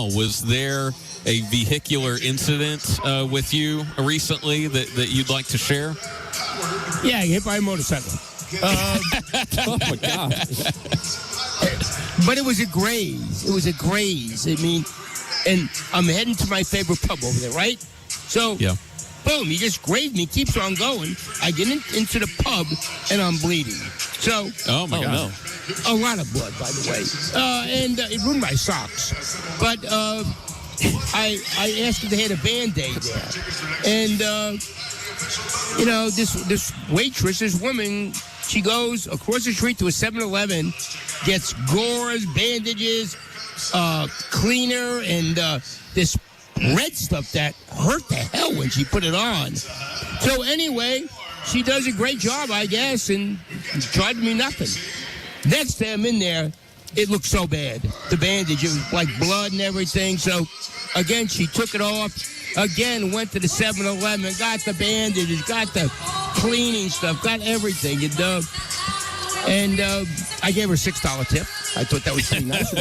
Al, was there a vehicular incident with you recently that you'd like to share? Yeah, hit by a motorcycle. Oh, my God. But it was a graze. I mean, and I'm heading to my favorite pub over there, right? So, boom, he just grazed me, keeps on going. I get into the pub, and I'm bleeding. So, oh my God. No. A lot of blood, by the way. And it ruined my socks. But I asked if they had a Band-Aid there. And, this waitress, this woman, she goes across the street to a 7-Eleven, gets gauze, bandages, cleaner, and this red stuff that hurt the hell when she put it on. So anyway, she does a great job, I guess, and charged me nothing. Next day I'm in there, it looked so bad. The bandage, it was like blood and everything. So again, she took it off. Again, went to the 7-Eleven, got the bandages, got the cleaning stuff, got everything. And I gave her a $6 tip. I thought that was pretty nice.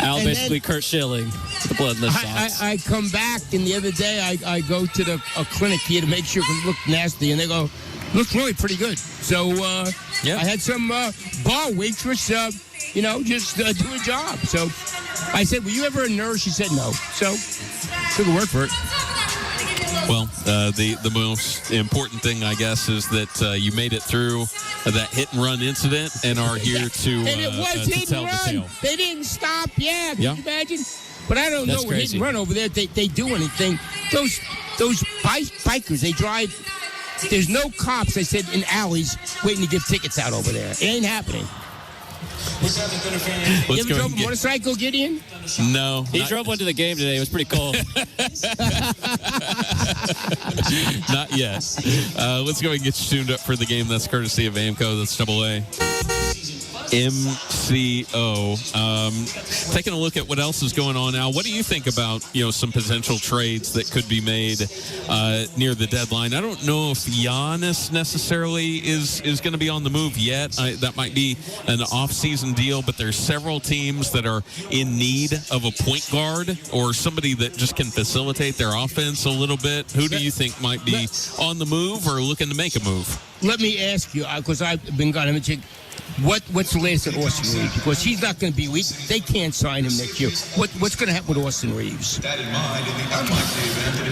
Al basically Kurt Schilling with the blood in the socks. I come back, and the other day I go to a clinic here to make sure it looked nasty, and they go, looks really pretty good. So I had some bar waitress, just do a job. So I said, were you ever a nurse? She said no. So took a word for it. Well, the most important thing, I guess, is that you made it through that hit-and-run incident and are here to and it was hit tell and the run. tale. They didn't stop. Can you imagine? But I don't That's know what hit and run over there. They do anything. Those bikers, they drive. There's no cops, they said, in alleys waiting to give tickets out over there. It ain't happening. You ever drove a motorcycle, Gideon? No. He drove one to the game today. It was pretty cool. Not yet. Let's go and get you tuned up for the game. That's courtesy of AMCO. That's AA. MCO. Taking a look at what else is going on now. What do you think about some potential trades that could be made near the deadline? I don't know if Giannis necessarily is going to be on the move yet. That might be an off-season deal, but there's several teams that are in need of a point guard or somebody that just can facilitate their offense a little bit. Who do you think might be on the move or looking to make a move? Let me ask you, because I've been gone. What's the latest at Austin Reeves? Because he's not going to be weak. They can't sign him next year. What's going to happen with Austin Reeves?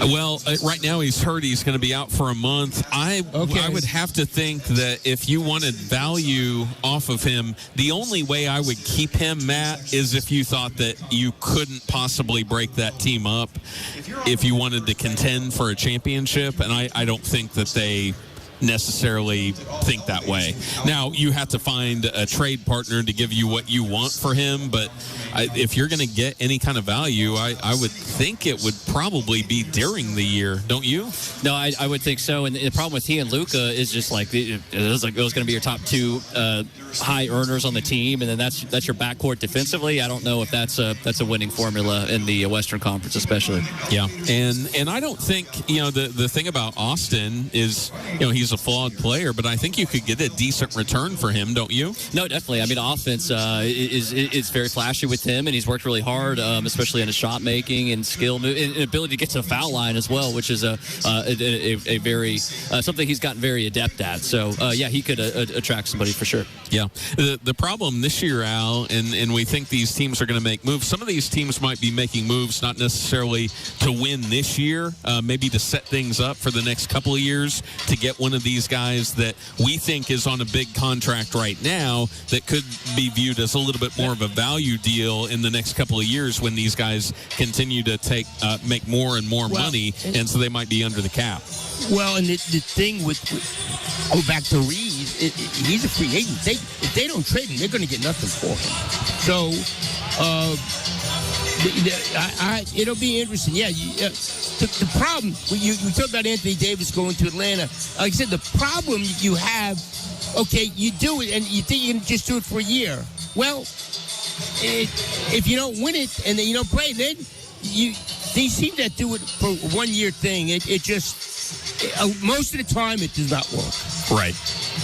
Well, right now he's hurt. He's going to be out for a month. I would have to think that if you wanted value off of him, the only way I would keep him, Matt, is if you thought that you couldn't possibly break that team up if you wanted to contend for a championship. And I don't think that they necessarily think that way. Now, you have to find a trade partner to give you what you want for him, but if you're going to get any kind of value, I would think it would probably be during the year, don't you? No, I would think so. And the problem with he and Luka is just like it was going to be your top two high earners on the team, and then that's your backcourt defensively. I don't know if that's a winning formula in the Western Conference, especially. Yeah, and I don't think the thing about Austin is he's a flawed player, but I think you could get a decent return for him, don't you? No, definitely. I mean, offense is very flashy with him, and he's worked really hard, especially in his shot making and skill and ability to get to the foul line as well, which is a very something he's gotten very adept at. So he could attract somebody for sure. Yeah. The problem this year, Al, and we think these teams are going to make moves. Some of these teams might be making moves not necessarily to win this year, maybe to set things up for the next couple of years to get one of these guys that we think is on a big contract right now that could be viewed as a little bit more of a value deal in the next couple of years when these guys continue to make more and more money, and so they might be under the cap. Well, and the thing with go back to Reeves, he's a free agent. If they don't trade him, they're going to get nothing for him. So it'll be interesting. Yeah, the problem, you talk about Anthony Davis going to Atlanta. Like I said, the problem you have, okay, you do it, and you think you can just do it for a year. Well, if you don't win it and then you don't play, then they seem to do it for a 1 year thing. It just most of the time it does not work. Right.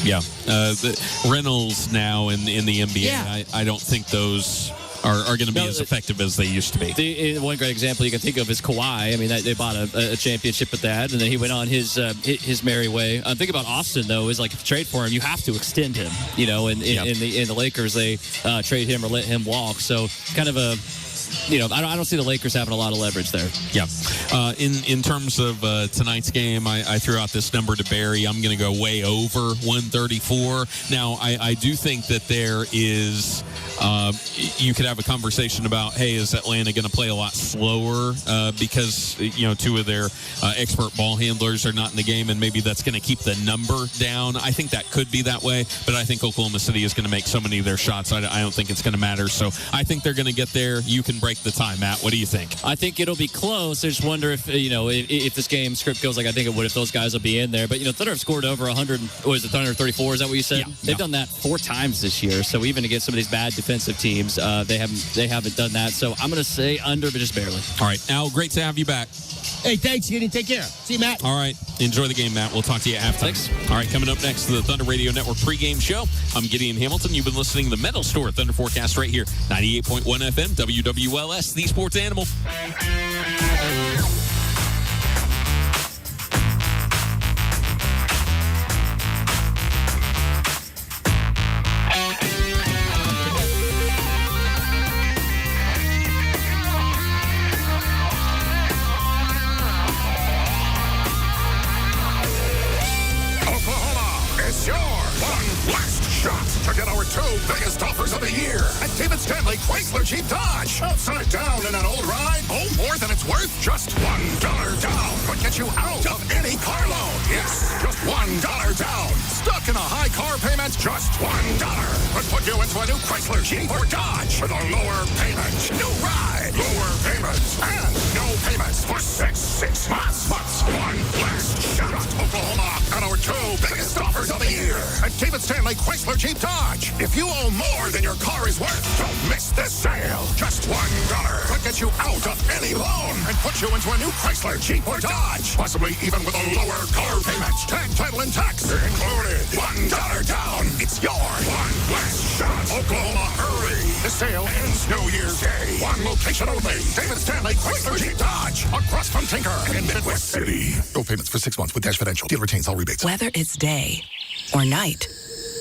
Yeah. The Reynolds now in the NBA. Yeah. I don't think those are going to be as effective as they used to be. One great example you can think of is Kawhi. I mean, they bought a championship with that, and then he went on his merry way. Think about Austin, though, is like if you trade for him, you have to extend him. You know, in the Lakers, they trade him or let him walk. So kind of a, you know, I don't see the Lakers having a lot of leverage there. Yeah. In terms of tonight's game, I threw out this number to Barry. I'm going to go way over 134. Now, I do think that there is you could have a conversation about, hey, is Atlanta going to play a lot slower because, you know, two of their expert ball handlers are not in the game, and maybe that's going to keep the number down. I think that could be that way, but I think Oklahoma City is going to make so many of their shots. I don't think it's going to matter. So I think they're going to get there. You can break the tie, Matt. What do you think? I think it'll be close. I just wonder if, you know, if this game script goes like I think it would, if those guys will be in there. But, you know, Thunder have scored over 100. What is it, 134? Is that what you said? Yeah. They've done that 4 times this year. So even against some of these bad defensive teams, they haven't done that. So I'm going to say under, but just barely. All right. Al, great to have you back. Hey, thanks, Gideon. Take care. See you, Matt. All right. Enjoy the game, Matt. We'll talk to you at halftime. Thanks. All right. Coming up next to the Thunder Radio Network pregame show. I'm Gideon Hamilton. You've been listening to the Metal Store Thunder Forecast right here. 98.1 FM, WWLS, the Sports Animal. Biggest offers of the year at David Stanley Chrysler Jeep Dodge. Upside down in an old ride? Oh, more than it's worth? Just $1 down would get you out of any car loan. Yes, just $1 down. Stuck in a high car payment? Just $1 would put you into a new Chrysler Jeep or Dodge with a lower payment. New ride, lower payments, and no payments for 6 months. One last shot. Oklahoma at our 2 biggest offers of the year at David Stanley Chrysler Jeep Dodge. If you owe more than your car is worth, don't miss this sale. Just $1 could get you out of any loan and put you into a new Chrysler Jeep or Dodge, possibly even with a lower car payment. Tag, title, and tax included. $1 down. It's your one last shot. Oklahoma, hurry. The sale ends New Year's Day. One location only. David Stanley Chrysler Jeep Dodge. Across from Tinker in Midwest City. No payments for 6 months with Dash Financial. Deal retains all rebates. Whether it's day or night,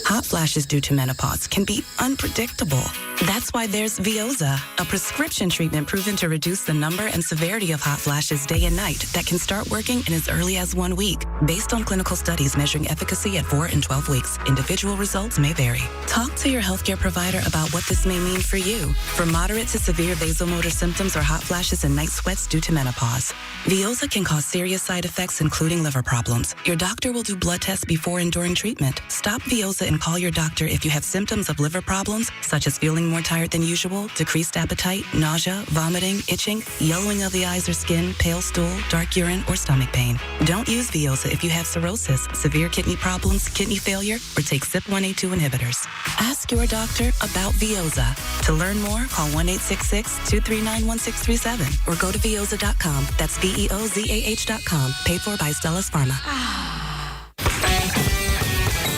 hot flashes due to menopause can be unpredictable. That's why there's Veoza, a prescription treatment proven to reduce the number and severity of hot flashes day and night that can start working in as early as 1 week. Based on clinical studies measuring efficacy at 4 and 12 weeks, individual results may vary. Talk to your healthcare provider about what this may mean for you. For moderate to severe vasomotor symptoms or hot flashes and night sweats due to menopause, Veoza can cause serious side effects, including liver problems. Your doctor will do blood tests before and during treatment. Stop Veoza and call your doctor if you have symptoms of liver problems, such as feeling more tired than usual, decreased appetite, nausea, vomiting, itching, yellowing of the eyes or skin, pale stool, dark urine, or stomach pain. Don't use Veoza if you have cirrhosis, severe kidney problems, kidney failure, or take CYP1A2 inhibitors. Ask your doctor about Veoza. To learn more, call 1-866-239-1637 or go to Veoza.com. That's VEOZAH.com. Paid for by Stellus Pharma.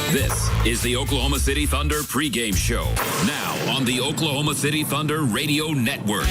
This is the Oklahoma City Thunder pregame show. Now on the Oklahoma City Thunder Radio Network.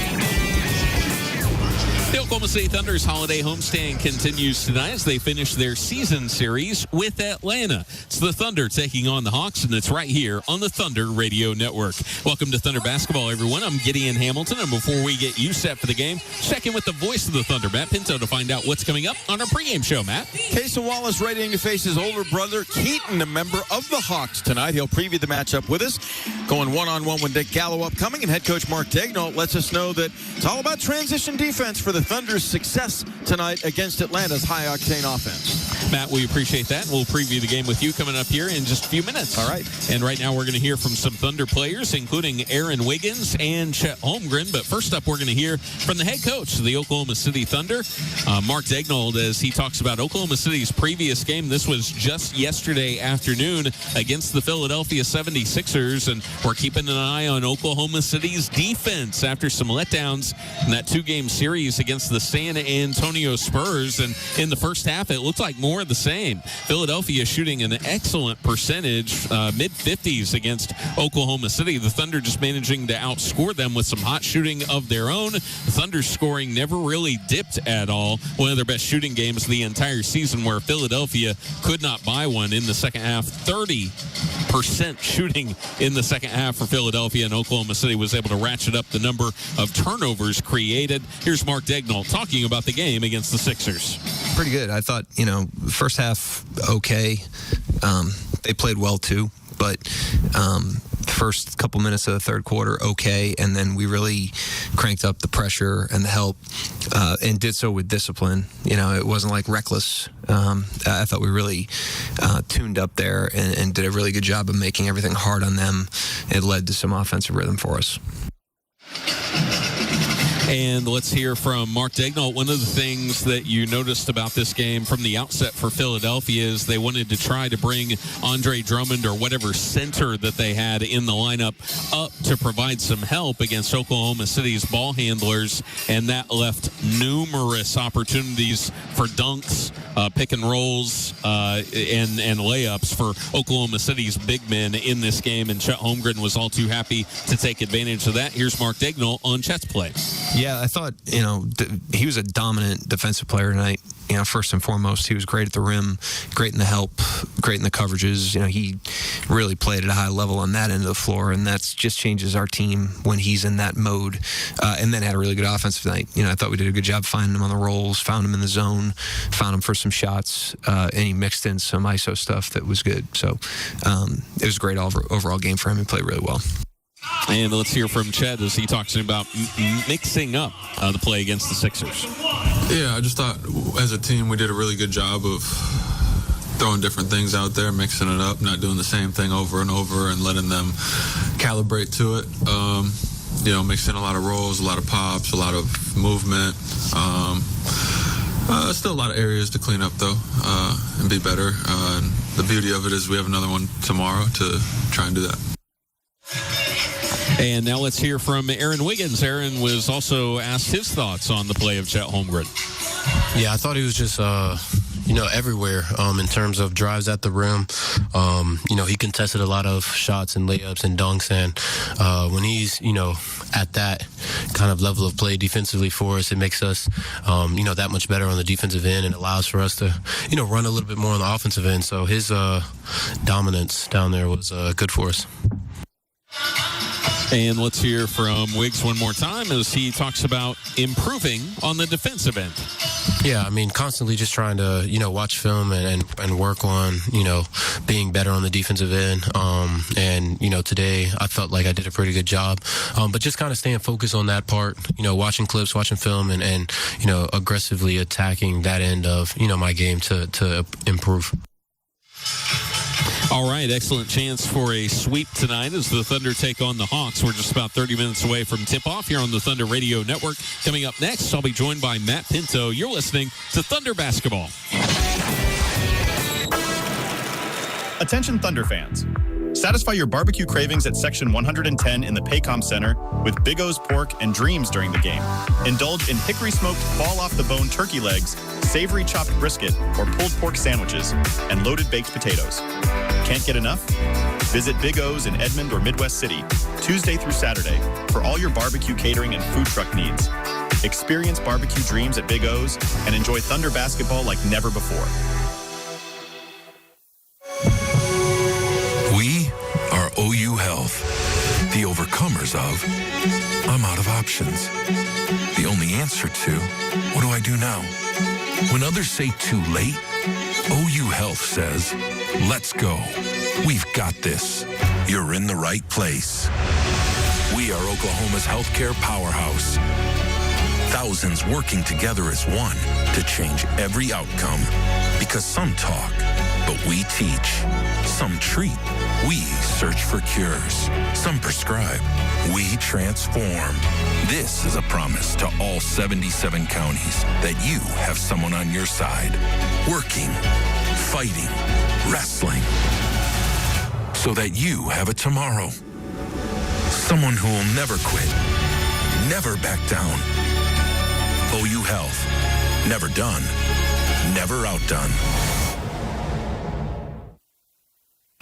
The Oklahoma City Thunder's holiday homestand continues tonight as they finish their season series with Atlanta. It's the Thunder taking on the Hawks, and it's right here on the Thunder Radio Network. Welcome to Thunder Basketball, everyone. I'm Gideon Hamilton, and before we get you set for the game, check in with the voice of the Thunder, Matt Pinto, to find out what's coming up on our pregame show, Matt. Casey Wallace ready to face his older brother, Keaton, a member of the Hawks tonight. He'll preview the matchup with us, going one-on-one with Dick Gallo upcoming, and head coach Mark Daigneault lets us know that it's all about transition defense for the Thunder's success tonight against Atlanta's high-octane offense. Matt, we appreciate that. We'll preview the game with you coming up here in just a few minutes. All right. And right now we're going to hear from some Thunder players, including Aaron Wiggins and Chet Holmgren. But first up, we're going to hear from the head coach of the Oklahoma City Thunder, Mark Daigneault, as he talks about Oklahoma City's previous game. This was just yesterday afternoon against the Philadelphia 76ers, and we're keeping an eye on Oklahoma City's defense after some letdowns in that 2-game series against against the San Antonio Spurs. And in the first half, it looked like more of the same. Philadelphia shooting an excellent percentage, mid-50s against Oklahoma City. The Thunder just managing to outscore them with some hot shooting of their own. The Thunder's scoring never really dipped at all. One of their best shooting games of the entire season, where Philadelphia could not buy one in the second half. 30% shooting in the second half for Philadelphia, and Oklahoma City was able to ratchet up the number of turnovers created. Here's Mark Daigneault talking about the game against the Sixers. Pretty good. I thought, first half, okay. They played well, too. But first couple minutes of the third quarter, okay. And then we really cranked up the pressure and the help and did so with discipline. It wasn't like reckless. I thought we really tuned up there and did a really good job of making everything hard on them. It led to some offensive rhythm for us. And let's hear from Mark Daigneault. One of the things that you noticed about this game from the outset for Philadelphia is they wanted to try to bring Andre Drummond or whatever center that they had in the lineup up to provide some help against Oklahoma City's ball handlers, and that left numerous opportunities for dunks, pick and rolls, and layups for Oklahoma City's big men in this game, and Chet Holmgren was all too happy to take advantage of that. Here's Mark Daigneault on Chet's play. Yeah, I thought, he was a dominant defensive player tonight. First and foremost, he was great at the rim, great in the help, great in the coverages. He really played at a high level on that end of the floor, and that just changes our team when he's in that mode. And then had a really good offensive night. I thought we did a good job finding him on the rolls, found him in the zone, found him for some shots, and he mixed in some ISO stuff that was good. So it was a great overall game for him. He played really well. And let's hear from Chet as he talks about mixing up the play against the Sixers. Yeah, I just thought as a team we did a really good job of throwing different things out there, mixing it up, not doing the same thing over and over, and letting them calibrate to it. Mixing a lot of rolls, a lot of pops, a lot of movement. Still a lot of areas to clean up, though, and be better. And the beauty of it is we have another one tomorrow to try and do that. And now let's hear from Aaron Wiggins. Aaron was also asked his thoughts on the play of Chet Holmgren. Yeah, I thought he was just, everywhere in terms of drives at the rim. He contested a lot of shots and layups and dunks. And when he's, at that kind of level of play defensively for us, it makes us, that much better on the defensive end and allows for us to, run a little bit more on the offensive end. So his dominance down there was good for us. And let's hear from Wiggs one more time as he talks about improving on the defensive end. Yeah, constantly just trying to, watch film and work on, being better on the defensive end. Today I felt like I did a pretty good job. But just kind of staying focused on that part, watching clips, watching film, and aggressively attacking that end of, my game to improve. All right, excellent chance for a sweep tonight as the Thunder take on the Hawks. We're just about 30 minutes away from tip-off here on the Thunder Radio Network. Coming up next, I'll be joined by Matt Pinto. You're listening to Thunder Basketball. Attention Thunder fans. Satisfy your barbecue cravings at Section 110 in the Paycom Center with Big O's pork and dreams during the game. Indulge in hickory-smoked fall-off-the-bone turkey legs, savory chopped brisket, or pulled pork sandwiches, and loaded baked potatoes. Can't get enough? Visit Big O's in Edmond or Midwest City, Tuesday through Saturday, for all your barbecue catering and food truck needs. Experience barbecue dreams at Big O's and enjoy Thunder basketball like never before. We are OU Health, the overcomers of I'm out of options. The only answer to what do I do now? When others say too late, OU Health says, let's go. We've got this. You're in the right place. We are Oklahoma's healthcare powerhouse. Thousands working together as one to change every outcome. Because some talk, but we teach. Some treat, we search for cures. Some prescribe, we transform. This is a promise to all 77 counties that you have someone on your side, working, fighting, wrestling, so that you have a tomorrow. Someone who will never quit, never back down. OU Health. Never done. Never outdone.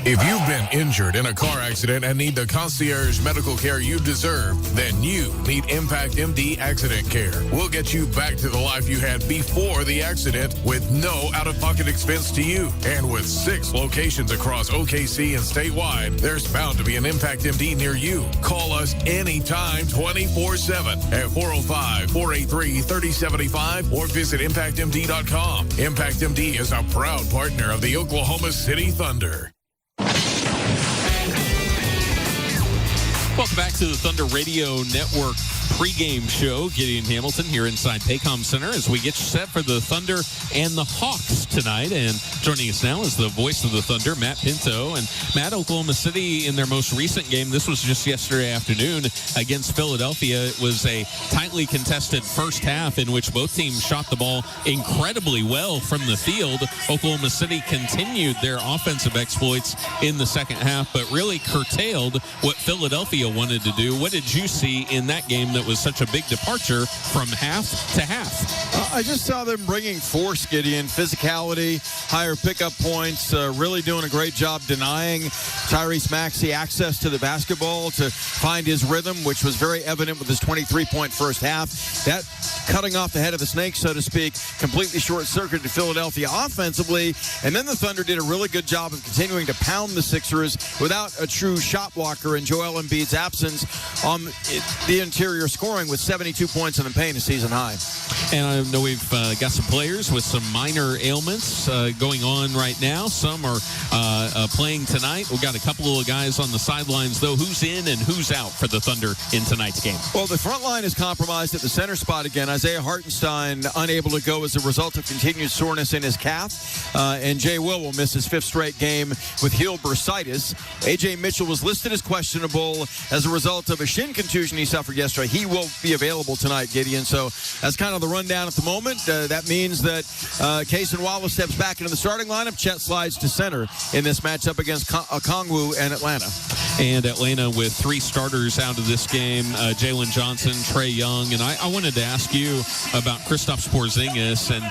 If you've been injured in a car accident and need the concierge medical care you deserve, then you need Impact MD Accident Care. We'll get you back to the life you had before the accident with no out-of-pocket expense to you. And with 6 locations across OKC and statewide, there's bound to be an Impact MD near you. Call us anytime, 24/7 at 405-483-3075 or visit ImpactMD.com. Impact MD is a proud partner of the Oklahoma City Thunder. Welcome back to the Thunder Radio Network pregame show. Gideon Hamilton here inside Paycom Center as we get you set for the Thunder and the Hawks tonight. And joining us now is the voice of the Thunder, Matt Pinto. And Matt, Oklahoma City in their most recent game, this was just yesterday afternoon against Philadelphia. It was a tightly contested first half in which both teams shot the ball incredibly well from the field. Oklahoma City continued their offensive exploits in the second half, but really curtailed what Philadelphia wanted to do. What did you see in that game that was such a big departure from half to half? I just saw them bringing force, Gideon, physicality, higher pickup points, really doing a great job denying Tyrese Maxey access to the basketball to find his rhythm, which was very evident with his 23-point first half. That cutting off the head of the snake, so to speak, completely short-circuited Philadelphia offensively. And then the Thunder did a really good job of continuing to pound the Sixers without a true shot blocker in Joel Embiid's absence on the interior scoring with 72 points in the paint, a season high. And I know we've got some players with some minor ailments going on right now. Some are playing tonight. We've got a couple of guys on the sidelines, though. Who's in and who's out for the Thunder in tonight's game? Well, the front line is compromised at the center spot again. Isaiah Hartenstein unable to go as a result of continued soreness in his calf. And Jay Will miss his 5th straight game with heel bursitis. A.J. Mitchell was listed as questionable as a result of a shin contusion he suffered yesterday. He will be available tonight, Gideon. So that's kind of the rundown at the moment. That means that Kaysen Wallace steps back into the starting lineup. Chet slides to center in this matchup against Okongwu and Atlanta. And Atlanta with 3 starters out of this game, Jalen Johnson, Trae Young. And I wanted to ask you about Kristaps Porzingis. And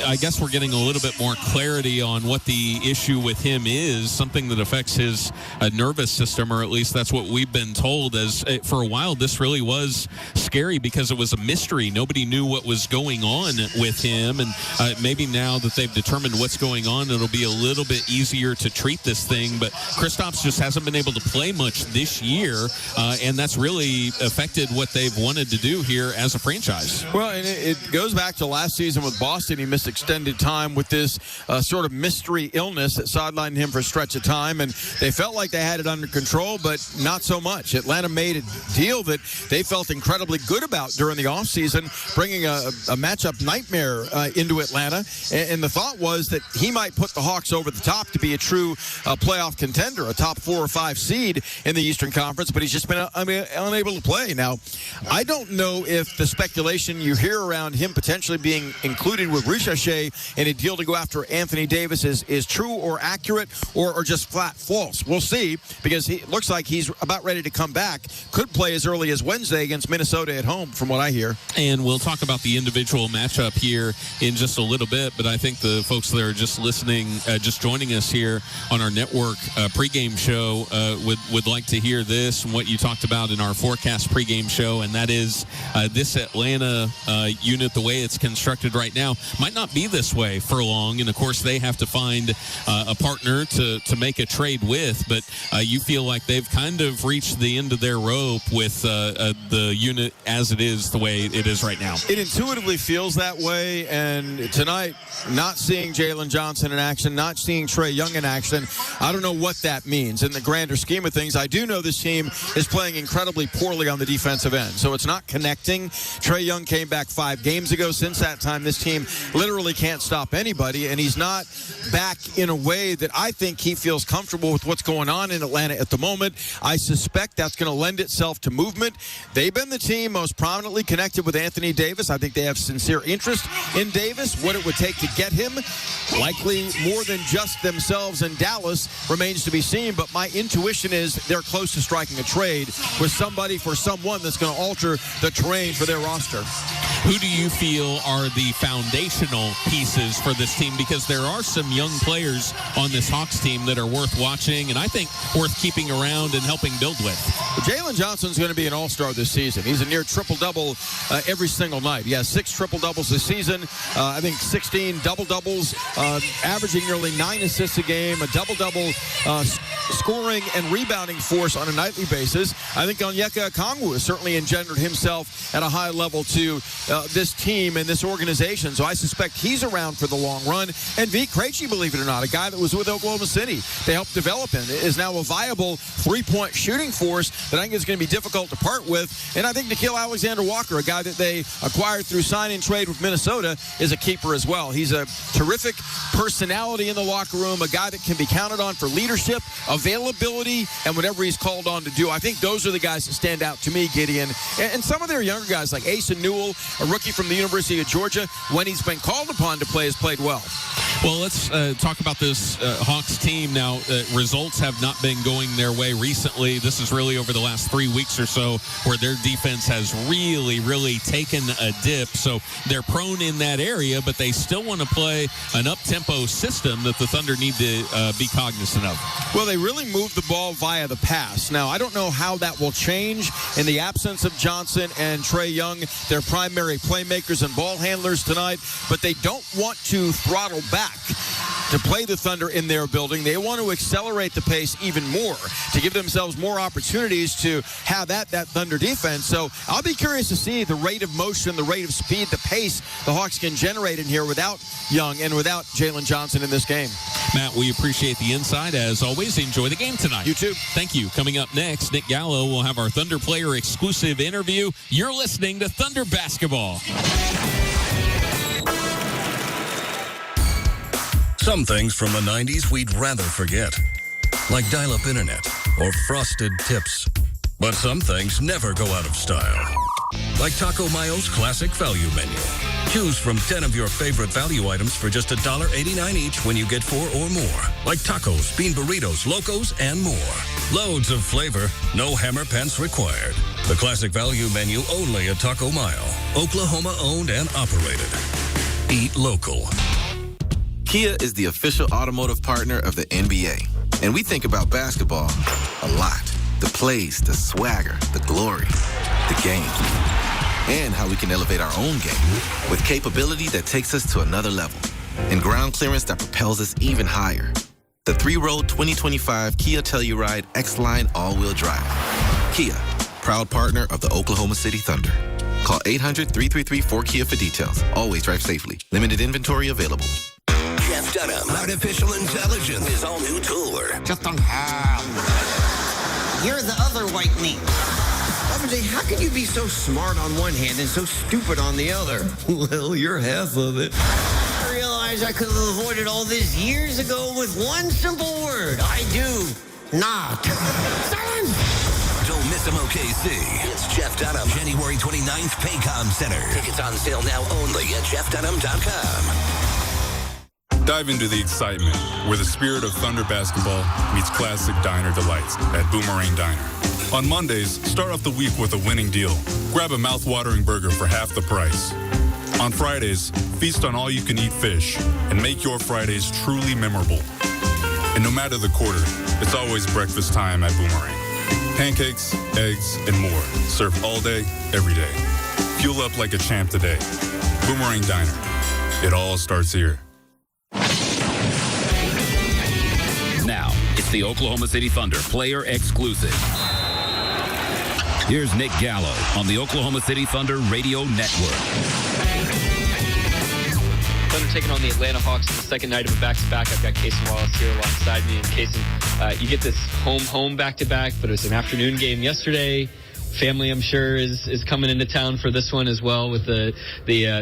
I guess we're getting a little bit more clarity on what the issue with him is, something that affects his nervous system, or at least that's what we've been told. As for a while, this really was scary because it was a mystery. Nobody knew what was going on with him. And maybe now that they've determined what's going on, it'll be a little bit easier to treat this thing. But Kristaps just hasn't been able to play much this year, and that's really affected what they've wanted to do here as a franchise. Well, and it goes back to last season with Boston. He missed extended time with this sort of mystery illness that sidelined him for a stretch of time, and they felt like they had it under control, but not so much. Atlanta made a deal that they felt incredibly good about during the offseason, bringing a matchup nightmare into Atlanta, and the thought was that he might put the Hawks over the top to be a true playoff contender, a top 4 or 5 seed in the Eastern Conference, but he's just been unable to play. Now, I don't know if the speculation you hear around him potentially being included with Ricochet in a deal to go after Anthony Davis is true or accurate or just flat false. We'll see, because it looks like he's about ready to come back. Could play as early as Wednesday against Minnesota at home, from what I hear. And we'll talk about the individual matchup here in just a little bit, but I think the folks that are just listening, just joining us here on our network pregame show would like to hear this and what you talked about in our forecast pregame show, and that is this Atlanta unit, the way it's constructed right now, might not be this way for long. And of course, they have to find a partner to make a trade with. But you feel like they've kind of reached the end of their rope with the unit as it is, the way it is right now. It intuitively feels that way. And tonight, not seeing Jalen Johnson in action, not seeing Trae Young in action, I don't know what that means in the grander scheme of things. I do know this team is playing incredibly poorly on the defensive end, so it's not connecting. Trae Young came back 5 games ago. Since that time, this team literally can't stop anybody, and he's not back in a way that I think he feels comfortable with what's going on in Atlanta at the moment. I suspect that's going to lend itself to movement. They've been the team most prominently connected with Anthony Davis. I think they have sincere interest in Davis. What it would take to get him, likely more than just themselves in Dallas, remains to be seen, but my intuition is they're close to striking a trade with somebody for someone that's going to alter the terrain for their roster. Who do you feel are the foundational pieces for this team? Because there are some young players on this Hawks team that are worth watching and I think worth keeping around and helping build with. Jalen Johnson's going to be an all-star this season. He's a near triple-double every single night. He has 6 triple-doubles this season. I think 16 double-doubles, averaging nearly 9 assists a game, a double-double scoring and rebounding force on a nightly basis. I think Onyeka Okongwu has certainly engendered himself at a high level to this team and this organization. So I suspect he's around for the long run. And Vit Krejci, believe it or not, a guy that was with Oklahoma City to help develop him, is now a viable three-point shooting force that I think is going to be difficult to part with. And I think Nickeil Alexander-Walker, a guy that they acquired through sign and trade with Minnesota, is a keeper as well. He's a terrific personality in the locker room, a guy that can be counted on for leadership, availability, and whatever he's called on to do. I think those are the guys that stand out to me, Gideon. And some of their younger guys like Asa Newell, a rookie from the University of Georgia, when he's been called upon to play, has played well. Well, let's talk about this Hawks team now. Results have not been going their way recently. This is really over the last 3 weeks or so where their defense has really taken a dip. So they're prone in that area, but they still want to play an up-tempo system that the Thunder need to be cognizant of. Well, they really moved the ball via the pass. Now, I don't know how that will change in the absence of Johnson and Trae Young, their primary playmakers and ball handlers tonight, but they don't want to throttle back to play the Thunder in their building. They want to accelerate the pace even more to give themselves more opportunities to have that Thunder defense. So I'll be curious to see the rate of motion, the rate of speed, the pace the Hawks can generate in here without Young and without Jalen Johnson in this game. Matt, we appreciate the insight. As always, enjoy the game tonight. You too. Thank you. Coming up next, Nick Gallo will have our Thunder player exclusive interview. You're listening to Thunder Basketball. Some things from the 90s we'd rather forget, like dial-up internet or frosted tips. But some things never go out of style, like Taco Mayo's classic value menu. Choose from 10 of your favorite value items for just $1.89 each when you get 4 or more, like tacos, bean burritos, locos, and more. Loads of flavor, no hammer pants required. The classic value menu only at Taco Mayo, Oklahoma owned and operated. Eat local. Kia is the official automotive partner of the NBA. And we think about basketball a lot. The plays, the swagger, the glory, the game. And how we can elevate our own game with capability that takes us to another level. And ground clearance that propels us even higher. The 3-row 2025 Kia Telluride X-Line all-wheel drive. Kia, proud partner of the Oklahoma City Thunder. Call 800-333-4KIA for details. Always drive safely. Limited inventory available. Jeff Dunham, Artificial Intelligence, his all-new tour. Just don't have. You're the other white meat. How can you be so smart on one hand and so stupid on the other? Well, you're half of it. I realized I could have avoided all this years ago with one simple word. I do not. Don't miss him, OKC. It's Jeff Dunham, January 29th, Paycom Center. Tickets on sale now only at jeffdunham.com. Dive into the excitement where the spirit of Thunder basketball meets classic diner delights at Boomerang Diner. On Mondays, start off the week with a winning deal. Grab a mouth-watering burger for half the price. On Fridays, feast on all-you-can-eat fish and make your Fridays truly memorable. And no matter the quarter, it's always breakfast time at Boomerang. Pancakes, eggs, and more, served all day, every day. Fuel up like a champ today. Boomerang Diner. It all starts here. Now, it's the Oklahoma City Thunder player exclusive. Here's Nick Gallo on the Oklahoma City Thunder Radio Network. Thunder taking on the Atlanta Hawks in the second night of a back-to-back. I've got Cason Wallace here alongside me. And Cason, you get this home back-to-back, but it was an afternoon game yesterday. Family, I'm sure, is coming into town for this one as well, with the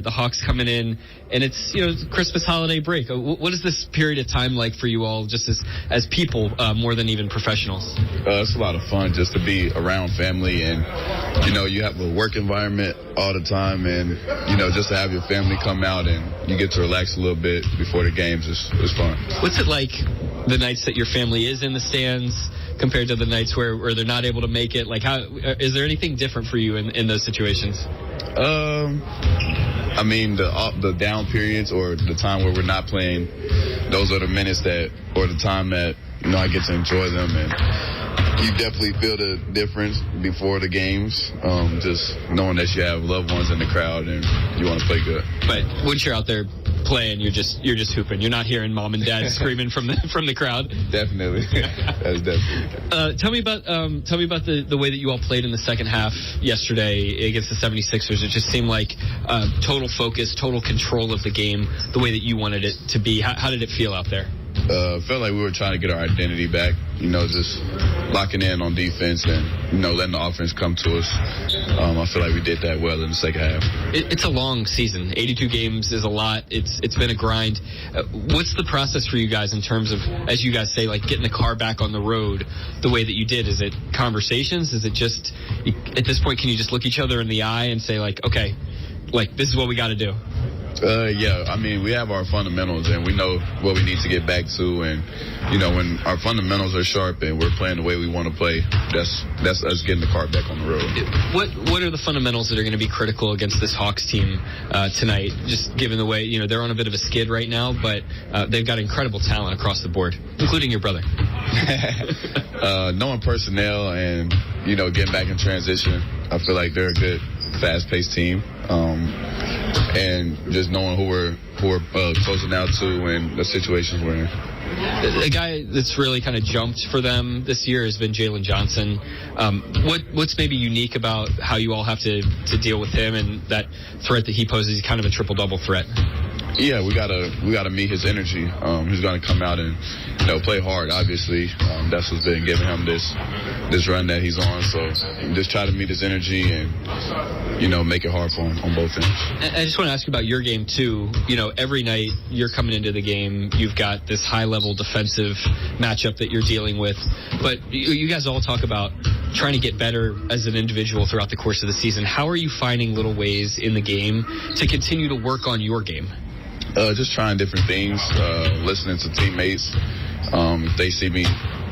Hawks coming in, and it's Christmas holiday break. What is this period of time like for you all, just as people, more than even professionals? It's a lot of fun just to be around family, and you have a work environment all the time, and just to have your family come out and you get to relax a little bit before the games is fun. What's it like the nights that your family is in the stands compared to the nights where they're not able to make it? Like, how is there anything different for you in those situations? I mean, the down periods or the time where we're not playing, those are the minutes or the time that, I get to enjoy them. And you definitely feel the difference before the games, just knowing that you have loved ones in the crowd and you want to play good. But once you're out there playing, you're just hooping. You're not hearing mom and dad screaming from the crowd. Definitely, that's definitely. Tell me about the way that you all played in the second half yesterday against the 76ers. It just seemed like total focus, total control of the game, the way that you wanted it to be. How did it feel out there? Felt like we were trying to get our identity back, just locking in on defense and, letting the offense come to us. I feel like we did that well in the second half. It's a long season. 82 games is a lot. It's been a grind. What's the process for you guys in terms of, as you guys say, like getting the car back on the road the way that you did? Is it conversations? Is it just, at this point, can you just look each other in the eye and say, like, okay, like this is what we got to do? Yeah, I mean, we have our fundamentals and we know what we need to get back to. And, when our fundamentals are sharp and we're playing the way we want to play, that's us getting the car back on the road. What are the fundamentals that are going to be critical against this Hawks team tonight, just given the way, they're on a bit of a skid right now, but they've got incredible talent across the board, including your brother. Knowing personnel and, getting back in transition, I feel like they're a good, fast-paced team. And just knowing who we're closing out to and the situations we're in. A guy that's really kind of jumped for them this year has been Jalen Johnson. What's maybe unique about how you all have to deal with him and that threat that he poses? He's kind of a triple-double threat. Yeah, we gotta meet his energy. He's gonna come out and play hard. Obviously, that's what's been giving him this run that he's on. So just try to meet his energy and make it hard for him on both ends. I just want to ask you about your game too. Every night you're coming into the game, you've got this high-level defensive matchup that you're dealing with. But you guys all talk about trying to get better as an individual throughout the course of the season. How are you finding little ways in the game to continue to work on your game? Just trying different things, listening to teammates. If they see me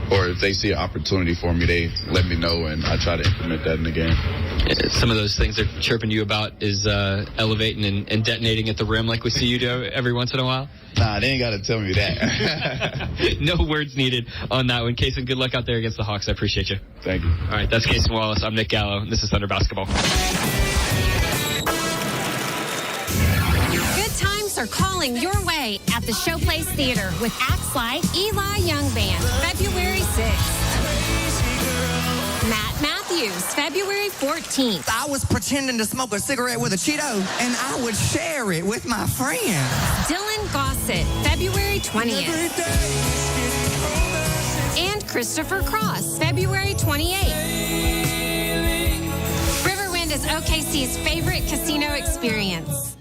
or if they see an opportunity for me, they let me know, and I try to implement that in the game. Some of those things they're chirping you about is elevating and detonating at the rim like we see you do every once in a while? Nah, they ain't got to tell me that. No words needed on that one. Kaysen, good luck out there against the Hawks. I appreciate you. Thank you. All right, that's Kaysen Wallace. I'm Nick Gallo. This is Thunder Basketball. Good times are calling your way at the Showplace Theater with acts like Eli Young Band, February 6th. Matt Matthews, February 14th. I was pretending to smoke a cigarette with a Cheeto, and I would share it with my friends. Dylan Gossett, February 20th. And Christopher Cross, February 28th. Riverwind is OKC's favorite casino experience.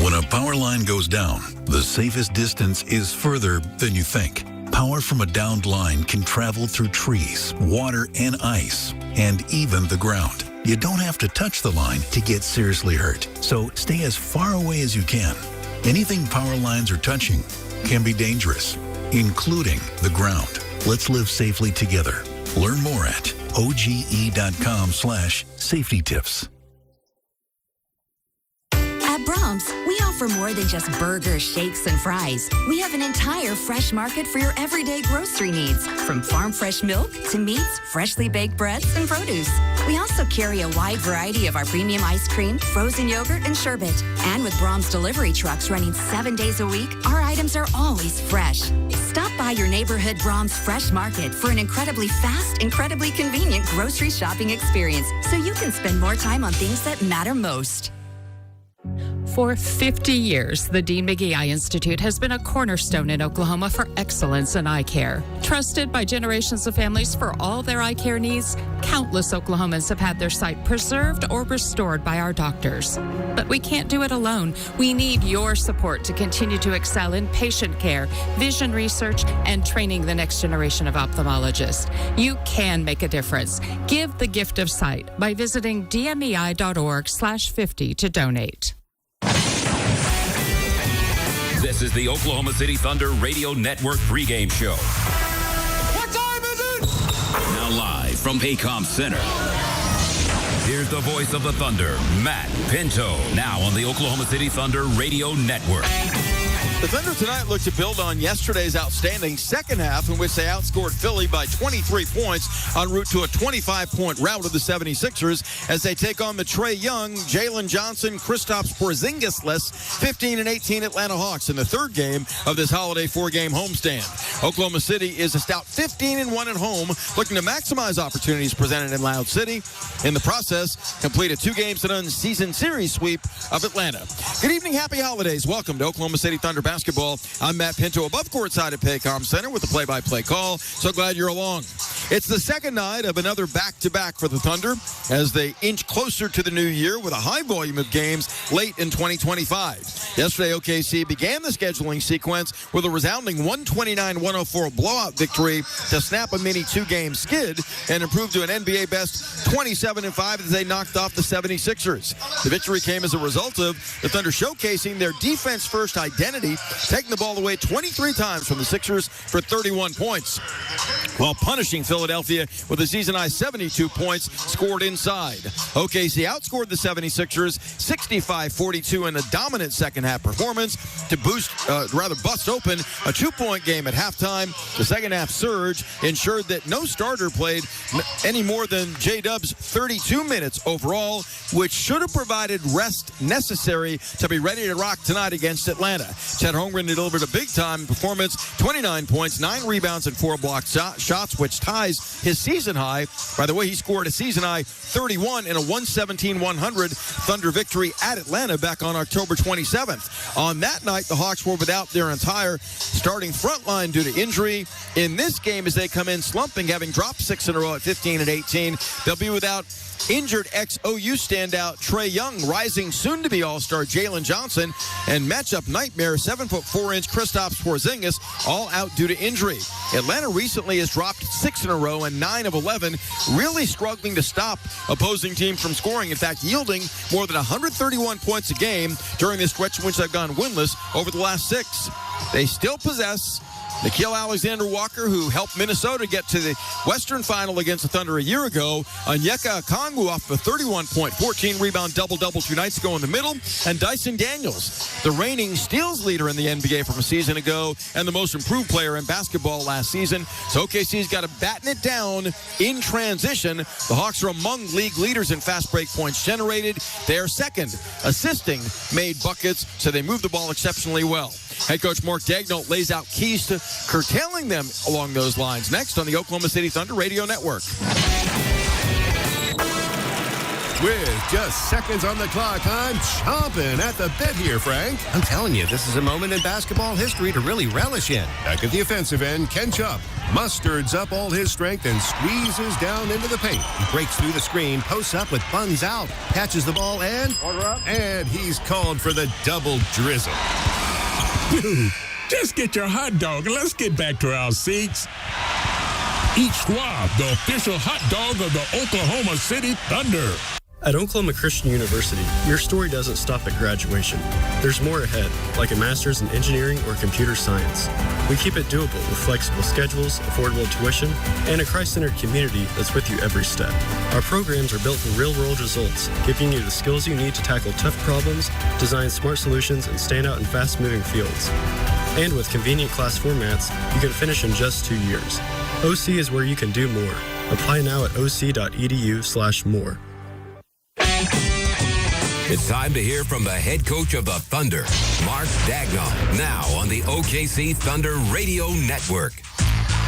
When a power line goes down, the safest distance is further than you think. Power from a downed line can travel through trees, water, and ice, and even the ground. You don't have to touch the line to get seriously hurt, so stay as far away as you can. Anything power lines are touching can be dangerous, including the ground. Let's live safely together. Learn more at oge.com/safety tips. At Brahms, we offer more than just burgers, shakes, and fries. We have an entire fresh market for your everyday grocery needs, from farm fresh milk to meats, freshly baked breads, and produce. We also carry a wide variety of our premium ice cream, frozen yogurt, and sherbet. And with Brahms delivery trucks running 7 days a week, our items are always fresh. Stop by your neighborhood Brahms Fresh Market for an incredibly fast, incredibly convenient grocery shopping experience so you can spend more time on things that matter most. For 50 years, the Dean McGee Eye Institute has been a cornerstone in Oklahoma for excellence in eye care. Trusted by generations of families for all their eye care needs, countless Oklahomans have had their sight preserved or restored by our doctors. But we can't do it alone. We need your support to continue to excel in patient care, vision research, and training the next generation of ophthalmologists. You can make a difference. Give the gift of sight by visiting dmei.org/50 to donate. This is the Oklahoma City Thunder Radio Network pregame show. What time is it? Now live from Paycom Center. Here's the voice of the Thunder, Matt Pinto, now on the Oklahoma City Thunder Radio Network. The Thunder tonight look to build on yesterday's outstanding second half in which they outscored Philly by 23 points en route to a 25-point rout of the 76ers as they take on the Trae Young, Jalen Johnson, Kristaps Porzingis-less 15 and 18 Atlanta Hawks in the third game of this holiday four-game homestand. Oklahoma City is a stout 15 and 1 at home, looking to maximize opportunities presented in Loud City. In the process, complete a 2-game-to-none season series sweep of Atlanta. Good evening, happy holidays. Welcome to Oklahoma City Thunder basketball. I'm Matt Pinto above courtside at Paycom Center with the play-by-play call. So glad you're along. It's the second night of another back-to-back for the Thunder as they inch closer to the new year with a high volume of games late in 2025. Yesterday, OKC began the scheduling sequence with a resounding 129-104 blowout victory to snap a mini 2-game skid and improve to an NBA best 27-5 as they knocked off the 76ers. The victory came as a result of the Thunder showcasing their defense-first identity, taking the ball away 23 times from the Sixers for 31 points, while punishing Philadelphia with a season-high 72 points scored inside. OKC outscored the 76ers 65-42 in a dominant second-half performance to bust open a 2-point game at halftime. The second-half surge ensured that no starter played any more than J-Dub's 32 minutes overall, which should have provided rest necessary to be ready to rock tonight against Atlanta. Chet Holmgren delivered a big-time performance, 29 points, 9 rebounds, and 4 blocked shots, which ties his season high. By the way, he scored a season-high 31 in a 117-100 Thunder victory at Atlanta back on October 27th. On that night, the Hawks were without their entire starting front line due to injury. In this game, as they come in slumping, having dropped 6 in a row at 15 and 18, they'll be without injured ex-OU standout Trae Young, rising soon-to-be All-Star Jalen Johnson, and matchup nightmare 7'4" Kristaps Porzingis, all out due to injury. Atlanta recently has dropped 6 in a row and 9 of 11, really struggling to stop opposing teams from scoring. In fact, yielding more than 131 points a game during this stretch in which they've gone winless over the last 6. They still possess Nickeil Alexander-Walker, who helped Minnesota get to the Western Final against the Thunder a year ago. Onyeka Okongwu off the 31-point, 14-rebound double-double 2 nights ago in the middle. And Dyson Daniels, the reigning steals leader in the NBA from a season ago and the most improved player in basketball last season. So OKC's got to batten it down in transition. The Hawks are among league leaders in fast break points generated. They are second, assisting made buckets, so they move the ball exceptionally well. Head coach Mark Daigneault lays out keys to curtailing them along those lines next on the Oklahoma City Thunder Radio Network. With just seconds on the clock, I'm chomping at the bit here, Frank. I'm telling you, this is a moment in basketball history to really relish in. Back at the offensive end, Ken Chupp musters up all his strength and squeezes down into the paint. He breaks through the screen, posts up with buns out, catches the ball, and he's called for the double drizzle. Dude, just get your hot dog and let's get back to our seats. Eat Squab, the official hot dog of the Oklahoma City Thunder. At Oklahoma Christian University, your story doesn't stop at graduation. There's more ahead, like a master's in engineering or computer science. We keep it doable with flexible schedules, affordable tuition, and a Christ-centered community that's with you every step. Our programs are built for real-world results, giving you the skills you need to tackle tough problems, design smart solutions, and stand out in fast-moving fields. And with convenient class formats, you can finish in just 2 years. OC is where you can do more. Apply now at oc.edu/more. It's time to hear from the head coach of the Thunder, Mark Daigneault, now on the OKC Thunder Radio Network.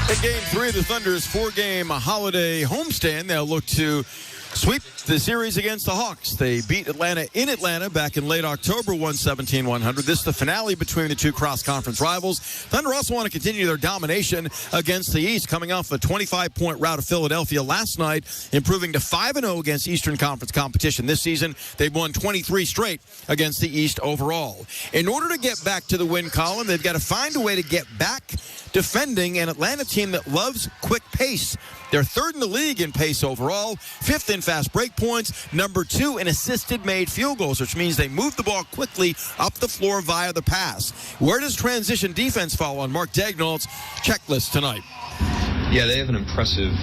In Game 3 of the Thunder's 4-game holiday homestand, they'll look to sweep the series against the Hawks. They beat Atlanta in Atlanta back in late October, 117-100. This is the finale between the two cross-conference rivals. Thunder also want to continue their domination against the East, coming off a 25-point rout of Philadelphia last night, improving to 5-0 against Eastern Conference competition this season. They've won 23 straight against the East overall. In order to get back to the win column, they've got to find a way to get back defending an Atlanta team that loves quick pace. They're third in the league in pace overall, fifth in fast break points, number 2 in assisted made field goals, which means they move the ball quickly up the floor via the pass. Where does transition defense fall on Mark Daigneault's checklist tonight? Yeah, they have an impressive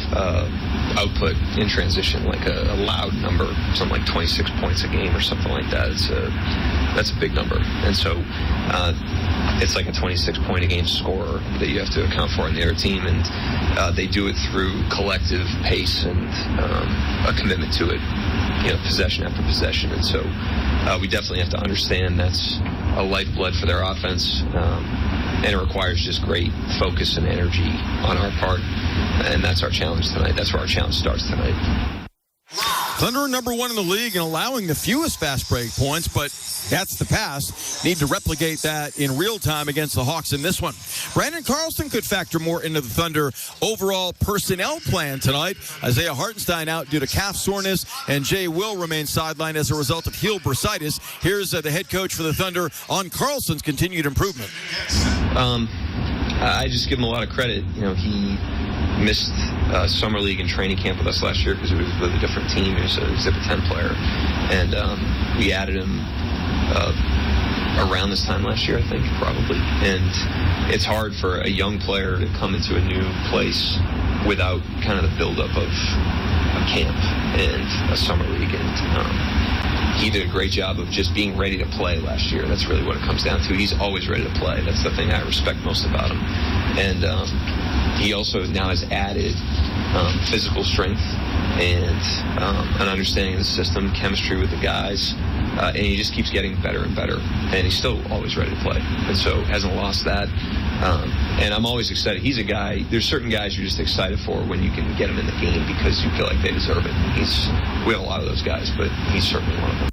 output in transition, like a loud number, something like 26 points a game or something like that. That's a big number. And so it's like a 26-point a game scorer that you have to account for on the other team. And they do it through collective pace and a commitment to it, possession after possession. And so we definitely have to understand that's a lifeblood for their offense. And it requires just great focus and energy on our part. And that's our challenge tonight. That's where our challenge starts tonight. Thunder are number 1 in the league and allowing the fewest fast break points, but that's the past. Need to replicate that in real time against the Hawks in this one. Brandon Carlson could factor more into the Thunder overall personnel plan tonight. Isaiah Hartenstein out due to calf soreness, and Jay Will remain sidelined as a result of heel bursitis. Here's the head coach for the Thunder on Carlson's continued improvement. I just give him a lot of credit. He missed summer league and training camp with us last year because he was with a different team. He was a Exhibit 10 player, and we added him around this time last year, I think, probably. And it's hard for a young player to come into a new place without kind of the buildup of a camp and a summer league. And he did a great job of just being ready to play last year. That's really what it comes down to. He's always ready to play. That's the thing I respect most about him. And he also now has added physical strength and an understanding of the system, chemistry with the guys, and he just keeps getting better and better. And he's still always ready to play, and so hasn't lost that. And I'm always excited. He's a guy. There's certain guys you're just excited for when you can get them in the game because you feel like they deserve it. We have a lot of those guys, but he's certainly one of them.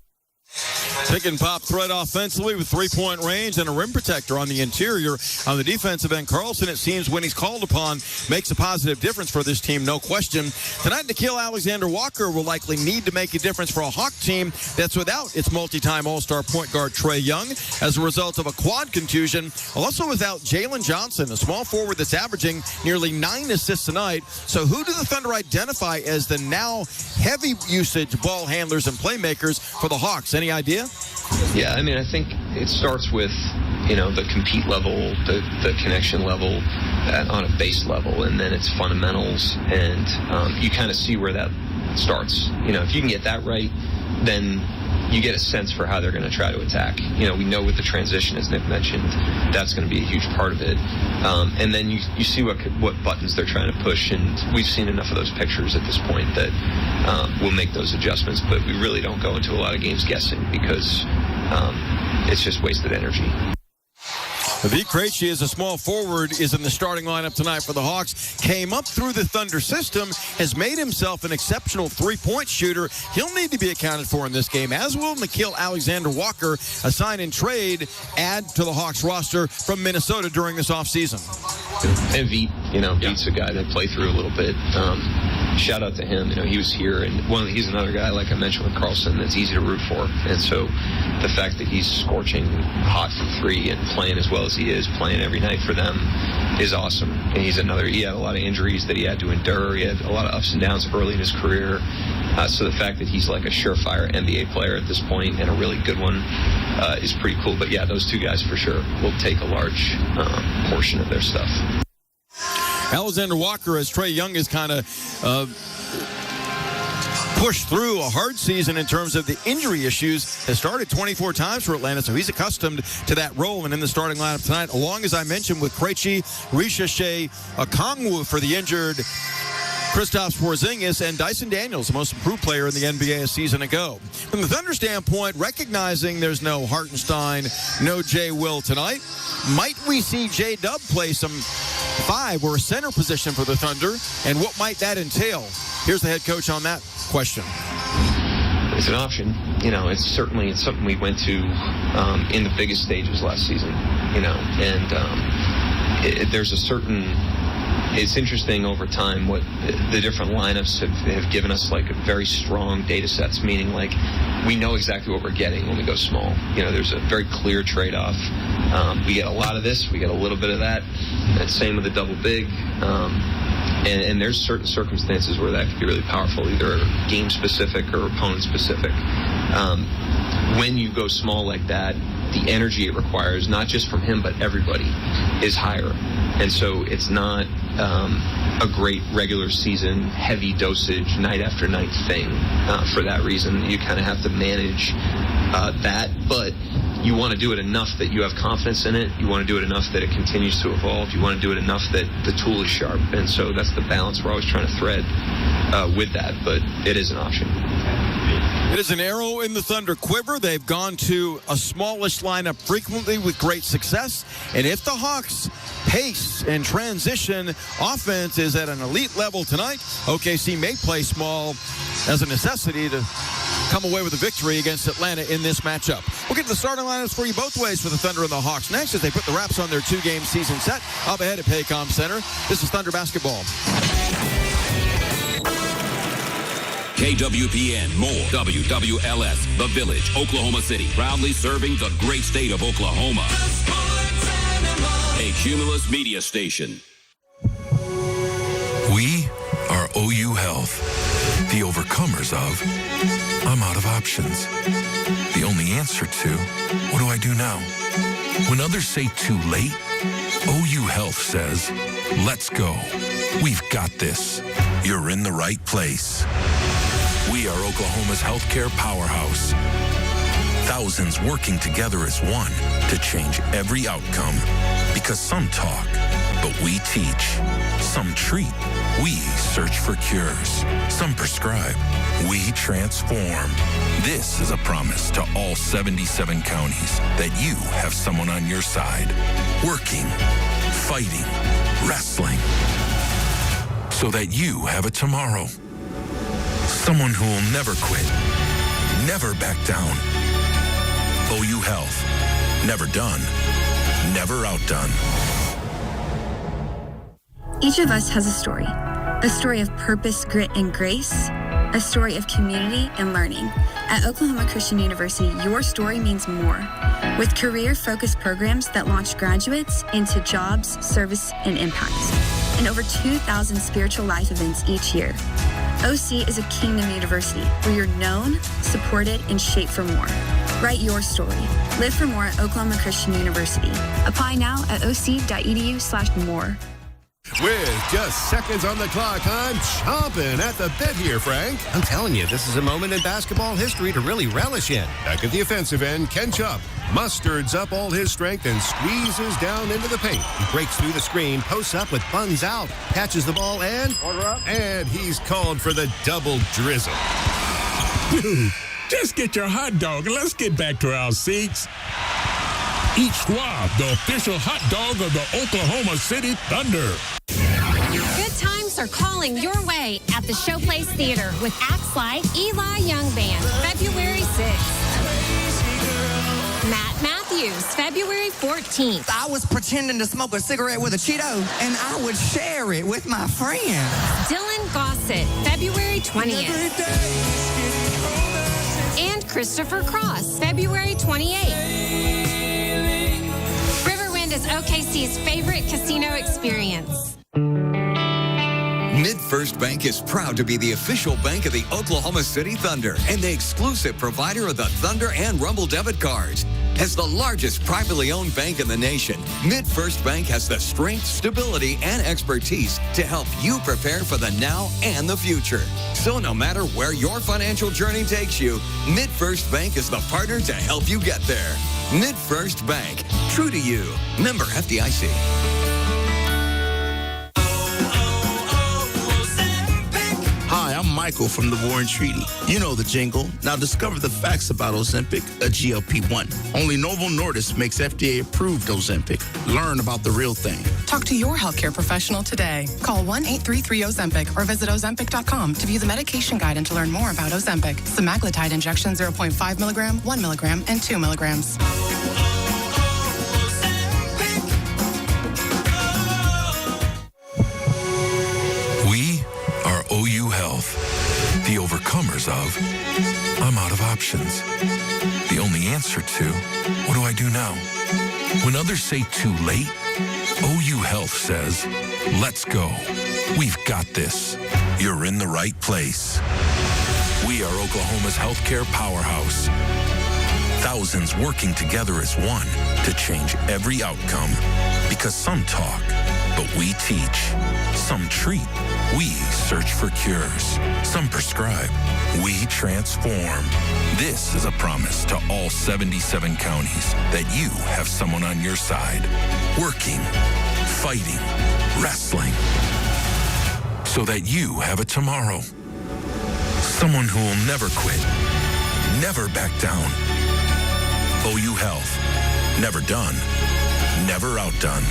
Pick and pop threat offensively with 3-point range and a rim protector on the interior. On the defensive end, Carlson, it seems, when he's called upon, makes a positive difference for this team, no question. Tonight, Nickeil Alexander-Walker will likely need to make a difference for a Hawk team that's without its multi-time All-Star point guard Trae Young as a result of a quad contusion. Also without Jalen Johnson, a small forward that's averaging nearly 9 assists tonight. So who do the Thunder identify as the now heavy usage ball handlers and playmakers for the Hawks? Any idea? Yeah, I mean, I think it starts with, the compete level, the connection level on a base level, and then it's fundamentals, and you kind of see where that starts. If you can get that right, then you get a sense for how they're going to try to attack. We know with the transition, as Nick mentioned, that's going to be a huge part of it. And then you see what buttons they're trying to push, and we've seen enough of those pictures at this point that we'll make those adjustments, but we really don't go into a lot of games guessing because it's just wasted energy. Vit Krejci, as a small forward, is in the starting lineup tonight for the Hawks. Came up through the Thunder system, has made himself an exceptional three-point shooter. He'll need to be accounted for in this game, as will Nickeil Alexander-Walker, a sign-and-trade add to the Hawks roster from Minnesota during this offseason. And Vit, Vit's a guy that played through a little bit. Shout out to him. He was here, and he's another guy, like I mentioned with Carlson, that's easy to root for. And so the fact that he's scorching hot from three and playing as well as he is, playing every night for them, is awesome. And he had a lot of injuries that he had to endure. He had a lot of ups and downs early in his career. So the fact that he's like a surefire NBA player at this point, and a really good one, is pretty cool. But yeah, those two guys for sure will take a large portion of their stuff. Alexander Walker, as Trae Young is kind of pushed through a hard season in terms of the injury issues, has started 24 times for Atlanta, so he's accustomed to that role and in the starting lineup tonight, along, as I mentioned, with Krejci, Risha Okongwu for the injured Kristaps Porzingis, and Dyson Daniels, the most improved player in the NBA a season ago. From the Thunder standpoint, recognizing there's no Hartenstein, no Jay Will tonight, might we see J-Dub play some 5 or a center position for the Thunder, and what might that entail? Here's the head coach on that question. It's an option. It's something we went to in the biggest stages last season, and there's a certain... It's interesting over time what the different lineups have given us, like very strong data sets, meaning like we know exactly what we're getting when we go small. There's a very clear trade-off. We get a lot of this, we get a little bit of that. And same with the double big. And there's certain circumstances where that can be really powerful, either game-specific or opponent-specific. When you go small like that, the energy it requires, not just from him, but everybody, is higher. And so it's not a great regular season, heavy dosage, night after night thing. For that reason, you kind of have to manage that, but you want to do it enough that you have confidence in it. You want to do it enough that it continues to evolve. You want to do it enough that the tool is sharp. And so that's the balance we're always trying to thread with that, but it is an option. It is an arrow in the Thunder quiver. They've gone to a smallish lineup frequently with great success. And if the Hawks' pace and transition offense is at an elite level tonight, OKC may play small as a necessity to come away with a victory against Atlanta in this matchup. We'll get to the starting lineups for you both ways for the Thunder and the Hawks next as they put the wraps on their two-game season set up ahead at Paycom Center. This is Thunder Basketball. KWPN, more WWLS, The Village, Oklahoma City, proudly serving the great state of Oklahoma. A Cumulus media station. We are OU Health, the overcomers of I'm out of options. The only answer to what do I do now? When others say too late, OU Health says, let's go. We've got this. You're in the right place. We are Oklahoma's healthcare powerhouse. Thousands working together as one to change every outcome. Because some talk, but we teach. Some treat, we search for cures. Some prescribe, we transform. This is a promise to all 77 counties that you have someone on your side. Working, fighting, wrestling. So that you have a tomorrow. Someone who will never quit, never back down. OU Health. Never done, never outdone. Each of us has a story of purpose, grit, and grace, a story of community and learning. At Oklahoma Christian University, your story means more. With career-focused programs that launch graduates into jobs, service, and impact, and over 2,000 spiritual life events each year. OC is a kingdom university where you're known, supported, and shaped for more. Write your story. Live for more at Oklahoma Christian University. Apply now at oc.edu/more. With just seconds on the clock, I'm chomping at the bit here, Frank. I'm telling you, this is a moment in basketball history to really relish in. Back at the offensive end, Ken Chubb musters up all his strength and squeezes down into the paint. He breaks through the screen, posts up with buns out, catches the ball, and he's called for the double drizzle. Dude, just get your hot dog and let's get back to our seats. Eat Schwab, the official hot dog of the Oklahoma City Thunder. Good times are calling your way at the Showplace Theater with acts like Eli Young Band, February 6th. Matt Matthews, February 14th. I was pretending to smoke a cigarette with a Cheeto, and I would share it with my friends. Dylan Gossett, February 20th. And Christopher Cross, February 28th. Riverwind is OKC's favorite casino experience. MidFirst Bank is proud to be the official bank of the Oklahoma City Thunder and the exclusive provider of the Thunder and Rumble debit cards. As the largest privately owned bank in the nation, MidFirst Bank has the strength, stability, and expertise to help you prepare for the now and the future. So no matter where your financial journey takes you, MidFirst Bank is the partner to help you get there. MidFirst Bank, true to you. Member FDIC. Hi, I'm Michael from the Warren Treaty. You know the jingle. Now discover the facts about Ozempic, a GLP-1. Only Novo Nordisk makes FDA-approved Ozempic. Learn about the real thing. Talk to your healthcare professional today. Call 1-833-OZEMPIC or visit Ozempic.com to view the medication guide and to learn more about Ozempic. Semaglutide injection 0.5 milligram, 1 milligram, and 2 milligrams. OU Health, the overcomers of I'm out of options. The only answer to what do I do now? When others say too late, OU Health says, let's go. We've got this. You're in the right place. We are Oklahoma's healthcare powerhouse. Thousands working together as one to change every outcome. Because some talk, but we teach. Some treat. We search for cures. Some prescribe. We transform. This is a promise to all 77 counties that you have someone on your side, working, fighting, wrestling, so that you have a tomorrow. Someone who will never quit, never back down. OU Health. Never done. Never outdone.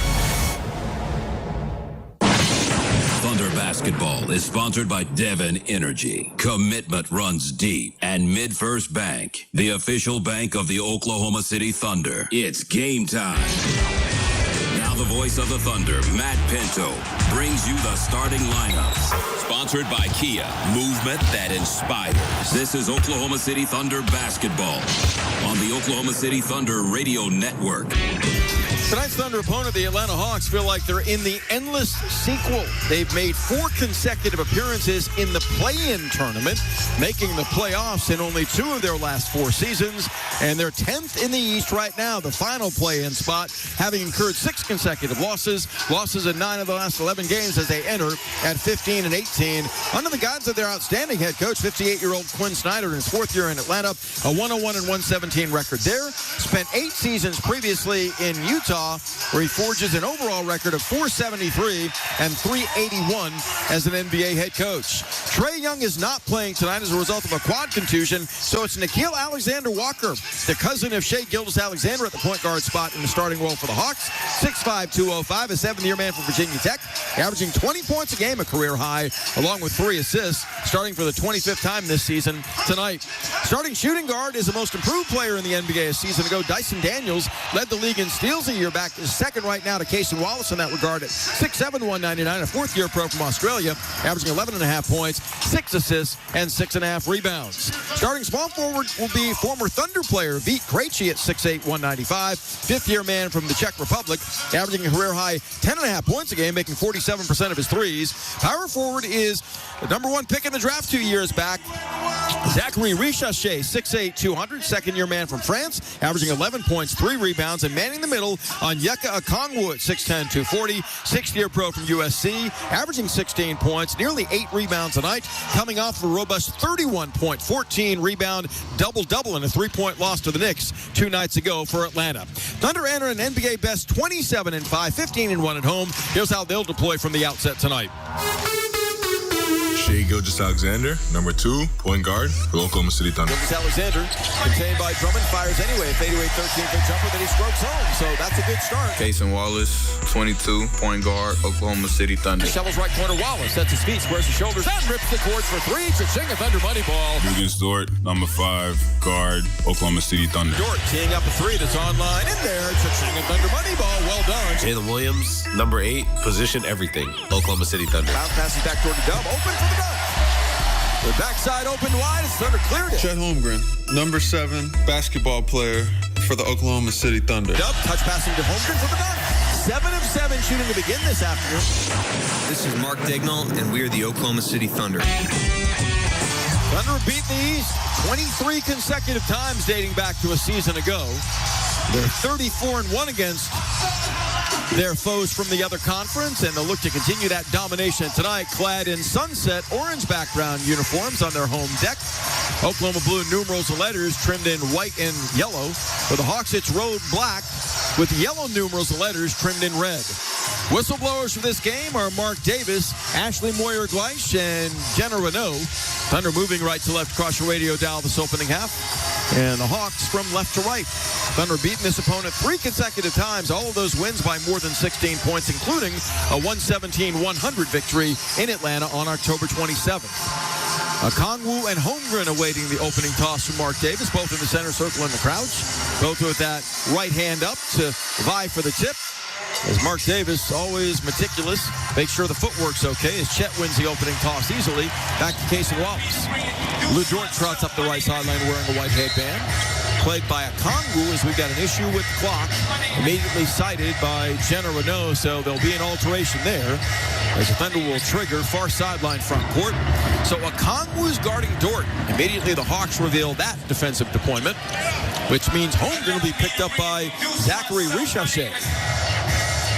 Thunder Basketball is sponsored by Devon Energy. Commitment runs deep. And MidFirst Bank, the official bank of the Oklahoma City Thunder. It's game time. Now the voice of the Thunder, Matt Pinto, brings you the starting lineups. Sponsored by Kia, movement that inspires. This is Oklahoma City Thunder Basketball on the Oklahoma City Thunder Radio Network. Tonight's Thunder opponent, the Atlanta Hawks, feel like they're in the endless sequel. They've made 4 consecutive appearances in the play-in tournament, making the playoffs in only 2 of their last 4 seasons, and they're 10th in the East right now, the final play-in spot, having incurred 6 consecutive losses in 9 of the last 11 games as they enter at 15-18. Under the guidance of their outstanding head coach, 58-year-old Quinn Snyder, in his 4th year in Atlanta, a 101-117 record there. Spent 8 seasons previously in Utah, where he forges an overall record of 473 and 381 as an NBA head coach. Trae Young is not playing tonight as a result of a quad contusion, so it's Nickeil Alexander-Walker, the cousin of Shai Gilgeous-Alexander, at the point guard spot in the starting role for the Hawks. 6'5", 205, a 7th-year man from Virginia Tech, averaging 20 points a game, a career high, along with 3 assists, starting for the 25th time this season tonight. Starting shooting guard is the most improved player in the NBA a season ago. Dyson Daniels led the league in steals a year back, is second right now to Casey Wallace in that regard at 6'7", 199, a 4th-year pro from Australia, averaging 11.5 points, 6 assists, and 6.5 rebounds. Starting small forward will be former Thunder player Vít Krejci at 6'8", 195, 5th-year man from the Czech Republic, averaging a career-high 10.5 points a game, making 47% of his threes. Power forward is the number 1 pick in the draft 2 years back, Zachary Richaché, 6'8", 200, 2nd-year man from France, averaging 11 points, 3 rebounds, and manning the middle on Yeka Okongwu at 6'10", 240, 6th-year pro from USC, averaging 16 points, nearly 8 rebounds a night, coming off of a robust 31-point, 14-rebound double-double in a 3-point loss to the Knicks 2 nights ago for Atlanta. Thunder enter an NBA best 27-5, 15-1 at home. Here's how they'll deploy from the outset tonight. Shai Gilgeous-Alexander, number 2, point guard for Oklahoma City Thunder. Gilgeous-Alexander, contained by Drummond, fires anyway. Fadeaway 13-foot jumper that he strokes home, so that's a good start. Casey Wallace, 22, point guard, Oklahoma City Thunder. Shovels right corner. Wallace sets his feet, squares his shoulders, and rips the cords for 3. Cha-ching, a Thunder money ball. Luguentz Dort, number 5, guard, Oklahoma City Thunder. Dort teeing up a 3 that's online. In there, cha-ching, a Thunder money ball. Well done. Jalen Williams, number 8, position everything, Oklahoma City Thunder. Bounce passes back toward the dub. Open for the dunk. The backside open wide. Thunder cleared it. Chet Holmgren, number 7, basketball player for the Oklahoma City Thunder. Dub, touch passing to Holmgren for the dunk. 7 of 7 shooting to begin this afternoon. This is Mark Daigneault, and we are the Oklahoma City Thunder. Thunder beat the East 23 consecutive times dating back to a season ago. They're 34-1 against their foes from the other conference, and they'll look to continue that domination tonight, clad in sunset orange background uniforms on their home deck. Oklahoma blue numerals and letters trimmed in white and yellow. For the Hawks, it's road black with yellow numerals and letters trimmed in red. Whistleblowers for this game are Mark Davis, Ashley Moyer-Gleisch, and Jenna Renault. Thunder moving right to left across your radio dial this opening half. And the Hawks from left to right. Thunder beating this opponent 3 consecutive times. All of those wins by more than 16 points, including a 117-100 victory in Atlanta on October 27th. Okongwu and Holmgren awaiting the opening toss from Mark Davis, both in the center circle and the crouch. Both with that right hand up to vie for the tip. As Mark Davis, always meticulous, makes sure the footwork's okay as Chet wins the opening toss easily. Back to Casey Wallace. Lou Dort trots up the right sideline wearing a white headband. Plagued by Okongwu as we've got an issue with the clock. Immediately cited by Jenna Renault, so there'll be an alteration there as the Thunder will trigger far sideline front court. So Okongwu's guarding Dort. Immediately the Hawks reveal that defensive deployment, which means Holmgren will be picked up by Zachary Richaché.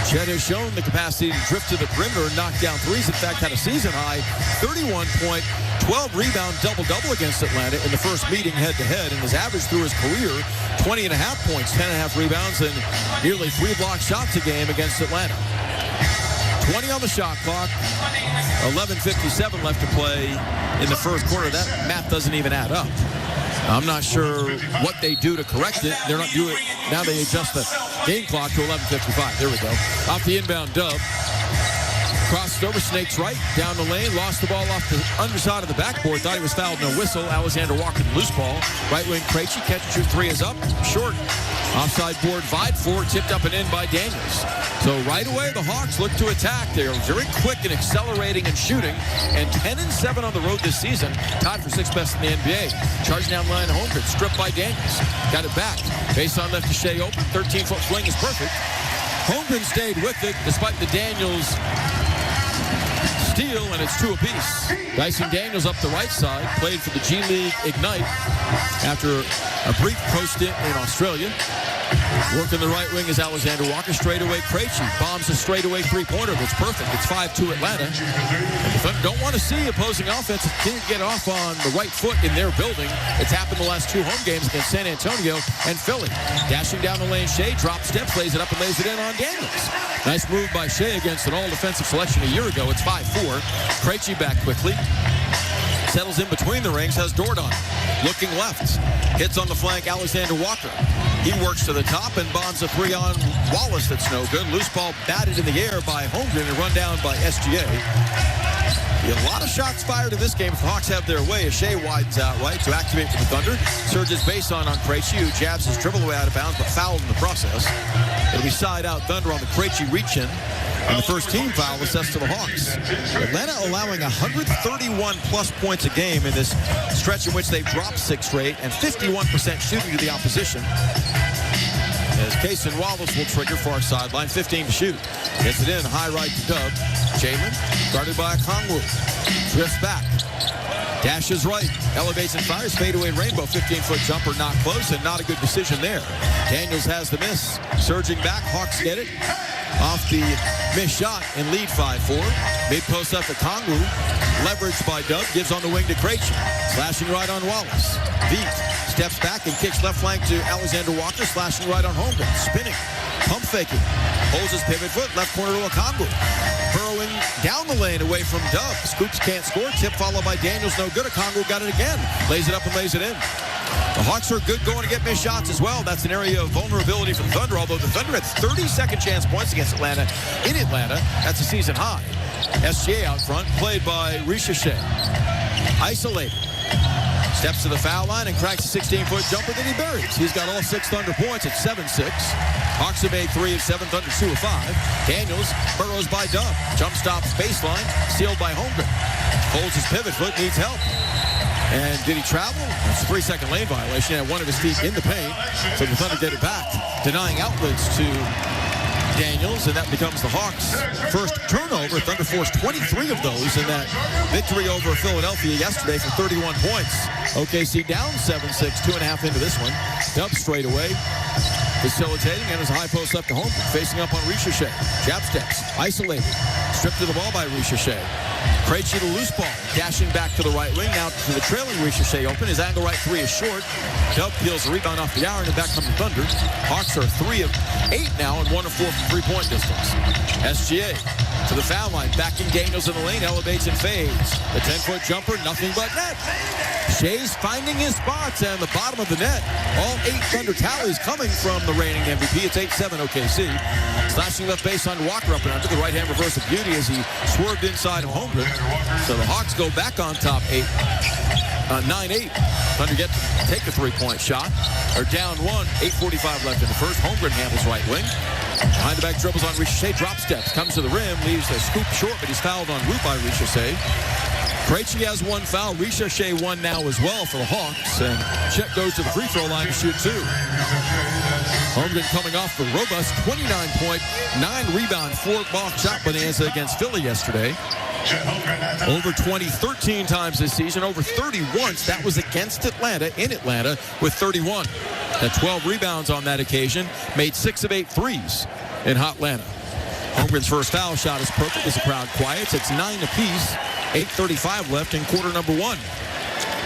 Chet has shown the capacity to drift to the perimeter and knock down threes. In fact, had a season-high 31-point, 12-rebound double-double against Atlanta in the first meeting head-to-head, and has averaged through his career 20.5 points, 10.5 rebounds, and nearly 3 block shots a game against Atlanta. 20 on the shot clock, 11:57 left to play in the first quarter. That math doesn't even add up. I'm not sure what they do to correct it. They're not doing it. Now they adjust the game clock to 11:55. There we go. Off the inbound dub. Crossed over, snakes right, down the lane, lost the ball off the underside of the backboard. Thought he was fouled, no whistle. Alexander Walker, loose ball. Right wing, Krejci, catch and shoot three is up, short. Offside board, vied for, tipped up and in by Daniels. So right away, the Hawks look to attack. They are very quick in accelerating and shooting, and 10-7 on the road this season, tied for 6th best in the NBA. Charge down line, Holmgren, stripped by Daniels. Got it back. Base on left to Shea open, 13-foot swing is perfect. Holmgren stayed with it, despite the Daniels steal, and it's 2 apiece. Dyson Daniels up the right side, played for the G League Ignite after a brief pro-stint in Australia. Working the right wing is Alexander Walker. Straightaway Krejci bombs a straightaway three-pointer that's perfect. It's 5-2 Atlanta. And the Thunder don't want to see opposing offense continue to get off on the right foot in their building. It's happened the last 2 home games against San Antonio and Philly. Dashing down the lane, Shea drop steps, lays it up and lays it in on Daniels. Nice move by Shea against an all-defensive selection a year ago. It's 5-4. Krejci back quickly. Settles in between the rings, has Dort on. Looking left. Hits on the flank, Alexander Walker. He works to the top and bombs a 3 on Wallace that's no good. Loose ball batted in the air by Holmgren and run down by SGA. A lot of shots fired in this game if the Hawks have their way. Shea widens out right to activate for the Thunder. Surges base on Krejci, who jabs his dribble away out of bounds, but fouled in the process. It'll be side out Thunder on the Krejci reach-in. And the first team foul assessed to the Hawks. Atlanta allowing 131-plus points a game in this stretch in which they've dropped 6 straight and 51% shooting to the opposition. As Kaysen Wallace will trigger far sideline, 15 to shoot. Gets it in, high right to Dub. Jalen, guarded by Okongwu. Drifts back. Dashes right, elevates and fires, fadeaway rainbow, 15-foot jumper, not close, and not a good decision there. Daniels has the miss. Surging back, Hawks get it. Off the missed shot and lead 5-4. Mid-post up to Okongwu. Leveraged by Dub, gives on the wing to Krejci. Slashing right on Wallace. Veet steps back and kicks left flank to Alexander Walker, slashing right on Holmgren. Spinning, pump faking. Holds his pivot foot, left corner to Okongwu. Burrowing down the lane away from Dub. Scoops can't score. Tip followed by Daniels, no good. Okongwu got it again. Lays it up and lays it in. The Hawks are good going to get missed shots as well. That's an area of vulnerability for the Thunder, although the Thunder had 30 second chance points against Atlanta in Atlanta. That's a season high. SGA out front, played by Shea. Isolated. Steps to the foul line and cracks a 16-foot jumper that he buries. He's got all 6 Thunder points at 7-6. Hawks have made 3 of 7, Thunder 2 of 5. Daniels burrows by Dub. Jump stops baseline, sealed by Holmgren. Holds his pivot foot, needs help. And did he travel? It's a 3-second lane violation. He had one of his feet in the paint. So the Thunder get it back, denying outlets to Daniels, and that becomes the Hawks' first turnover. Thunder forced 23 of those in that victory over Philadelphia yesterday for 31 points. OKC down 7-6, 2.5 into this one. Dub straight away, facilitating, and his high post up to Holmgren, facing up on Shea. Jab steps, isolated, stripped to the ball by Shea. Krejci the loose ball, dashing back to the right wing, now to the trailing Shea open. His angle right 3 is short. Dub peels a rebound off the iron, and back comes the Thunder. Hawks are 3 of 8 now and 1 of 4 from three-point distance. SGA to the foul line, backing Daniels in the lane, elevates and fades. The 10-foot jumper, nothing but net. Shea's finding his spots, and the bottom of the net. All 8 Thunder tallies coming from the reigning MVP. It's 8-7 OKC. Slashing left base on Walker up and under the right-hand reverse of beauty as he swerved inside of Holmgren. So the Hawks go back on top 9-8. Thunder get to take a 3-point shot. They're down 1, 8:45 left in the first. Holmgren handles right wing. Behind the back dribbles on Shea, drop steps, comes to the rim, leaves a scoop short, but he's fouled en route by Shea. Krejci has 1 foul. Shea 1 now as well for the Hawks. And Chet goes to the free throw line to shoot 2. Holmgren coming off the robust 29-point, 9-rebound, 4-block shot bonanza against Philly yesterday. Over 20, 13 times this season, over 30 once. That was against Atlanta, in Atlanta, with 31. Had 12 rebounds on that occasion, made 6 of 8 threes in Hotlanta. Holmgren's first foul shot is perfect as the crowd quiets. It's 9 apiece. 8:35 left in quarter number 1.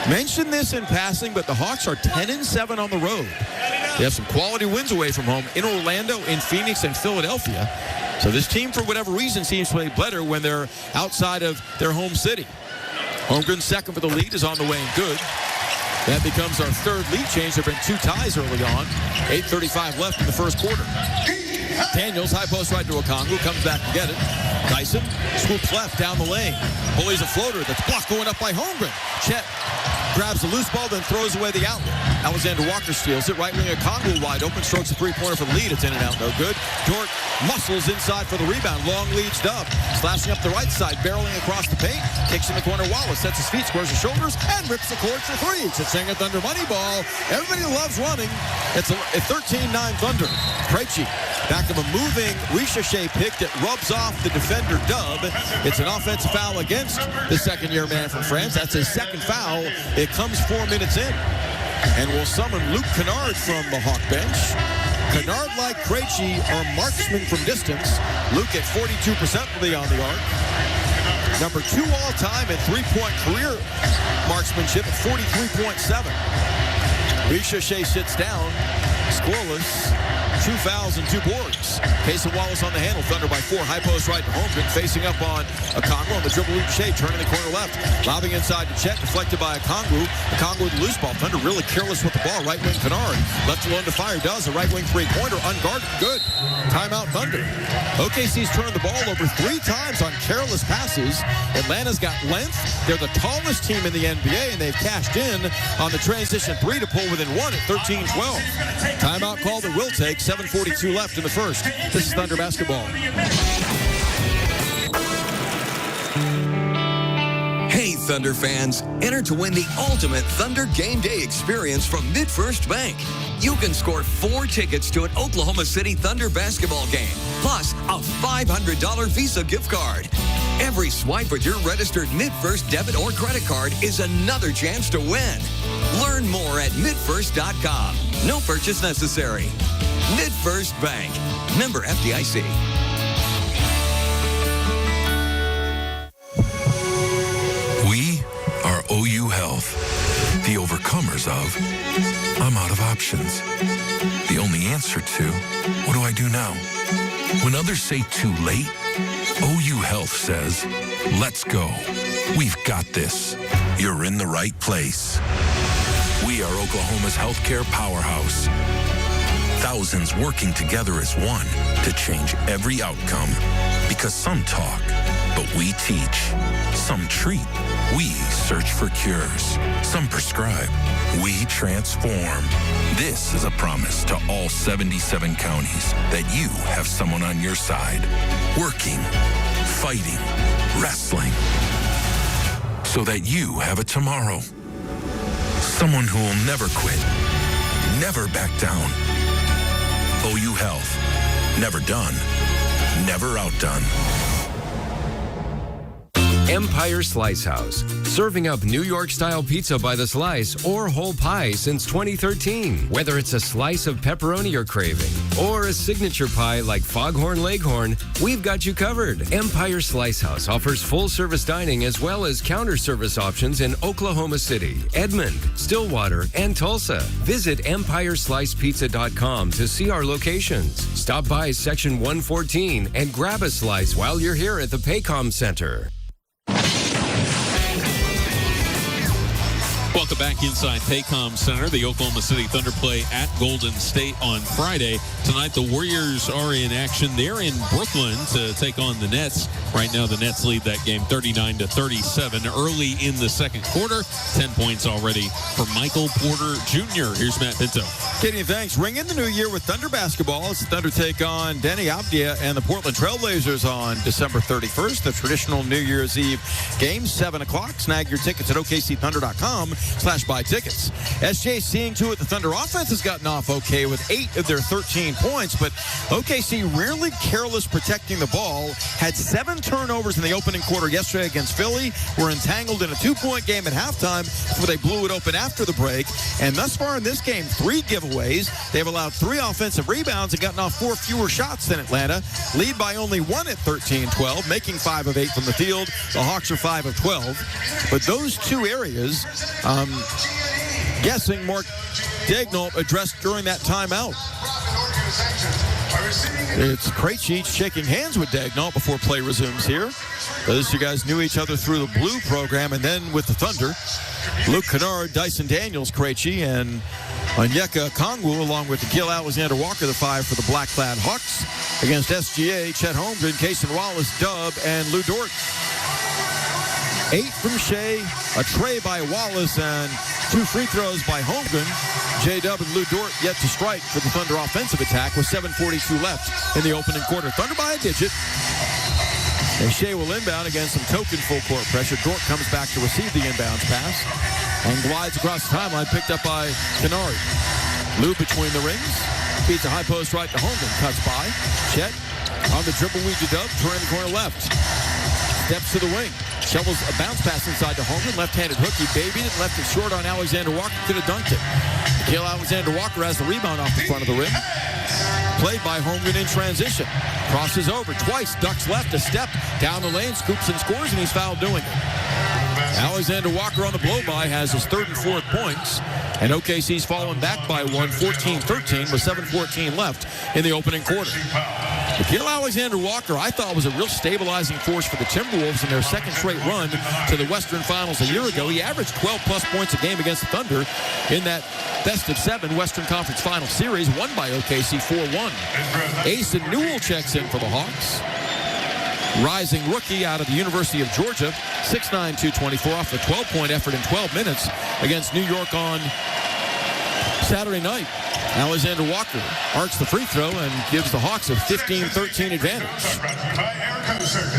Mentioned this in passing, but the Hawks are 10-7 on the road. They have some quality wins away from home in Orlando, in Phoenix, and Philadelphia. So this team, for whatever reason, seems to play better when they're outside of their home city. Holmgren's second for the lead is on the way and good. That becomes our third lead change. There have been 2 ties early on. 8:35 left in the first quarter. Daniels, high post right to Okongwu, comes back to get it. Dyson swoops left down the lane. Bullies a floater that's blocked going up by Holmgren. Chet grabs the loose ball, then throws away the outlet. Alexander Walker steals it. Right wing Okongwu wide open. Strokes a three-pointer for the lead. It's in and out. No good. Dort muscles inside for the rebound. Long leads Dub. Slashing up the right side. Barreling across the paint. Kicks in the corner. Wallace sets his feet, squares his shoulders, and rips the court for 3. Cha-ching at Thunder money ball. Everybody loves running. It's a 13-9 Thunder. Krejci back of a moving Ricochet pick that rubs off the defender Dub. It's an offensive foul against the second-year man from France. That's his second foul. It comes 4 minutes in. And we'll summon Luke Kennard from the Hawk bench. Kennard, like Krejci, are marksmen from distance. Luke at 42% will be on the arc. Number 2 all-time in three-point career marksmanship at 43.7. Ricochet sits down, scoreless. 2 fouls and 2 boards. Cason Wallace on the handle. Thunder by 4. High post right to Holmgren. Facing up on Okongwu on the dribble. Ricochet turning the corner left. Lobbing inside to Chet. Deflected by Okongwu. Okongwu with the loose ball. Thunder really careless with the ball. Right wing Kennard. Left alone to fire. Does a right wing three-pointer. Unguarded. Good. Timeout Thunder. OKC's turned the ball over 3 times on careless passes. Atlanta's got length. They're the tallest team in the NBA, and they've cashed in on the transition 3 to pull within 1 at 13-12. Timeout call that will take. 7:42 left in the first. This is Thunder basketball. Hey, Thunder fans, enter to win the ultimate Thunder game day experience from MidFirst Bank. You can score 4 tickets to an Oklahoma City Thunder basketball game, plus a $500 Visa gift card. Every swipe with your registered MidFirst debit or credit card is another chance to win. Learn more at midfirst.com. No purchase necessary. MidFirst Bank. Member FDIC. We are OU Health, the overcomers of I'm out of options. The only answer to what do I do now? When others say too late, OU Health says, let's go. We've got this. You're in the right place. We are Oklahoma's healthcare powerhouse. Thousands working together as one to change every outcome. Because some talk, but we teach. Some treat, we search for cures. Some prescribe, we transform. This is a promise to all 77 counties that you have someone on your side. Working, fighting, wrestling. So that you have a tomorrow. Someone who will never quit, never back down. OU Health. Never done. Never outdone. Empire Slice House, serving up New York-style pizza by the slice or whole pie since 2013. Whether it's a slice of pepperoni you're craving or a signature pie like Foghorn Leghorn, we've got you covered. Empire Slice House offers full-service dining as well as counter service options in Oklahoma City, Edmond, Stillwater, and Tulsa. Visit EmpireSlicePizza.com to see our locations. Stop by Section 114 and grab a slice while you're here at the Paycom Center. Welcome back inside Paycom Center. The Oklahoma City Thunder play at Golden State on Friday. Tonight, the Warriors are in action. They're in Brooklyn to take on the Nets. Right now, the Nets lead that game 39-37 early in the second quarter. 10 points already for Michael Porter Jr. Here's Matt Pinto. Katie, thanks. Ring in the new year with Thunder basketball as the Thunder take on Denny Avdia and the Portland Trailblazers on December 31st. The traditional New Year's Eve game, 7 o'clock. Snag your tickets at OKCThunder.com. SugarShow.com/buy tickets. SJ seeing to it the Thunder offense has gotten off okay with 8 of their 13 points, but OKC rarely careless protecting the ball. Had 7 turnovers in the opening quarter yesterday against Philly. Were entangled in a 2-point game at halftime before they blew it open after the break. And thus far in this game, 3 giveaways. They've allowed 3 offensive rebounds and gotten off 4 fewer shots than Atlanta. Lead by only 1 at 13-12, making 5 of 8 from the field. The Hawks are 5 of 12. But those 2 areas, guessing Mark Daigneault addressed during that timeout. It's Krejci shaking hands with Daigneault before play resumes here. Those 2 guys knew each other through the Blue program, and then with the Thunder, Luke Kennard, Dyson Daniels, Krejci, and Onyeka Okongwu, along with Gil Alexander-Walker, the 5 for the black-clad Hawks. Against SGA, Chet Holmgren, Cason Wallace, Dub, and Lou Dort. 8 from Shea, a tray by Wallace, and 2 free throws by Holmgren. J-Dub and Lou Dort yet to strike for the Thunder offensive attack with 7:42 left in the opening quarter. Thunder by a digit. And Shea will inbound against some token full court pressure. Dort comes back to receive the inbounds pass and glides across the timeline, picked up by Kennard. Lou between the rings. Feeds a high post right to Holmgren. Cuts by. Chet on the dribble, weave to Dub. Turn the corner left. Steps to the wing. Shovels a bounce pass inside to Holmgren. Left-handed hook. He babied it. Left it short on Alexander-Walker. Could have dunked it. Gil Alexander-Walker has the rebound off the front of the rim. Played by Holmgren in transition. Crosses over twice. Ducks left. A step. Down the lane. Scoops and scores, and he's fouled doing it. Alexander-Walker on the blow-by has his 3rd and 4th points. And OKC's fallen back by 1, 14-13 with 7:14 left in the opening quarter. Gil Alexander-Walker, I thought, was a real stabilizing force for the Timberwolves in their 2nd straight run to the Western Finals a year ago. He averaged 12-plus points a game against the Thunder in that best-of-7 Western Conference Final Series, won by OKC 4-1. Asen Newell checks in for the Hawks. Rising rookie out of the University of Georgia, 6'9", 224, off a 12-point effort in 12 minutes against New York on Saturday night. Alexander-Walker arcs the free throw and gives the Hawks a 15-13 advantage.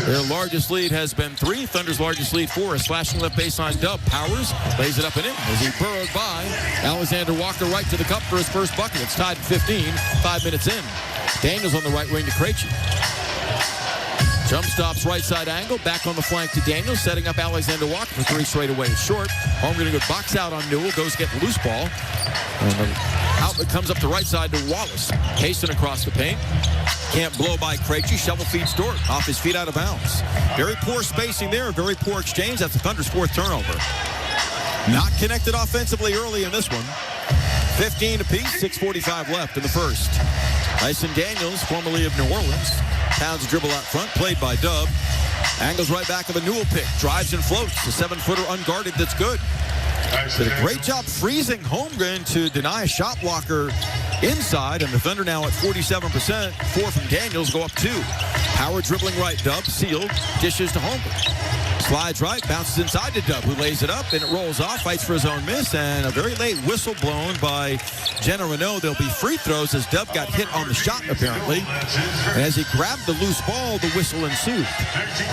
Their largest lead has been 3. Thunder's largest lead 4. A slashing left baseline Dub. Powers lays it up and in as he burrowed by. Alexander-Walker right to the cup for his first bucket. It's tied at 15, 5 minutes in. Daniels on the right wing to Krejci. Jump stops right side angle, back on the flank to Daniels, setting up Alexander-Walker for 3 straight away. It's short. Holmgren a good box out on Newell, goes get the loose ball. And the outlet comes up the right side to Wallace. Cason across the paint. Can't blow by Krejci. Shovel feeds Dort. Off his feet, out of bounds. Very poor spacing there, very poor exchange. That's the Thunder's 4th turnover. Not connected offensively early in this one. 15 apiece, 6:45 left in the first. Dyson Daniels, formerly of New Orleans. Pounds dribble out front, played by Dub. Angles right back of a Newell pick. Drives and floats. A 7-footer unguarded that's good. Did a great job freezing Holmgren to deny a shot blocker inside. And the Thunder now at 47%. 4 from Daniels, go up 2. Power dribbling right, Dub. Sealed. Dishes to Holmgren. Slides right, bounces inside to Dub, who lays it up, and it rolls off, fights for his own miss, and a very late whistle blown by Jenna Renaud. There'll be free throws as Dub got hit on the shot, apparently. And as he grabbed the loose ball, the whistle ensued.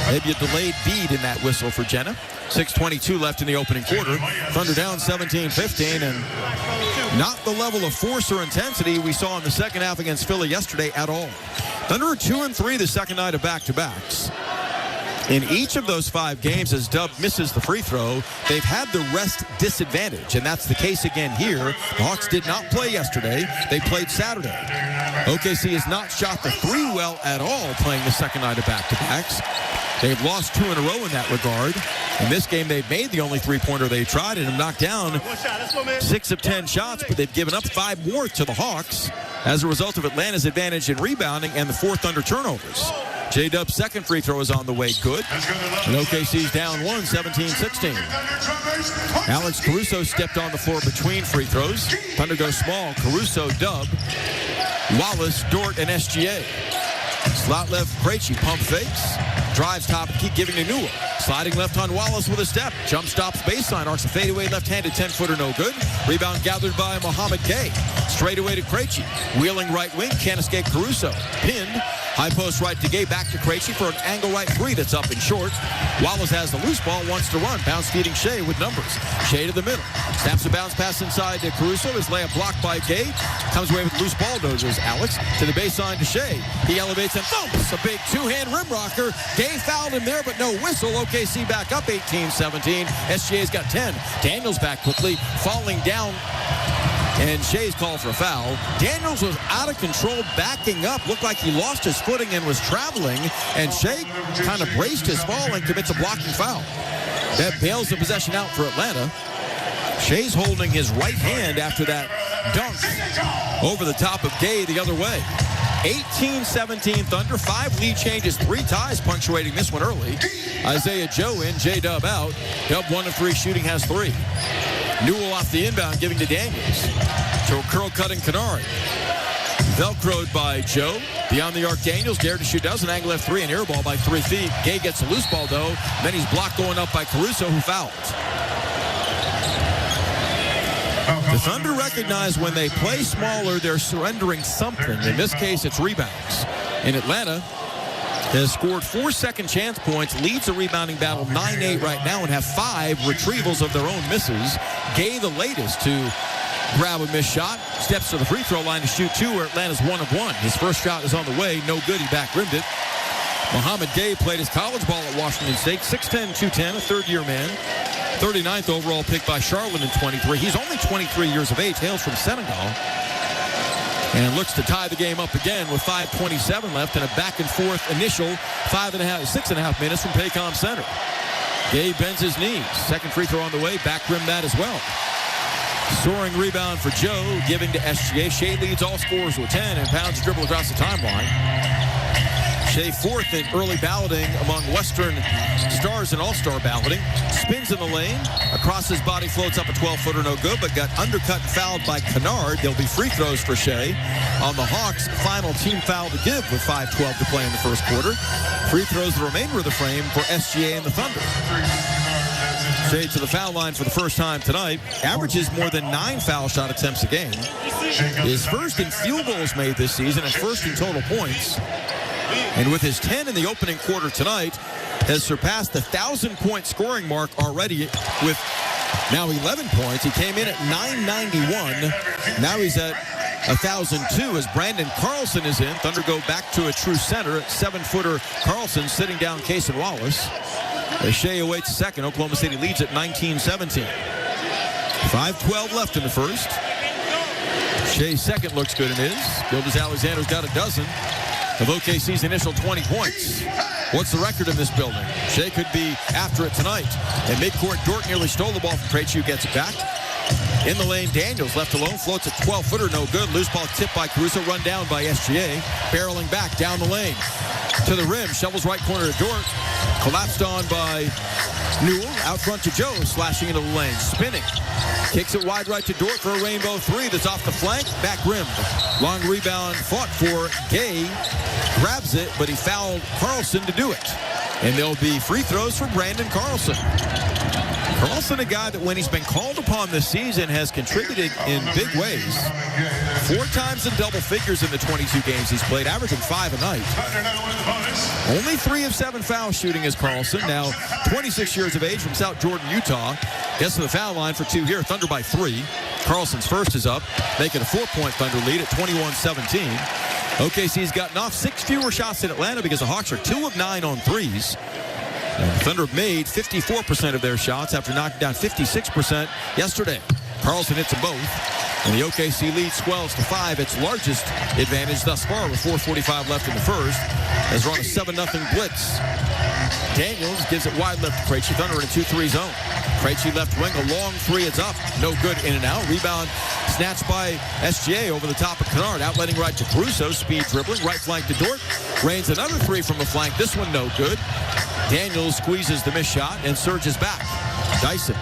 Maybe a delayed bead in that whistle for Jenna. 6:22 left in the opening quarter. Thunder down 17-15, and not the level of force or intensity we saw in the second half against Philly yesterday at all. Thunder are 2-3 the second night of back-to-backs. In each of those 5 games, as Dub misses the free throw, they've had the rest disadvantage, and that's the case again here. The Hawks did not play yesterday. They played Saturday. OKC has not shot the 3 well at all playing the second night of back-to-backs. They've lost 2 in a row in that regard. In this game, they've made the only 3-pointer they tried and have knocked down 6 of 10 shots, but they've given up 5 more to the Hawks as a result of Atlanta's advantage in rebounding and the 4 Thunder turnovers. J-Dub's second free throw is on the way, good. And OKC's down 1, 17-16. Alex Caruso stepped on the floor between free throws. Thunder goes small. Caruso, Dub, Wallace, Dort, and SGA. Slot left, Krejci, pump fakes. Drives top, keep giving to Newell. Sliding left on Wallace with a step. Jump stops baseline, arcs a fadeaway left-handed 10-footer, no good. Rebound gathered by Mohamed Gay. Straight away to Krejci. Wheeling right wing, can't escape Caruso. Pinned. High post right to Gay, back to Krejci for an angle right three that's up and short. Wallace has the loose ball, wants to run. Bounce feeding Shea with numbers. Shea to the middle. Snaps a bounce pass inside to Caruso. His layup blocked by Gay. Comes away with loose ball dozers. Alex to the baseline to Shea. He elevates and thumps a big two-hand rim rocker. Gay fouled him there, but no whistle. OKC back up 18-17. SGA's got 10. Daniels back quickly, falling down. And Shea's called for a foul. Daniels was out of control, backing up. Looked like he lost his footing and was traveling. And Shea kind of braced his fall and commits a blocking foul. That bails the possession out for Atlanta. Shea's holding his right hand after that dunk over the top of Gay the other way. 18-17 Thunder. 5 lead changes, 3 ties punctuating this one early. Isaiah Joe in, J-Dub out. Dub 1 of 3 shooting, has 3. Newell off the inbound, giving to Daniels. To a curl cutting Kennard. Velcroed by Joe. Beyond the arc, Daniels dared to shoot, does an angle left 3, and air ball by 3 feet. Gay gets a loose ball, though. Then he's blocked going up by Caruso, who fouled. The Thunder recognize when they play smaller, they're surrendering something. In this case, it's rebounds. In Atlanta, has scored 4 second chance points, leads the rebounding battle 9-8 right now, and have 5 retrievals of their own misses. Gay the latest to grab a missed shot, steps to the free throw line to shoot 2, where Atlanta's 1 of 1. His first shot is on the way, no good, he back rimmed it. Mohamed Gay played his college ball at Washington State, 6'10", 210, a third-year man. 39th overall pick by Charlotte in 23. He's only 23 years of age, hails from Senegal. And looks to tie the game up again with 5:27 left and a back-and-forth initial 6.5 minutes from Paycom Center. Gay bends his knees. Second free throw on the way. Back rim that as well. Soaring rebound for Joe, giving to SGA. Shea leads all scorers with 10 and pounds a dribble across the timeline. Shea 4th in early balloting among Western stars and all-star balloting. Spins in the lane. Across his body, floats up a 12-footer, no good, but got undercut and fouled by Kennard. There'll be free throws for Shea. On the Hawks, final team foul to give with 5:12 to play in the first quarter. Free throws the remainder of the frame for SGA and the Thunder. Shea to the foul line for the first time tonight. Averages more than 9 foul shot attempts a game. His first in field goals made this season and first in total points. And with his 10 in the opening quarter tonight, has surpassed the 1,000-point scoring mark already with now 11 points. He came in at 991. Now he's at 1,002 as Brandon Carlson is in. Thunder go back to a true center. 7-footer Carlson sitting down Cason Wallace. As Shea awaits second, Oklahoma City leads at 19-17. 5:12 left in the first. Shea's second looks good in his. Gilgeous-Alexander's got a dozen of OKC's initial 20 points. What's the record in this building? Shea could be after it tonight. In midcourt, Dort nearly stole the ball from Krejci, who gets it back. In the lane, Daniels left alone, floats a 12-footer, no good. Loose ball tipped by Caruso, run down by SGA. Barreling back down the lane. To the rim, shovels right corner to Dort. Collapsed on by Newell, out front to Joe, slashing into the lane, spinning. Kicks it wide right to Dort for a rainbow 3 that's off the flank, back rimmed. Long rebound fought for Gay, grabs it, but he fouled Carlson to do it. And there'll be free throws for Brandon Carlson. Carlson, a guy that when he's been called upon this season has contributed in big ways. 4 times in double figures in the 22 games he's played, averaging 5 a night. Only 3 of 7 foul shooting is Carlson, now 26 years of age from South Jordan, Utah. Gets to the foul line for 2 here, Thunder by 3. Carlson's first is up, making a 4-point Thunder lead at 21-17. OKC's gotten off 6 fewer shots than Atlanta because the Hawks are 2 of 9 on threes. And the Thunder made 54% of their shots after knocking down 56% yesterday. Carlson hits them both. And the OKC lead swells to 5, its largest advantage thus far with 4:45 left in the first. Has run a 7-0 blitz. Daniels gives it wide left to Krejci. Thunder in a 2-3 zone. Krejci left wing, a long 3, it's up. No good, in and out. Rebound snatched by SGA over the top of Kennard. Outletting right to Caruso, speed dribbling. Right flank to Dort. Rains another 3 from the flank. This one no good. Daniels squeezes the missed shot and surges back. Dyson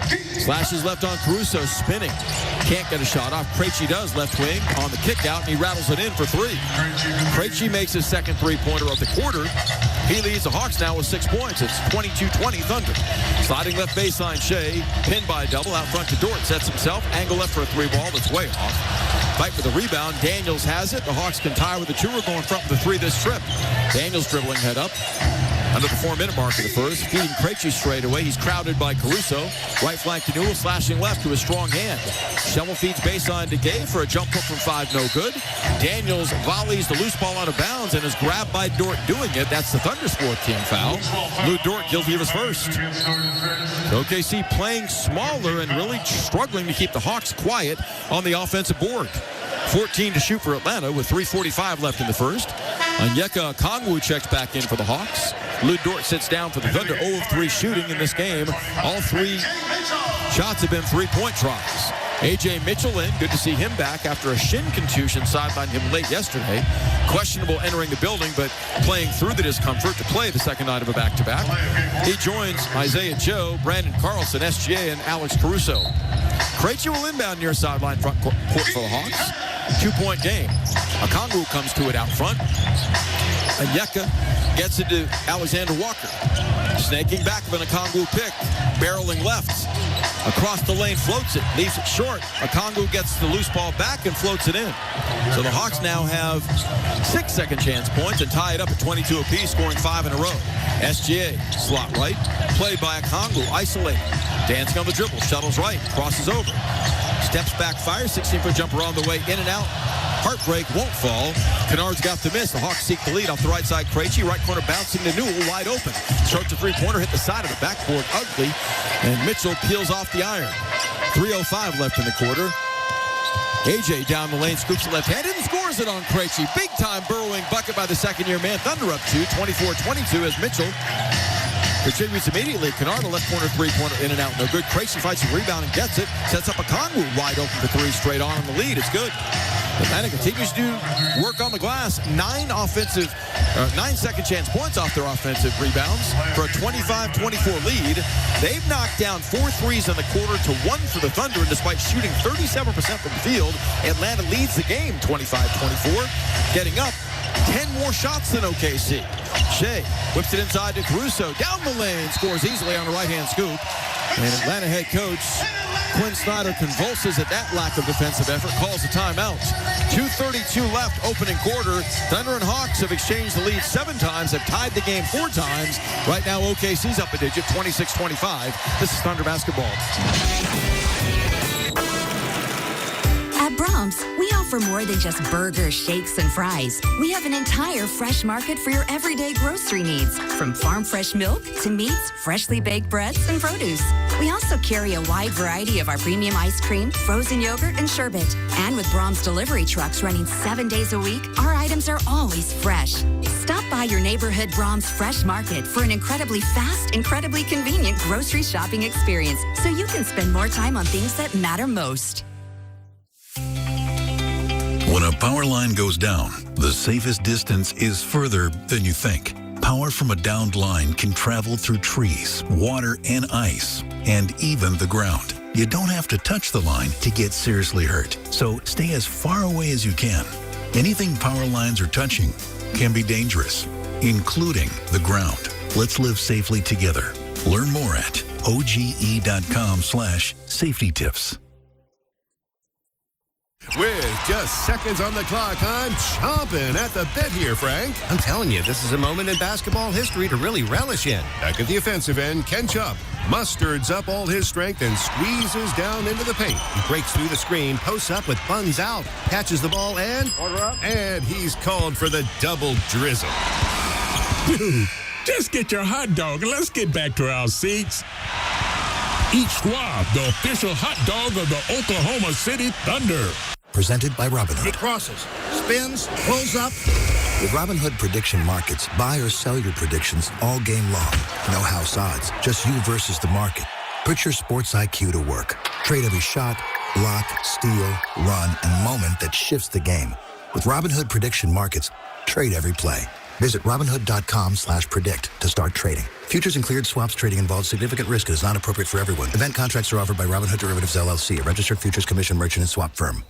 slashes left on Caruso, spinning. Can't get a shot off. Krejci does left wing on the kick out, and he rattles it in for 3. Krejci makes his second 3-pointer of the quarter. He leads the Hawks now with 6 points. It's 22-20 Thunder. Sliding left baseline, Shea, pinned by a double out front to Dort. Sets himself, angle left for a 3 ball that's way off. Fight for the rebound. Daniels has it. The Hawks can tie with the two. We're going front with the three this trip. Daniels dribbling head up. Under the 4-minute mark of the first. Feeding Krejci straight away. He's crowded by Caruso. Right flank to Newell, slashing left to a strong hand. Shovel feeds baseline to Gay for a jump hook from 5, no good. Daniels volleys the loose ball out of bounds and is grabbed by Dort doing it. That's the Thunder Sport team foul. Lou Dort guilty of his first. OKC playing smaller and really struggling to keep the Hawks quiet on the offensive board. 14 to shoot for Atlanta with 3:45 left in the first. Onyeka Okongwu checks back in for the Hawks. Lou Dort sits down for the Thunder. 0 of 3 shooting in this game. All 3 shots have been 3-point tries. A.J. Mitchell in. Good to see him back after a shin contusion sidelined him late yesterday. Questionable entering the building, but playing through the discomfort to play the second night of a back-to-back. He joins Isaiah Joe, Brandon Carlson, SGA, and Alex Caruso. Krejci will inbound near sideline front court for the Hawks. 2-point game. Okongwu comes to it out front. Onyeka gets it to Alexander Walker. Snaking back of an Okongwu pick. Barreling left. Across the lane, floats it, leaves it short. Okongwu gets the loose ball back and floats it in. So the Hawks now have 6 second chance points and tie it up at 22 apiece, scoring 5 in a row. SGA, slot right, played by Okongwu, isolated. Dancing on the dribble, shuttles right, crosses over. Steps back, fires, 16-foot jumper on the way, in and out. Heartbreak won't fall. Kennard's got the miss. The Hawks seek the lead off the right side. Krejci, right corner bouncing to Newell, wide open. Short to three-pointer, hit the side of the backboard, ugly. And Mitchell peels off the iron. 3:05 left in the quarter. AJ down the lane, scoops it left-handed and scores it on Krejci. Big-time burrowing bucket by the second-year man. Thunder up 2, 24-22 as Mitchell contributes immediately. Kennard, a left corner three-pointer, in and out, no good. Krejci fights the rebound and gets it. Sets up Okongwu wide open for 3 straight on the lead. It's good. Atlanta continues to do work on the glass. 9 second chance points off their offensive rebounds for a 25-24 lead. They've knocked down 4 threes in the quarter to 1 for the Thunder, and despite shooting 37% from the field, Atlanta leads the game 25-24, getting up 10 more shots than OKC. Shea whips it inside to Caruso. Down the lane, scores easily on a right-hand scoop. And Atlanta head coach Quinn Snyder convulses at that lack of defensive effort, calls a timeout. 2:32 left, opening quarter. Thunder and Hawks have exchanged the lead 7 times, have tied the game 4 times. Right now, OKC's up a digit, 26-25. This is Thunder basketball. At Brahms, we offer more than just burgers, shakes, and fries. We have an entire fresh market for your everyday grocery needs, from farm fresh milk to meats, freshly baked breads, and produce. We also carry a wide variety of our premium ice cream, frozen yogurt, and sherbet. And with Brahms delivery trucks running 7 days a week, our items are always fresh. Stop by your neighborhood Brahms Fresh Market for an incredibly fast, incredibly convenient grocery shopping experience, so you can spend more time on things that matter most. When a power line goes down, the safest distance is further than you think. Power from a downed line can travel through trees, water, and ice, and even the ground. You don't have to touch the line to get seriously hurt, so stay as far away as you can. Anything power lines are touching can be dangerous, including the ground. Let's live safely together. Learn more at oge.com/safety tips. With just seconds on the clock, I'm chomping at the bit here, Frank. I'm telling you, this is a moment in basketball history to really relish in. Back at the offensive end, Ken Chubb musters up all his strength and squeezes down into the paint. He breaks through the screen, posts up with buns out, catches the ball, and he's called for the double drizzle. Dude, just get your hot dog and let's get back to our seats. Each Squad, the official hot dog of the Oklahoma City Thunder. Presented by Robinhood. It crosses, spins, pulls up. With Robinhood Prediction Markets, buy or sell your predictions all game long. No house odds, just you versus the market. Put your sports IQ to work. Trade every shot, block, steal, run, and moment that shifts the game. With Robinhood Prediction Markets, trade every play. Visit Robinhood.com/predict to start trading. Futures and cleared swaps trading involves significant risk and is not appropriate for everyone. Event contracts are offered by Robinhood Derivatives LLC, a registered futures commission merchant and swap firm.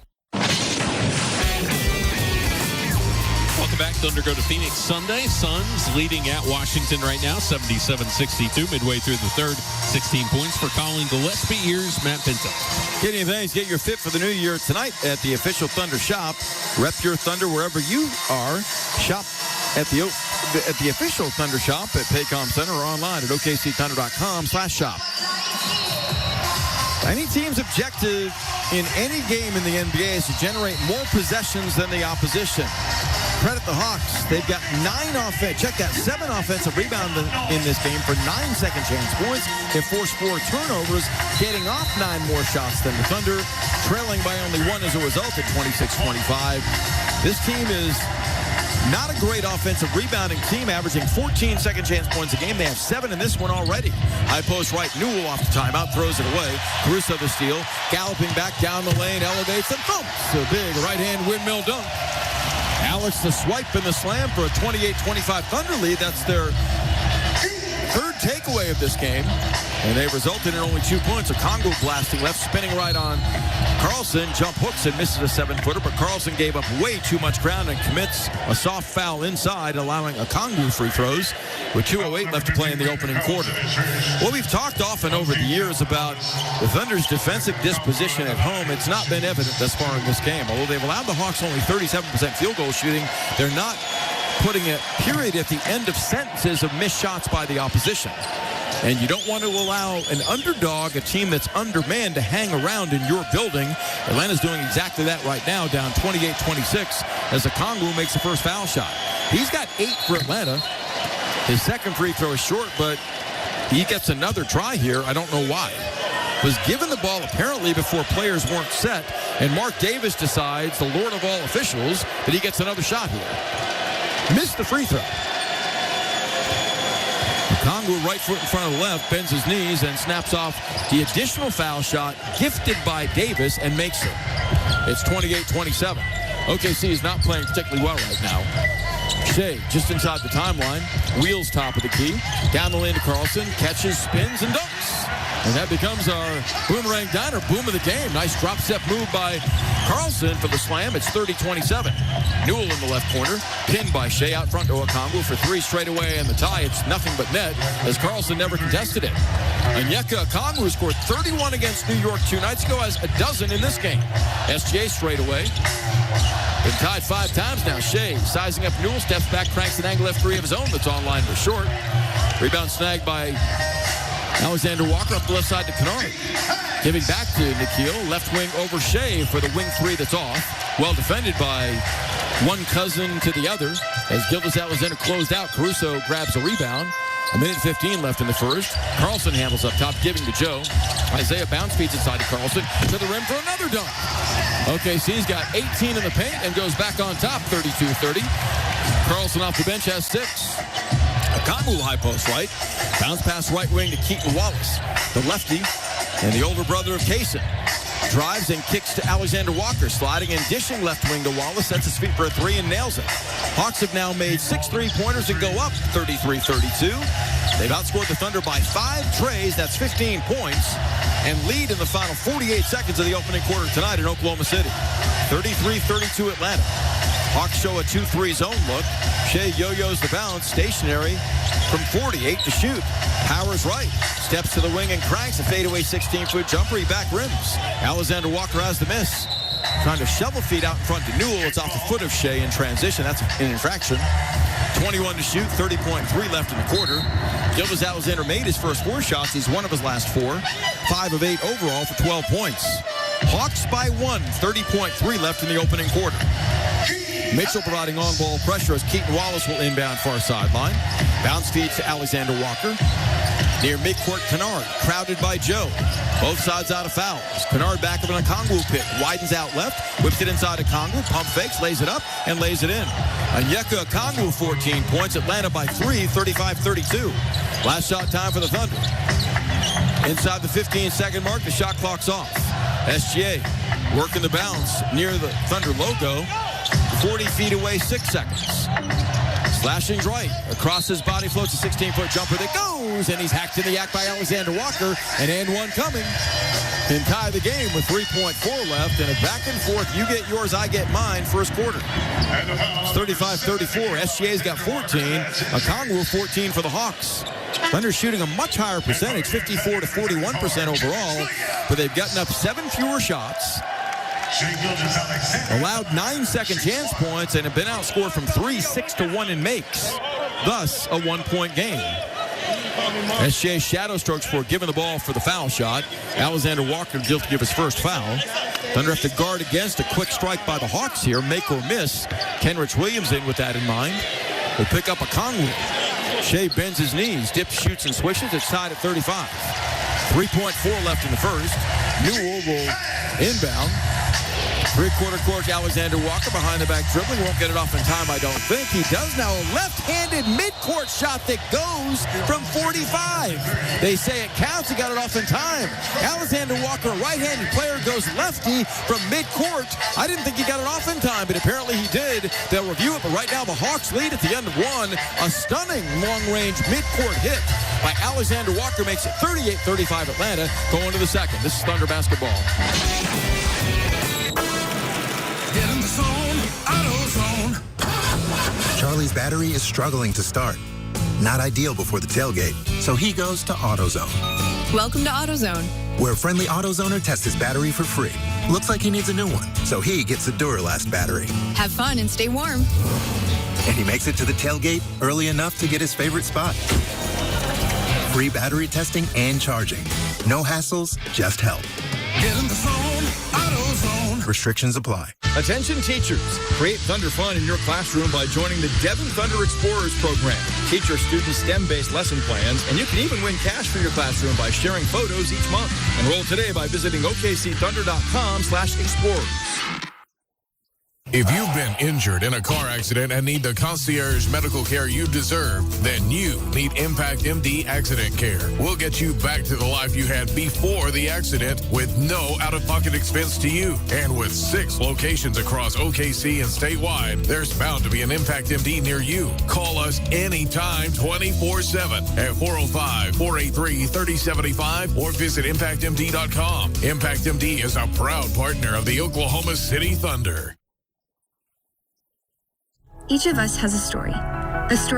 Back-to-back Thunder go to Phoenix Sunday. Suns leading at Washington right now, 77-62. Midway through the third, 16 points for Colin Gillespie. Here's Matt Pinto. Getting things, get your fit for the new year tonight at the official Thunder shop. Rep your Thunder wherever you are. Shop at the official Thunder shop at Paycom Center or online at okcthunder.com/shop. Any team's objective in any game in the NBA is to generate more possessions than the opposition. Credit the Hawks. They've got 7 offensive rebounds in this game for 9 second chance points. They forced 4 turnovers, getting off 9 more shots than the Thunder, trailing by only 1 as a result at 26-25. This team is not a great offensive rebounding team, averaging 14 second chance points a game. They have 7 in this one already. High post right, Newell off the timeout, throws it away. Caruso the steal, galloping back down the lane, elevates and boom! So big right-hand windmill dunk. Alex the swipe and the slam for a 28-25 Thunder lead. That's their third takeaway of this game. And they resulted in only 2 points. Okongwu blasting left, spinning right on Carlson. Jump hooks and misses a 7-footer, but Carlson gave up way too much ground and commits a soft foul inside, allowing Okongwu free throws with 2:08 left to play in the opening quarter. Well, we've talked often over the years about the Thunder's defensive disposition at home. It's not been evident thus far in this game. Although they've allowed the Hawks only 37% field goal shooting, they're not putting a period at the end of sentences of missed shots by the opposition. And you don't want to allow an underdog, a team that's undermanned, to hang around in your building. Atlanta's doing exactly that right now, down 28-26 as Okongwu makes the first foul shot. He's got 8 for Atlanta. His second free throw is short, but he gets another try here. I don't know why. Was given the ball apparently before players weren't set, and Mark Davis decides, the lord of all officials, that he gets another shot here. Missed the free throw. Okongwu, right foot in front of the left, bends his knees and snaps off the additional foul shot gifted by Davis and makes it. It's 28-27. OKC is not playing particularly well right now. Shea just inside the timeline, wheels top of the key, down the lane to Carlson, catches, spins, and dunks. And that becomes our Boomerang Diner boom of the game. Nice drop step move by Carlson for the slam. It's 30-27. Newell in the left corner, pinned by Shea out front to Okongwu for 3 straight away, and the tie. It's nothing but net as Carlson never contested it. Onyeka Okongwu scored 31 against New York 2 nights ago, has a dozen in this game. SGA straight away. Been tied 5 times now. Shea sizing up Newell, steps back, cranks an angle F3 of his own that's online for short. Rebound snagged by Alexander Walker up the left side to Kennard. Giving back to Nikhil. Left wing over Shea for the wing 3 that's off. Well defended by one cousin to the other. As Gilgeous-Alexander closed out, Caruso grabs a rebound. 1:15 left in the first. Carlson handles up top, giving to Joe. Isaiah bounce feeds inside to Carlson. To the rim for another dunk. OKC's got 18 in the paint and goes back on top, 32-30. Carlson off the bench has 6. Okongwu high post right. Bounce pass right wing to Keaton Wallace, the lefty and the older brother of Kaysen. Drives and kicks to Alexander Walker, sliding and dishing left wing to Wallace, sets his feet for a 3 and nails it. Hawks have now made 6 3-pointers and go up 33-32. They've outscored the Thunder by 5 trays, that's 15 points, and lead in the final 48 seconds of the opening quarter tonight in Oklahoma City. 33-32 Atlanta. Hawks show a 2-3 zone look. Shea yo-yos the bounce, stationary from 48 to shoot. Powers right, steps to the wing and cranks a fadeaway 16-foot jumper. He back rims. Alexander Walker has the miss. Trying to shovel feed out in front to Newell. It's off the foot of Shea in transition. That's an infraction. 21 to shoot, 30.3 left in the quarter. Gilgeous-Alexander made his first 4 shots. He's 1 of his last 4. 5 of 8 overall for 12 points. Hawks by 1, 30.3 left in the opening quarter. Mitchell providing on-ball pressure as Keaton Wallace will inbound far sideline. Bounce feeds to Alexander Walker. Near midcourt, Kennard, crowded by Joe. Both sides out of fouls. Kennard back of an Okongwu pick, widens out left, whips it inside Okongwu, pump fakes, lays it up, and lays it in. Onyeka Okongwu, 14 points. Atlanta by 3, 35-32. Last shot time for the Thunder. Inside the 15-second mark, the shot clock's off. SGA working the bounce near the Thunder logo. 40 feet away, 6 seconds. Slashing right. Across his body floats a 16-foot jumper that goes, and he's hacked in the act by Alexander Walker. And one coming. Can tie the game with 3.4 left, and a back and forth, you get yours, I get mine, first quarter. It's 35-34. SGA's got 14. Okongwu 14 for the Hawks. Thunder shooting a much higher percentage, 54 to 41% overall, but they've gotten up 7 fewer shots, allowed 9 second chance points, and have been outscored from 3, 6-1 in makes. Thus, a 1-point game. SGA shadow strokes for giving the ball for the foul shot. Alexander Walker deals to give his first foul. Thunder have to guard against a quick strike by the Hawks here, make or miss. Kenrich Williams in with that in mind. Will pick up Okongwu. Shea bends his knees, dips, shoots, and swishes. It's tied at 35. 3.4 left in the first. Newell will inbound. Three-quarter court, Alexander Walker behind the back dribbling. Won't get it off in time, I don't think. He does now. A left-handed mid-court shot that goes from 45. They say it counts. He got it off in time. Alexander Walker, a right-handed player, goes lefty from mid-court. I didn't think he got it off in time, but apparently he did. They'll review it, but right now the Hawks lead at the end of one. A stunning long-range mid-court hit by Alexander Walker makes it 38-35 Atlanta. Going to the second. This is Thunder basketball. Get in the zone, AutoZone. Charlie's battery is struggling to start. Not ideal before the tailgate, so he goes to AutoZone. Welcome to AutoZone, where a friendly AutoZoner tests his battery for free. Looks like he needs a new one, so he gets the Duralast battery. have fun, and stay warm. And he makes it to the tailgate early enough to get his favorite spot. Free battery testing and charging. No hassles, just help. Get in the zone, AutoZone. Restrictions apply. Attention teachers, create Thunder fun in your classroom by joining the Devon Thunder Explorers program. Teach your students STEM-based lesson plans, and you can even win cash for your classroom by sharing photos each month. Enroll today by visiting okcthunder.com/explorers. If you've been injured in a car accident and need the concierge medical care you deserve, then you need Impact MD Accident Care. We'll get you back to the life you had before the accident with no out-of-pocket expense to you. And with 6 locations across OKC and statewide, there's bound to be an Impact MD near you. Call us anytime, 24/7 at 405-483-3075 or visit ImpactMD.com. Impact MD is a proud partner of the Oklahoma City Thunder. Each of us has a story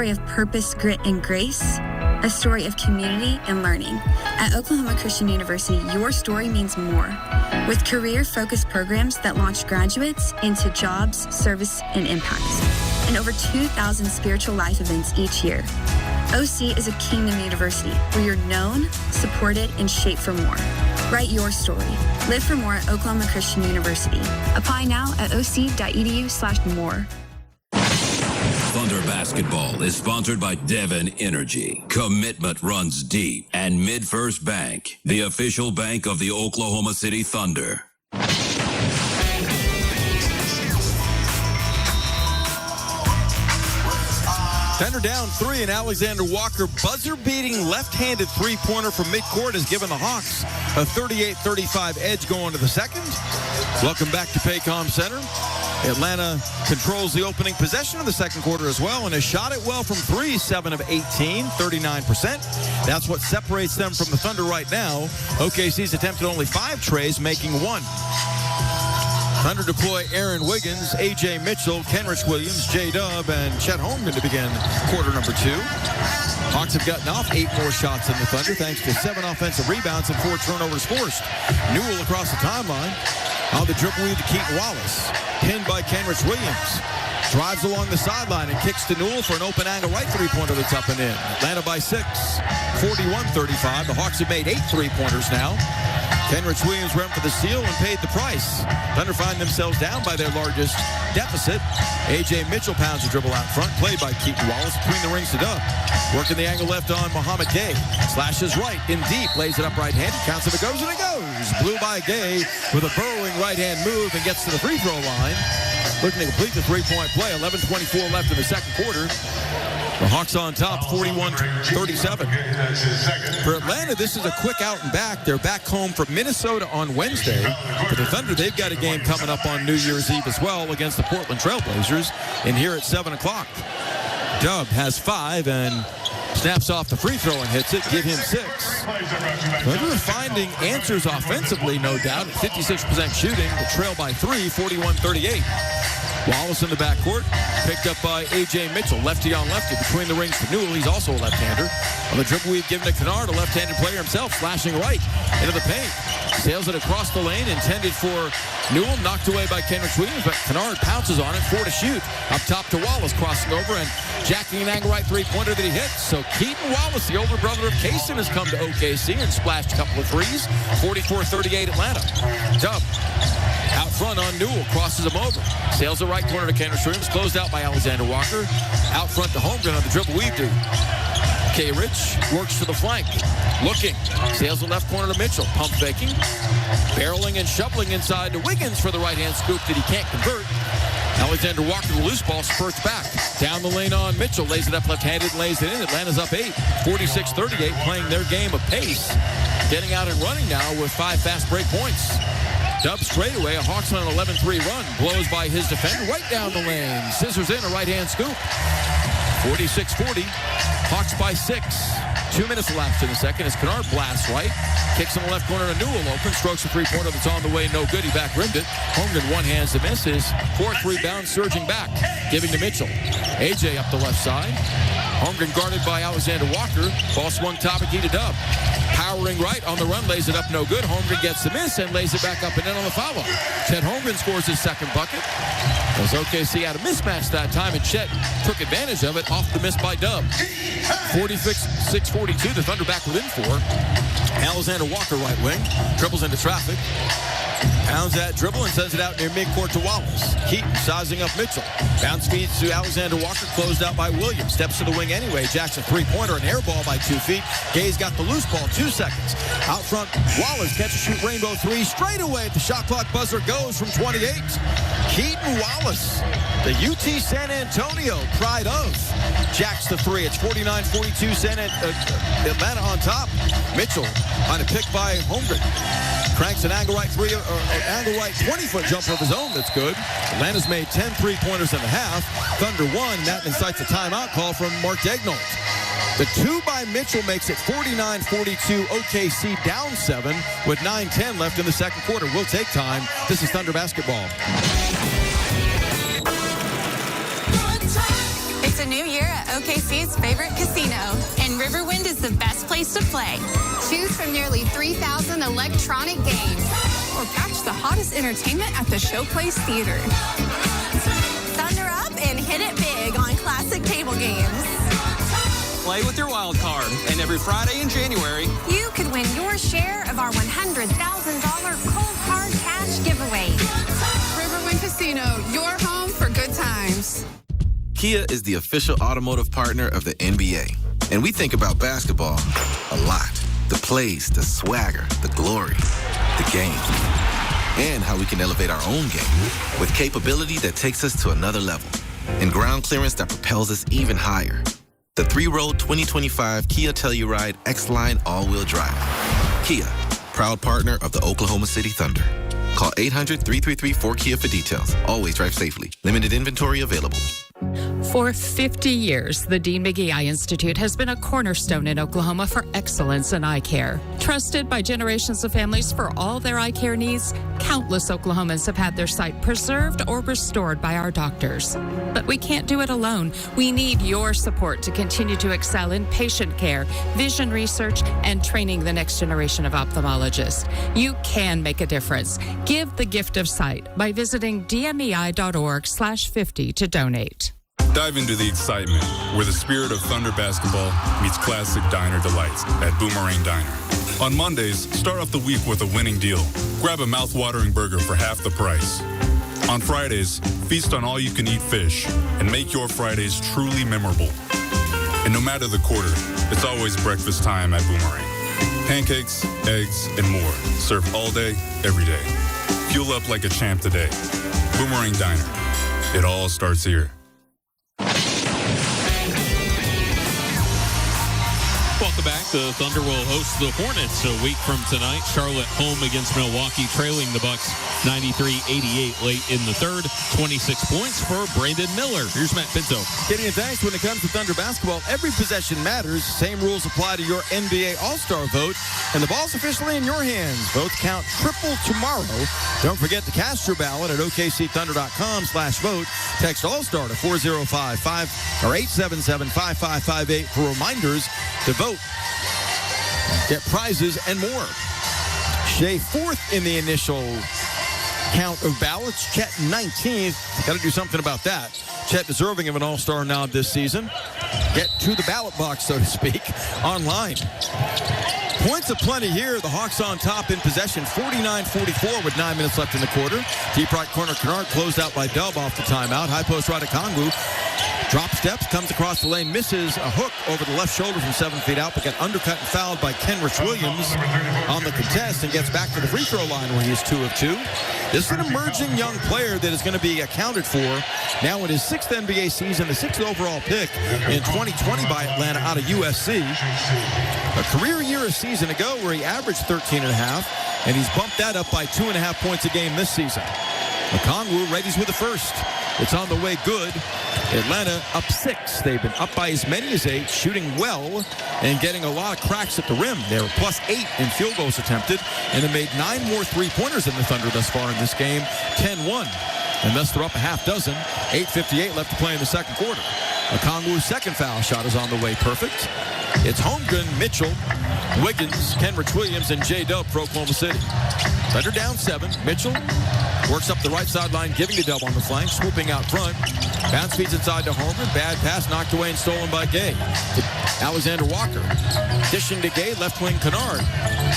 of purpose, grit, and grace, a story of community and learning. At Oklahoma Christian University, your story means more. With career-focused programs that launch graduates into jobs, service, and impact, and over 2,000 spiritual life events each year. OC is a kingdom university where you're known, supported, and shaped for more. Write your story. Live for more at Oklahoma Christian University. Apply now at oc.edu/more. Thunder basketball is sponsored by Devon Energy. Commitment runs deep. And MidFirst Bank, the official bank of the Oklahoma City Thunder. Thunder down 3, and Alexander Walker buzzer-beating left-handed three-pointer from midcourt has given the Hawks a 38-35 edge going to the second. Welcome back to Paycom Center. Atlanta controls the opening possession of the second quarter as well and has shot it well from 3, 7 of 18, 39%. That's what separates them from the Thunder right now. OKC's attempted only 5 trays, making 1. Thunder deploy Aaron Wiggins, A.J. Mitchell, Kenrich Williams, J-Dub, and Chet Holmgren to begin quarter number 2. Hawks have gotten off 8 more shots than the Thunder thanks to 7 offensive rebounds and 4 turnovers forced. Newell across the timeline. On the dribble lead to Keaton Wallace. Pinned by Kenrich Williams. Drives along the sideline and kicks to Newell for an open angle right three-pointer that's up and in. Atlanta by 6, 41-35. The Hawks have made 8 three-pointers now. Kenrich Williams ran for the steal and paid the price. Thunder find themselves down by their largest deficit. A.J. Mitchell pounds the dribble out front, played by Keaton Wallace between the rings to Dub. Working the angle left on Mohamed Gay. Slashes right, in deep, lays it up right-handed, counts if it goes, and it goes. Blew by Gay with a burrowing right-hand move and gets to the free-throw line. Looking to complete the three-point play. 11:24 left in the second quarter. The Hawks on top, 41-37. For Atlanta, this is a quick out and back. They're back home from Minnesota on Wednesday. For the Thunder, they've got a game coming up on New Year's Eve as well against the Portland Trailblazers. And here at 7 o'clock. Dub has 5 and snaps off the free throw and hits it. Give him 6. Thunder finding answers offensively, no doubt. 56% shooting. The trail by 3, 41-38. Wallace in the backcourt, picked up by A.J. Mitchell, lefty on lefty, between the rings to Newell. He's also a left-hander. On the dribble we've given to Kennard, a left-handed player himself, slashing right into the paint. Sails it across the lane, intended for Newell, knocked away by Kendrick Williams, but Kennard pounces on it, 4 to shoot. Up top to Wallace, crossing over and jacking an angle right three-pointer that he hits. So Keaton Wallace, the older brother of Kaysen, has come to OKC and splashed a couple of threes. 44-38 Atlanta. Dub out front on Newell, crosses him over. Sails the right corner to Kendrick Williams, closed out by Alexander Walker. Out front to Holmgren on the dribble weave do. K-Rich works to the flank. Looking. Sails the left corner to Mitchell. Pump faking. Barreling and shoveling inside to Wiggins for the right-hand scoop that he can't convert. Alexander Walker, the loose ball, spurts back. Down the lane on Mitchell. Lays it up left-handed and lays it in. Atlanta's up 8. 46-38, playing their game of pace. Getting out and running now with 5 fast break points. Dub straightaway, a Hawks on an 11-3 run. Blows by his defender right down the lane. Scissors in, a right-hand scoop. 46-40. Hawks by 6. 2 minutes elapsed in the second as Kennard blasts right. Kicks in the left corner to Newell. Open. Strokes a three-pointer that's on the way. No good. He back-rimmed it. Holmgren one-hands to miss. His 4th rebound surging back. Giving to Mitchell. A.J. up the left side. Holmgren guarded by Alexander Walker. Ball swung top and key to Dub. Powering right on the run, lays it up, no good. Holmgren gets the miss and lays it back up and in on the follow. Chet Holmgren scores his second bucket. As OKC had a mismatch that time, and Chet took advantage of it off the miss by Dub. 46-42, the Thunder back within 4. Alexander Walker, right wing, dribbles into traffic. Pounds that dribble and sends it out near midcourt to Wallace. Keaton sizing up Mitchell. Bounce feeds to Alexander Walker, closed out by Williams. Steps to the wing anyway. Jackson three-pointer, an air ball by 2 feet. Gay's got the loose ball, 2 seconds. Out front, Wallace catch a shoot rainbow 3 straight away. The shot clock buzzer goes from 28. Keaton Wallace, the UT San Antonio pride of. Jacks the 3. It's 49-42, Atlanta on top. Mitchell on a pick by Holmgren. Cranks an angle right 20-foot jumper of his own that's good. Atlanta's made 10 3-pointers in the half. Thunder won. That incites a timeout call from Mark Daignault. The 2 by Mitchell makes it 49-42. OKC down 7 with 9:10 left in the second quarter. We'll take time. This is Thunder basketball. It's a new year at OKC's favorite casino, and Riverwind is the best place to play. Choose from nearly 3,000 electronic games, or catch the hottest entertainment at the Showplace Theater. Thunder up and hit it big on classic table games. Play with your wild card, and every Friday in January, you could win your share of our $100,000 cold hard cash giveaway. Riverwind Casino, your home for good times. Kia is the official automotive partner of the NBA. And we think about basketball a lot. The plays, the swagger, the glory, the game. And how we can elevate our own game with capability that takes us to another level. And ground clearance that propels us even higher. The 3-row 2025 Kia Telluride X-Line all-wheel drive. Kia, proud partner of the Oklahoma City Thunder. Call 800-333-4KIA for details. Always drive safely. Limited inventory available. For 50 years, the Dean McGee Eye Institute has been a cornerstone in Oklahoma for excellence in eye care. Trusted by generations of families for all their eye care needs, countless Oklahomans have had their sight preserved or restored by our doctors. But we can't do it alone. We need your support to continue to excel in patient care, vision research, and training the next generation of ophthalmologists. You can make a difference. Give the gift of sight by visiting dmei.org/50 to donate. Dive into the excitement where the spirit of Thunder basketball meets classic diner delights at Boomerang Diner. On Mondays, start off the week with a winning deal. Grab a mouth-watering burger for half the price. On Fridays, feast on all-you-can-eat fish and make your Fridays truly memorable. And no matter the quarter, it's always breakfast time at Boomerang. Pancakes, eggs, and more, served all day, every day. Fuel up like a champ today. Boomerang Diner. It all starts here. Welcome back. The Thunder will host the Hornets a week from tonight. Charlotte home against Milwaukee, trailing the Bucks 93-88 late in the third. 26 points for Brandon Miller. Here's Matt Pinto. Gideon, thanks. When it comes to Thunder basketball, every possession matters. Same rules apply to your NBA All-Star vote. And the ball's officially in your hands. Votes count triple tomorrow. Don't forget to cast your ballot at OKCThunder.com/vote. Text All-Star to 4055 or 877-5558 for reminders to vote. Get prizes and more. Shea fourth in the initial count of ballots. Chet 19th. Got to do something about that. Chet deserving of an All-Star nod this season. Get to the ballot box, so to speak, online. Points aplenty here. The Hawks on top in possession, 49-44 with 9 minutes left in the quarter. Deep right corner, Kennard closed out by Dub off the timeout. High post right to Kongu. Drop steps, comes across the lane, misses a hook over the left shoulder from 7 feet out, but got undercut and fouled by Kenrich Williams on the contest and gets back to the free throw line where he's 2 of 2. This is an emerging young player that is going to be accounted for now in his 6th NBA season, the 6th overall pick in 2020 by Atlanta out of USC. A career year a season ago where he averaged 13.5, and he's bumped that up by 2.5 points a game this season. Okongwu readies with the first. It's on the way good. Atlanta up 6. They've been up by as many as 8, shooting well and getting a lot of cracks at the rim. They were plus 8 in field goals attempted, and they made 9 more three-pointers than the Thunder thus far in this game, 10-1. And thus they're up a half dozen. 8:58 left to play in the second quarter. Okongwu's second foul shot is on the way perfect. It's Holmgren, Mitchell, Wiggins, Kenrich Williams, and J-Dub for Oklahoma City. Thunder down 7. Mitchell works up the right sideline, giving to Dub on the flank, swooping out front. Bounce feeds inside to Holmgren. Bad pass knocked away and stolen by Gay. To Alexander Walker. Dishing to Gay, left wing Kennard.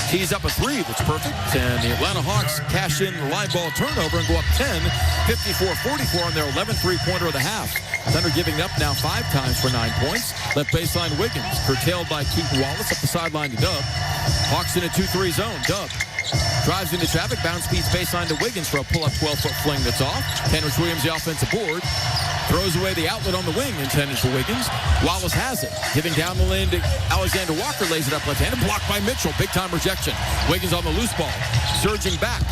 Tees up a 3 that's perfect. And the Atlanta Hawks cash in the live ball turnover and go up 10, 54-44 on their 11th three-pointer of the half. Thunder giving up now 5 times for 9 points. Left baseline Wiggins, curtailed by Keaton Wallace up the sideline to Dub. Hawks in a 2-3 zone. Dub drives into traffic, bounce speeds baseline to Wiggins for a pull-up 12-foot fling that's off. Kenrich Williams, the offensive board, throws away the outlet on the wing intended for Wiggins. Wallace has it, giving down the lane to Alexander Walker, lays it up left-handed, blocked by Mitchell. Big-time rejection. Wiggins on the loose ball, surging back.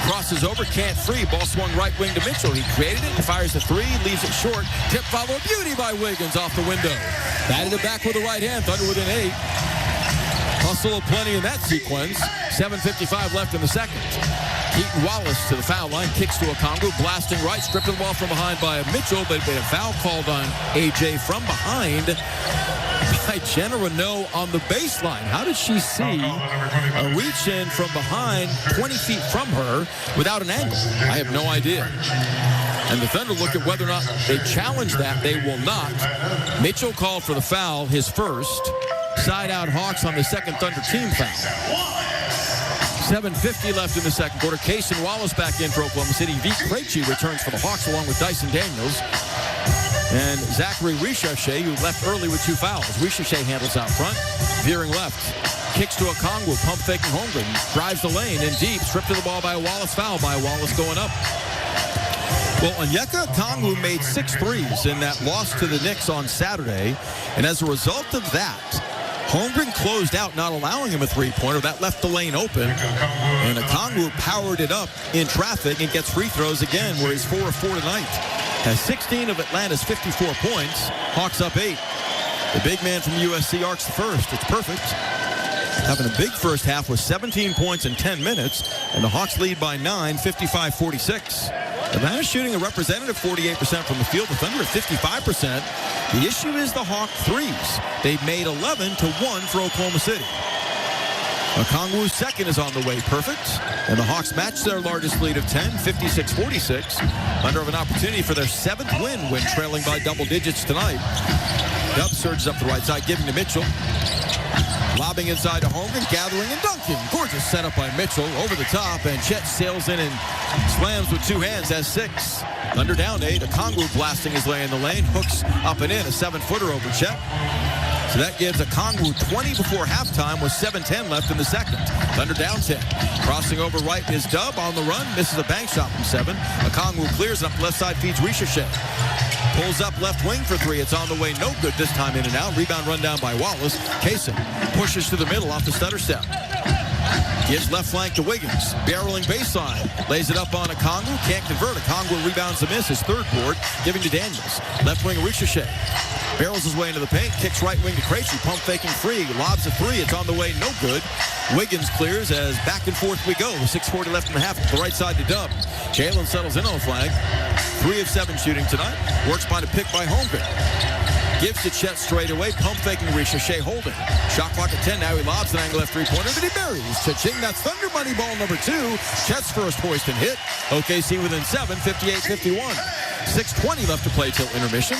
Crosses over, can't free. Ball swung right wing to Mitchell. He created it, fires a 3, leaves it short. Tip follow, beauty by Wiggins off the window. Batted it back with the right hand. Thunder within 8. Hustle plenty in that sequence. 7:55 left in the second. Keaton Wallace to the foul line, kicks to Okongwu, blasting right, stripping the ball from behind by Mitchell, but a foul called on AJ from behind by Jenna Renault on the baseline. How did she see a reach in from behind 20 feet from her without an angle? I have no idea. And the Thunder look at whether or not they challenge that. They will not. Mitchell called for the foul, his first. Side out Hawks on the second Thunder team foul. 7:50 left in the second quarter. Cason Wallace back in for Oklahoma City. Vik Krejci returns for the Hawks along with Dyson Daniels. And Zachary Richache, who left early with 2 fouls. Richache handles out front, veering left. Kicks to Okongwu, pump faking Holmgren. Drives the lane in deep, stripped to the ball by Wallace, foul by Wallace going up. Well, Onyeka Okongwu made 6 threes in that loss to the Knicks on Saturday. And as a result of that, Holmgren closed out, not allowing him a three-pointer. That left the lane open. And Okongwu powered it up in traffic and gets free throws again, where he's 4 of 4 tonight. Has 16 of Atlanta's 54 points. Hawks up 8. The big man from USC arcs the first. It's perfect. Having a big first half with 17 points in 10 minutes. And the Hawks lead by 9, 55-46. Atlanta shooting a representative 48% from the field. The Thunder at 55%. The issue is the Hawk threes. They've made 11-1 for Oklahoma City. Okongwu's second is on the way perfect. And the Hawks match their largest lead of 10, 56-46. Thunder have an opportunity for their 7th win when trailing by double digits tonight. Dub surges up the right side, giving to Mitchell. Lobbing inside to Holmgren, gathering and dunking. Gorgeous setup by Mitchell over the top, and Chet sails in and slams with 2 hands, has 6. Thunder down 8. Okongwu blasting his way in the lane, hooks up and in, a 7-footer over Chet. So that gives Okongwu 20 before halftime with 7:10 left in the second. Thunder down 10. Crossing over right is Dub on the run, misses a bank shot from 7. Okongwu clears up left side, feeds Richache. Pulls up left wing for three. It's on the way. No good this time, in and out. Rebound run down by Wallace. Kaysen pushes to the middle off the stutter step. Gives left flank to Wiggins. Barreling baseline. Lays it up on Okongwu. Can't convert. Okongwu rebounds the miss. His third board. Giving to Daniels. Left wing Ricochet. Barrels his way into the paint. Kicks right wing to Krejci. Pump faking free. Lobs a three. It's on the way. No good. Wiggins clears as back and forth we go. With 6:40 left in the half. To the right side to Dub. Jalen settles in on the flag. 3 of 7 shooting tonight. Works by the pick by Holmgren. Gives to Chet straight away. Pump faking Ricochet holding. Shot clock at 10. Now he lobs an angle left three-pointer that he buries. Cha-ching. That's Thunder money ball number 2. Chet's first hoist and hit. OKC within 7. 58-51. 6:20 left to play till intermission.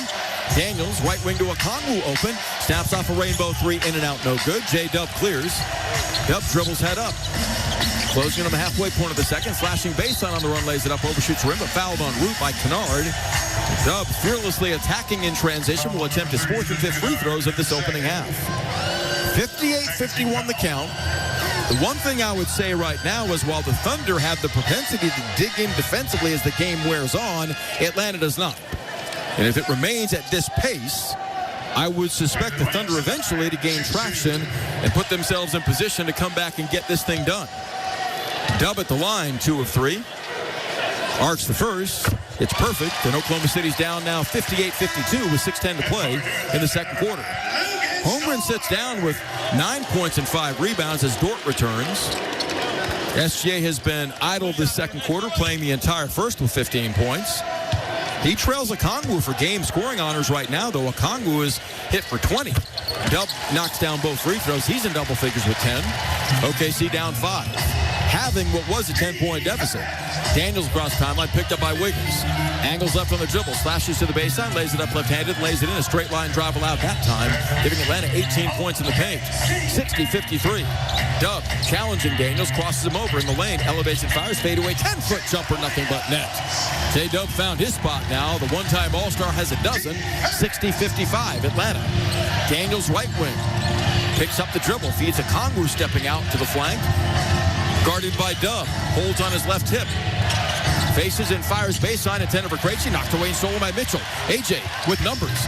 Daniels, right wing to Okongwu open. Snaps off a rainbow three. In and out. No good. J-Dub clears. Dub dribbles head up. Closing on the halfway point of the second. Slashing baseline on the run. Lays it up. Overshoots rim. But fouled en route by Kennard. Dub fearlessly attacking in transition. Will attempt his 4th and 5th free throws of this opening half. 58-51 the count. The one thing I would say right now is while the Thunder have the propensity to dig in defensively as the game wears on, Atlanta does not. And if it remains at this pace, I would suspect the Thunder eventually to gain traction and put themselves in position to come back and get this thing done. Dub at the line, 2 of 3. Arcs the first. It's perfect. And Oklahoma City's down now 58-52 with 6:10 to play in the second quarter. Holmgren sits down with 9 points and 5 rebounds as Dort returns. SGA has been idle this second quarter, playing the entire first with 15 points. He trails Okongwu for game scoring honors right now, though Okongwu is hit for 20. Dub knocks down both free throws. He's in double figures with 10. OKC down 5. Having what was a 10-point deficit. Daniels across timeline, picked up by Wiggins. Angles left on the dribble, slashes to the baseline, lays it up left-handed, lays it in. A straight line drive allowed that time, giving Atlanta 18 points in the paint. 60-53. Dub challenging Daniels, crosses him over in the lane, elevates and fires, fade away, 10-foot jumper, nothing but net. J-Dub found his spot now. The one-time All-Star has a dozen. 60-55, Atlanta. Daniels right wing. Picks up the dribble, feeds Okongwu stepping out to the flank. Guarded by Dub. Holds on his left hip. Faces and fires baseline. Intended for Krejci. Knocked away and stolen by Mitchell. AJ with numbers.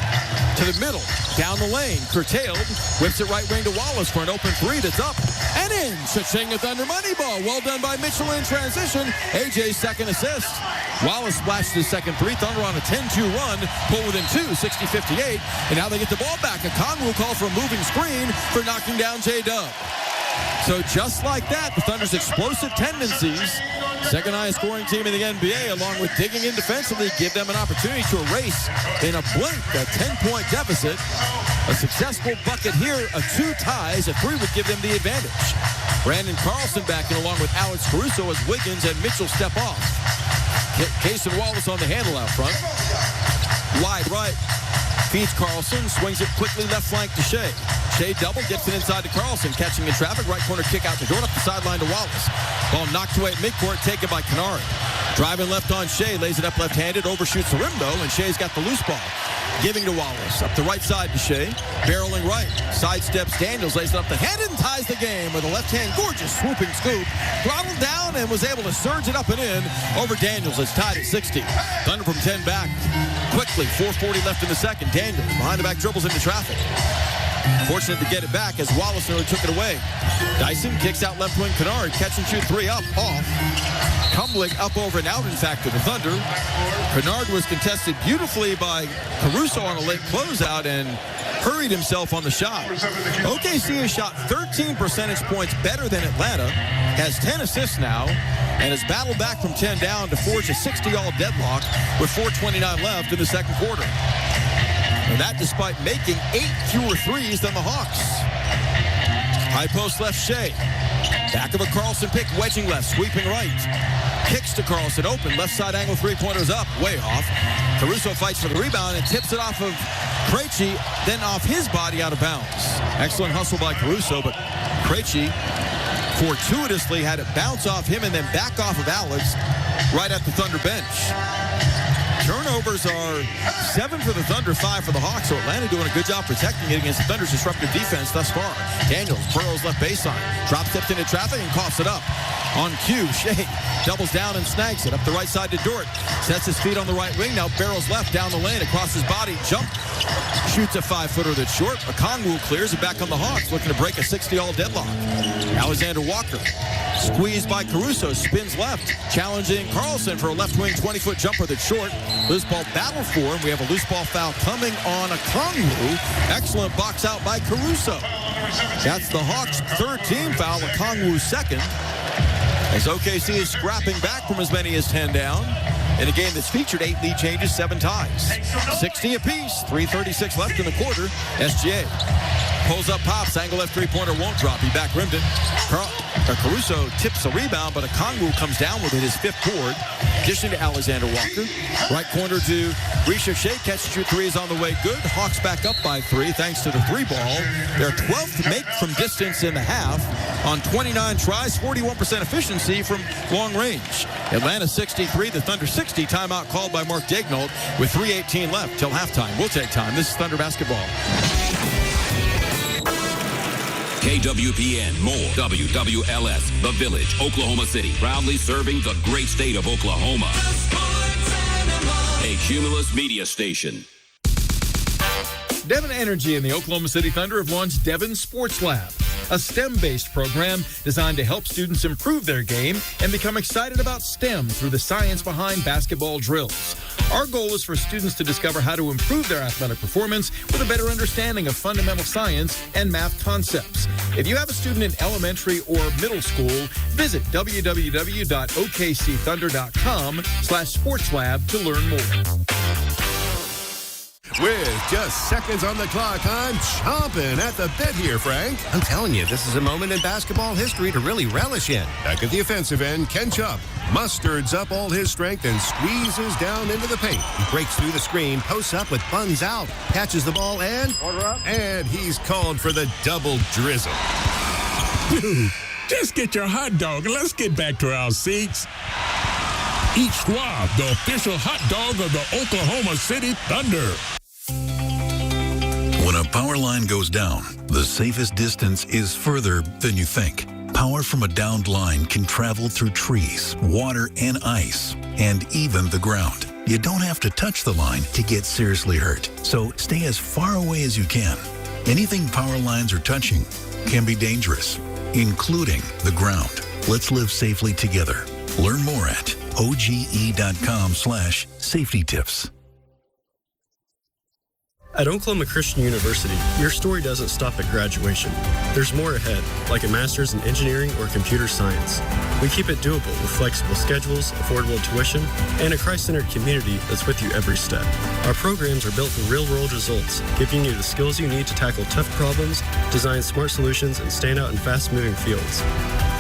To the middle. Down the lane. Curtailed. Whips it right wing to Wallace for an open three that's up. And in. Cha-ching, a Thunder money ball. Well done by Mitchell in transition. AJ's second assist. Wallace splashed his second three. Thunder on a 10-2 run. Pull within 2. 60-58. And now they get the ball back. Okongwu called for a moving screen for knocking down J-Dub. So just like that, the Thunder's explosive tendencies, second highest scoring team in the NBA, along with digging in defensively, give them an opportunity to erase in a blink a 10-point deficit. A successful bucket here, a 2 ties, a 3 would give them the advantage. Brandon Carlson back in along with Alex Caruso as Wiggins and Mitchell step off. Case and Wallace on the handle out front. Wide right. Feeds Carlson, swings it quickly left flank to Shea. Shea double, gets it inside to Carlson, catching in traffic, right corner kick out to Jordan, up the sideline to Wallace. Ball knocked away at midcourt, taken by Kennard. Driving left on Shea, lays it up left-handed, overshoots the rim though, and Shea's got the loose ball. Giving to Wallace, up the right side to Shea, barreling right, sidesteps Daniels, lays it up the hand and ties the game with a left-hand gorgeous swooping scoop. Throttled down and was able to surge it up and in over Daniels. It's tied at 60. Thunder from 10 back. Quickly, 4:40 left in the second. Daniels behind the back dribbles into traffic. Fortunate to get it back as Wallace nearly took it away. Dyson kicks out left wing Kennard. Catch and shoot 3 up, off. Tumbling up over and out, in fact, to the Thunder. Kennard was contested beautifully by Caruso on a late closeout and hurried himself on the shot. OKC has shot 13 percentage points better than Atlanta, has 10 assists now, and has battled back from 10 down to forge a 60-all deadlock with 4:29 left in the second quarter. And that despite making 8 fewer threes than the Hawks. High post left Shea. Back of a Carlson pick, wedging left, sweeping right. Kicks to Carlson, open, left side angle, three-pointers up, way off. Caruso fights for the rebound and tips it off of Krejci, then off his body out of bounds. Excellent hustle by Caruso, but Krejci fortuitously had it bounce off him and then back off of Alex right at the Thunder bench. Turnover Turnovers are 7 for the Thunder, 5 for the Hawks. So Atlanta doing a good job protecting it against the Thunder's disruptive defense thus far. Daniels burrows left baseline, drop steps into traffic and coughs it up. On cue, Shea doubles down and snags it up the right side to Dort. Sets his feet on the right wing, now barrels left down the lane, across his body, jump. Shoots a 5-footer that's short. Okongwu clears it back on the Hawks, looking to break a 60-all deadlock. Alexander Walker, squeezed by Caruso, spins left, challenging Carlson for a left wing 20-foot jumper that's short. Loose ball battle for him. We have a loose ball foul coming on Okongwu. Excellent box out by Caruso. That's the Hawks' third team foul, Okongwu's second. As OKC is scrapping back from as many as 10 down in a game that's featured 8 lead changes, 7 ties. 60 apiece, 3:36 left in the quarter. SGA pulls up, pops, angle left three-pointer won't drop. He back rimmed it. Caruso tips a rebound, but Okongwu comes down with it, his 5th board. Dishing to Alexander Walker. Right corner to Risha Shea. Catch and shoot three is on the way. Good. Hawks back up by 3 thanks to the 3-ball. Their 12th make from distance in the half on 29 tries, 41% efficiency from long range. Atlanta 63, the Thunder 60. Timeout called by Mark Daignault with 3:18 left till halftime. We'll take time. This is Thunder basketball. KWPN, more WWLS, The Village, Oklahoma City, proudly serving the great state of Oklahoma. A Cumulus media station. Devon Energy and the Oklahoma City Thunder have launched Devon Sports Lab, a STEM-based program designed to help students improve their game and become excited about STEM through the science behind basketball drills. Our goal is for students to discover how to improve their athletic performance with a better understanding of fundamental science and math concepts. If you have a student in elementary or middle school, visit www.okcthunder.com/sportslab to learn more. With just seconds on the clock, I'm chomping at the bit here, Frank. I'm telling you, this is a moment in basketball history to really relish in. Back at the offensive end, Ken Chupp musterds up all his strength and squeezes down into the paint. He breaks through the screen, posts up with buns out, catches the ball, and he's called for the double drizzle. Dude, just get your hot dog and let's get back to our seats. Eat Squab, the official hot dog of the Oklahoma City Thunder. When a power line goes down, the safest distance is further than you think. Power from a downed line can travel through trees, water, and ice, and even the ground. You don't have to touch the line to get seriously hurt, so stay as far away as you can. Anything power lines are touching can be dangerous, including the ground. Let's live safely together. Learn more at oge.com/safety tips. At Oklahoma Christian University, your story doesn't stop at graduation. There's more ahead, like a master's in engineering or computer science. We keep it doable with flexible schedules, affordable tuition, and a Christ-centered community that's with you every step. Our programs are built for real-world results, giving you the skills you need to tackle tough problems, design smart solutions, and stand out in fast-moving fields.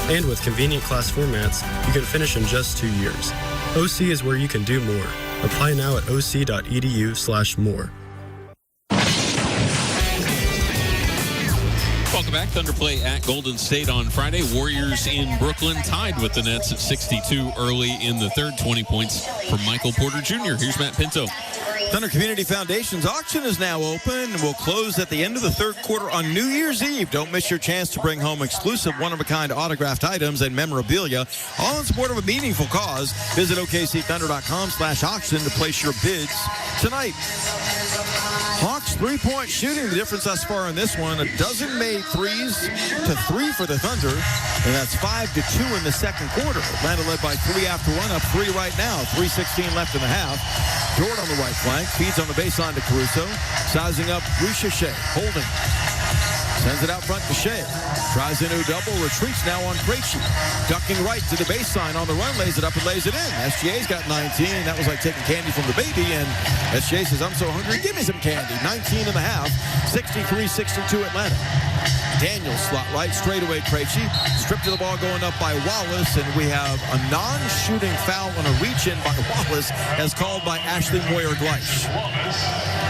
And with convenient class formats, you can finish in just 2 years. OC is where you can do more. Apply now at oc.edu/more. Welcome back. Thunder play at Golden State on Friday. Warriors in Brooklyn tied with the Nets at 62 early in the third. 20 points from Michael Porter Jr. Here's Matt Pinto. Thunder Community Foundation's auction is now open and will close at the end of the third quarter on New Year's Eve. Don't miss your chance to bring home exclusive one-of-a-kind autographed items and memorabilia, all in support of a meaningful cause. Visit okcthunder.com/auction to place your bids tonight. Hawks three-point shooting, the difference thus far in this one, a dozen made threes to 3 for the Thunder, and that's 5-2 in the second quarter. Atlanta led by 3 after 1, up 3 right now, 3:16 left in the half. Dort on the right flank, feeds on the baseline to Caruso, sizing up Risha Shea, holding. Sends it out front to Shea. Tries into a double, retreats now on Krejci. Ducking right to the baseline on the run, lays it up and lays it in. SGA's got 19. That was like taking candy from the baby. And SGA says, I'm so hungry, give me some candy. 19 and a half, 63-62 Atlanta. Daniels slot right, straightaway Krejci. Stripped to the ball going up by Wallace. And we have a non-shooting foul on a reach-in by Wallace as called by Ashley Moyer-Gleich.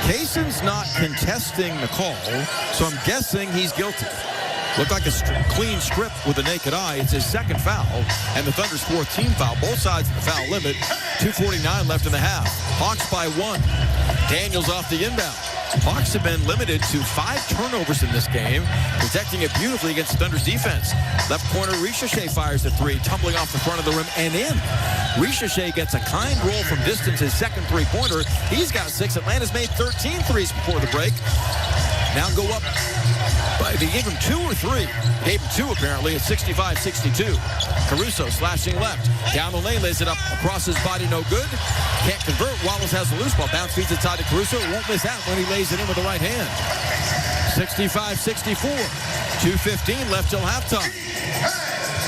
Kayson's not contesting the call, so I'm guessing he's guilty. Looked like a clean strip with the naked eye. It's his second foul, and the Thunder's fourth team foul. Both sides of the foul limit. 2:49 left in the half. Hawks by 1. Daniels off the inbound. Hawks have been limited to 5 turnovers in this game, protecting it beautifully against the Thunder's defense. Left corner, Richeche fires a 3, tumbling off the front of the rim and in. Richeche gets a kind roll from distance, his second three-pointer. He's got 6. Atlanta's made 13 threes before the break. Now go up. They gave him 2 or 3. Gave him 2 apparently at 65-62. Caruso slashing left. Down the lane, lays it up across his body, no good. Can't convert. Wallace has the loose ball. Bounce feeds inside to Caruso. Won't miss out when he lays it in with the right hand. 65-64. 2:15 left till halftime.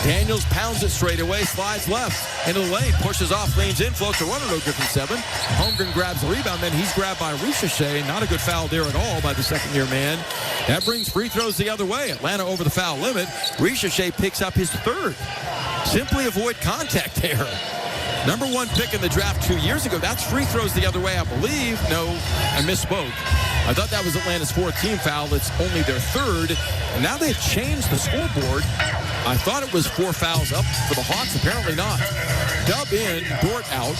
Daniels pounds it straight away, slides left into the lane, pushes off, leans in, floats a runner, no good from 7. Holmgren grabs the rebound, then he's grabbed by Richeche. Not a good foul there at all by the second-year man. That brings free throws the other way. Atlanta over the foul limit. Richeche picks up his 3rd. Simply avoid contact there. Number 1 pick in the draft 2 years ago. That's free throws the other way, I believe. No, I misspoke. I thought that was Atlanta's 4th team foul. It's only their 3rd. And now they've changed the scoreboard. I thought it was 4 fouls up for the Hawks. Apparently not. Dub in, Dort out.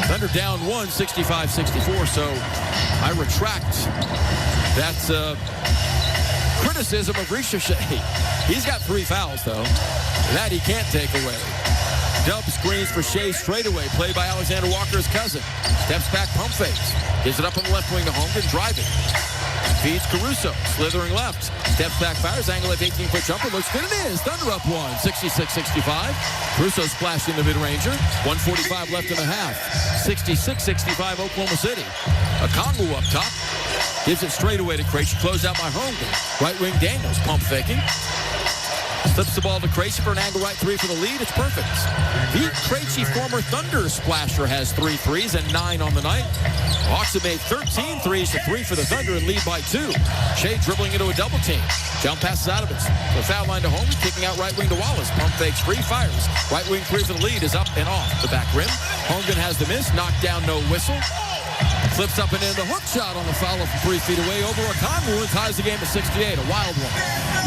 Thunder down 1, 65-64. So I retract that criticism of Richeche. He's got 3 fouls, though. That he can't take away. Dub screens for Shea straightaway. Played by Alexander Walker, his cousin. Steps back, pump fakes. Gives it up on the left wing to Holmgren, driving. Feeds Caruso, slithering left. Steps back, fires, angle at 18-foot jumper. Looks good, it is. Thunder up 1, 66-65. Caruso splashing the mid-ranger. 1:45 left in the half. 66-65 Oklahoma City. Okongwu up top. Gives it straight away to Krejci. Closed out by Holmgren. Right wing Daniels, pump faking. Slips the ball to Krejci for an angle right 3 for the lead. It's perfect. The Krejci, former Thunder splasher, has 3 threes and 9 on the night. Hawks have made 13 threes to 3 for the Thunder and lead by 2. Shea dribbling into a double team. Jump passes out of it. The foul line to Holmes, kicking out right wing to Wallace. Pump fakes free, fires. Right wing 3 for the lead is up and off the back rim. Holmgren has the miss. Knocked down, no whistle. Flips up and in the hook shot on the follow from 3 feet away over Okongwu and ties the game at 68. A wild one.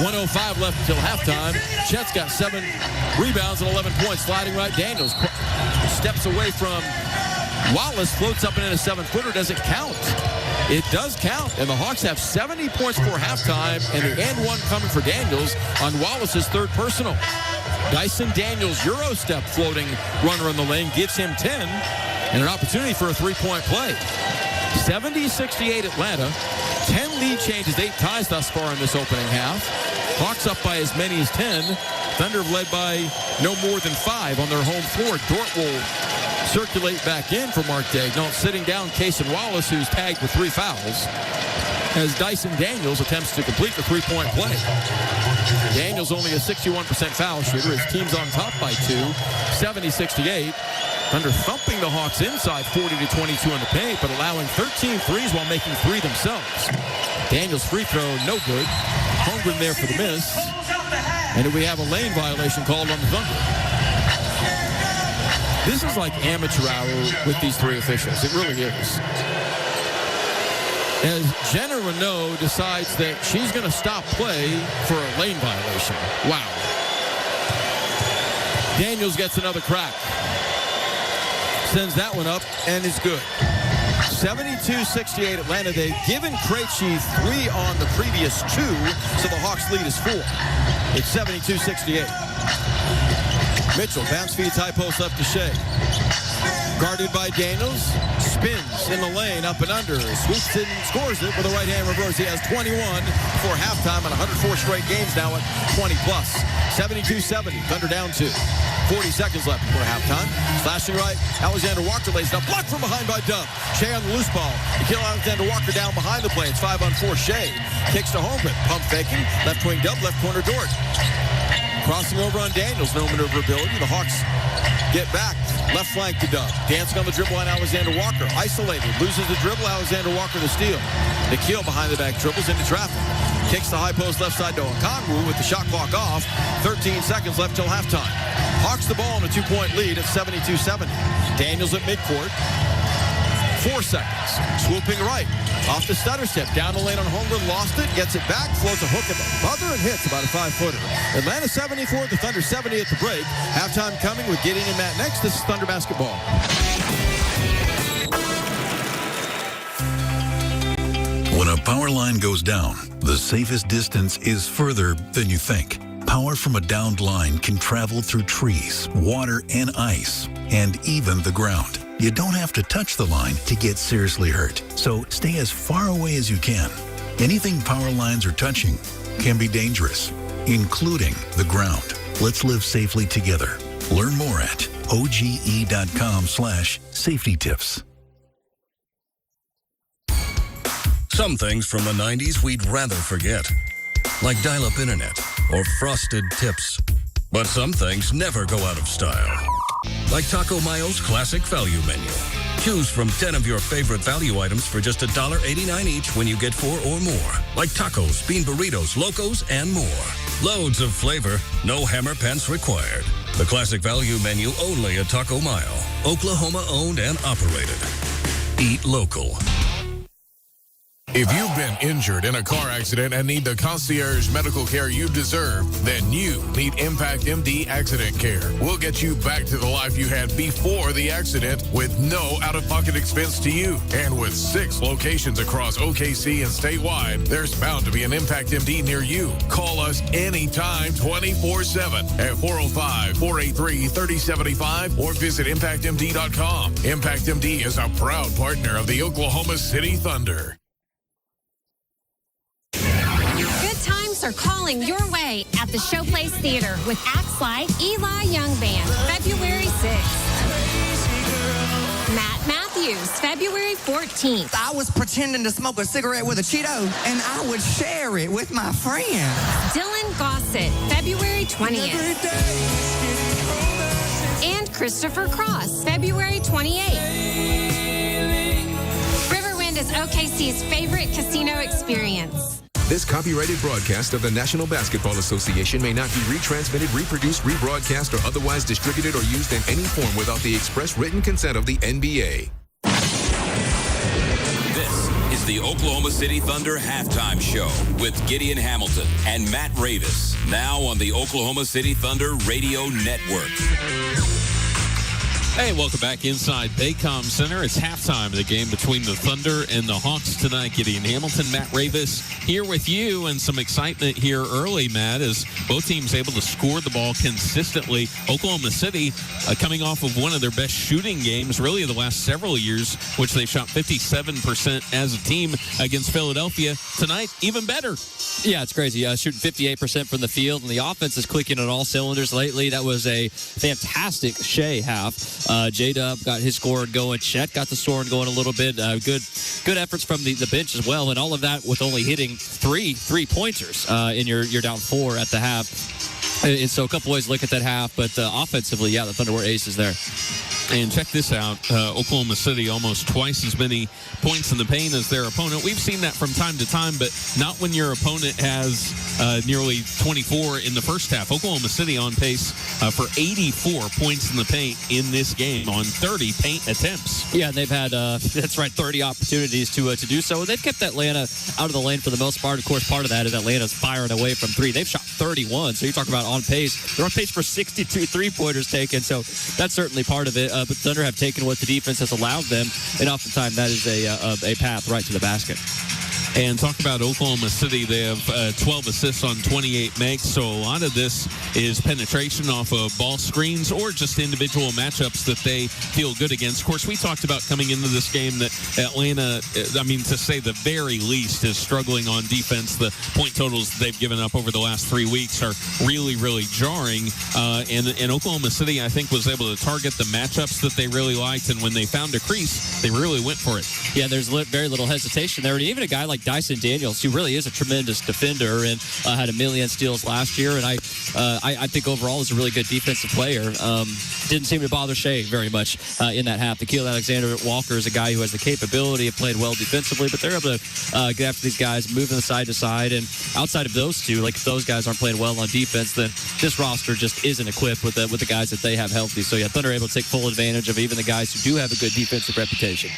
1:05 left until halftime. Chet's got 7 rebounds and 11 points. Sliding right, Daniels steps away from Wallace, floats up and in a 7-footer. Does it count? It does count, and the Hawks have 70 points before halftime, and the and 1 coming for Daniels on Wallace's 3rd personal. Dyson Daniels, Euro step floating runner in the lane, gives him 10, and an opportunity for a 3-point play. 70-68 Atlanta. 10 lead changes, 8 ties thus far in this opening half. Hawks up by as many as 10. Thunder led by no more than 5 on their home floor. Dort will circulate back in for Mark Daigneault, sitting down Cason Wallace, who's tagged with 3 fouls, as Dyson Daniels attempts to complete the 3-point play. Daniels only a 61% foul shooter. His team's on top by 2, 70-68. Thunder thumping the Hawks inside 40-22 in the paint, but allowing 13 threes while making 3 themselves. Daniels' free throw, no good. Holmgren there for the miss. And we have a lane violation called on the Thunder. This is like amateur hour with these 3 officials. It really is. As Jenna Renault decides that she's going to stop play for a lane violation. Wow. Daniels gets another crack. Sends that one up and is good. 72-68 Atlanta. They've given Krejci 3 on the previous 2, so the Hawks lead is 4. It's 72-68. Mitchell bounce feeds high post left to Shea. Guarded by Daniels. Spins in the lane, up and under. Swoops in and scores it with a right-hand reverse. He has 21 before halftime and 104 straight games now at 20-plus. 72-70. Thunder down 2. 40 seconds left before halftime. Slashing right, Alexander Walker lays it up. Blocked from behind by Dub. Shea on the loose ball. Nikhil Alexander Walker down behind the play. It's 5-on-4. Shea kicks to Holmgren. Pump faking. Left wing Dub, left corner Dort. Crossing over on Daniels. No maneuverability. The Hawks get back. Left flank to Dub. Dancing on the dribble on Alexander Walker. Isolated. Loses the dribble. Alexander Walker to steal. Nikhil behind the back dribbles into traffic. Kicks the high post left side to Okongwu with the shot clock off. 13 seconds left till halftime. Hawks the ball in a 2-point lead at 72-70. Daniels at midcourt. 4 seconds. Swooping right. Off the stutter step. Down the lane on Holmgren. Lost it. Gets it back. Floats a hook at the buzzer and hits about a 5-footer. Atlanta 74. The Thunder 70 at the break. Halftime coming with Gideon and Matt next. This is Thunder Basketball. When a power line goes down, the safest distance is further than you think. Power from a downed line can travel through trees, water and ice, and even the ground. You don't have to touch the line to get seriously hurt, so stay as far away as you can. Anything power lines are touching can be dangerous, including the ground. Let's live safely together. Learn more at oge.com/safety tips. Some things from the 90s we'd rather forget, like dial-up internet or frosted tips. But some things never go out of style, like Taco Mayo's classic value menu. Choose from 10 of your favorite value items for just $1.89 each when you get 4 or more, like tacos, bean burritos, locos, and more. Loads of flavor, no hammer pants required. The classic value menu only at Taco Mayo, Oklahoma owned and operated. Eat local. If you've been injured in a car accident and need the concierge medical care you deserve, then you need Impact MD Accident Care. We'll get you back to the life you had before the accident with no out-of-pocket expense to you. And with 6 locations across OKC and statewide, there's bound to be an Impact MD near you. Call us anytime, 24/7 at 405-483-3075 or visit ImpactMD.com. Impact MD is a proud partner of the Oklahoma City Thunder. Good times are calling your way at the Showplace Theater with acts like Eli Young Band, February 6th. Matt Matthews, February 14th. I was pretending to smoke a cigarette with a Cheeto, and I would share it with my friends. Dylan Gossett, February 20th. And Christopher Cross, February 28th. Riverwind is OKC's favorite casino experience. This copyrighted broadcast of the National Basketball Association may not be retransmitted, reproduced, rebroadcast, or otherwise distributed or used in any form without the express written consent of the NBA. This is the Oklahoma City Thunder halftime show with Gideon Hamilton and Matt Ravis. Now on the Oklahoma City Thunder Radio Network. Hey, welcome back inside Baycom Center. It's halftime of the game between the Thunder and the Hawks tonight. Gideon Hamilton, Matt Ravis here with you, and some excitement here early, Matt, as both teams able to score the ball consistently. Oklahoma City coming off of one of their best shooting games, really, of the last several years, which they shot 57% as a team against Philadelphia. Tonight, even better. Yeah, it's crazy. Shooting 58% from the field, and the offense is clicking on all cylinders lately. That was a fantastic Shea half. J-Dub got his scoring going. Chet got the scoring going a little bit. Good efforts from the bench as well, and all of that with only hitting three-pointers in your down 4 at the half. And so a couple ways to look at that half, but offensively, yeah, the Thunder were aces there. And check this out, Oklahoma City almost twice as many points in the paint as their opponent. We've seen that from time to time, but not when your opponent has nearly 24 in the first half. Oklahoma City on pace for 84 points in the paint in this game on 30 paint attempts. Yeah, and they've had, that's right, 30 opportunities to do so. And they've kept Atlanta out of the lane for the most part. Of course, part of that is Atlanta's firing away from 3. They've shot 31, so you're talking about on pace. They're on pace for 62 3-pointers taken, so that's certainly part of it. But Thunder have taken what the defense has allowed them, and oftentimes that is a path right to the basket. And talk about Oklahoma City. They have 12 assists on 28 makes, so a lot of this is penetration off of ball screens or just individual matchups that they feel good against. Of course, we talked about coming into this game that Atlanta, to say the very least, is struggling on defense. The point totals they've given up over the last 3 weeks are really, really jarring. And Oklahoma City, I think, was able to target the matchups that they really liked, and when they found a crease, they really went for it. Yeah, there's very little hesitation there. And even a guy like Dyson Daniels, who really is a tremendous defender and had 1 million steals last year, and I think overall is a really good defensive player. Didn't seem to bother Shea very much in that half. Nikhil Alexander-Walker is a guy who has the capability of playing well defensively, but they're able to get after these guys, moving side to side. And outside of those two, like if those guys aren't playing well on defense, then this roster just isn't equipped with the guys that they have healthy. So yeah, Thunder are able to take full advantage of even the guys who do have a good defensive reputation.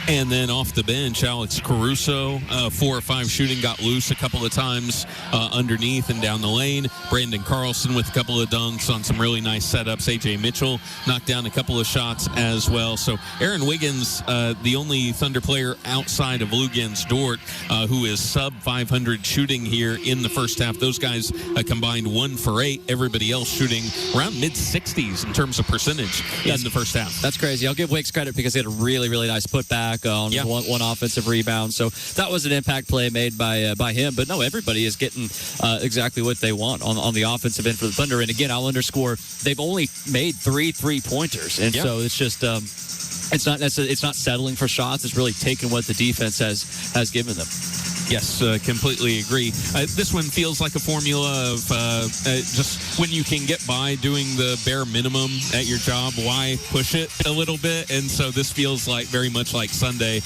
And then off the bench, Alex Caruso, 4 or 5 shooting, got loose a couple of times underneath and down the lane. Brandon Carlson with a couple of dunks on some really nice setups. A.J. Mitchell knocked down a couple of shots as well. So Aaron Wiggins, the only Thunder player outside of Luguentz Dort, who is sub 500 shooting here in the first half. Those guys combined 1 for 8. Everybody else shooting around mid-60s in terms of percentage in the first half. That's crazy. I'll give Wiggs credit because he had a really, really nice putback on one offensive rebound. So that was an impact play made by him. But no, everybody is getting exactly what they want on the offensive end for the Thunder. And again, I'll underscore, they've only made 3 3-pointers. And so it's just it's not settling for shots. It's really taking what the defense has given them. Yes, completely agree. This one feels like a formula of just when you can get by doing the bare minimum at your job, why push it a little bit? And so this feels like very much like Sunday,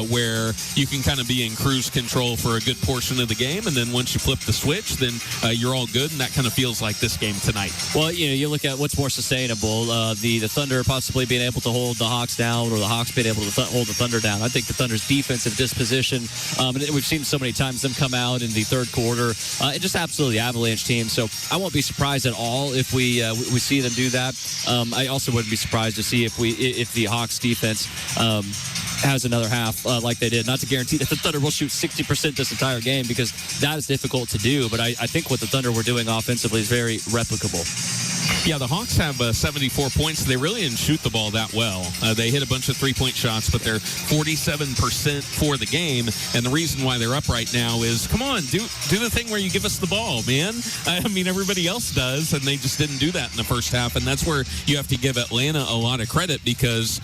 where you can kind of be in cruise control for a good portion of the game, and then once you flip the switch, then you're all good, and that kind of feels like this game tonight. Well, you look at what's more sustainable, the Thunder possibly being able to hold the Hawks down, or the Hawks being able to hold the Thunder down. I think the Thunder's defensive disposition, and we've seen so many times them come out in the third quarter and just absolutely avalanche team. So I won't be surprised at all if we see them do that. I also wouldn't be surprised to see if the Hawks defense has another half like they did. Not to guarantee that the Thunder will shoot 60% this entire game, because that is difficult to do. But I think what the Thunder were doing offensively is very replicable. Yeah, the Hawks have 74 points. They really didn't shoot the ball that well. They hit a bunch of three-point shots, but they're 47% for the game. And the reason why they're up right now is, come on, do the thing where you give us the ball, man. I mean, everybody else does, and they just didn't do that in the first half. And that's where you have to give Atlanta a lot of credit, because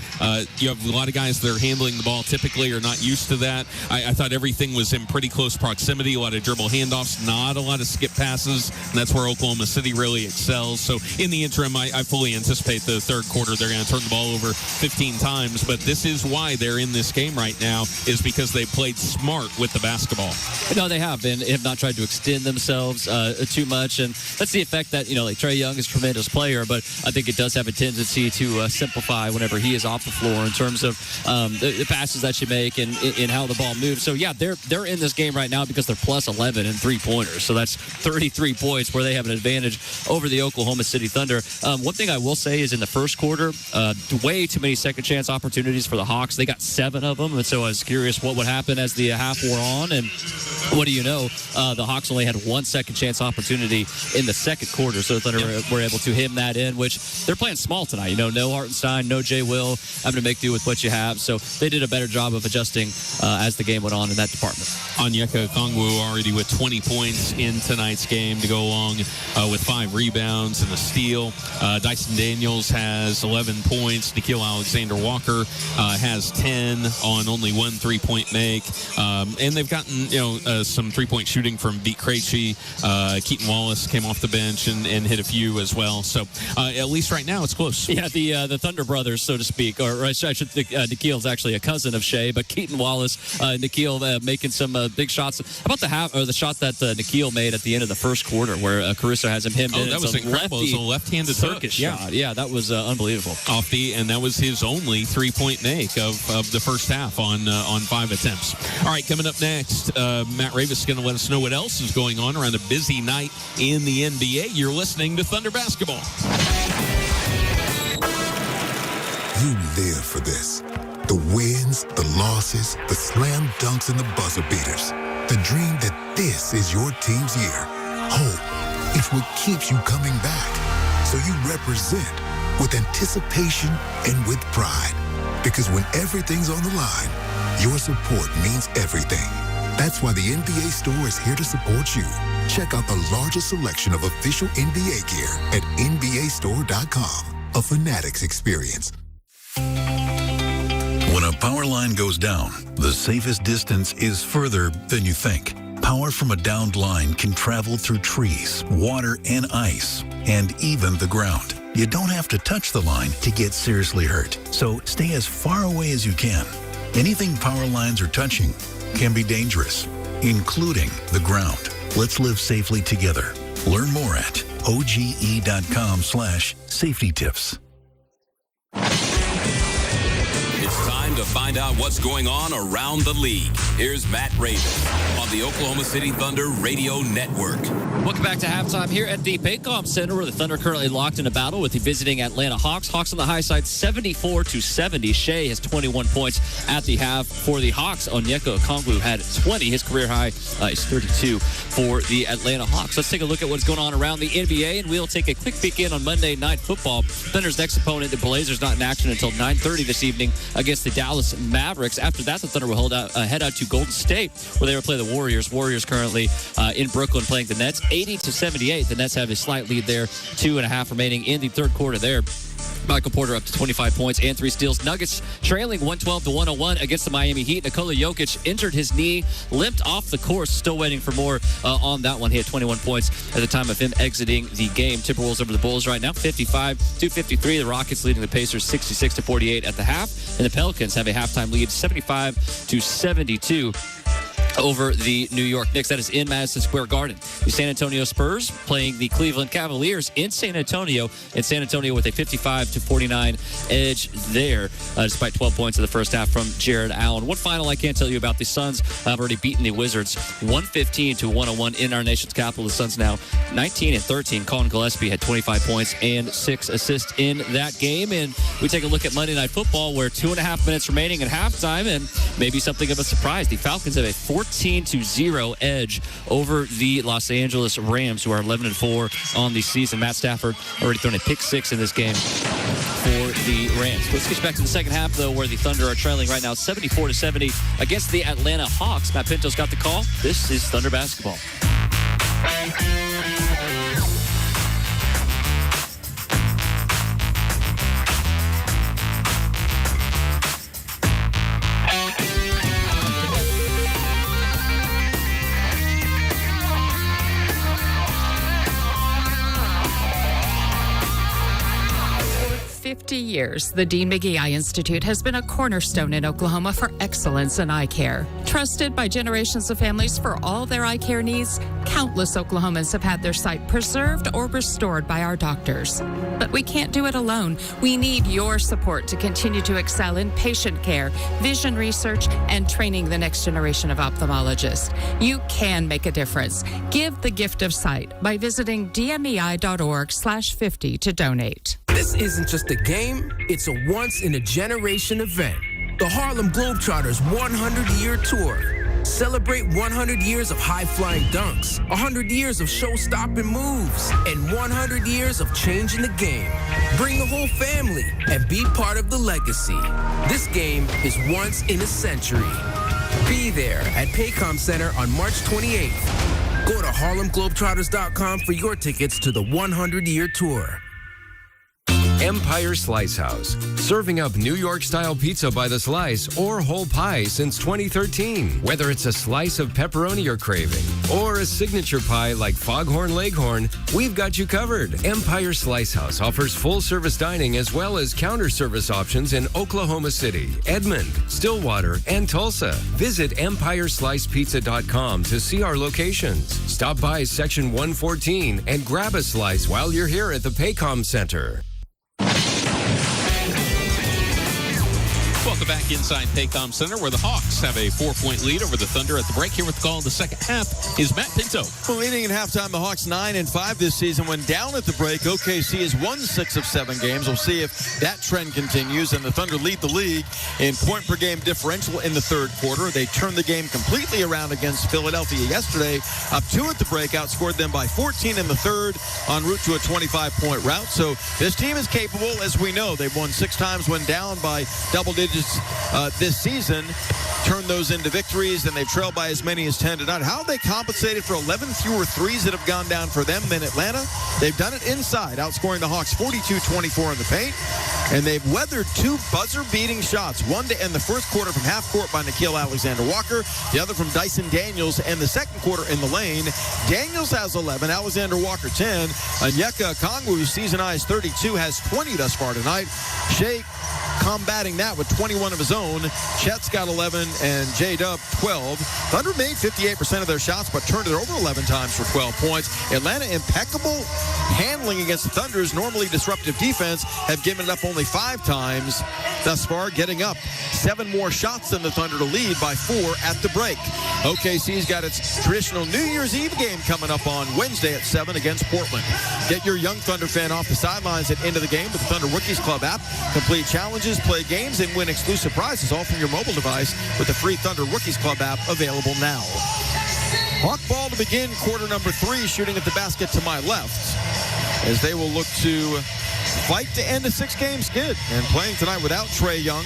you have a lot of guys that are handling the ball typically are not used to that. I thought everything was in pretty close proximity, a lot of dribble handoffs, not a lot of skip passes, and that's where Oklahoma City really excels. So in the interim, I fully anticipate the third quarter they're going to turn the ball over 15 times, but this is why they're in this game right now, is because they played smart with the basketball. No, they have been. Have not tried to extend themselves too much, and that's the effect that, like Trae Young is a tremendous player, but I think it does have a tendency to simplify whenever he is off the floor in terms of the passes that you make and how the ball moves. So yeah, they're in this game right now because they're plus 11 in 3-pointers. So that's 33 points where they have an advantage over the Oklahoma City Thunder. One thing I will say is in the first quarter, way too many second chance opportunities for the Hawks. They got 7 of them, and so I was curious what would happen as the half wore on. And what do you know? The Hawks only had 1 second chance opportunity in the second quarter, so the Thunder were able to hem that in, which they're playing small tonight. No Hartenstein, no Jay Will, having to make do with what you have. So they did a better job of adjusting as the game went on in that department. Onyeka Okongwu already with 20 points in tonight's game to go along with 5 rebounds and a steal. Dyson Daniels has 11 points. Nickeil Alexander-Walker has 10 on only 1 3-point make. And they've gotten some 3-point shooting from Beat Krejci. Keaton Wallace came off the bench and hit a few as well. So at least right now it's close. Yeah, the Thunder brothers, so to speak, or I should think Nickeil's actually a cousin of Shea, but Keaton Wallace, Nickeil making some big shots. How about the shot that Nickeil made at the end of the first quarter, where Caruso has him hemmed in? That was incredible. It was a left-handed circus shot. Yeah, that was unbelievable. And that was his only 3-point make of the first half on 5 attempts. All right, coming up next, Matt Ravis is going to let us know what else is going on around a busy night in the NBA. You're listening to Thunder Basketball. You live for this. The wins, the losses, the slam dunks, and the buzzer beaters. The dream that this is your team's year. Hope, it's what keeps you coming back. So you represent with anticipation and with pride. Because when everything's on the line, your support means everything. That's why the NBA Store is here to support you. Check out the largest selection of official NBA gear at NBAstore.com. A Fanatics experience. When a power line goes down, the safest distance is further than you think. Power from a downed line can travel through trees, water, and ice, and even the ground. You don't have to touch the line to get seriously hurt, so stay as far away as you can. Anything power lines are touching can be dangerous, including the ground. Let's live safely together. Learn more at oge.com/safety tips. It's time time to find out what's going on around the league. Here's Matt Raven on the Oklahoma City Thunder Radio Network. Welcome back to halftime here at the Paycom Center, where the Thunder currently locked in a battle with the visiting Atlanta Hawks. Hawks on the high side, 74-70. Shea has 21 points at the half for the Hawks. Onyeka Okongwu had 20. His career high is 32 for the Atlanta Hawks. Let's take a look at what's going on around the NBA, and we'll take a quick peek in on Monday Night Football. Thunder's next opponent, the Blazers, not in action until 9:30 this evening against the Dallas Mavericks. After that, the Thunder will head out to Golden State, where they will play the Warriors. Warriors currently in Brooklyn playing the Nets, 80-78. The Nets have a slight lead there, 2.5 remaining in the third quarter there. Michael Porter up to 25 points and 3 steals. Nuggets trailing 112-101 against the Miami Heat. Nikola Jokic injured his knee, limped off the course. Still waiting for more on that one. He had 21 points at the time of him exiting the game. Timberwolves over the Bulls right now, 55-53. The Rockets leading the Pacers 66-48 at the half. And the Pelicans have a halftime lead, 75-72. Over the New York Knicks. That is in Madison Square Garden. The San Antonio Spurs playing the Cleveland Cavaliers in San Antonio. And San Antonio with a 55-49 edge there, despite 12 points in the first half from Jared Allen. One final I can't tell you about: the Suns have already beaten the Wizards 115-101 in our nation's capital. The Suns now 19-13. Colin Gillespie had 25 points and 6 assists in that game. And we take a look at Monday Night Football, where 2.5 minutes remaining at halftime, and maybe something of a surprise. The Falcons have a 14-0 edge over the Los Angeles Rams, who are 11-4 on the season. Matt Stafford already thrown a pick 6 in this game for the Rams. Let's get back to the second half, though, where the Thunder are trailing right now 74-70 against the Atlanta Hawks. Matt Pinto's got the call. This is Thunder basketball. For 50 years, the Dean McGee Eye Institute has been a cornerstone in Oklahoma for excellence in eye care. Trusted by generations of families for all their eye care needs, countless Oklahomans have had their sight preserved or restored by our doctors. But we can't do it alone. We need your support to continue to excel in patient care, vision research, and training the next generation of ophthalmologists. You can make a difference. Give the gift of sight by visiting dmei.org/50 to donate. This isn't just a game, it's a once-in-a-generation event. The Harlem Globetrotters 100-year tour. Celebrate 100 years of high-flying dunks, 100 years of show-stopping moves, and 100 years of changing the game. Bring the whole family and be part of the legacy. This game is once in a century. Be there at Paycom Center on March 28th. Go to harlemglobetrotters.com for your tickets to the 100-year tour. Empire Slice House, serving up New York-style pizza by the slice or whole pie since 2013. Whether it's a slice of pepperoni you're craving or a signature pie like Foghorn Leghorn, we've got you covered. Empire Slice House offers full-service dining as well as counter service options in Oklahoma City, Edmond, Stillwater, and Tulsa. Visit EmpireSlicePizza.com to see our locations. Stop by Section 114 and grab a slice while you're here at the Paycom Center. Welcome back inside Paycom Center, where the Hawks have a 4-point lead over the Thunder at the break. Here with the call in the second half is Matt Pinto. Well, leading in halftime, the Hawks 9-5 this season. When down at the break, OKC has won 6 of 7 games. We'll see if that trend continues. And the Thunder lead the league in point-per-game differential in the third quarter. They turned the game completely around against Philadelphia yesterday. Up 2 at the break, outscored them by 14 in the third, en route to a 25-point rout. So this team is capable, as we know. They've won 6 times when down by double digits this season, turned those into victories, and they've trailed by as many as 10 tonight. How have they compensated for 11 fewer threes that have gone down for them than Atlanta? They've done it inside, outscoring the Hawks 42-24 in the paint, and they've weathered 2 buzzer-beating shots, one to end the first quarter from half court by Nickeil Alexander-Walker, the other from Dyson Daniels, and the second quarter in the lane. Daniels has 11, Alexander-Walker 10. Onyeka Okongwu, season high is 32, has 20 thus far tonight. Shea combating that with 21 of his own. Chet's got 11 and J-Dub 12. Thunder made 58% of their shots, but turned it over 11 times for 12 points. Atlanta, impeccable handling against the Thunder's normally disruptive defense, have given it up only 5 times thus far, getting up 7 more shots than the Thunder to lead by 4 at the break. OKC's got its traditional New Year's Eve game coming up on Wednesday at 7 against Portland. Get your young Thunder fan off the sidelines at end of the game with the Thunder Rookies Club app. Complete challenges, play games, and win exclusive prizes all from your mobile device with the free Thunder Rookies Club app available now. Hawk ball to begin quarter number 3, shooting at the basket to my left, as they will look to fight to end a 6-game skid. And playing tonight without Trae Young,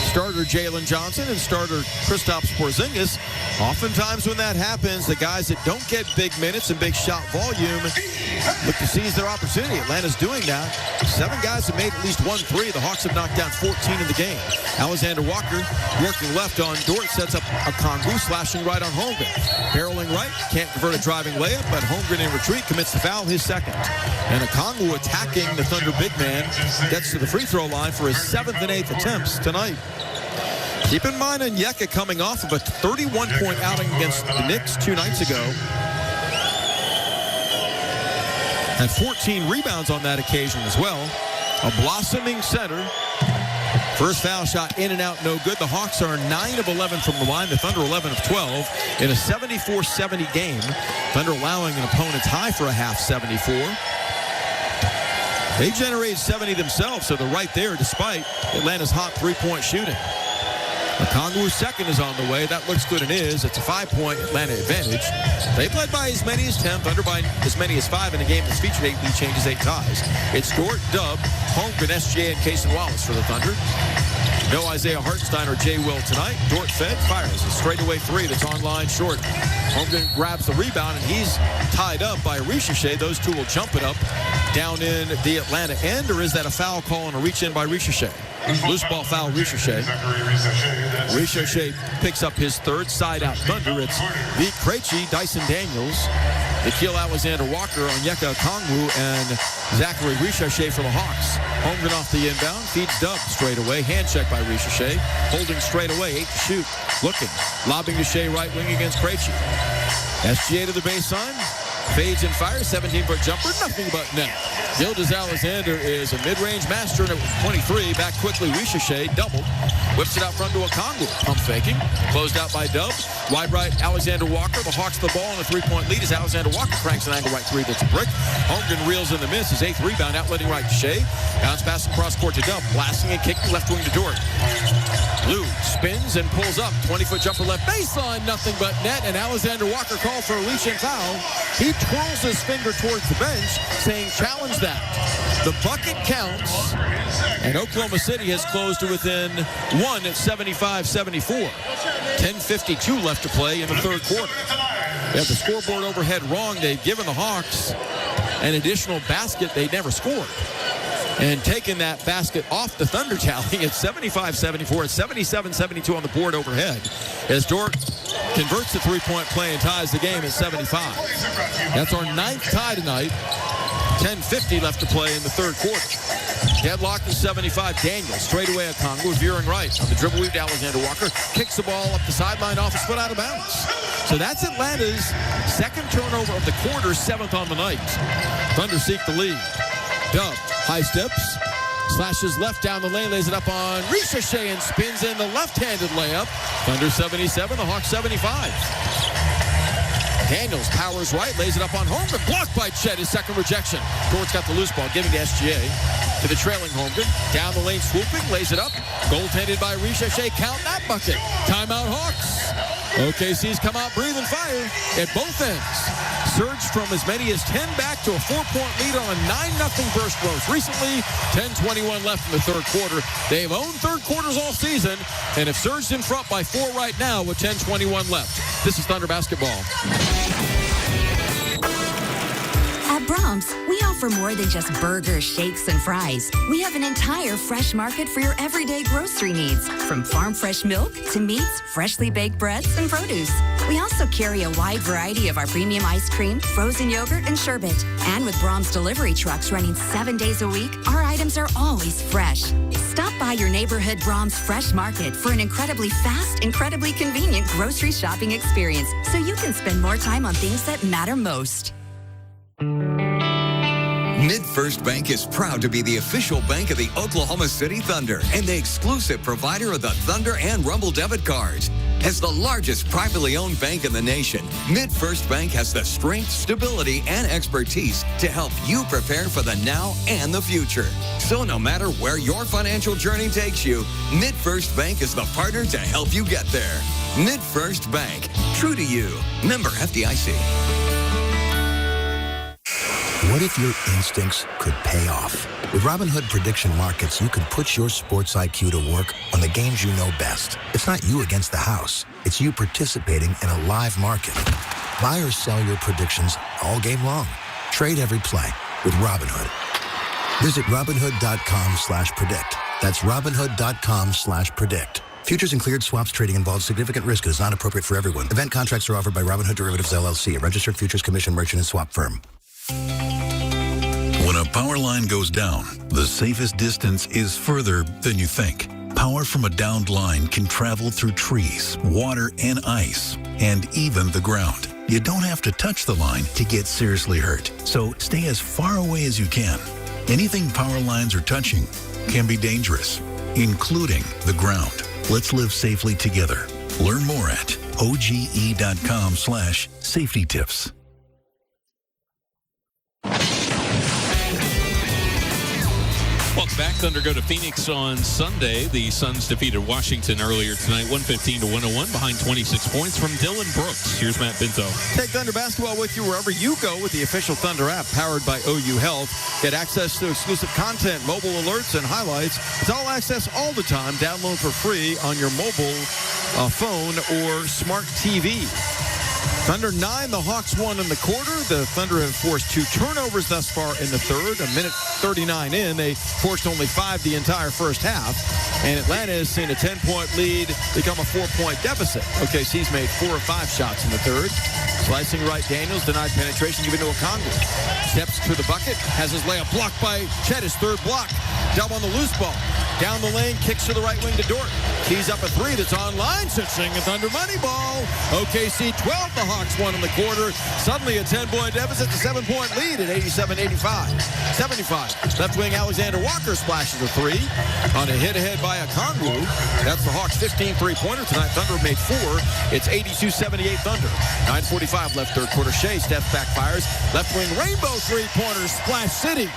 starter Jalen Johnson, and starter Kristaps Porzingis. Oftentimes when that happens, the guys that don't get big minutes and big shot volume look to seize their opportunity. Atlanta's doing that. 7 guys have made at least 1 3. The Hawks have knocked down 14 in the game. Alexander Walker working left on Dort, sets up a Okongwu, slashing right on Holmgren. Barreling right, can't convert a driving layup, but Holmgren in retreat commits the foul, his second. And Okongwu attacking the Thunder big man, gets to the free throw line for his 7th and 8th attempts tonight. Keep in mind, Onyeka coming off of a 31-point outing against the Knicks 2 nights ago. Had 14 rebounds on that occasion as well. A blossoming center. First foul shot in and out, no good. The Hawks are 9 of 11 from the line. The Thunder 11 of 12 in a 74-70 game. Thunder allowing an opponent's high for a half, 74. They generated 70 themselves, so they're right there despite Atlanta's hot 3-point shooting. Okongwu's second is on the way. That looks good and is. It's a 5-point Atlanta advantage. They've led by as many as 10. Thunder by as many as 5 in a game that's featured 8 lead changes, 8 ties. It's Dort, Dub, Holmgren, SGA, and Cason Wallace for the Thunder. No Isaiah Hartenstein or Jay Will tonight. Dort fed, fires a straightaway 3 that's on line short. Holmgren grabs the rebound, and he's tied up by Ricochet. Those two will jump it up down in the Atlanta end, or is that a foul call and a reach in by Ricochet? Loose ball foul, Ricochet. Ricochet picks up his 3rd, side out Thunder. It's Vit Krejci, Dyson Daniels, Nickeil Alexander-Walker, Onyeka Okongwu, and Zachary Ricochet for the Hawks. Holmgren off the inbound, feeds Dub straight away. Hand check by Ricochet. Holding straight away, 8 to shoot. Looking, lobbing to Shea right wing against Krejci. SGA to the baseline. Fades and fires, 17-foot jumper, nothing but net. Gilgeous-Alexander is a mid-range master, and it was 23. Back quickly, Ricochet, doubled. Whips it out front to Okongwu. Pump faking. Closed out by Dub. Wide right, Alexander Walker. The Hawks the ball on a 3-point lead as Alexander Walker cranks an angle right 3 that's a brick. Holmgren reels in the miss. His 8th rebound, outletting right to Shea. Bounce pass across court to Dub. Blasting and kicking left wing to Dort. Lou spins and pulls up. 20-foot jumper left baseline, nothing but net. And Alexander Walker called for a reach-in foul. He twirls his finger towards the bench, saying, challenge that. The bucket counts, and Oklahoma City has closed to within 1 at 75-74. 10:52 left to play in the 3rd quarter. They have the scoreboard overhead wrong. They've given the Hawks an additional basket they never scored. And taking that basket off the Thunder tally at 75-74, at 77-72 on the board overhead, as Dort converts the 3-point play and ties the game at 75. That's our 9th tie tonight. 10:50 left to play in the 3rd quarter. Deadlocked at 75. Daniels straight away Okongwu, veering right on the dribble weave to Alexander Walker. Kicks the ball up the sideline off his foot out of bounds. So that's Atlanta's 2nd turnover of the quarter, 7th on the night. Thunder seek the lead. Dub, high steps, slashes left down the lane, lays it up on Ricochet and spins in the left-handed layup. Thunder 77, the Hawks 75. Daniels powers right, lays it up on Holmgren, blocked by Chet, his 2nd rejection. Dort's got the loose ball, giving to SGA. To the trailing Holmgren, down the lane swooping, lays it up. Goaltended by Ricochet, count that bucket. Timeout Hawks. OKC's come out breathing fire at both ends. Surged from as many as 10 back to a 4-point lead on a 9-0 burst most recently. 10:21 left in the 3rd quarter. They've owned 3rd quarters all season and have surged in front by 4 right now with 10:21 left. This is Thunder basketball. At Brahms, we offer more than just burgers, shakes, and fries. We have an entire fresh market for your everyday grocery needs, from farm fresh milk to meats, freshly baked breads, and produce. We also carry a wide variety of our premium ice cream, frozen yogurt, and sherbet. And with Brahms delivery trucks running 7 days a week, our items are always fresh. Stop by your neighborhood Brahms Fresh Market for an incredibly fast, incredibly convenient grocery shopping experience so you can spend more time on things that matter most. MidFirst Bank is proud to be the official bank of the Oklahoma City Thunder and the exclusive provider of the Thunder and Rumble debit cards. As the largest privately owned bank in the nation, MidFirst Bank has the strength, stability, and expertise to help you prepare for the now and the future. So no matter where your financial journey takes you, MidFirst Bank is the partner to help you get there. MidFirst Bank, true to you. Member FDIC. What if your instincts could pay off? With Robinhood Prediction Markets, you could put your sports IQ to work on the games you know best. It's not you against the house. It's you participating in a live market. Buy or sell your predictions all game long. Trade every play with Robinhood. Visit Robinhood.com/predict. That's Robinhood.com/predict. Futures and cleared swaps trading involves significant risk and is not appropriate for everyone. Event contracts are offered by Robinhood Derivatives LLC, a registered futures commission merchant and swap firm. When a power line goes down, the safest distance is further than you think. Power from a downed line can travel through trees, water and ice, and even the ground. You don't have to touch the line to get seriously hurt, so stay as far away as you can. Anything power lines are touching can be dangerous, including the ground. Let's live safely together. Learn more at oge.com/safety tips. Welcome back. Thunder go to Phoenix on Sunday. The Suns defeated Washington earlier tonight, 115-101, behind 26 points from Dylan Brooks. Here's Matt Pinto. Take Thunder basketball with you wherever you go with the official Thunder app powered by OU Health. Get access to exclusive content, mobile alerts, and highlights. It's all access all the time. Download for free on your mobile phone or smart TV. Thunder 9, the Hawks won in the quarter. The Thunder have forced 2 turnovers thus far in the third. A minute 39 in, they forced only 5 the entire first half. And Atlanta has seen a 10-point lead become a 4-point deficit. OKC's made 4 or 5 shots in the third. Slicing right, Daniels denied penetration given to Okongwu. Steps to the bucket, has his layup blocked by Chet, his third block. Dub on the loose ball. Down the lane, kicks to the right wing to Dort. Keys up a 3 that's online. Cinching a Thunder money ball. OKC 12, the Hawks won in the quarter. Suddenly a 10-point deficit to 7-point lead at 87-85. 75. Left wing Alexander Walker splashes a 3 on a hit ahead by Okongwu. That's the Hawks' 15 3-pointer tonight. Thunder made 4. It's 82-78 Thunder. 9:45 left third quarter. Shea steps back, fires. Left wing rainbow 3-pointer, Splash City.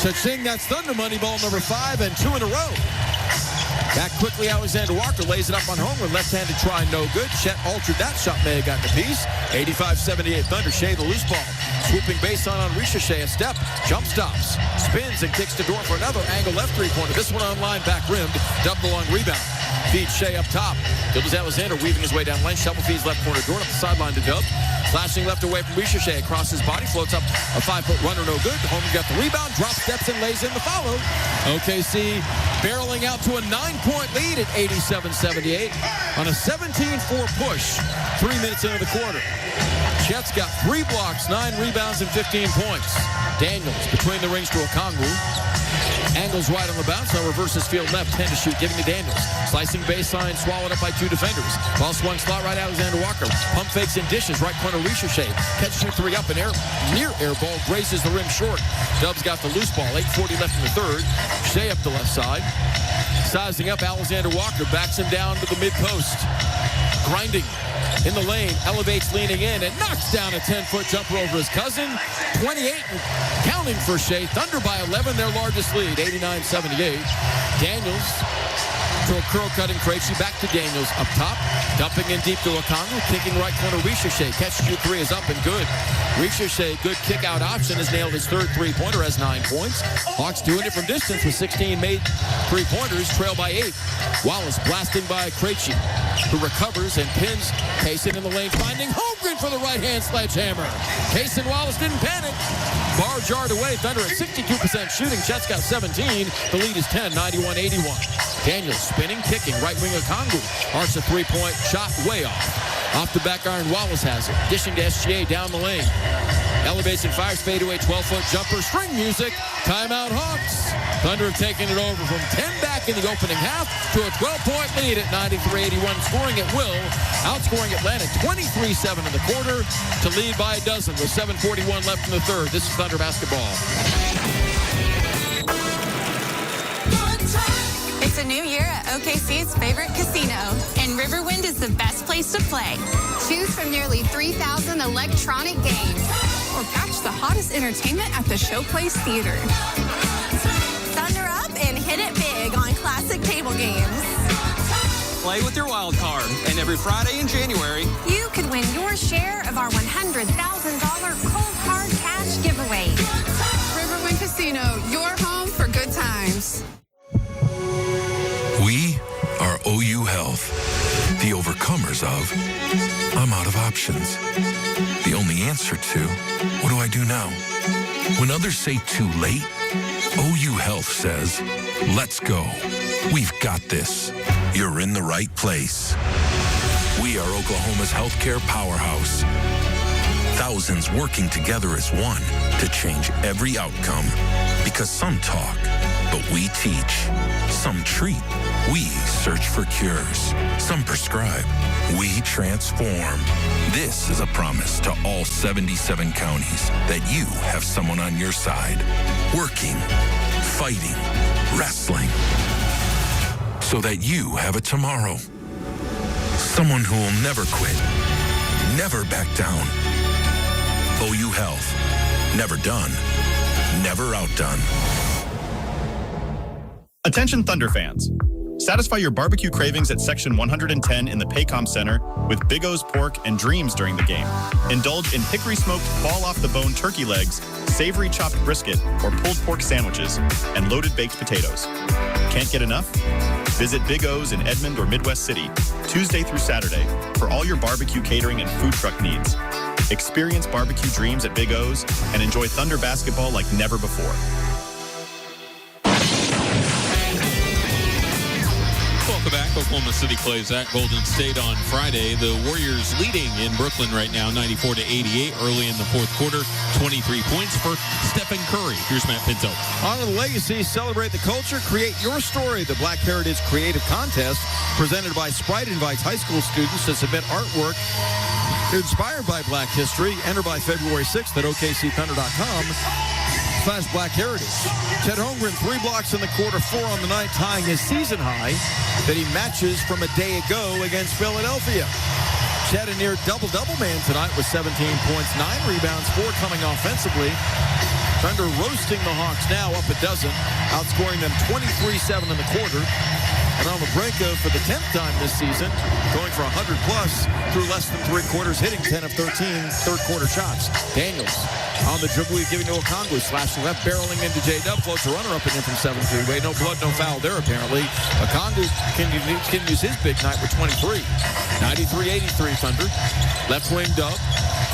Cha-ching, that's Thunder money ball number 5 and 2 in a row. Back quickly, Alexander Walker lays it up on Holmgren. Left-handed try, no good. Chet altered that shot, may have gotten a piece. 85-78 Thunder. Shea the loose ball. Swooping baseline on Ricochet. A step. Jump stops. Spins and kicks to Dort for another angle left 3-pointer. This one on line, back rimmed. Double long rebound. Feeds Shea up top. Gildas Alexander weaving his way down lane. Shovel feeds left corner. Dort up the sideline to Dub. Slashing left away from Ricochet. Across his body. Floats up a 5-foot runner. No good. Holmgren got the rebound. Drop steps and lays in the follow. OKC barreling out to a 9-point lead at 87-78 on a 17-4 push 3 minutes into the quarter. Chet's got 3 blocks, 9 rebounds, and 15 points. Daniels between the rings to Okongwu. Angles right on the bounce. Now reverses field left. 10 to shoot. Giving to Daniels. Slicing baseline. Swallowed up by 2 defenders. Ball swung slot right. Alexander Walker. Pump fakes and dishes. Right corner Ricochet. Catch shoot 3 up and air. Near air ball. Grazes the rim short. Dubs got the loose ball. 8:40 left in the third. Shea up the left side. Sizing up Alexander Walker. Backs him down to the mid post. Grinding in the lane, elevates leaning in, and knocks down a 10-foot jumper over his cousin. 28 and counting for Shea. Thunder by 11, their largest lead, 89-78. Daniels to a curl-cutting Krejci, back to Daniels, up top, dumping in deep to Okongwu, kicking right corner, Ricochet, catches you three, is up and good. Ricochet, good kick-out option, has nailed his third three-pointer, has 9 points. Hawks doing it from distance with 16 made three-pointers, trail by 8. Wallace blasting by Krejci, who recovers and pins Kaysen in the lane, finding Holmgren for the right-hand sledgehammer. Kaysen Wallace didn't panic. Bar jarred away, Thunder at 62% shooting. Jets got 17. The lead is 10, 91-81. Daniels spinning, kicking, right wing Okongwu. Arcs a three-point shot way off. Off the back iron, Wallace has it. Dishing to SGA down the lane. Elevation fires, fadeaway, 12-foot jumper, string music. Timeout Hawks. Thunder have taken it over from 10 back in the opening half to a 12-point lead at 93-81, scoring at will, outscoring Atlanta 23-7 in the quarter to lead by a dozen with 7:41 left in the third. This is Thunder basketball. It's a new year at OKC's favorite casino, and Riverwind is the best place to play. Choose from nearly 3,000 electronic games, or catch the hottest entertainment at the Showplace Theater. Thunder up and hit it big on classic table games. Play with your wild card, and every Friday in January, you could win your share of our $100,000 cold hard cash giveaway. Riverwind Casino, your home for good times. We are OU Health, the overcomers of I'm out of options. The only answer to what do I do now? When others say too late, OU Health says, let's go. We've got this. You're in the right place. We are Oklahoma's healthcare powerhouse. Thousands working together as one to change every outcome. Because some talk, but we teach. Some treat, we search for cures. Some prescribe, we transform. This is a promise to all 77 counties that you have someone on your side, working, fighting, wrestling, so that you have a tomorrow. Someone who will never quit, never back down. OU Health, never done, never outdone. Attention Thunder fans. Satisfy your barbecue cravings at Section 110 in the Paycom Center with Big O's Pork and Dreams during the game. Indulge in hickory-smoked fall-off-the-bone turkey legs, savory chopped brisket, or pulled pork sandwiches, and loaded baked potatoes. Can't get enough? Visit Big O's in Edmond or Midwest City, Tuesday through Saturday, for all your barbecue catering and food truck needs. Experience barbecue dreams at Big O's and enjoy Thunder basketball like never before. Welcome back. Oklahoma City plays at Golden State on Friday. The Warriors leading in Brooklyn right now, 94-88, early in the fourth quarter. 23 points for Stephen Curry. Here's Matt Pinto. Honor the legacy, celebrate the culture, create your story. The Black Heritage Creative Contest, presented by Sprite, invites high school students to submit artwork inspired by Black history. Enter by February 6th at OKCThunder.com/Black Heritage. Chet Holmgren, 3 blocks in the quarter, 4 on the night, tying his season high that he matches from a day ago against Philadelphia. Chet a near double-double man tonight with 17 points, 9 rebounds, 4 coming offensively. Thunder roasting the Hawks now, up a dozen, outscoring them 23-7 in the quarter. And on the break of for the 10th time this season, going for 100-plus through less than 3 quarters, hitting 10 of 13 third-quarter shots. Daniels on the dribble, giving to Okongwu, slashing left, barreling into J-Dub, floats a runner up and in from 7-3. No blood, no foul there, apparently. Okongwu can use his big night with 23. 93-83 Thunder. Left wing Dub,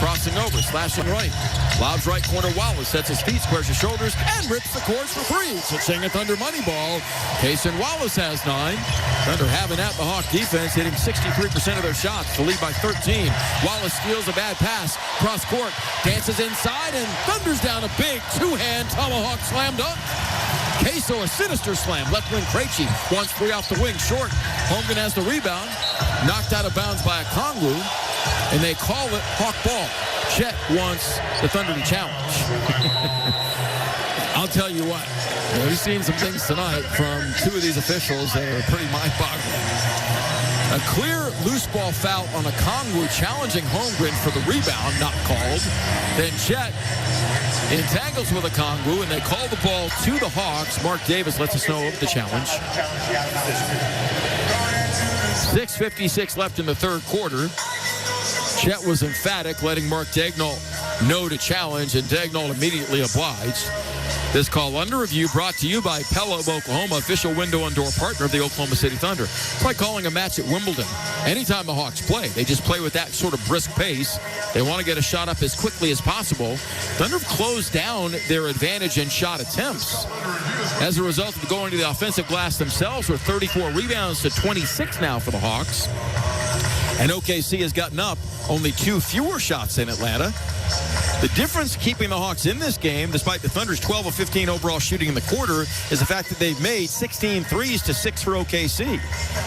crossing over, slashing right. Lobs right corner, Wallace sets his feet, squares his shoulders, and rips the course for 3. Cha-ching a Thunder money ball. Kaysen Wallace has 9. Thunder having at the Hawk defense, hitting 63% of their shots to lead by 13. Wallace steals a bad pass, cross court, dances inside, and thunders down a big two-hand tomahawk slam dunk. Queso, a sinister slam. Left wing Krejci wants 3 off the wing, short. Holmgren has the rebound, knocked out of bounds by Okongwu, and they call it Hawk ball. Chet wants the Thunder to challenge. I'll tell you what, we've seen some things tonight from 2 of these officials that are pretty mind-boggling. A clear loose ball foul on Okongwu, challenging Holmgren for the rebound, not called. Then Chet entangles with Okongwu, and they call the ball to the Hawks. Mark Davis lets us know of the challenge. 6:56 left in the third quarter. Chet was emphatic, letting Mark Daignault know to challenge, and Daignault immediately obliged. This call under review brought to you by Pella of Oklahoma, official window and door partner of the Oklahoma City Thunder. It's like calling a match at Wimbledon. Anytime the Hawks play, they just play with that sort of brisk pace. They want to get a shot up as quickly as possible. Thunder have closed down their advantage in shot attempts. As a result of going to the offensive glass themselves, with 34 rebounds to 26 now for the Hawks. And OKC has gotten up only 2 fewer shots in Atlanta. The difference keeping the Hawks in this game, despite the Thunder's 12 of 15 overall shooting in the quarter, is the fact that they've made 16 threes to 6 for OKC.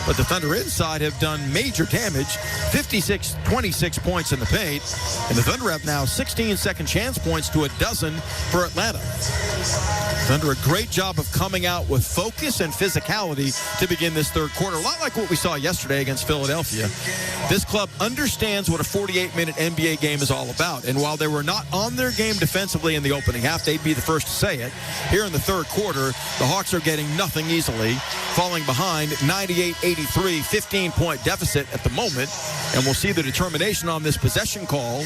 But the Thunder inside have done major damage, 26 points in the paint, and the Thunder have now 16 second chance points to a dozen for Atlanta. Thunder a great job of coming out with focus and physicality to begin this third quarter. A lot like what we saw yesterday against Philadelphia. This club understands what a 48-minute NBA game is all about. And while they were not on their game defensively in the opening half, they'd be the first to say it. Here in the third quarter, the Hawks are getting nothing easily, falling behind 98-83, 15-point deficit at the moment. And we'll see the determination on this possession call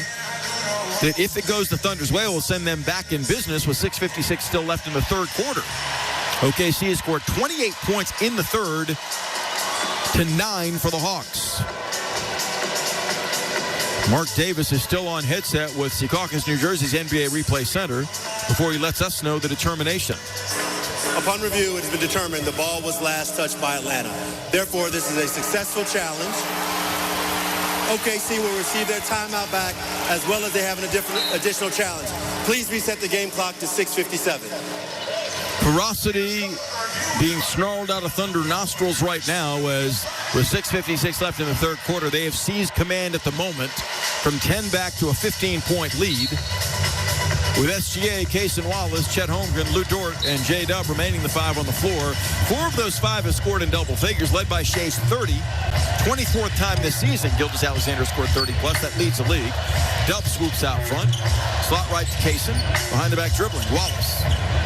that if it goes the Thunder's way, will send them back in business with 6:56 still left in the third quarter. OKC has scored 28 points in the third to 9 for the Hawks. Mark Davis is still on headset with Secaucus, New Jersey's NBA Replay Center before he lets us know the determination. Upon review, it has been determined the ball was last touched by Atlanta. Therefore, this is a successful challenge. OKC will receive their timeout back, as well as they have an additional challenge. Please reset the game clock to 6:57. Ferocity being snarled out of Thunder nostrils right now, as with 6:56 left in the third quarter, they have seized command at the moment from 10 back to a 15-point lead. With SGA, Cason Wallace, Chet Holmgren, Lou Dort, and J-Dub remaining the 5 on the floor. 4 of those 5 have scored in double figures, led by Shea's 30. 24th time this season, Gilgeous-Alexander scored 30-plus. That leads the league. Dub swoops out front. Slot right to Cason. Behind the back dribbling. Wallace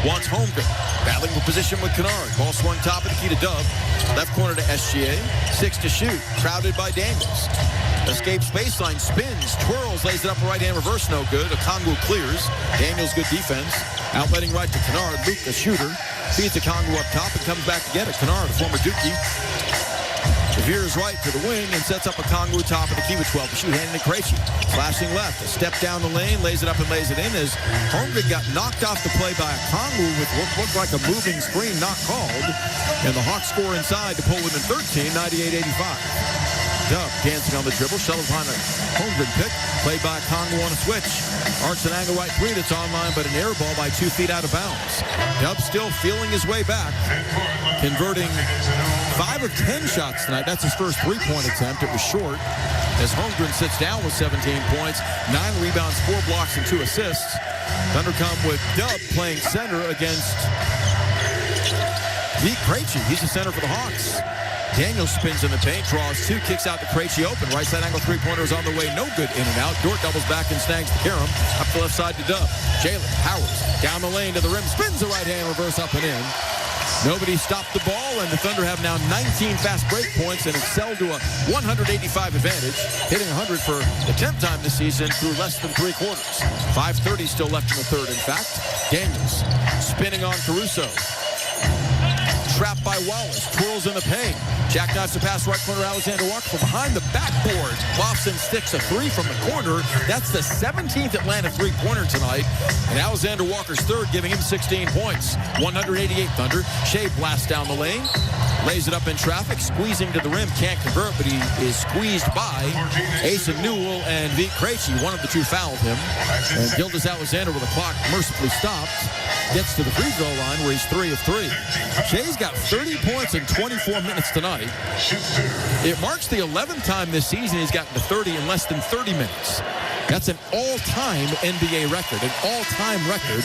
wants Holmgren. Battling for position with Kennard. Ball swung top of the key to Dub. Left corner to SGA. 6 to shoot. Crowded by Daniels. Escapes baseline, spins, twirls, lays it up a right-hand reverse, no good. Okongwu clears. Daniels, good defense. Outletting right to Kennard. Luke, the shooter, feeds Okongwu up top and comes back again at Kennard, a former Dookie. Veers right to the wing and sets up Okongwu top of the key with 12 to shoot, handing to Krejci. Flashing left, a step down the lane, lays it up and lays it in as Holmgren got knocked off the play by Okongwu with what looked like a moving screen, not called. And the Hawks score inside to pull within 13, 98-85. Dub dancing on the dribble, shuttle behind a Holmgren pick, played by Okongwu on a switch. Arcs an angle right 3 that's online, but an air ball by 2 feet out of bounds. Dub still feeling his way back, converting 5 of 10 shots tonight. That's his first 3-point attempt. It was short as Holmgren sits down with 17 points, 9 rebounds, 4 blocks, and 2 assists. Thunder come with Dub playing center against Vit Krejci. He's the center for the Hawks. Daniels spins in the paint, draws 2, kicks out to Krejci open. Right side angle 3-pointer is on the way, no good, in and out. Dort doubles back and snags the Karam. Up the left side to Dub. Jalen powers down the lane to the rim, spins the right hand, reverse up and in. Nobody stopped the ball, and the Thunder have now 19 fast break points and excel to a 185 advantage, hitting 100 for the 10th time this season through less than 3 quarters. 5:30 still left in the third, in fact. Daniels spinning on Caruso. Trapped by Wallace, twirls in the paint. Jackknives the pass right corner, Alexander Walker from behind the backboard. Lofton sticks a 3 from the corner. That's the 17th Atlanta 3-pointer tonight. And Alexander Walker's third, giving him 16 points. 188 Thunder. Shea blasts down the lane. Lays it up in traffic, squeezing to the rim. Can't convert, but he is squeezed by Asa Newell and Vit Krejci. One of the 2 fouled him. And Gilgeous-Alexander, with the clock mercifully stopped, gets to the free throw line where he's 3 of 3. Shea's got 30 points in 24 minutes tonight. It marks the 11th time this season he's gotten to 30 in less than 30 minutes. That's an all-time NBA record, an all-time record.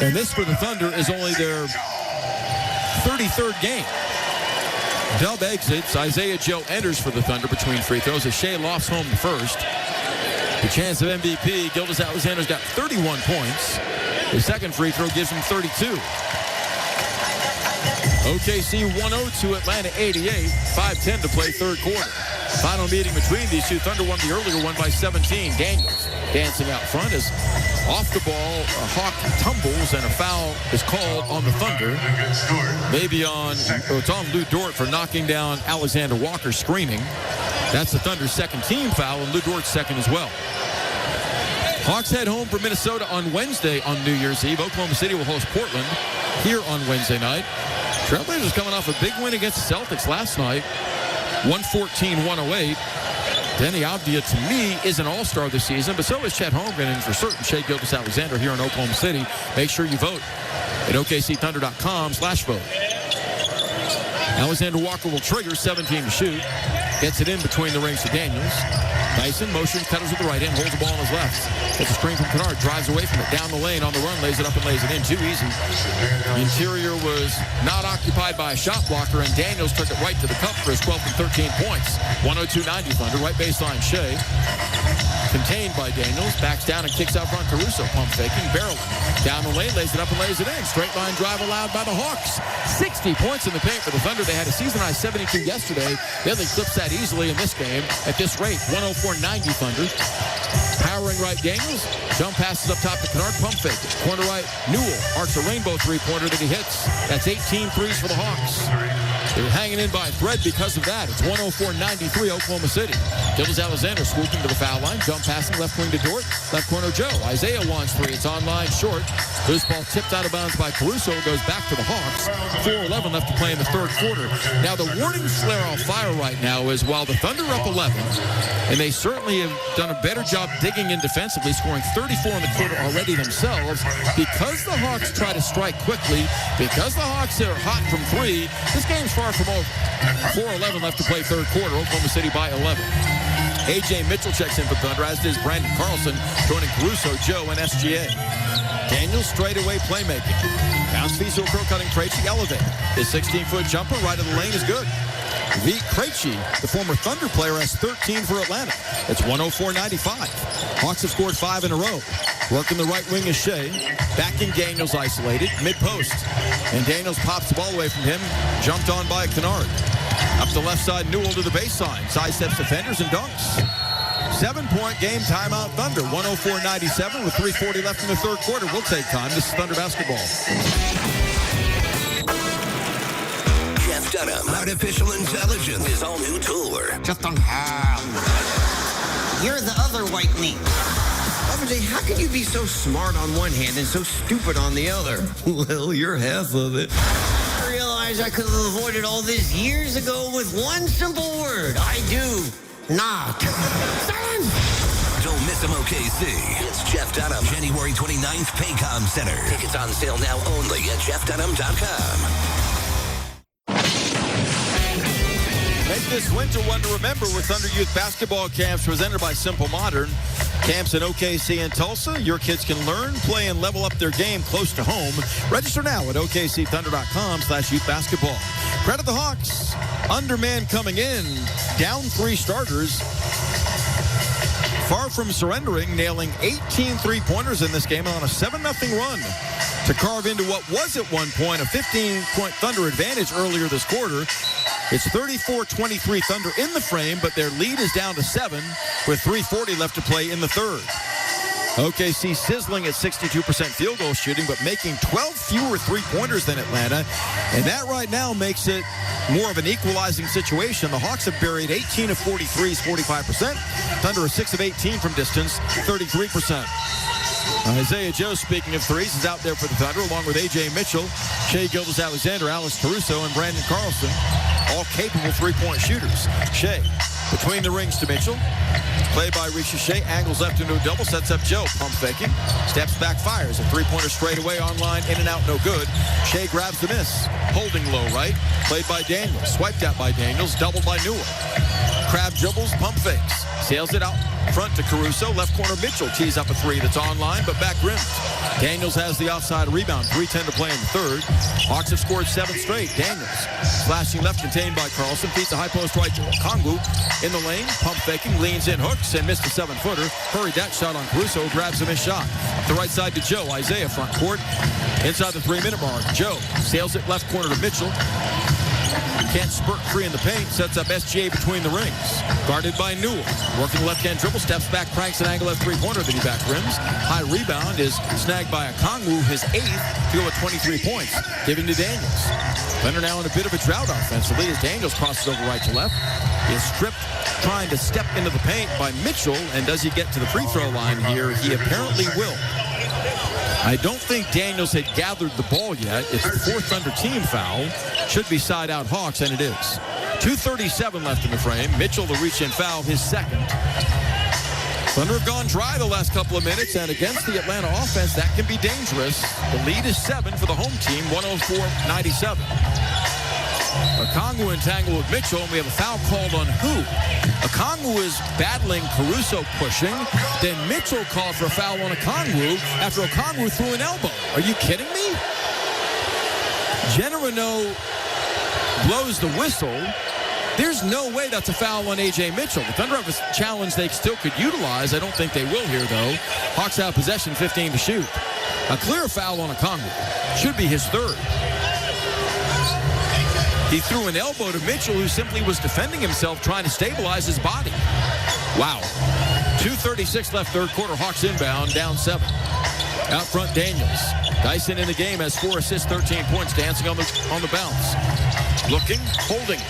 And this for the Thunder is only their 33rd game. Dub exits. Isaiah Joe enters for the Thunder between free throws as Shea lofts home the first. The chance of MVP, Gilgeous-Alexander's got 31 points. His second free throw gives him 32. OKC 102, Atlanta 88. 5:10 to play third quarter. Final meeting between these two. Thunder won the earlier one by 17. Daniels dancing out front as off the ball, a Hawk tumbles and a foul is called on the Thunder. Maybe it's on Lou Dort for knocking down Alexander Walker screaming. That's the Thunder's second team foul and Lou Dort's second as well. Hawks head home for Minnesota on Wednesday on New Year's Eve. Oklahoma City will host Portland here on Wednesday night. Trailblazers coming off a big win against the Celtics last night, 114-108. Denny Avdia, to me, is an all-star this season, but so is Chet Holmgren, and for certain, Shai Gilgeous-Alexander here in Oklahoma City. Make sure you vote at OKCThunder.com/vote. Alexander Walker will trigger, 17 to shoot. Gets it in between the rings to Daniels. Dyson motions, pedals with the right hand, holds the ball on his left. Gets a screen from Kennard, drives away from it, down the lane on the run, lays it up and lays it in. Too easy. The interior was not occupied by a shot blocker, and Daniels took it right to the cup for his 12th and 13 points. 102-90 Thunder, right baseline Shai. Contained by Daniels, backs down and kicks out front. Caruso pump faking, barreling. Down the lane, lays it up and lays it in. Straight line drive allowed by the Hawks. 60 points in the paint for the Thunder. They had a season-high 72 yesterday. Then they clipped that easily in this game. At this rate, 104-90 Thunder. Powering right Daniels. Jump passes up top to Kennard, pump fake. Corner right, Newell arcs a rainbow three-pointer that he hits. That's 18 threes for the Hawks. They're hanging in by a thread because of that. It's 104-93 Oklahoma City. Gilgeous-Alexander swooping to the foul line. Jump passing left wing to Dort. Left corner Joe. Isaiah wants three. It's on line short. Loose ball tipped out of bounds by Caruso. Goes back to the Hawks. 4:11 left to play in the third quarter. Now the warning flare on fire right now is while the Thunder are up 11, and they certainly have done a better job digging in defensively, scoring 34 in the quarter already themselves, because the Hawks try to strike quickly, because the Hawks are hot from three, this game's far from over. 4:11 left to play third quarter. Oklahoma City by 11. A.J. Mitchell checks in for Thunder, as does Brandon Carlson, joining Caruso, Joe, and SGA. Daniels straightaway playmaking. Bounce fees to a pro-cutting Krejci, elevated. His 16-foot jumper right of the lane is good. V. Krejci, the former Thunder player, has 13 for Atlanta. It's 104-95. Hawks have scored 5 in a row. Working the right wing is Shai. Backing Daniels isolated, mid-post. And Daniels pops the ball away from him. Jumped on by Kennard. Up the left side, Newell to the baseline. Sidesteps defenders and dunks. 7-point game, timeout Thunder. 104-97 with 3:40 left in the third quarter. We'll take time. This is Thunder basketball. Jeff Dunham, artificial intelligence, his all-new tour. Jeff Dunham. You're the other white meat. How could you be so smart on one hand and so stupid on the other? Well, you're half of it. I realized I could have avoided all this years ago with one simple word. I do not. Silence! Don't miss him, OKC. It's Jeff Dunham, January 29th, Paycom Center. Tickets on sale now only at jeffdunham.com. Make this winter one to remember with Thunder Youth Basketball Camps presented by Simple Modern. Camps in OKC and Tulsa. Your kids can learn, play, and level up their game close to home. Register now at OKCThunder.com/youth basketball. Credit the Hawks. Underman coming in. Down 3 starters. Far from surrendering, nailing 18 three-pointers in this game on a 7-0 run to carve into what was at one point a 15-point Thunder advantage earlier this quarter. It's 34-23 Thunder in the frame, but their lead is down to 7 with 3:40 left to play in the third. OKC sizzling at 62% field goal shooting, but making 12 fewer three-pointers than Atlanta. And that right now makes it more of an equalizing situation. The Hawks have buried 18 of 43s, 45%. Thunder are 6 of 18 from distance, 33%. Isaiah Joe, speaking of threes, is out there for the Thunder, along with A.J. Mitchell, Shai Gilgeous-Alexander, Alex Caruso, and Brandon Carlson, all capable three-point shooters. Shai between the rings to Mitchell. Played by Risha Shai, angles left into a double, sets up Joe, pump faking, steps back, fires. A three-pointer straight away, online, in and out, no good. Shai grabs the miss, holding low right, played by Daniels, swiped out by Daniels, doubled by Newell. Crab dribbles, pump fakes. Sails it out front to Caruso. Left corner, Mitchell tees up a three that's online, but back rimmed. Daniels has the offside rebound. 3:10 to play in the third. Hawks have scored 7 straight. Daniels slashing left, contained by Carlson. Feeds a high post right to Kongu. In the lane, pump faking, leans in, hooks, and missed a 7-footer. Hurried that shot on Caruso, grabs him his shot. Up the right side to Joe. Isaiah front court. Inside the 3-minute mark. Joe sails it left corner to Mitchell. Can't spurt free in the paint. Sets up SGA between the rings. Guarded by Newell. Working the left-hand dribble. Steps back, cranks an angle left three-pointer that he back rims. High rebound is snagged by Okongwu, his 8th, to go with 23 points. Giving to Daniels. Thunder now in a bit of a drought offensively as Daniels crosses over right to left. He is stripped trying to step into the paint by Mitchell. And does he get to the free throw line here? He apparently will. I don't think Daniels had gathered the ball yet. It's the 4th Thunder team foul. Should be side out Hawks, and it is. 2:37 left in the frame. Mitchell, the reach-in foul, his second. Thunder have gone dry the last couple of minutes, and against the Atlanta offense, that can be dangerous. The lead is 7 for the home team, 104-97. Okongwu entangled with Mitchell, and we have a foul called on who? Okongwu is battling Caruso pushing. Then Mitchell called for a foul on Okongwu after Okongwu threw an elbow. Are you kidding me? Jenna Renault blows the whistle. There's no way that's a foul on A.J. Mitchell. The Thunder have a challenge they still could utilize. I don't think they will here, though. Hawks have possession, 15 to shoot. A clear foul on Okongwu. Should be his 3rd. He threw an elbow to Mitchell, who simply was defending himself, trying to stabilize his body. Wow. 2:36 left third quarter. Hawks inbound, down 7. Out front, Daniels. Dyson in the game has 4 assists, 13 points, dancing on the bounce. Looking, holding.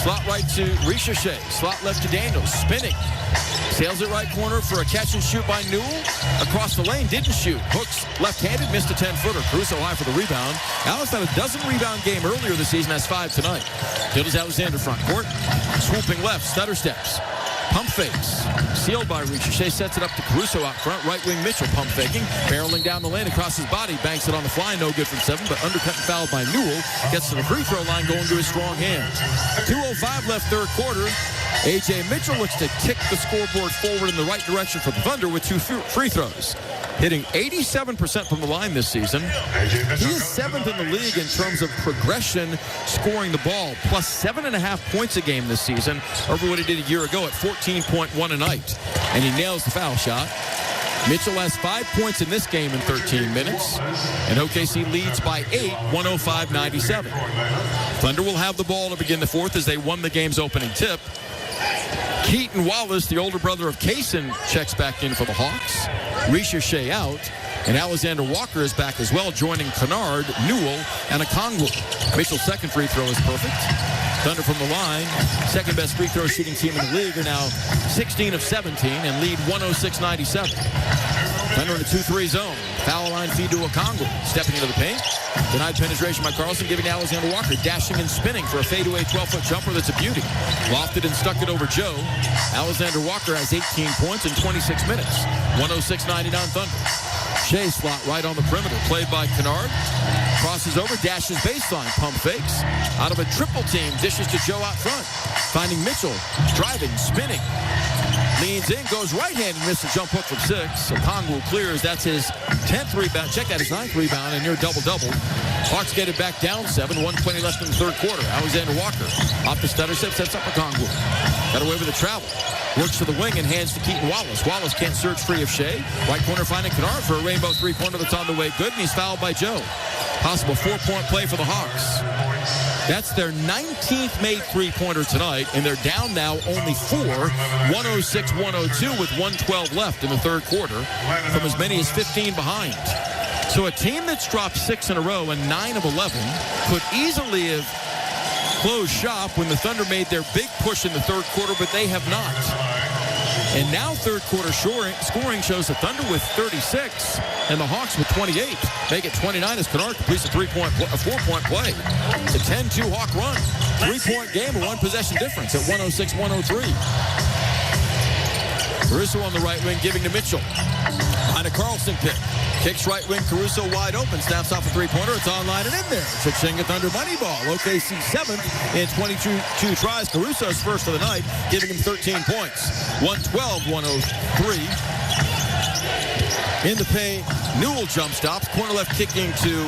Slot right to Ricochet. Slot left to Daniels, spinning. Sails it right corner for a catch and shoot by Newell. Across the lane, didn't shoot. Hooks left-handed, missed a 10-footer. Caruso high for the rebound. Alice had a dozen rebound game earlier this season, has 5 tonight. Gildas Alexander front court. Swooping left, stutter steps. Pump fakes. Sealed by Ricochet, sets it up to Caruso out front. Right wing Mitchell pump faking. Barreling down the lane across his body. Banks it on the fly. No good from 7, but undercut and fouled by Newell. Gets to the free throw line, going to his strong hands. 2:05 left third quarter. A.J. Mitchell looks to kick the scoreboard forward in the right direction for the Thunder with 2 free throws. Hitting 87% from the line this season. He is 7th in the league in terms of progression scoring the ball, plus 7.5 points a game this season over what he did a year ago at 14.1 a night. And he nails the foul shot. Mitchell has 5 points in this game in 13 minutes. And OKC leads by 8, 105-97. Thunder will have the ball to begin the 4th as they won the game's opening tip. Keaton Wallace, the older brother of Kaysen, checks back in for the Hawks. Ricochet out. And Alexander Walker is back as well, joining Kennard, Newell, and Okongwu. Mitchell's second free throw is perfect. Thunder from the line. Second best free throw shooting team in the league are now 16 of 17 and lead 106-97. Thunder in a 2-3 zone. Foul line feed to Okongwu. Stepping into the paint. Denied penetration by Carlson, giving to Alexander Walker. Dashing and spinning for a fadeaway 12-foot jumper that's a beauty. Lofted and stuck it over Joe. Alexander Walker has 18 points in 26 minutes. 106-99 Thunder. Shea slot right on the perimeter. Played by Kennard. Crosses over, dashes baseline. Pump fakes. Out of a triple team, dishes to Joe out front. Finding Mitchell. Driving, spinning. Leans in, goes right-handed, missed a jump hook from 6. Okongwu clears. That's his 10th rebound. Check out his 9th rebound, and near double-double. Hawks get it back down 7. 1:20 left in the third quarter. Alexander Walker off the stutter step, sets up Okongwu. Got away with the travel. Works to the wing and hands to Keaton Wallace. Wallace can't search free of Shea. Right corner finding Kennard for a rainbow three-pointer that's on the way. Good, and he's fouled by Joe. Possible 4-point play for the Hawks. That's their 19th made three-pointer tonight, and they're down now only 4, 106-102 with 1:12 left in the third quarter from as many as 15 behind. So a team that's dropped 6 in a row and 9 of 11 could easily have closed shop when the Thunder made their big push in the third quarter, but they have not. And now third quarter scoring shows the Thunder with 36 and the Hawks with 28. Make it 29 as Kennard completes a 4-point play. It's a 10-2 Hawk run. 3-point game, a 1-possession difference at 106-103. Caruso on the right wing, giving to Mitchell. On a Carlson pick. Kicks right wing, Caruso wide open. Snaps off a three-pointer. It's online and in there. Cha-ching, Thunder money ball. OKC 7th in 22 tries. Caruso's first of the night, giving him 13 points. 112-103. In the paint, Newell jump stops. Corner left kicking to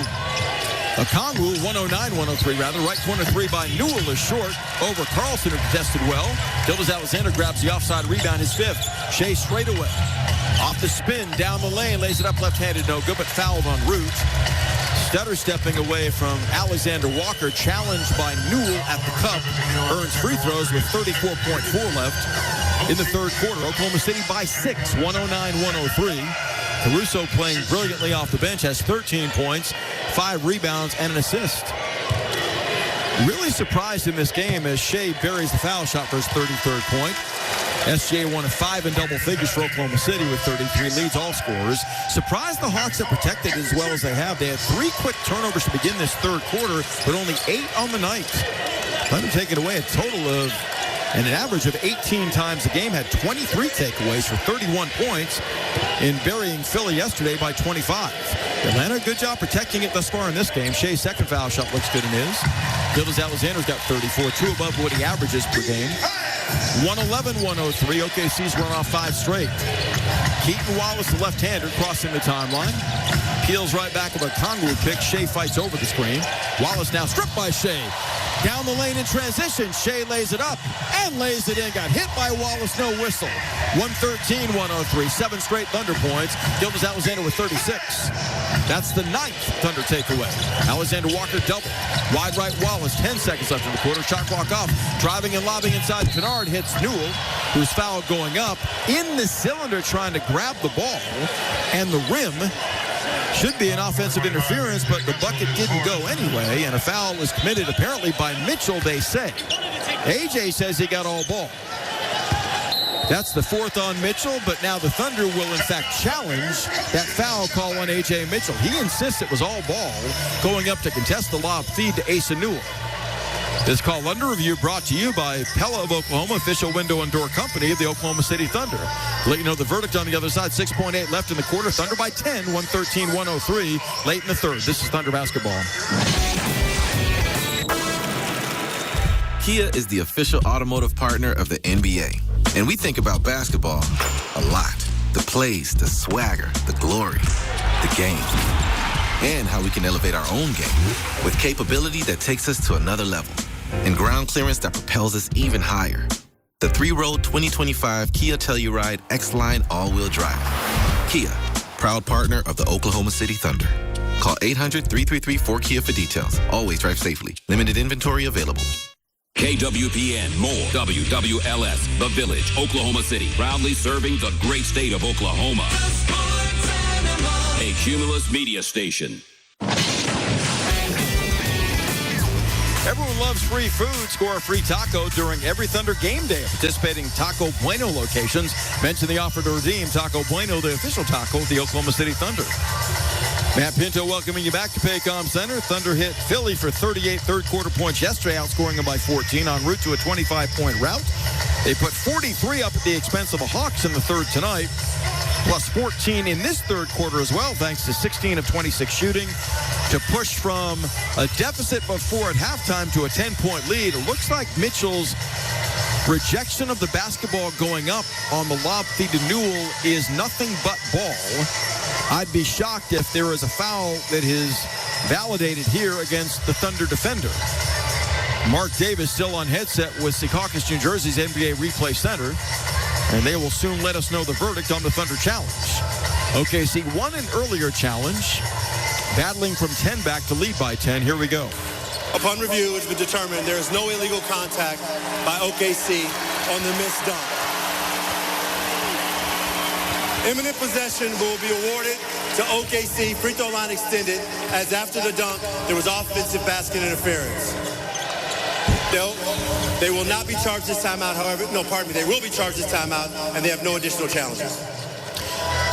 Okongwu, 109-103 rather. Right corner three by Newell is short. Over Carlson, who contested well. Gilgeous-Alexander grabs the offside rebound, his fifth. Shea straightaway. Off the spin, down the lane, lays it up left-handed, no good, but fouled en route. Stutter stepping away from Alexander Walker, challenged by Newell at the cup. Earns free throws with 34.4 left in the third quarter. Oklahoma City by 6, 109-103. Caruso playing brilliantly off the bench, has 13 points, 5 rebounds, and an assist. Really surprised in this game as Shea buries the foul shot for his 33rd point. SGA one of 5 in double figures for Oklahoma City with 33, leads all scorers. Surprised the Hawks have protected as well as they have. They had 3 quick turnovers to begin this third quarter, but only 8 on the night. Let them take it away a total of, and an average of 18 times a game, had 23 takeaways for 31 points in burying Philly yesterday by 25. Atlanta, good job protecting it thus far in this game. Shea's second foul shot looks good in his. Gilgeous-Alexander's got 34, 2 above what he averages per game. 111-103. OKC's run off 5 straight. Keaton Wallace, the left-hander, crossing the timeline. Peels right back with a Okongwu pick. Shea fights over the screen. Wallace now stripped by Shea. Down the lane in transition. Shea lays it up and lays it in. Got hit by Wallace, no whistle. 113-103. 7 straight Thunder points. Gilgeous-Alexander with 36. That's the 9th Thunder takeaway. Alexander Walker double. Wide right Wallace. 10 seconds left in the quarter. Shot clock off. Driving and lobbing inside. Kennard hits Newell, who's fouled going up. In the cylinder trying to grab the ball. And the rim. Should be an offensive interference, but the bucket didn't go anyway, and a foul is committed apparently by Mitchell, they say. AJ says he got all ball. That's the 4th on Mitchell, but now the Thunder will in fact challenge that foul call on AJ Mitchell. He insists it was all ball, going up to contest the lob feed to Asa Newell. This call under review brought to you by Pella of Oklahoma, official window and door company of the Oklahoma City Thunder. Let you know the verdict on the other side, 6.8 left in the quarter. Thunder by 10, 113-103 late in the third. This is Thunder basketball. Kia is the official automotive partner of the NBA. And we think about basketball a lot. The plays, the swagger, the glory, the game. And how we can elevate our own game with capability that takes us to another level and ground clearance that propels us even higher. The 3-row 2025 Kia Telluride X-Line all-wheel drive. Kia, proud partner of the Oklahoma City Thunder. Call 800-333-4KIA for details. Always drive safely. Limited inventory available. KWPN, more WWLS, The Village, Oklahoma City, proudly serving the great state of Oklahoma. A Cumulus media station. Everyone loves free food. Score a free taco during every Thunder game day at participating Taco Bueno locations. Mention the offer to redeem Taco Bueno, the official taco of the Oklahoma City Thunder. Matt Pinto welcoming you back to Paycom Center. Thunder hit Philly for 38 third quarter points yesterday, outscoring them by 14 en route to a 25-point rout. They put 43 up at the expense of the Hawks in the third tonight, plus 14 in this third quarter as well, thanks to 16 of 26 shooting to push from a deficit before at halftime to a 10-point lead. It looks like Mitchell's rejection of the basketball going up on the lob feed to Newell is nothing but ball. I'd be shocked if there is a foul that is validated here against the Thunder defender. Mark Davis still on headset with Secaucus, New Jersey's NBA Replay Center, and they will soon let us know the verdict on the Thunder challenge. OKC won an earlier challenge, battling from 10 back to lead by 10. Here we go. Upon review, it's been determined there is no illegal contact by OKC on the missed dunk. Imminent possession will be awarded to OKC, free throw line extended, as after the dunk, there was offensive basket interference. They will not be charged this timeout, however, they will be charged this timeout, and they have no additional challenges.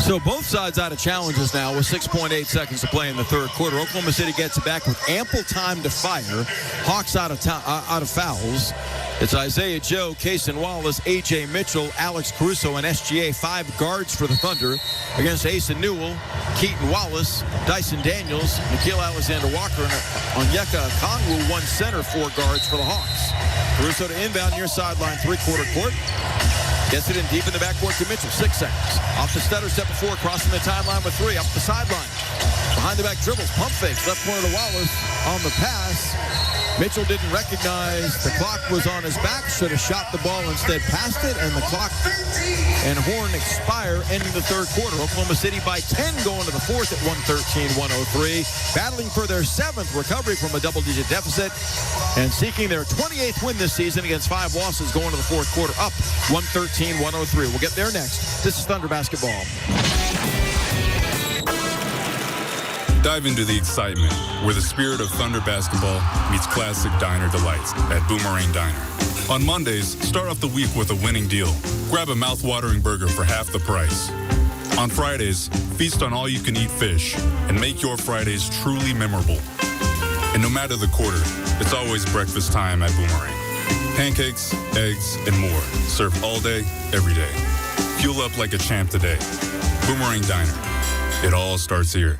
So both sides out of challenges now with 6.8 seconds to play in the third quarter. Oklahoma City gets it back with ample time to fire. Hawks out of fouls. It's Isaiah Joe, Kason Wallace, A.J. Mitchell, Alex Caruso, and SGA, 5 guards for the Thunder. Against Asa Newell, Keaton Wallace, Dyson Daniels, Nikhil Alexander-Walker, and Onyeka Okongwu, 1 center, 4 guards for the Hawks. Caruso to inbound near sideline, 3-quarter court. Gets it in deep in the backcourt to Mitchell, 6 seconds. Off the stutter, step before, crossing the timeline with 3, up the sideline. Behind the back dribbles, pump fakes, left corner to Wallace on the pass. Mitchell didn't recognize the clock was on his back, should have shot the ball, instead passed it, and the clock and horn expire, ending the third quarter. Oklahoma City by 10 going to the fourth at 113-103, battling for their 7th recovery from a double-digit deficit and seeking their 28th win this season against 5 losses going to the fourth quarter, up 113-103. We'll get there next. This is Thunder Basketball. Dive into the excitement where the spirit of Thunder basketball meets classic diner delights at Boomerang Diner. On Mondays, start off the week with a winning deal. Grab a mouth-watering burger for half the price. On Fridays, feast on all-you-can-eat fish and make your Fridays truly memorable. And no matter the quarter, it's always breakfast time at Boomerang. Pancakes, eggs, and more, served all day, every day. Fuel up like a champ today. Boomerang Diner. It all starts here.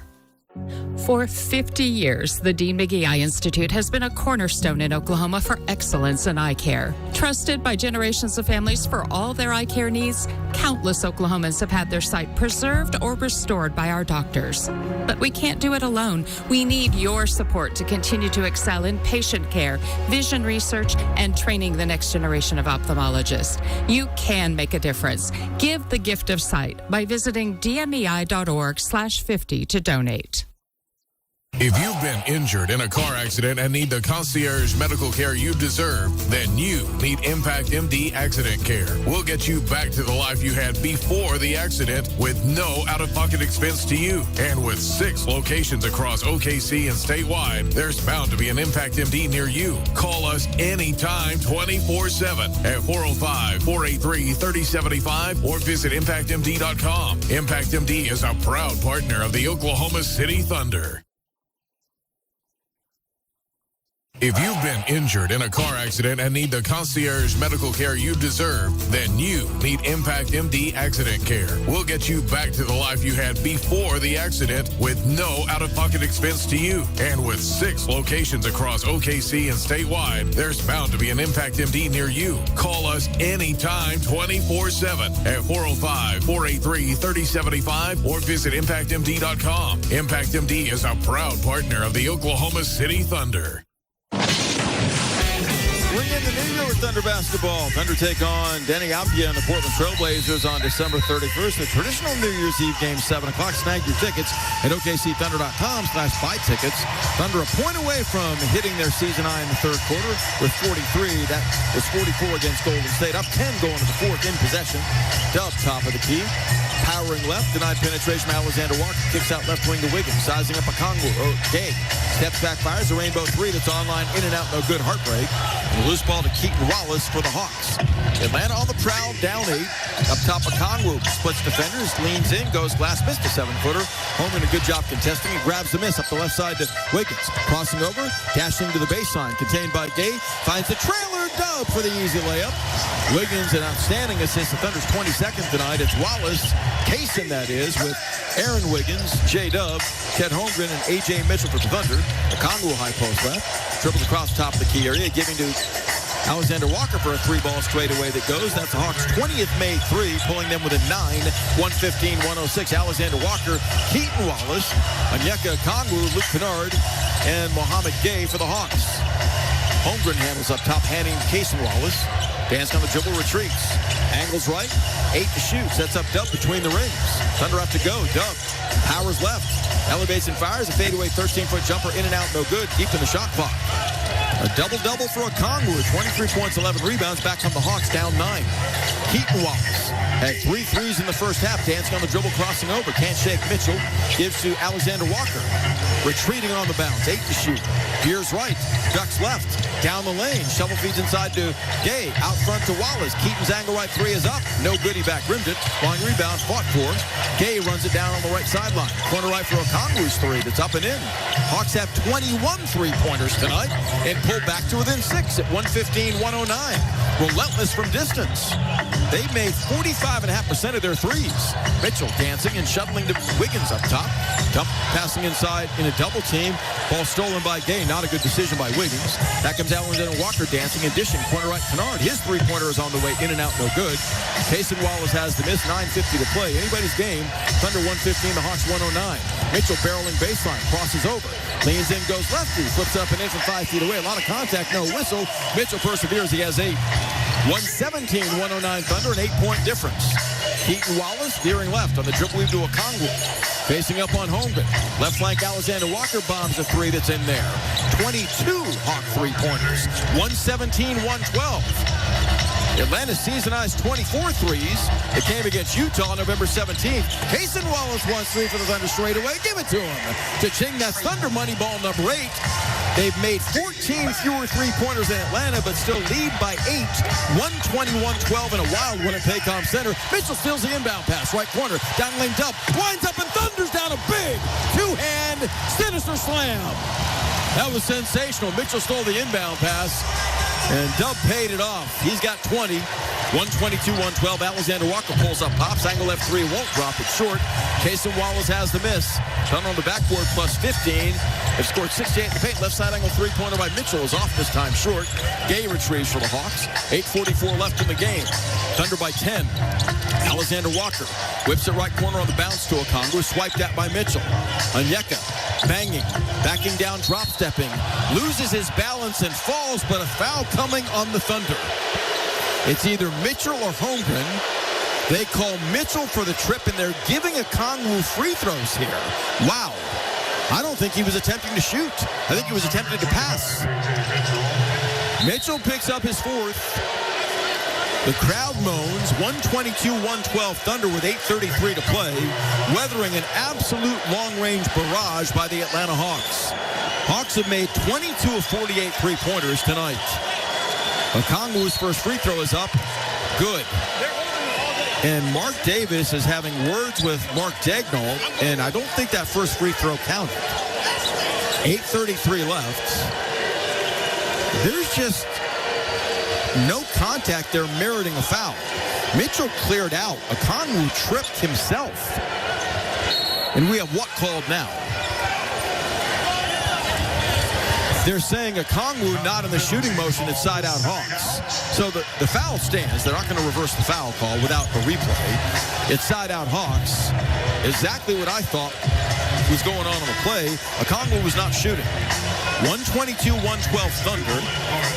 For 50 years, the Dean McGee Eye Institute has been a cornerstone in Oklahoma for excellence in eye care. Trusted by generations of families for all their eye care needs, countless Oklahomans have had their sight preserved or restored by our doctors. But we can't do it alone. We need your support to continue to excel in patient care, vision research, and training the next generation of ophthalmologists. You can make a difference. Give the gift of sight by visiting dmei.org/50 to donate. If you've been injured in a car accident and need the concierge medical care you deserve, then you need Impact MD Accident Care. We'll get you back to the life you had before the accident with no out-of-pocket expense to you. And with 6 locations across OKC and statewide, there's bound to be an Impact MD near you. Call us anytime 24/7 at 405-483-3075 or visit ImpactMD.com. Impact MD is a proud partner of the Oklahoma City Thunder. If you've been injured in a car accident and need the concierge medical care you deserve, then you need Impact MD Accident Care. We'll get you back to the life you had before the accident with no out-of-pocket expense to you. And with 6 locations across OKC and statewide, there's bound to be an Impact MD near you. Call us anytime 24/7 at 405-483-3075 or visit ImpactMD.com. Impact MD is a proud partner of the Oklahoma City Thunder. Bring in the New York Thunder basketball. Thunder take on Denny Apia and the Portland Trailblazers on December 31st. The traditional New Year's Eve game, 7 o'clock. Snag your tickets at OKCThunder.com/buy tickets. Thunder a point away from hitting their season high in the third quarter with 43. That was 44 against Golden State. Up 10 going to the fourth in possession. Dub top of the key. Powering left, denied penetration by Alexander Walker. Kicks out left wing to Wiggins. Sizing up Okongwu. Gay steps back, fires a rainbow 3 that's online, in and out, no good. Heartbreak. And a loose ball to Keaton Wallace for the Hawks. Atlanta on the prowl, down 8. Up top, Okongwu splits defenders, leans in, goes glass, missed a 7-footer. Holmgren a good job contesting. He grabs the miss up the left side to Wiggins. Crossing over, dashing to the baseline. Contained by Gay. Finds the trailer. Dub for the easy layup. Wiggins, an outstanding assist. The Thunder's 22nd tonight. It's Wallace, Kason that is, with Aaron Wiggins, J-Dub, Ted Holmgren, and A.J. Mitchell for the Thunder. Okongwu high post left. Dribbles across the top of the key area, giving to Alexander Walker for a 3-ball straightaway that goes. That's the Hawks' 20th made 3, pulling them within 9, 115-106. Alexander Walker, Keaton Wallace, Onyeka Okongwu, Luke Kennard, and Mohamed Gay for the Hawks. Holmgren handles up top, handing Kason Wallace. Dancing on the dribble, retreats. Angles right, 8 to shoot. Sets up Dub between the rings. Thunder have to go. Dub powers left. Elevates and fires. A fadeaway 13-foot jumper in and out, no good. Deep in the shot clock. A double-double for Okongwu. 23 points, 11 rebounds. Back from the Hawks, down 9. Keaton Wallace Had 3 threes in the first half. Dancing on the dribble, crossing over. Can't shake Mitchell. Gives to Alexander Walker. Retreating on the bounce. 8 to shoot. Veers right. Ducks left. Down the lane. Shovel feeds inside to Gay. Out front to Wallace. Keaton's angle right 3 is up. No good. He back rimmed it. Long rebound. Fought for. Gay runs it down on the right sideline. Corner right for Okongwu's 3. That's up and in. Hawks have 21 3-pointers tonight and pull back to within 6 at 115-109. Relentless from distance. They made 45.5% of their threes. Mitchell dancing and shuttling to Wiggins up top. Passing inside in a double team. Ball stolen by Gay. Not a good decision by Wiggins. Back comes Alexander Walker dancing and dishing. Corner right Kennard. His 3-pointer is on the way. In and out, no good. Payson Wallace has the miss. 9:50 to play. Anybody's game. Thunder 115, the Hawks 109. Mitchell barreling baseline. Crosses over. Leans in, goes lefty. Flips up and in from 5 feet away. A lot of contact, no whistle. Mitchell perseveres. He has 8. 117-109 Thunder, an 8-point difference. Keaton Wallace veering left on the dribble lead to Okongwu. Facing up on Holmgren. Left flank Alexander Walker bombs a 3 that's in there. 22 Hawk 3-pointers. 117-112. Atlanta seasonized 24 threes. It came against Utah on November 17th. Payson Wallace wants 3 for the Thunder straight away. Give it to him. Cha-ching, that's Thunder money ball number 8. They've made 14 fewer 3-pointers than Atlanta, but still lead by 8. 121-12 in a wild one at Paycom Center. Mitchell steals the inbound pass. Right corner. Down lane Dub. Winds up and thunders down a big 2-hand sinister slam. That was sensational. Mitchell stole the inbound pass, and Dub paid it off. He's got 20. 122-112. Alexander Walker pulls up, pops, angle left 3, won't drop it short. Payson Wallace has the miss. Done on the backboard, plus 15. They've scored 68 in the paint. Left side angle 3-pointer by Mitchell is off this time short. Gay retrieves for the Hawks. 8:44 left in the game. Thunder by 10. Alexander Walker whips it right corner on the bounce to Okongwu. Swiped at by Mitchell. Onyeka banging, backing down, drop stepping. Loses his balance and falls, but a foul coming on the Thunder. It's either Mitchell or Holmgren. They call Mitchell for the trip, and they're giving Okongwu free throws here. Wow. I don't think he was attempting to shoot. I think he was attempting to pass. Mitchell picks up his 4th. The crowd moans. 122-112 Thunder with 8:33 to play. Weathering an absolute long-range barrage by the Atlanta Hawks. Hawks have made 22 of 48 3-pointers tonight. Okongwu's first free throw is up. Good. And Mark Davis is having words with Mark Daigneault, and I don't think that first free throw counted. 8:33 left. There's just no contact there meriting a foul. Mitchell cleared out. Okongwu tripped himself. And we have what called now? They're saying Okongwu not in the shooting motion at side-out Hawks. So the foul stands. They're not going to reverse the foul call without a replay. It's side-out Hawks. Exactly what I thought was going on the play. Okongwu was not shooting. 122-112 Thunder.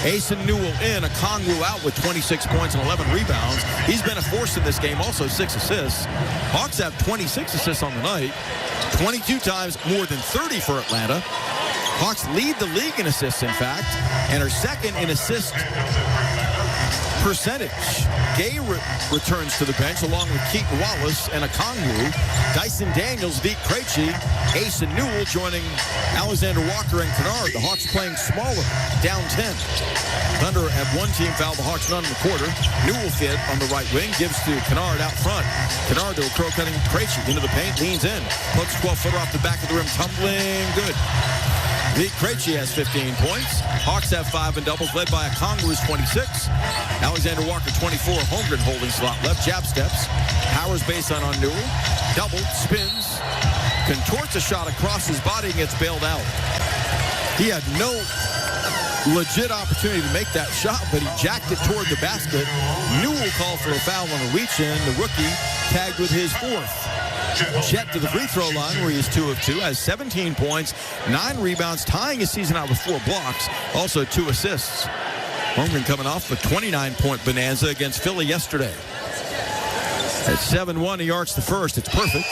Asen Newell in. Okongwu out with 26 points and 11 rebounds. He's been a force in this game, also 6 assists. Hawks have 26 assists on the night. 22 times more than 30 for Atlanta. Hawks lead the league in assists, in fact, and are second in assist percentage. Gay returns to the bench along with Keaton Wallace and Okongwu. Dyson Daniels, Vik Krejci, Asen Newell joining Alexander Walker and Kennard. The Hawks playing smaller, down 10. Thunder have one team foul, the Hawks none in the quarter. Newell fit on the right wing, gives to Kennard out front. Kennard to a crow-cutting Krejci into the paint, leans in. Pokes 12-footer off the back of the rim, tumbling, good. Vik Krejci has 15 points. Hawks have 5 in doubles, led by Okongwu's 26. Alexander Walker, 24. Holmgren holding slot left. Jab steps. Powers baseline on Newell. Double, spins. Contorts a shot across his body and gets bailed out. He had no legit opportunity to make that shot, but he jacked it toward the basket. Newell called for a foul on a reach-in. The rookie tagged with his 4th. Chet to the free throw line where he's 2 of 2, has 17 points, 9 rebounds, tying his season out with 4 blocks, also 2 assists. Holmgren coming off a 29-point bonanza against Philly yesterday. At 7-1, he arcs the first. It's perfect.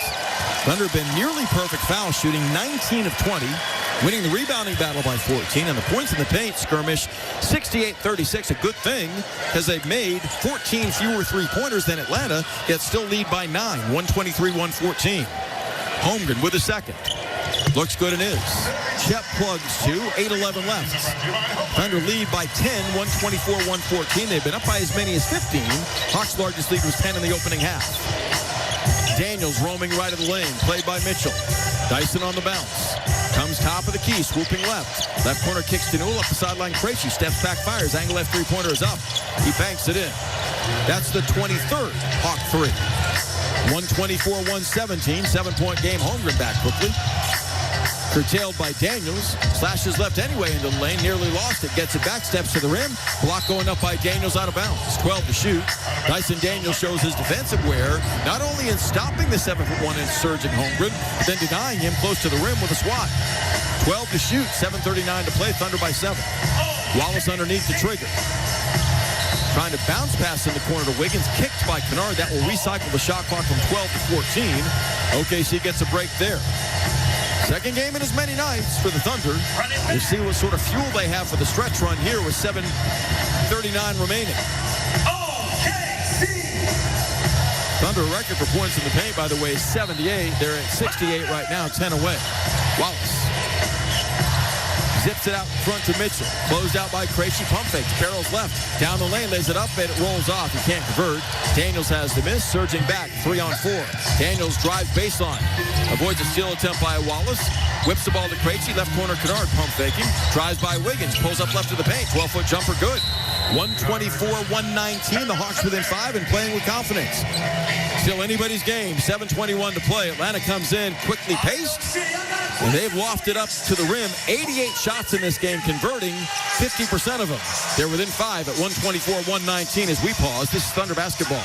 Thunder have been nearly perfect foul shooting, 19 of 20, winning the rebounding battle by 14, and the points in the paint skirmish, 68-36. A good thing, because they've made 14 fewer three-pointers than Atlanta, yet still lead by 9, 123-114. Holmgren with a second. Looks good and is. Shep plugs 2, 8-11 left. Thunder lead by 10, 124-114. They've been up by as many as 15. Hawks' largest lead was 10 in the opening half. Daniels roaming right of the lane, played by Mitchell. Dyson on the bounce. Comes top of the key, swooping left. Left corner kicks to Newell, up the sideline. Krejci steps back, fires. Angle left three-pointer is up. He banks it in. That's the 23rd Hawk 3. 124-117, 7-point game. Holmgren back quickly. Curtailed by Daniels. Slashes left anyway into the lane. Nearly lost it. Gets it back. Steps to the rim. Block going up by Daniels out of bounds. 12 to shoot. Dyson Daniels shows his defensive wear, not only in stopping the 7'1" surging Holmgren, but then denying him close to the rim with a swat. 12 to shoot. 7:39 to play. Thunder by 7. Wallace underneath the trigger. Trying to bounce pass in the corner to Wiggins. Kicked by Kennard. That will recycle the shot clock from 12 to 14. OKC gets a break there. Second game in as many nights for the Thunder. We'll see what sort of fuel they have for the stretch run here with 7:39 remaining. Thunder record for points in the paint, by the way, is 78. They're at 68 right now, 10 away. Wallace zips it out in front to Mitchell. Closed out by Krejci. Pump fakes. Barrels left. Down the lane. Lays it up. And it rolls off. He can't convert. Daniels has the miss. Surging back. 3-on-4. Daniels drives baseline. Avoids a steal attempt by Wallace. Whips the ball to Krejci. Left corner Kennard. Pump faking. Drives by Wiggins. Pulls up left of the paint. 12-foot jumper. Good. 124-119. The Hawks within 5 and playing with confidence. Still anybody's game. 7:21 to play. Atlanta comes in quickly paced. And they've lofted up to the rim. 88 shots in this game, converting 50% of them. They're within 5 at 124-119 as we pause. This is Thunder basketball.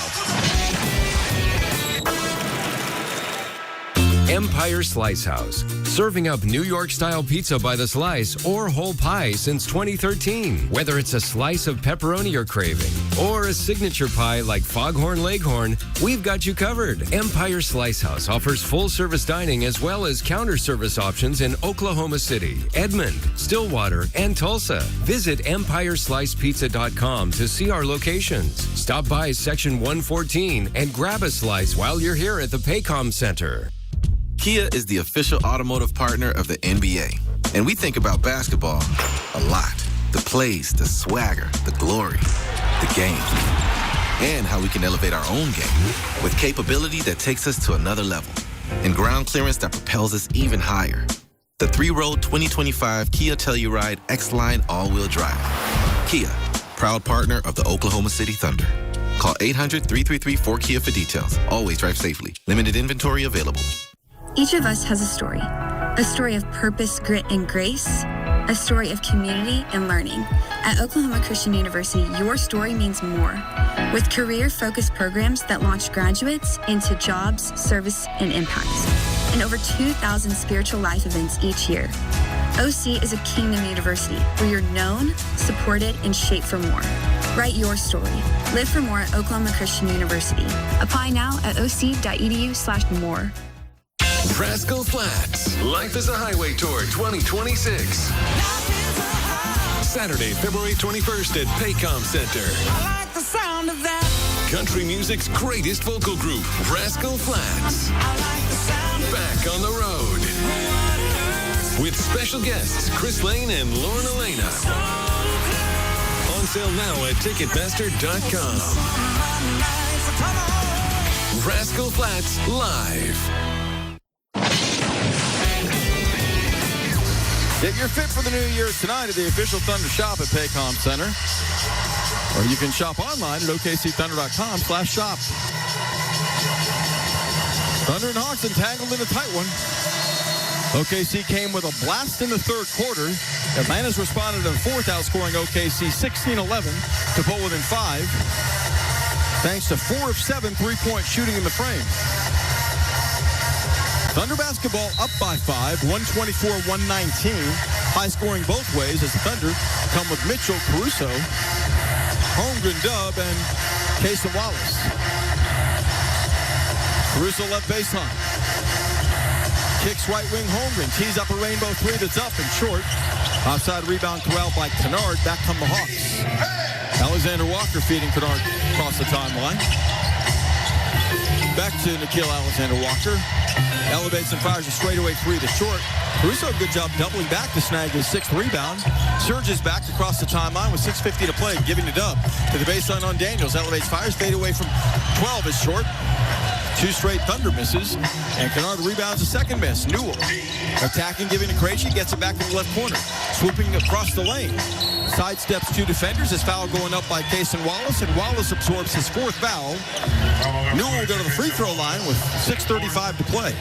Empire Slice House, serving up New York-style pizza by the slice or whole pie since 2013. Whether it's a slice of pepperoni you're craving or a signature pie like Foghorn Leghorn, we've got you covered. Empire Slice House offers full-service dining as well as counter-service options in Oklahoma City, Edmond, Stillwater, and Tulsa. Visit EmpireSlicePizza.com to see our locations. Stop by Section 114 and grab a slice while you're here at the Paycom Center. Kia is the official automotive partner of the NBA. And we think about basketball a lot. The plays, the swagger, the glory, the game. And how we can elevate our own game with capability that takes us to another level. And ground clearance that propels us even higher. The 3-row 2025 Kia Telluride X-Line all-wheel drive. Kia, proud partner of the Oklahoma City Thunder. Call 800-333-4KIA for details. Always drive safely. Limited inventory available. Each of us has a story of purpose, grit, and grace, a story of community and learning. At Oklahoma Christian University, your story means more. With career-focused programs that launch graduates into jobs, service, and impact, and over 2,000 spiritual life events each year. OC is a kingdom university where you're known, supported, and shaped for more. Write your story. Live for more at Oklahoma Christian University. Apply now at oc.edu/more. Rascal Flats, Life is a Highway Tour 2026. Saturday, February 21st at Paycom Center. I like the sound of that. Country music's greatest vocal group, Rascal Flats. I like the sound of back on the road. With special guests, Chris Lane and Lauren Elena. On sale now at Ticketmaster.com. Rascal Flats Live. Get your fit for the new year tonight at the official Thunder shop at Paycom Center. Or you can shop online at OKCThunder.com/shop. Thunder and Hawks entangled in a tight one. OKC came with a blast in the third quarter. Atlanta's responded in the fourth, outscoring OKC 16-11 to pull within 5. Thanks to 4 of 7 3-point shooting in the frame. Thunder basketball up by 5, 124-119. High scoring both ways as the Thunder come with Mitchell, Caruso, Holmgren, Dub, and Casey Wallace. Caruso left baseline. Kicks right wing Holmgren. Tees up a rainbow three that's up and short. Offside rebound corralled by Kennard. Back come the Hawks. Alexander Walker feeding Kennard across the timeline. Back to Nickeil Alexander-Walker. Elevates and fires a straightaway three to short. Caruso, good job doubling back to snag his sixth rebound. Surges back across the timeline with 6:50 to play, giving the dub to the baseline on Daniels. Elevates, fires, fade away from 12 is short. Two straight Thunder misses, and Kennard rebounds a second miss. Newell attacking, giving to Krejci, gets it back in the left corner. Swooping across the lane. Sidesteps two defenders. His foul going up by Cason Wallace, and Wallace absorbs his fourth foul. Newell will go to the free throw line with 6:35 to play.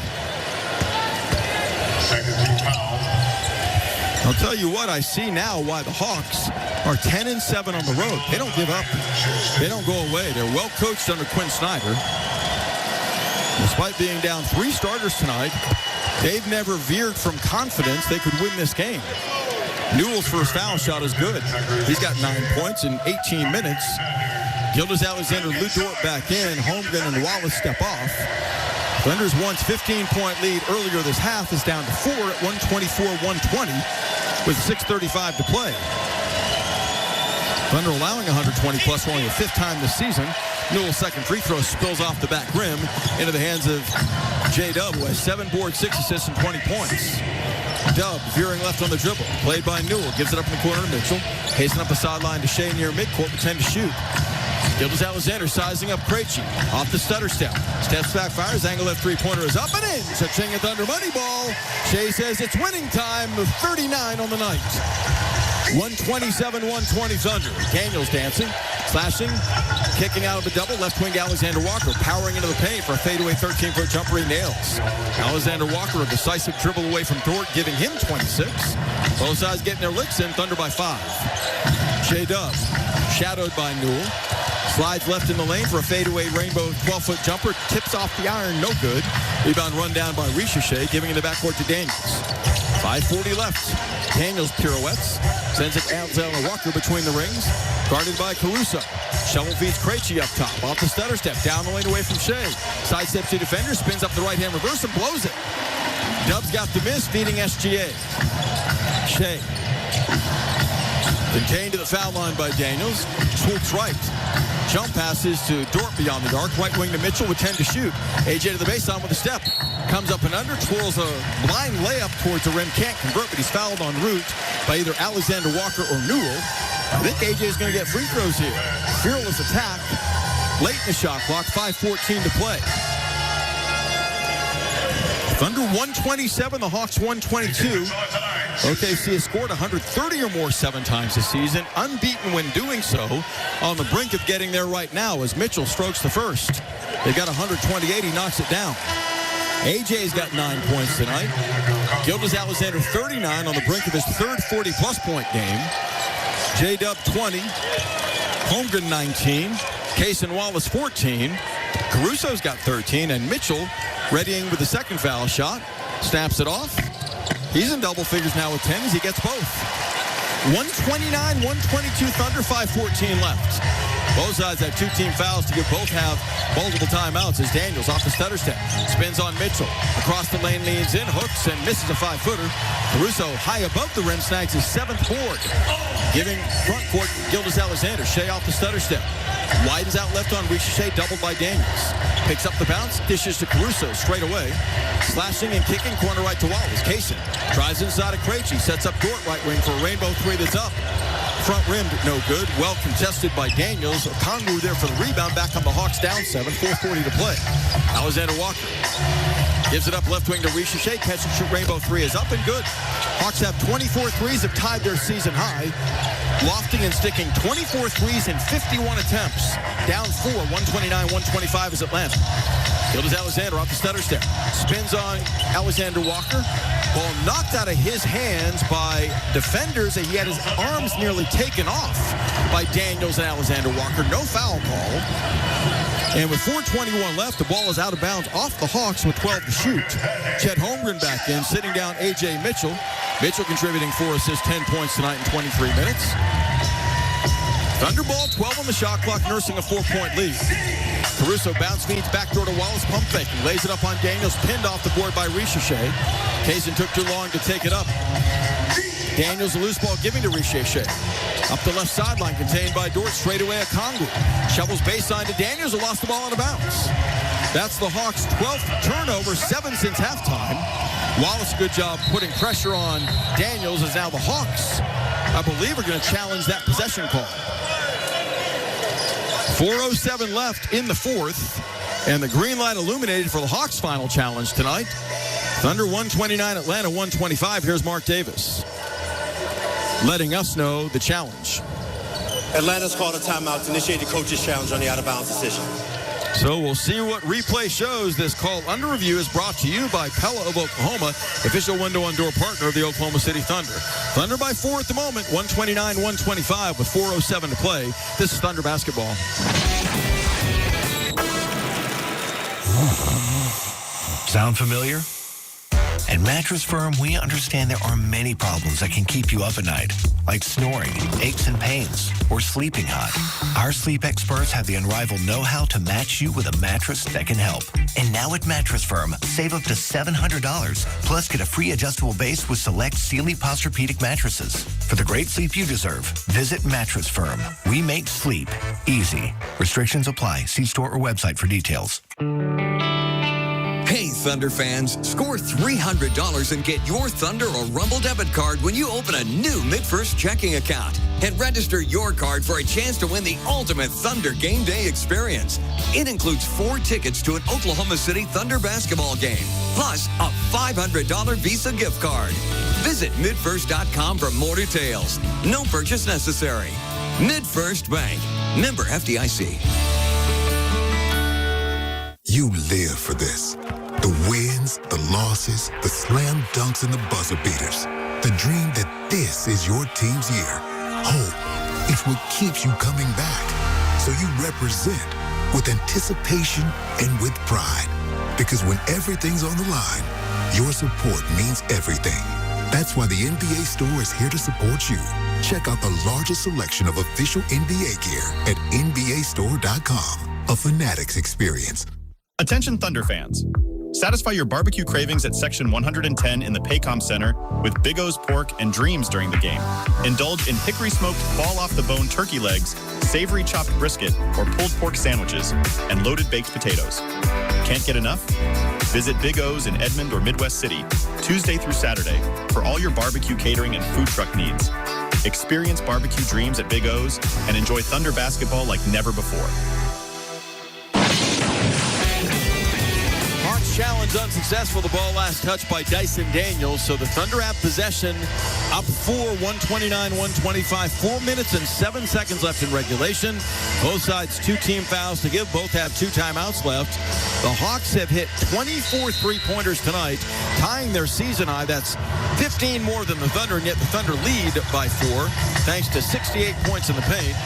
I'll tell you what, I see now why the Hawks are 10-7 on the road. They don't give up. They don't go away. They're well coached under Quinn Snyder. Despite being down three starters tonight, they've never veered from confidence they could win this game. Newell's first foul shot is good. He's got 9 points in 18 minutes. Gilgeous-Alexander, Lou Dort back in. Holmgren and Wallace step off. Thunder's once 15-point lead earlier this half is down to 4 at 124-120 with 6:35 to play. Thunder allowing 120 plus for only the fifth time this season. Newell's second free throw spills off the back rim into the hands of J-Dub, who has 7 boards, 6 assists, and 20 points. Dub veering left on the dribble. Played by Newell. Gives it up in the corner to Mitchell. Pacing up the sideline to Shea near midcourt with 10 to shoot. Gilgeous-Alexander sizing up Krejci. Off the stutter step. Steps back, fires. Angle left three-pointer is up and in. Cha-ching at Thunder money ball. Shea says it's winning time with 39 on the night. 127-120 Thunder. Daniels dancing, slashing, kicking out of the double. Left wing Alexander Walker powering into the paint for a fadeaway 13-foot jumper. He nails. Alexander Walker, a decisive dribble away from Dort, giving him 26. Both sides getting their licks in. Thunder by 5. J-Dub, shadowed by Newell. Slides left in the lane for a fadeaway rainbow 12-foot jumper. Tips off the iron, no good. Rebound run down by Richeche, giving it the backcourt to Daniels. 5:40 left. Daniels pirouettes. Sends it Alexander Walker between the rings. Guarded by Caruso. Shovel feeds Krejci up top. Off the stutter step. Down the lane away from Shea. Sidesteps to defender. Spins up the right-hand reverse and blows it. Dub's got the miss, feeding SGA. Shea. Contained to the foul line by Daniels. Swoops right. Jump passes to Dort beyond the arc. Right wing to Mitchell with 10 to shoot. AJ to the baseline with a step. Comes up and under. Twirls a blind layup towards the rim. Can't convert, but he's fouled en route by either Alexander Walker or Newell. I think AJ is going to get free throws here. Fearless attack. Late in the shot clock. 5:14 to play. Thunder 127, the Hawks 122. OKC has scored 130 or more 7 times this season, unbeaten when doing so, on the brink of getting there right now as Mitchell strokes the first. They've got 128, he knocks it down. AJ's got 9 points tonight. Gilgeous-Alexander 39 on the brink of his third 40-plus point game. J-Dub 20, Holmgren 19, Cason Wallace 14, Caruso's got 13, and Mitchell readying with the second foul shot. Snaps it off. He's in double figures now with 10 as he gets both. 129-122 Thunder, 5:14 left. Both sides have 2 team fouls to give both have multiple timeouts as Daniels off the stutter step. Spins on Mitchell. Across the lane, leans in, hooks, and misses a 5-footer. Caruso high above the rim, snags his 7th board. Giving front court Gilgeous-Alexander. Shea off the stutter step. Widens out left on Richeche, doubled by Daniels. Picks up the bounce, dishes to Caruso straight away. Slashing and kicking, corner right to Wallace. Cason drives inside of Krejci, sets up Dort right wing for a rainbow 3 that's up. Front rimmed, no good. Well contested by Daniels. Conru there for the rebound. Back on the Hawks, down 7. 4:40 to play. Alexander Walker gives it up left wing to Richeche. Catch and shoot rainbow 3 is up and good. Hawks have 24 threes, have tied their season high. Lofting and sticking 24 threes in 51 attempts. Down 4, 129-125 is Atlanta. Gilgeous-Alexander off the stutter step. Spins on Alexander Walker. Ball knocked out of his hands by defenders, and he had his arms nearly taken off by Daniels and Alexander Walker. No foul call. And with 4:21 left, the ball is out of bounds off the Hawks with 12 to shoot. Chet Holmgren back in, sitting down A.J. Mitchell. Mitchell contributing 4 assists, 10 points tonight in 23 minutes. Thunderball, 12 on the shot clock, nursing a 4-point lead. Caruso bounce feeds backdoor to Wallace, pump fake. He lays it up on Daniels, pinned off the board by Richeche. Kazin took too long to take it up. Daniels, a loose ball giving to Richeche. Up the left sideline, contained by Dort, straight away a Kongu. Shovels baseline to Daniels, who lost the ball out of bounds. That's the Hawks' 12th turnover, 7 since halftime. Wallace, good job putting pressure on Daniels, as now the Hawks, I believe, are going to challenge that possession call. 4:07 left in the fourth, and the green light illuminated for the Hawks' final challenge tonight. Thunder 129, Atlanta 125. Here's Mark Davis letting us know the challenge. Atlanta's called a timeout to initiate the coach's challenge on the out-of-bounds decision. So we'll see what replay shows. This call under review is brought to you by Pella of Oklahoma, official window and door partner of the Oklahoma City Thunder. Thunder by 4 at the moment, 129-125 with 4:07 to play. This is Thunder basketball. Sound familiar? At Mattress Firm, we understand there are many problems that can keep you up at night, like snoring, aches and pains, or sleeping hot. Our sleep experts have the unrivaled know-how to match you with a mattress that can help. And now at Mattress Firm, save up to $700, plus get a free adjustable base with select Sealy Posturepedic mattresses. For the great sleep you deserve, visit Mattress Firm. We make sleep easy. Restrictions apply. See store or website for details. Hey, Thunder fans, score $300 and get your Thunder or Rumble debit card when you open a new MidFirst checking account and register your card for a chance to win the ultimate Thunder game day experience. It includes 4 tickets to an Oklahoma City Thunder basketball game, plus a $500 Visa gift card. Visit midfirst.com for more details. No purchase necessary. MidFirst Bank. Member FDIC. You live for this. The wins, the losses, the slam dunks, and the buzzer beaters. The dream that this is your team's year. Hope, it's what keeps you coming back. So you represent with anticipation and with pride. Because when everything's on the line, your support means everything. That's why the NBA store is here to support you. Check out the largest selection of official NBA gear at NBAstore.com. A Fanatics experience. Attention Thunder fans. Satisfy your barbecue cravings at Section 110 in the Paycom Center with Big O's pork and dreams during the game. Indulge in hickory-smoked fall-off-the-bone turkey legs, savory chopped brisket, or pulled pork sandwiches, and loaded baked potatoes. Can't get enough? Visit Big O's in Edmond or Midwest City, Tuesday through Saturday, for all your barbecue catering and food truck needs. Experience barbecue dreams at Big O's and enjoy Thunder basketball like never before. Challenge unsuccessful. The ball last touched by Dyson Daniels. So the Thunder have possession up 4, 129-125. 4 minutes and 7 seconds left in regulation. Both sides 2 team fouls to give. Both have 2 timeouts left. The Hawks have hit 24 three-pointers tonight, tying their season high. That's 15 more than the Thunder, and yet the Thunder lead by 4, thanks to 68 points in the paint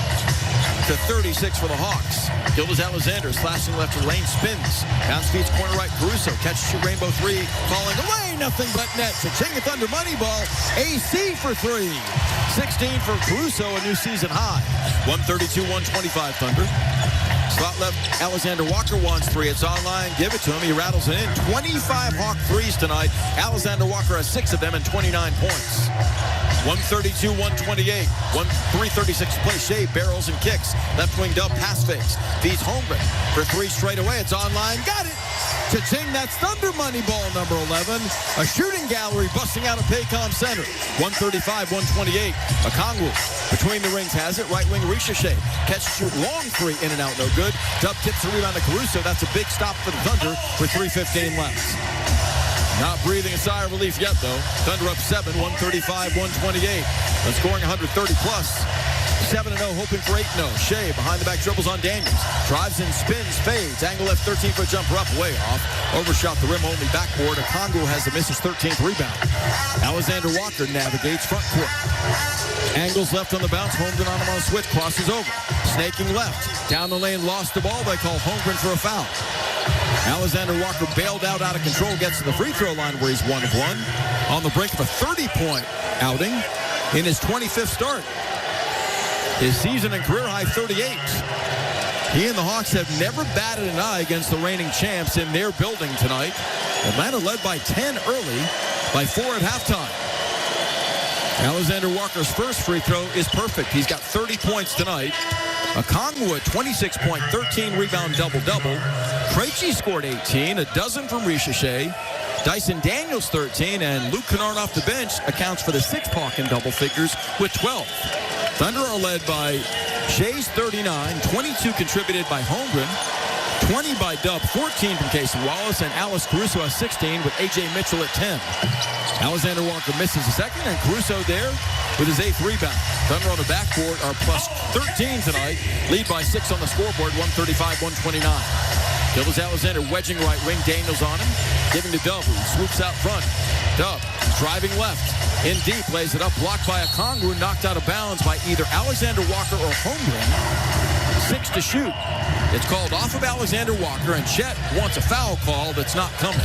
to 36 for the Hawks. Gildas-Alexander slashing left to lane, spins. Bounce feeds corner right, Caruso. Catches shoot rainbow 3, falling away, nothing but net. Ching a Thunder money ball. AC for 3. 16 for Caruso, a new season high. 132-125 Thunder. Slot left, Alexander Walker wants 3. It's online. Give it to him. He rattles it in. 25 Hawk threes tonight. Alexander Walker has 6 of them and 29 points. 132-128. 3:36 to play. Shea barrels and kicks. Left wing dub pass fakes. Feeds Holmgren for 3 straight away. It's online. Got it. Cha-ching, that's Thunder money ball number 11. A shooting gallery busting out of Paycom Center. 135-128. Okongwu between the rings has it. Right wing Richeche. Catch shoot long 3 in and out. No good. Dub tips the rebound to Caruso. That's a big stop for the Thunder with 3:15 left. Not breathing a sigh of relief yet, though. Thunder up 7, 135-128. And scoring 130 plus. 7-0, hoping for 8-0. Shea behind the back dribbles on Daniels. Drives in, spins, fades. Angle left 13-foot jumper up, way off. Overshot the rim, only backboard. Okongwu has the misses 13th rebound. Alexander Walker navigates front court. Angles left on the bounce. Holmgren on him on a switch. Crosses over. Snaking left. Down the lane, lost the ball. They call Holmgren for a foul. Alexander Walker bailed out of control. Gets to the free throw line where he's 1 of 1. On the brink of a 30-point outing in his 25th start. His season and career high 38. He and the Hawks have never batted an eye against the reigning champs in their building tonight. Atlanta led by 10 early, by 4 at halftime. Alexander Walker's first free throw is perfect. He's got 30 points tonight. Okongwu at 26 point, 13 rebound double-double. Krejci scored 18, a dozen from Ricochet. Dyson Daniels 13, and Luke Kennard off the bench accounts for the sixth Hawk in double figures with 12. Thunder are led by Shays 39, 22 contributed by Holmgren, 20 by Dub, 14 from Casey Wallace, and Alex Caruso has 16 with A.J. Mitchell at 10. Alexander Walker misses a second, and Caruso there with his 8th rebound. Thunder on the backboard are plus 13 tonight, lead by 6 on the scoreboard, 135-129. Gilbert Alexander wedging right wing, Daniels on him, giving to Dub, who swoops out front. Dub driving left, in deep, lays it up, blocked by Okongwu, knocked out of bounds by either Alexander Walker or Holmgren. 6 to shoot. It's called off of Alexander Walker, and Chet wants a foul call that's not coming.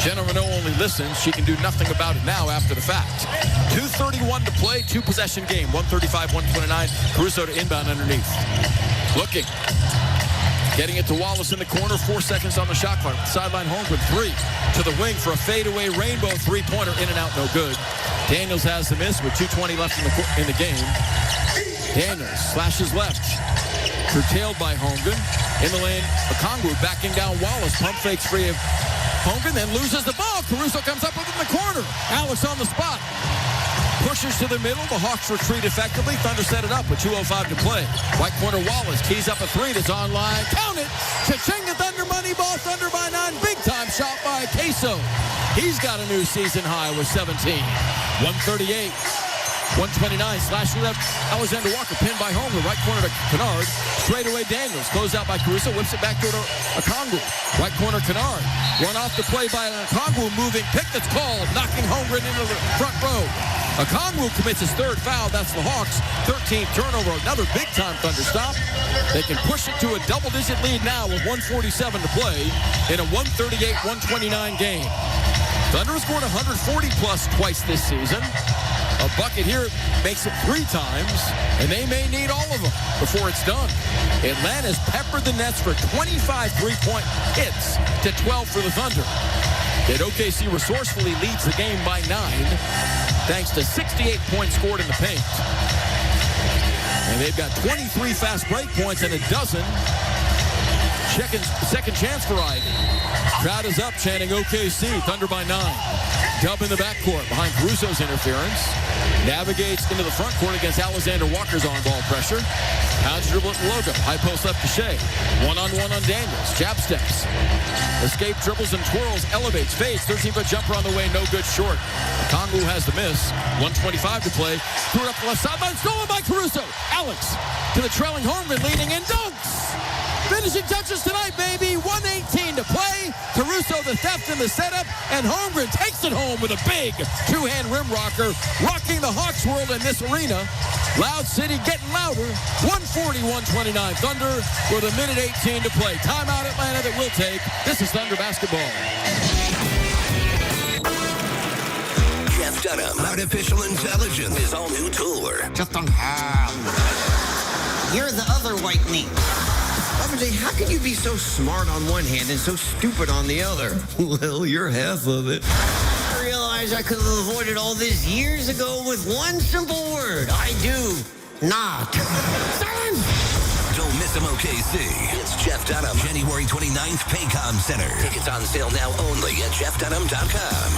Jenna Renault only listens. She can do nothing about it now after the fact. 2:31 to play, 2-possession game, 135-129. Caruso to inbound underneath. Looking. Getting it to Wallace in the corner, 4 seconds on the shot clock. Sideline Holmgren, 3 to the wing for a fadeaway rainbow three-pointer, in and out, no good. Daniels has the miss with 2:20 left in the game. Daniels slashes left. Curtailed by Holmgren. In the lane, Okongwu backing down Wallace. Pump fakes free of Holmgren, then loses the ball. Caruso comes up with it in the corner. Alex on the spot. Pushes to the middle. The Hawks retreat effectively. Thunder set it up with 2:05 to play. Right corner Wallace tees up a 3 that's online. Count it! Cha-ching, the Thunder money ball. Thunder by 9. Big time shot by Queso. He's got a new season high with 17. 138. 129, slashing left. Alexander Walker pinned by Homer. Right corner to Kennard. Straight away Daniels. Closed out by Caruso. Whips it back to Okongwu. Right corner Kennard. Run off the play by Okongwu. Moving pick that's called. Knocking Holmgren into the front row. Okongwu commits his 3rd foul. That's the Hawks. 13th turnover. Another big-time Thunder stop. They can push it to a double-digit lead now with 1:47 to play in a 138-129 game. Thunder has scored 140-plus twice this season. A bucket here makes it 3 times, and they may need all of them before it's done. Atlanta's peppered the Nets for 25 three-point hits to 12 for the Thunder. Yet OKC resourcefully leads the game by 9, thanks to 68 points scored in the paint. And they've got 23 fast break points and a dozen second chance variety. Crowd is up chanting OKC, Thunder by 9. Dub in the backcourt behind Caruso's interference. Navigates into the front court against Alexander Walker's on-ball pressure. Pounds dribble at the logo. High post left to Shea. One-on-one on Daniels. Jab steps. Escape dribbles and twirls. Elevates. Fades. 13-foot jumper on the way. No good short. Okongwu has the miss. 1:25 to play. Threw it up the left sideline. Stolen by Caruso. Alex to the trailing Holmgren, leading and dunks. Finishing touches tonight, baby. 1:18 to play. Caruso the theft in the setup, and Holmgren takes it home with a big 2-hand rim rocker, rocking the Hawks world in this arena. Loud City getting louder. 140-129 Thunder with 1:18 to play. Timeout Atlanta that will take. This is Thunder basketball. Jeff Dunham, Artificial Intelligence, his all-new tour. Just don't have. You're the other white meat. How can you be so smart on one hand and so stupid on the other? Well, you're half of it. I realize I could have avoided all this years ago with one simple word. I do not. Silence! Don't miss him, OKC. It's Jeff Dunham, January 29th, Paycom Center. Tickets on sale now only at jeffdunham.com.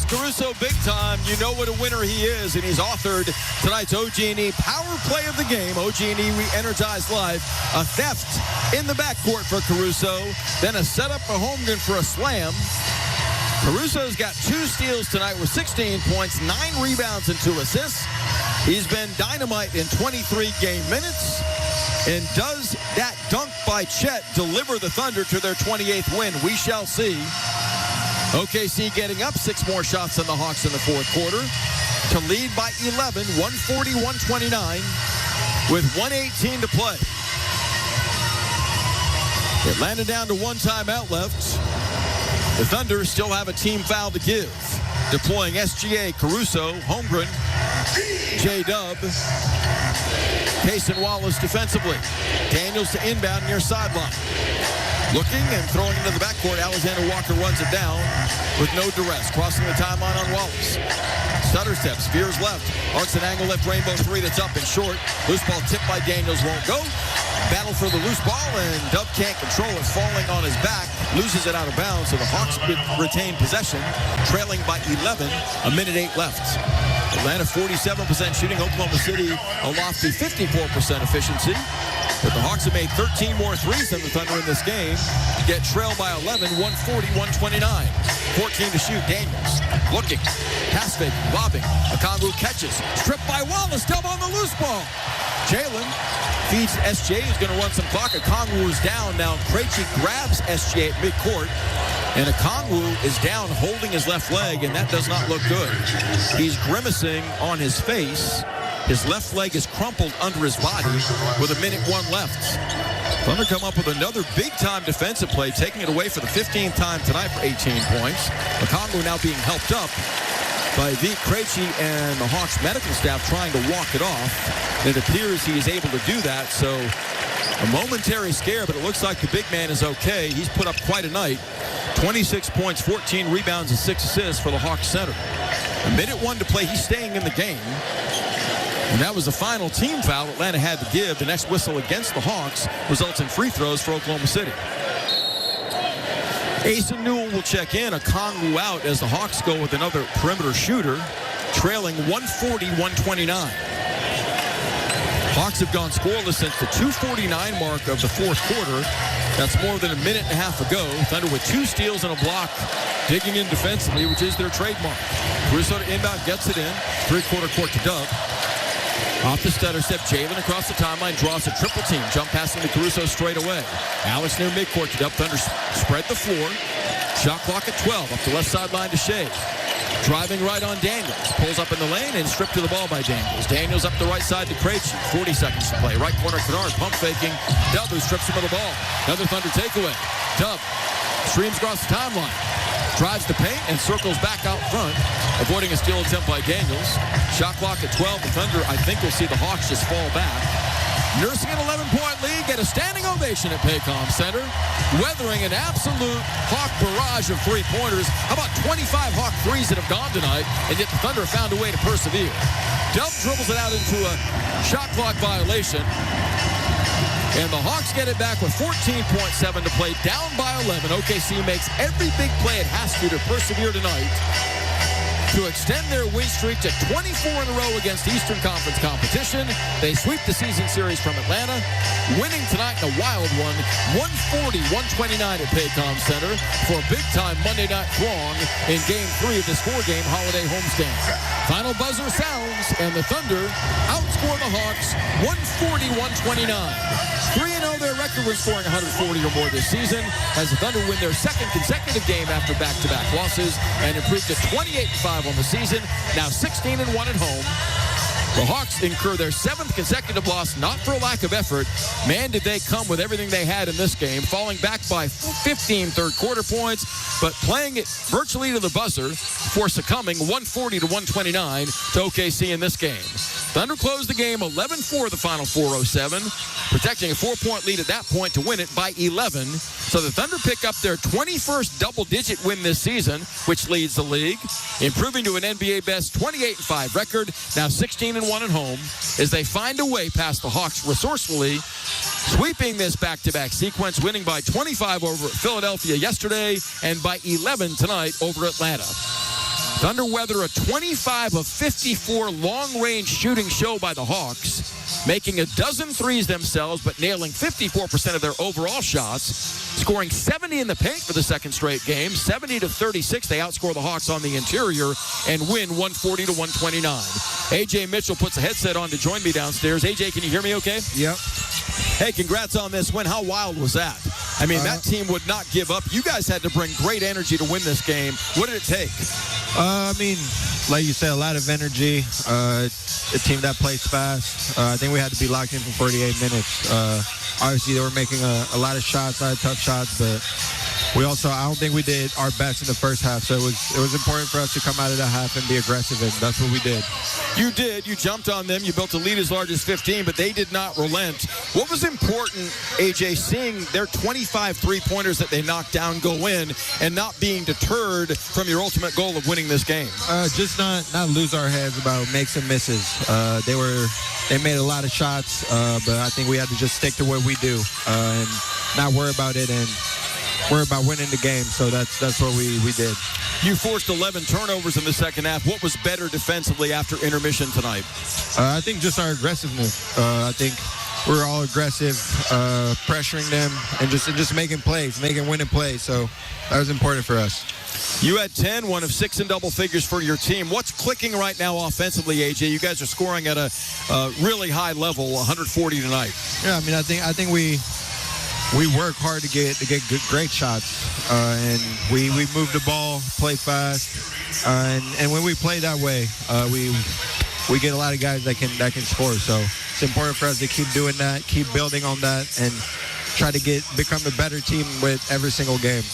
Caruso, big time. You know what a winner he is, and he's authored tonight's OG&E Power Play of the game. OG&E re-energized live. A theft in the backcourt for Caruso, then a setup for Holmgren for a slam. Caruso's got 2 steals tonight with 16 points, 9 rebounds, and 2 assists. He's been dynamite in 23 game minutes. And does that dunk by Chet deliver the Thunder to their 28th win? We shall see. OKC getting up 6 more shots than the Hawks in the 4th quarter to lead by 11, 140-129 with 1:18 to play. Atlanta down to 1 timeout left. The Thunder still have a team foul to give. Deploying SGA, Caruso, Holmgren, J-Dub. Payson Wallace defensively. Daniels to inbound near sideline. Looking and throwing into the backcourt. Alexander Walker runs it down with no duress. Crossing the timeline on Wallace. Stutter steps, veers left. Arcs an angle left rainbow three that's up and short. Loose ball tipped by Daniels, won't go. Battle for the loose ball, and Dub can't control it, falling on his back. Loses it out of bounds, so the Hawks retain possession, trailing by 11, a minute 8 left. Atlanta 47% shooting, Oklahoma City a lofty 54% efficiency. But the Hawks have made 13 more threes than the Thunder in this game. Get trailed by 11, 140-129. 14 to shoot. Daniels looking, pass fake, lobbing. Okongwu catches, stripped by Wallace. Dub on the loose ball. Jalen feeds SJ, who's going to run some clock. Okongwu is down. Now Krejci grabs SJ at midcourt. And Okongwu is down, holding his left leg, and that does not look good. He's grimacing on his face. His left leg is crumpled under his body with a minute 1 left. Thunder come up with another big-time defensive play, taking it away for the 15th time tonight for 18 points. Okongwu now being helped up by Vit Krejci and the Hawks medical staff trying to walk it off. It appears he is able to do that, so a momentary scare, but it looks like the big man is okay. He's put up quite a night. 26 points, 14 rebounds, and 6 assists for the Hawks center. A minute 1 to play. He's staying in the game. And that was the final team foul Atlanta had to give. The next whistle against the Hawks results in free throws for Oklahoma City. Asen Newell will check in. Okongwu out as the Hawks go with another perimeter shooter, trailing 140-129. Hawks have gone scoreless since the 2:49 mark of the fourth quarter. That's more than a minute and a half ago. Thunder with 2 steals and a block, digging in defensively, which is their trademark. Caruso to inbound, gets it in. 3-quarter court to Dub. Off the stutter step, Jalen across the timeline, draws a triple team. Jump passing to Caruso straight away. Alex near midcourt to Dub. Thunder spread the floor. Shot clock at 12. Up the left sideline to Shea. Driving right on Daniels. Pulls up in the lane and stripped to the ball by Daniels. Daniels up the right side to Krejci. 40 seconds to play. Right corner, Kennard pump faking. Dub who strips him of the ball. Another Thunder takeaway. Dub streams across the timeline. Drives the paint and circles back out front, avoiding a steal attempt by Daniels. Shot clock at 12. The Thunder, I think we'll see the Hawks just fall back. Nursing an 11-point lead, get a standing ovation at Paycom Center. Weathering an absolute Hawk barrage of three-pointers. How about 25 Hawk threes that have gone tonight, and yet the Thunder have found a way to persevere. Dub dribbles it out into a shot clock violation. And the Hawks get it back with 14.7 to play, down by 11. OKC makes every big play it has to persevere tonight to extend their win streak to 24 in a row against Eastern Conference competition. They sweep the season series from Atlanta, winning tonight in a wild one, 140-129 at Paycom Center for a big-time Monday night throng in Game 3 of this 4-game holiday homestand. Final buzzer sounds, and the Thunder outscore the Hawks 140-129. 3-0 their record when scoring 140 or more this season, as the Thunder win their second consecutive game after back-to-back losses and improve to 28-5 on the season, now 16-1 at home. The Hawks incur their 7th consecutive loss, not for a lack of effort. Man, did they come with everything they had in this game, falling back by 15 third-quarter points, but playing it virtually to the buzzer before succumbing 140-129 to OKC in this game. Thunder closed the game 11-4 the final 4:07, protecting a 4-point lead at that point to win it by 11. So the Thunder pick up their 21st double-digit win this season, which leads the league, improving to an NBA best 28-5 record, now 16-1 at home, as they find a way past the Hawks resourcefully, sweeping this back-to-back sequence, winning by 25 over Philadelphia yesterday and by 11 tonight over Atlanta. Thunder weather a 25 of 54 long-range shooting show by the Hawks, making a dozen threes themselves, but nailing 54% of their overall shots, scoring 70 in the paint for the second straight game. 70-36, they outscore the Hawks on the interior and win 140-129. AJ Mitchell puts a headset on to join me downstairs. AJ, can you hear me okay? Yep. Hey, congrats on this win. How wild was that? I mean, that team would not give up. You guys had to bring great energy to win this game. What did it take? I mean, like you said, a lot of energy. A team that plays fast. I think we had to be locked in for 48 minutes. Obviously, they were making a lot of shots, a lot of tough shots, but I don't think we did our best in the first half, so it was important for us to come out of the half and be aggressive, and that's what we did. You did. You jumped on them. You built a lead as large as 15, but they did not relent. What was important, AJ, seeing their 25 three-pointers that they knocked down go in and not being deterred from your ultimate goal of winning this game? Just not lose our heads about makes and misses. They made a lot of shots, but I think we had to just stick to what we do and not worry about it and worry about winning the game. So that's what we did. You forced 11 turnovers in the second half. What was better defensively after intermission tonight? I think just our aggressiveness. I think we're all aggressive, pressuring them and just making plays, making winning plays. So that was important for us. You had 10, one of 6 in double figures for your team. What's clicking right now offensively, AJ? You guys are scoring at a really high level, 140 tonight. Yeah, I mean, I think we work hard to get great shots, and we move the ball, play fast, and when we play that way, we get a lot of guys that can score. So it's important for us to keep doing that, keep building on that, and try to become a better team with every single game.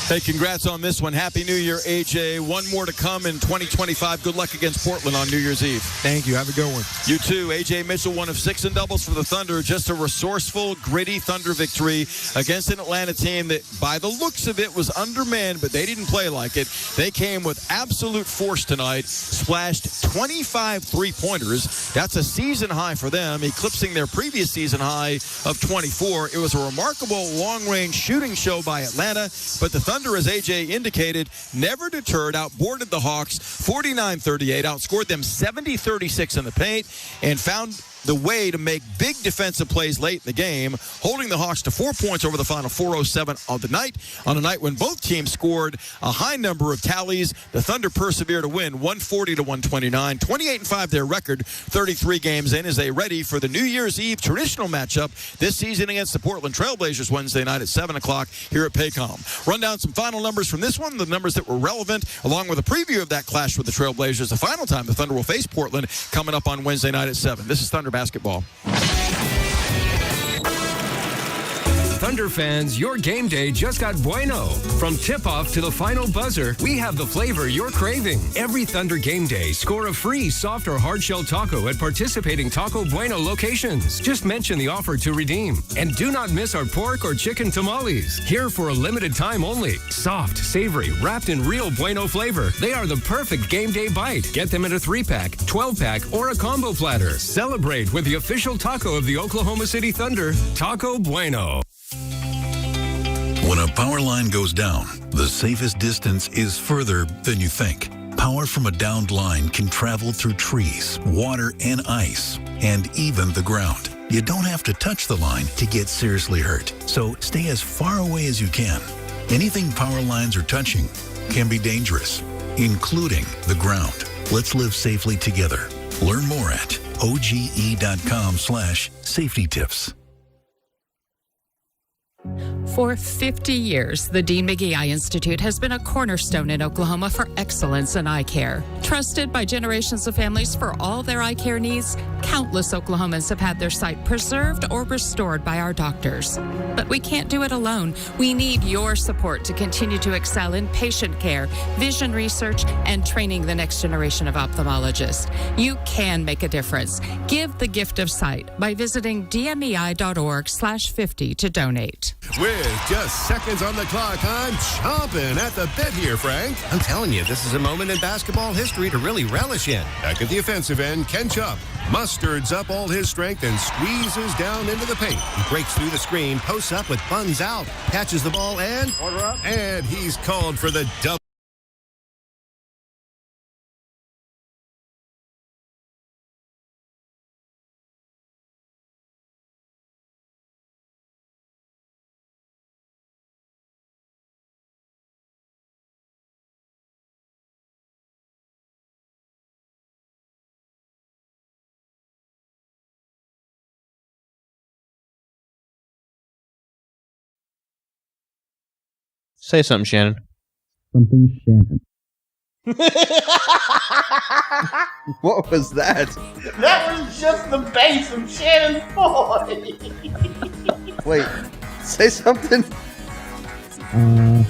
Hey, congrats on this one. Happy New Year, AJ. One more to come in 2025. Good luck against Portland on New Year's Eve. Thank you. Have a good one. You too. AJ Mitchell, one of 6 in doubles for the Thunder. Just a resourceful, gritty Thunder victory against an Atlanta team that, by the looks of it, was undermanned, but they didn't play like it. They came with absolute force tonight, splashed 25 three-pointers. That's a season high for them, eclipsing their previous season high of 24. It was a remarkable long-range shooting show by Atlanta, but the Thunder, as AJ indicated, never deterred, outboarded the Hawks 49-38, outscored them 70-36 in the paint, and found the way to make big defensive plays late in the game, holding the Hawks to 4 points over the final 4:07 of the night. On a night when both teams scored a high number of tallies, the Thunder persevered to win 140-129, 28-5 their record, 33 games in, as they ready for the New Year's Eve traditional matchup this season against the Portland Trailblazers Wednesday night at 7 o'clock here at Paycom. Run down some final numbers from this one, the numbers that were relevant, along with a preview of that clash with the Trailblazers. The final time the Thunder will face Portland coming up on Wednesday night at 7. This is Thunder basketball. Thunder fans, your game day just got bueno. From tip-off to the final buzzer, we have the flavor you're craving. Every Thunder game day, score a free soft or hard-shell taco at participating Taco Bueno locations. Just mention the offer to redeem. And do not miss our pork or chicken tamales. Here for a limited time only. Soft, savory, wrapped in real Bueno flavor. They are the perfect game day bite. Get them in a 3-pack, 12-pack, or a combo platter. Celebrate with the official taco of the Oklahoma City Thunder, Taco Bueno. When a power line goes down, the safest distance is further than you think. Power from a downed line can travel through trees, water, and ice, and even the ground. You don't have to touch the line to get seriously hurt, so stay as far away as you can. Anything power lines are touching can be dangerous, including the ground. Let's live safely together. Learn more at oge.com/safety tips. For 50 years, the Dean McGee Eye Institute has been a cornerstone in Oklahoma for excellence in eye care. Trusted by generations of families for all their eye care needs, countless Oklahomans have had their sight preserved or restored by our doctors. But we can't do it alone. We need your support to continue to excel in patient care, vision research, and training the next generation of ophthalmologists. You can make a difference. Give the gift of sight by visiting dmei.org/50 to donate. With just seconds on the clock, I'm chomping at the bit here, Frank. I'm telling you, this is a moment in basketball history to really relish in. Back at the offensive end, Ken Chupp mustereds up all his strength and squeezes down into the paint. He breaks through the screen, posts up with buns out, catches the ball, and he's called for the double. Say something, Shannon. Something Shannon. What was that? That was just the bass of Shannon's voice. Wait, say something. Hello.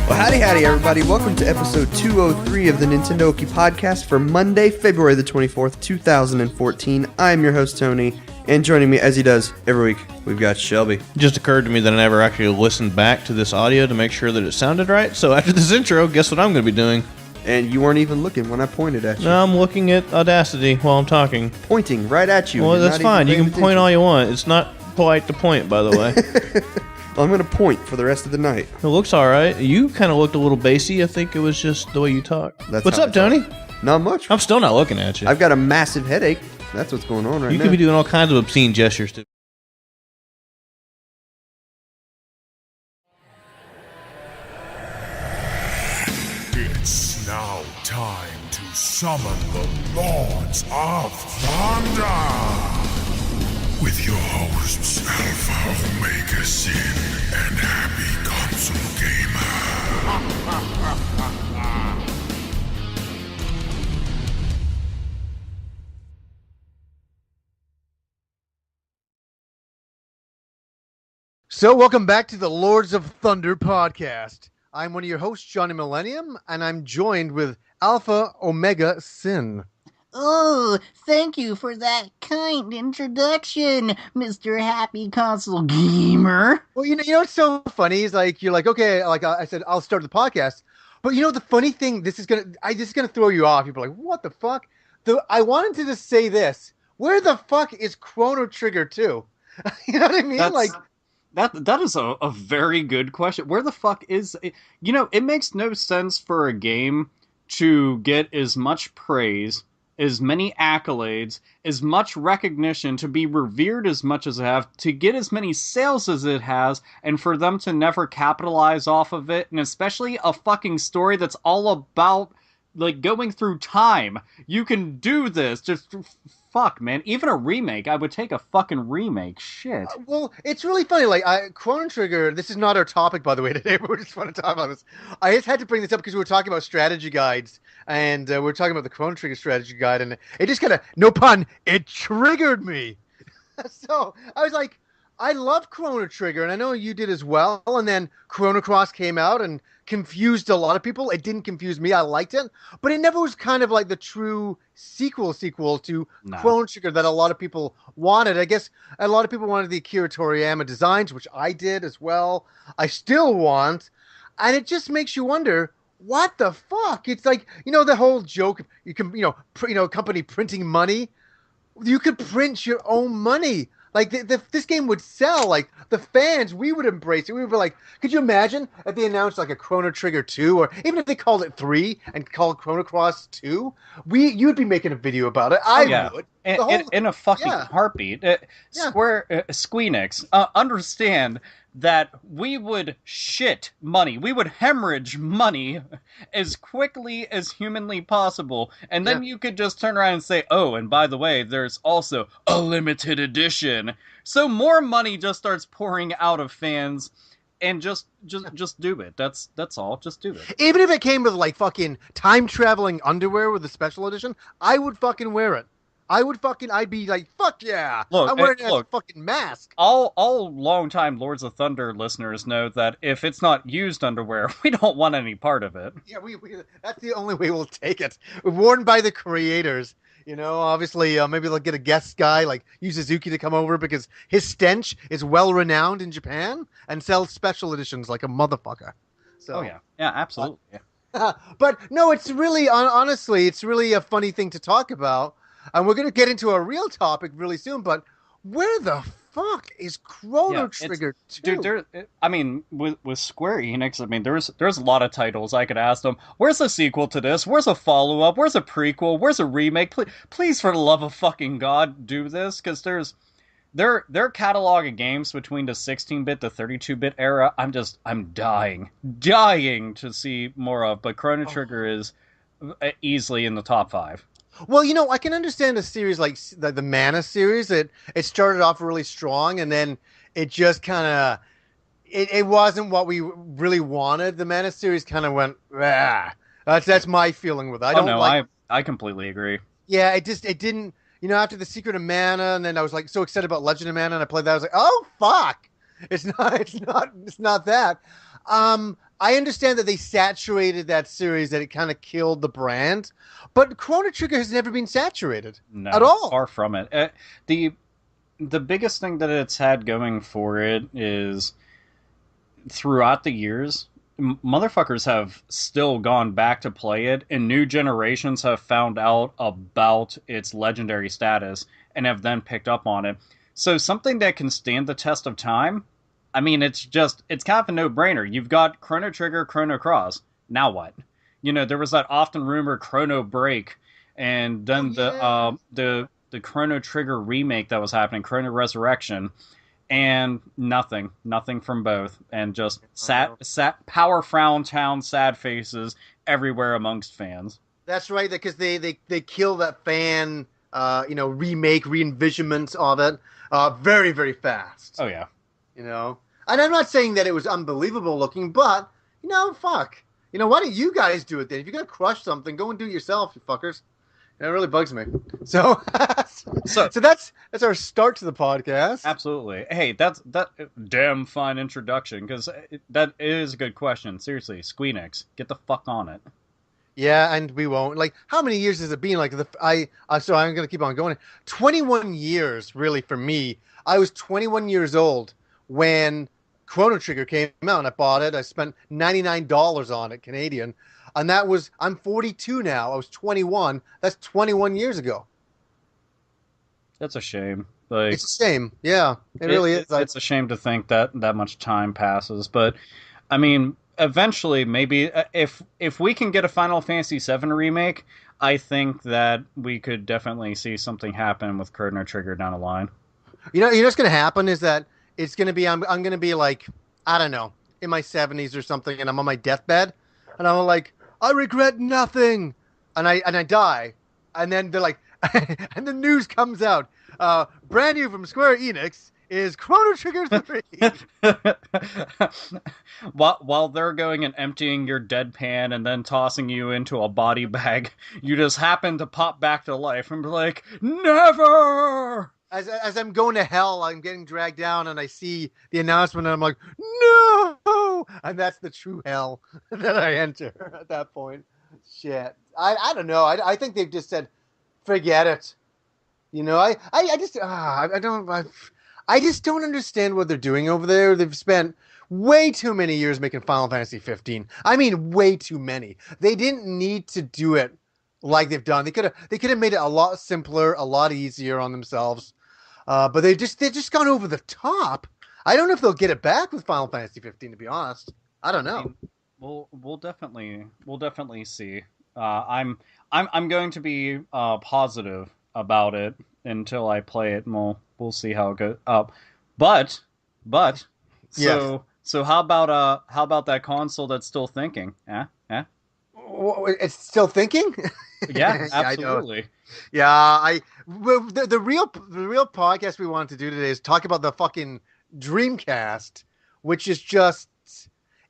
Well, howdy, everybody. Welcome to episode 203 of the Nintendo Oki podcast for Monday, February the 24th, 2014. I'm your host, Tony, and joining me, as he does every week, we've got Shelby. It just occurred to me that I never actually listened back to this audio to make sure that it sounded right, so after this intro, guess what I'm going to be doing? And you weren't even looking when I pointed at you. No, I'm looking at Audacity while I'm talking. Pointing right at you. Well, that's fine. You can point all you want. It's not polite to point, by the way. Well, I'm going to point for the rest of the night. It looks all right. You kind of looked a little bassy. I think it was just the way you talk. What's up, Tony? Not much. I'm still not looking at you. I've got a massive headache. That's what's going on right now. You could be doing all kinds of obscene gestures, too. It's now time to summon the Lords of Thunder! With your hosts, Alpha, Omega, Sin, and Happy Console Gamer. So, welcome back to the Lords of Thunder podcast. I'm one of your hosts, Johnny Millennium, and I'm joined with Alpha, Omega, Sin. Oh, thank you for that kind introduction, Mr. Happy Console Gamer. Well, you know what's so funny is you're like, okay, like I said, I'll start the podcast. But you know the funny thing, this is gonna throw you off. People are like, what the fuck? I wanted to just say this. Where the fuck is Chrono Trigger 2? You know what I mean? That is a very good question. Where the fuck is... You know, it makes no sense for a game to get as much praise, as many accolades, as much recognition, to be revered as much as it has, to get as many sales as it has, and for them to never capitalize off of it, and especially a fucking story that's all about, like, going through time. You can do this. Just... Fuck, man. Even a remake. I would take a fucking remake. Shit. Well, it's really funny. Chrono Trigger, this is not our topic, by the way, today, but we just want to talk about this. I just had to bring this up because we were talking about strategy guides, and we were talking about the Chrono Trigger strategy guide, and it just kind of, no pun, it triggered me. So, I was like, I love Chrono Trigger, and I know you did as well, and then Chrono Cross came out and confused a lot of people. It didn't confuse me. I liked it, but it never was kind of like the true sequel to Chrono Trigger that a lot of people wanted. I guess a lot of people wanted the Akira Toriyama designs, which I did as well. I still want, and it just makes you wonder, what the fuck? It's like, you know, the whole joke, you can, company printing money. You could print your own money. Like, this game would sell. Like, the fans, we would embrace it. We would be like, could you imagine if they announced, like, a Chrono Trigger 2, or even if they called it 3 and called Chrono Cross 2, you'd be making a video about it. I would. In a fucking heartbeat. Squeenix, understand that we would shit money. We would hemorrhage money as quickly as humanly possible. And then you could just turn around and say, oh, and by the way, there's also a limited edition. So more money just starts pouring out of fans. And just do it. That's all. Just do it. Even if it came with, like, fucking time-traveling underwear with a special edition, I would fucking wear it. I'd be like, fuck yeah! I'm wearing a fucking mask. All long-time Lords of Thunder listeners know that if it's not used underwear, we don't want any part of it. Yeah, we that's the only way we'll take it. Worn by the creators. You know, obviously, maybe they'll get a guest guy like Yu Suzuki to come over because his stench is well-renowned in Japan and sells special editions like a motherfucker. So, yeah, absolutely. But no, it's really, honestly, it's really a funny thing to talk about. And we're going to get into a real topic really soon, but where the fuck is Chrono Trigger 2? Dude, with Square Enix, I mean, there's a lot of titles I could ask them. Where's the sequel to this? Where's a follow-up? Where's a prequel? Where's a remake? Please, for the love of fucking God, do this, because their catalog of games between the 16-bit to 32-bit era, I'm dying to see more of, but Chrono Trigger is easily in the top 5. Well, you know, I can understand a series like the Mana series. It started off really strong, and then it just kind of it wasn't what we really wanted. The Mana series kind of went, ah. That's my feeling with it. I Oh don't no, like. I completely agree. Yeah, it didn't. After the Secret of Mana, and then I was like so excited about Legend of Mana, and I played that. I was like, oh fuck, it's not that. I understand that they saturated that series, that it kind of killed the brand, but Chrono Trigger has never been saturated No, at all. far from it. The biggest thing that it's had going for it is throughout the years, motherfuckers have still gone back to play it, and new generations have found out about its legendary status and have then picked up on it. So something that can stand the test of time, I mean, it's kind of a no-brainer. You've got Chrono Trigger, Chrono Cross. Now what? There was that often rumored Chrono Break, and then the Chrono Trigger remake that was happening, Chrono Resurrection, and nothing from both, and just sat power frown town sad faces everywhere amongst fans. That's right, because they kill that fan, remake, re-envisionment of it, very, very fast. Oh yeah. And I'm not saying that it was unbelievable looking, but fuck. Why don't you guys do it then? If you're gonna crush something, go and do it yourself, you fuckers. It really bugs me. So that's our start to the podcast. Absolutely. Hey, that's damn fine introduction, because that is a good question. Seriously, Squeenix, get the fuck on it. Yeah, and we won't. Like, how many years has it been? Like, so I'm gonna keep on going. 21 years, really, for me. I was 21 years old when Chrono Trigger came out, and I bought it. I spent $99 on it, Canadian. And I'm 42 now. I was 21. That's 21 years ago. That's a shame. Like, it's a shame. Yeah, it really is. It's a shame to think that much time passes. But, I mean, eventually, maybe, if we can get a Final Fantasy VII remake, I think that we could definitely see something happen with Chrono Trigger down the line. What's going to happen is that it's going to be, I'm going to be like, I don't know, in my 70s or something, and I'm on my deathbed, and I'm like, I regret nothing, and I die, and then they're like, and the news comes out, brand new from Square Enix is Chrono Trigger 3. While they're going and emptying your deadpan and then tossing you into a body bag, you just happen to pop back to life and be like, never! As I'm going to hell, I'm getting dragged down, and I see the announcement, and I'm like, no! And that's the true hell that I enter at that point. Shit. I don't know. I think they've just said, forget it. I just don't understand what they're doing over there. They've spent way too many years making Final Fantasy 15. I mean, way too many. They didn't need to do it like they've done. They could have made it a lot simpler, a lot easier on themselves. But they've just gone over the top. I don't know if they'll get it back with Final Fantasy 15. To be honest, I don't know. We'll definitely see. I'm going to be positive about it until I play it, and we'll see how it goes. But so how about that console that's still thinking? It's still thinking? Yeah, absolutely. The real podcast we wanted to do today is talk about the fucking Dreamcast, which is just,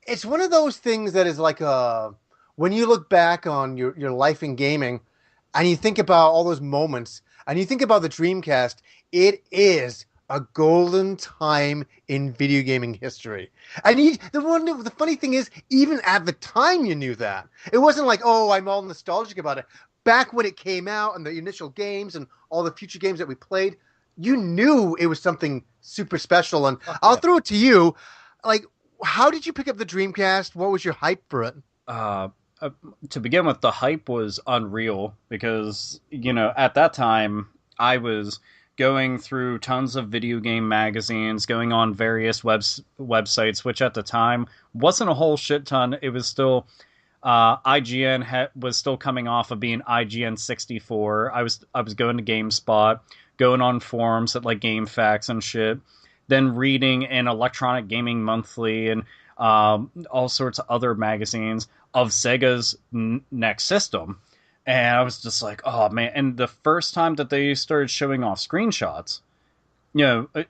it's one of those things that is like when you look back on your life in gaming and you think about all those moments and you think about the Dreamcast, it is a golden time in video gaming history. And the funny thing is, even at the time you knew that. It wasn't like, oh, I'm all nostalgic about it. Back when it came out and the initial games and all the future games that we played, you knew it was something super special. And I'll throw it to you. Like, how did you pick up the Dreamcast? What was your hype for it? To begin with, the hype was unreal because, at that time, I was going through tons of video game magazines, going on various websites, which at the time wasn't a whole shit ton. It was still IGN was still coming off of being IGN 64. I was going to GameSpot, going on forums at like GameFAQs and shit, then reading in Electronic Gaming Monthly and all sorts of other magazines of Sega's next system. And I was just like, oh, man. And the first time that they started showing off screenshots,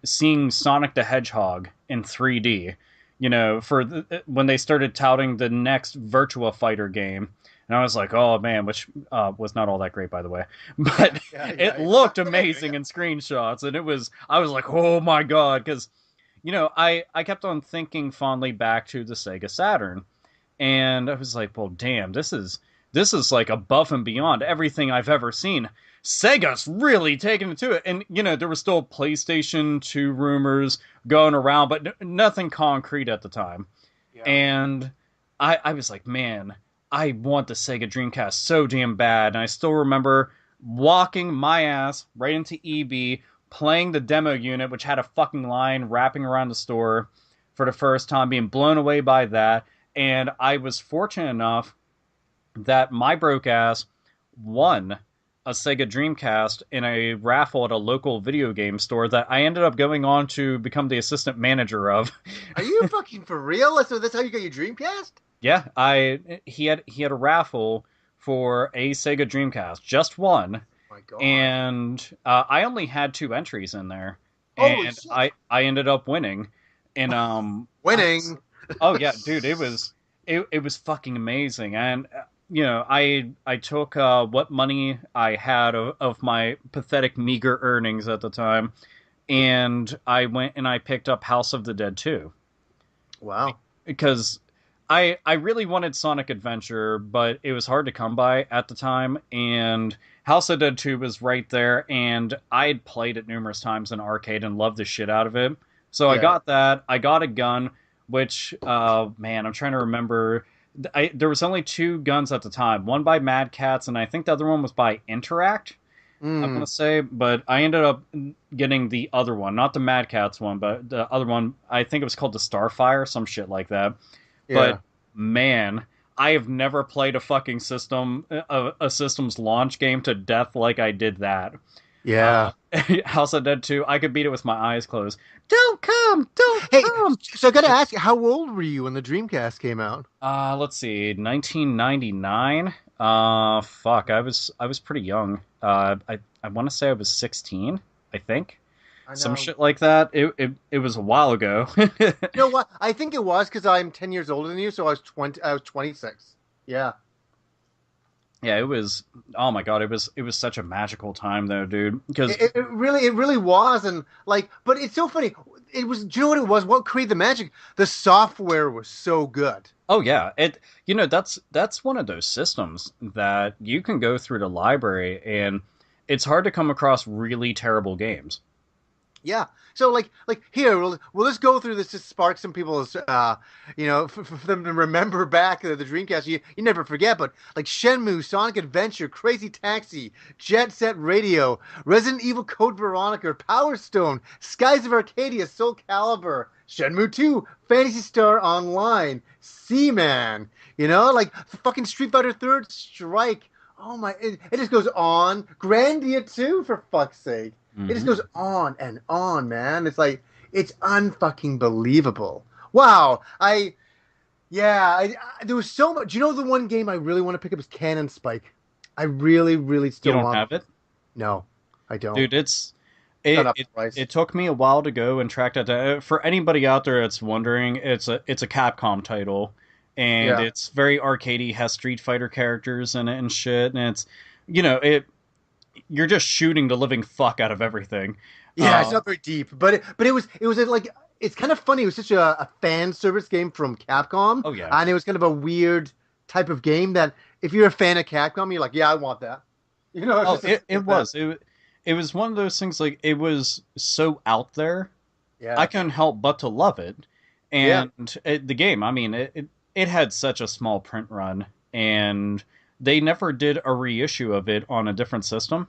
seeing Sonic the Hedgehog in 3D, when they started touting the next Virtua Fighter game. And I was like, oh man, which was not all that great, by the way. But it looked amazing in screenshots. And I was like, oh my God. Because, I kept on thinking fondly back to the Sega Saturn. And I was like, well, damn, this is like above and beyond everything I've ever seen. Sega's really taking it to it. And, there was still PlayStation 2 rumors going around, but nothing concrete at the time. Yeah. And I was like, man, I want the Sega Dreamcast so damn bad. And I still remember walking my ass right into EB, playing the demo unit, which had a fucking line wrapping around the store for the first time, being blown away by that. And I was fortunate enough that my broke ass won a Sega Dreamcast in a raffle at a local video game store that I ended up going on to become the assistant manager of. Are you fucking for real? So that's how you got your Dreamcast? Yeah, he had a raffle for a Sega Dreamcast, just one. Oh my God. And I only had 2 entries in there. And I ended up winning. And winning. Oh yeah, dude, it was fucking amazing. And I took what money I had of my pathetic, meager earnings at the time, and I went and I picked up House of the Dead 2. Wow. Because I really wanted Sonic Adventure, but it was hard to come by at the time, and House of the Dead 2 was right there, and I had played it numerous times in arcade and loved the shit out of it. So I got that. I got a gun, which, man, I'm trying to remember. There was only 2 guns at the time, one by Mad Catz, and I think the other one was by Interact, I'm going to say, but I ended up getting the other one, not the Mad Catz one, but the other one, I think it was called the Starfire, some shit like that. Yeah. But, man, I have never played a fucking a system's launch game to death like I did that. Yeah. House of Dead 2, I could beat it with my eyes closed. Don't come! Don't come! So I gotta ask you, how old were you when the Dreamcast came out? Let's see, 1999. Fuck, I was pretty young. I want to say I was 16, I think. Some shit like that. It was a while ago. You know what? I think it was because I'm 10 years older than you, so I was 26. Yeah. Yeah, it was. Oh my God, it was such a magical time though, dude. Because it really was, and but it's so funny. It was. Do you know what it was? What created the magic? The software was so good. Oh yeah, that's one of those systems that you can go through the library, and it's hard to come across really terrible games. Yeah. So here, we'll just go through this to spark some people's, for them to remember back the Dreamcast. You never forget, but Shenmue, Sonic Adventure, Crazy Taxi, Jet Set Radio, Resident Evil Code Veronica, Power Stone, Skies of Arcadia, Soul Calibur, Shenmue 2, Phantasy Star Online, Seaman, fucking Street Fighter Third Strike. Oh my, it just goes on. Grandia 2, for fuck's sake. Mm-hmm. It just goes on and on, man. It's it's unfucking believable. Wow. There was so much. Do you know the one game I really want to pick up is Cannon Spike? I really, really still want. You don't have it? No, I don't. Dude, it took me a while to go and track that down. For anybody out there that's wondering, it's a Capcom title, and it's very arcadey, has Street Fighter characters in it and shit, and it's, you're just shooting the living fuck out of everything. Yeah, it's not very deep, but it was it's kind of funny. It was such a fan service game from Capcom. Oh yeah, and it was kind of a weird type of game that if you're a fan of Capcom, you're like, yeah, I want that. It was one of those things, it was so out there. Yeah, I couldn't help but to love it. And the game, I mean, it had such a small print run, and they never did a reissue of it on a different system.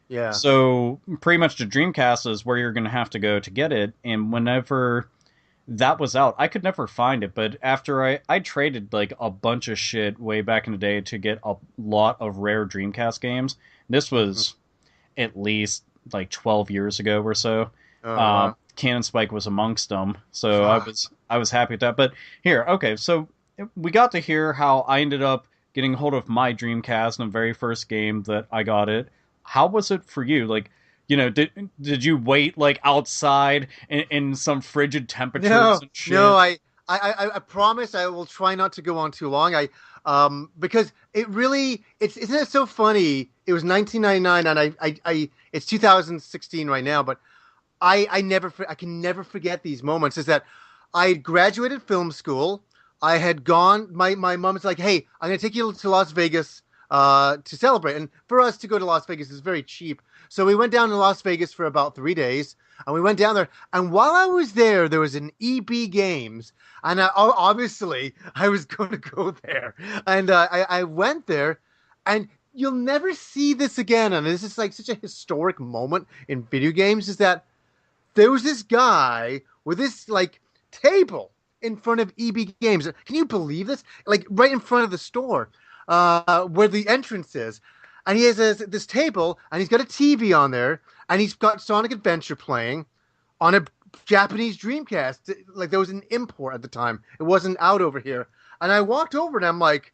Yeah. So pretty much the Dreamcast is where you're going to have to go to get it. And whenever that was out, I could never find it. But after I traded a bunch of shit way back in the day to get a lot of rare Dreamcast games. This was at least 12 years ago or so. Wow. Cannon Spike was amongst them. So I was happy with that. But here, okay, so we got to hear how I ended up getting hold of my Dreamcast in the very first game that I got it. How was it for you? Did you wait outside in some frigid temperatures and shit? No, I promise I will try not to go on too long. Because isn't it so funny? It was 1999 and it's 2016 right now, but I can never forget these moments. Is that I had graduated film school. I had gone. My mom's like, "Hey, I'm going to take you to Las Vegas to celebrate." And for us to go to Las Vegas is very cheap, so we went down to Las Vegas for about 3 days. And we went down there, and while I was there was an EB Games, and obviously I was going to go there, and I went there, and you'll never see this again. And this is like such a historic moment in video games. Is that there was this guy with this like table in front of EB Games. Can you believe this? Like right in front of the store, where the entrance is. And he has this table, and he's got a TV on there, and he's got Sonic Adventure playing on a Japanese Dreamcast. Like there was an import at the time. It wasn't out over here. And I walked over, and I'm like,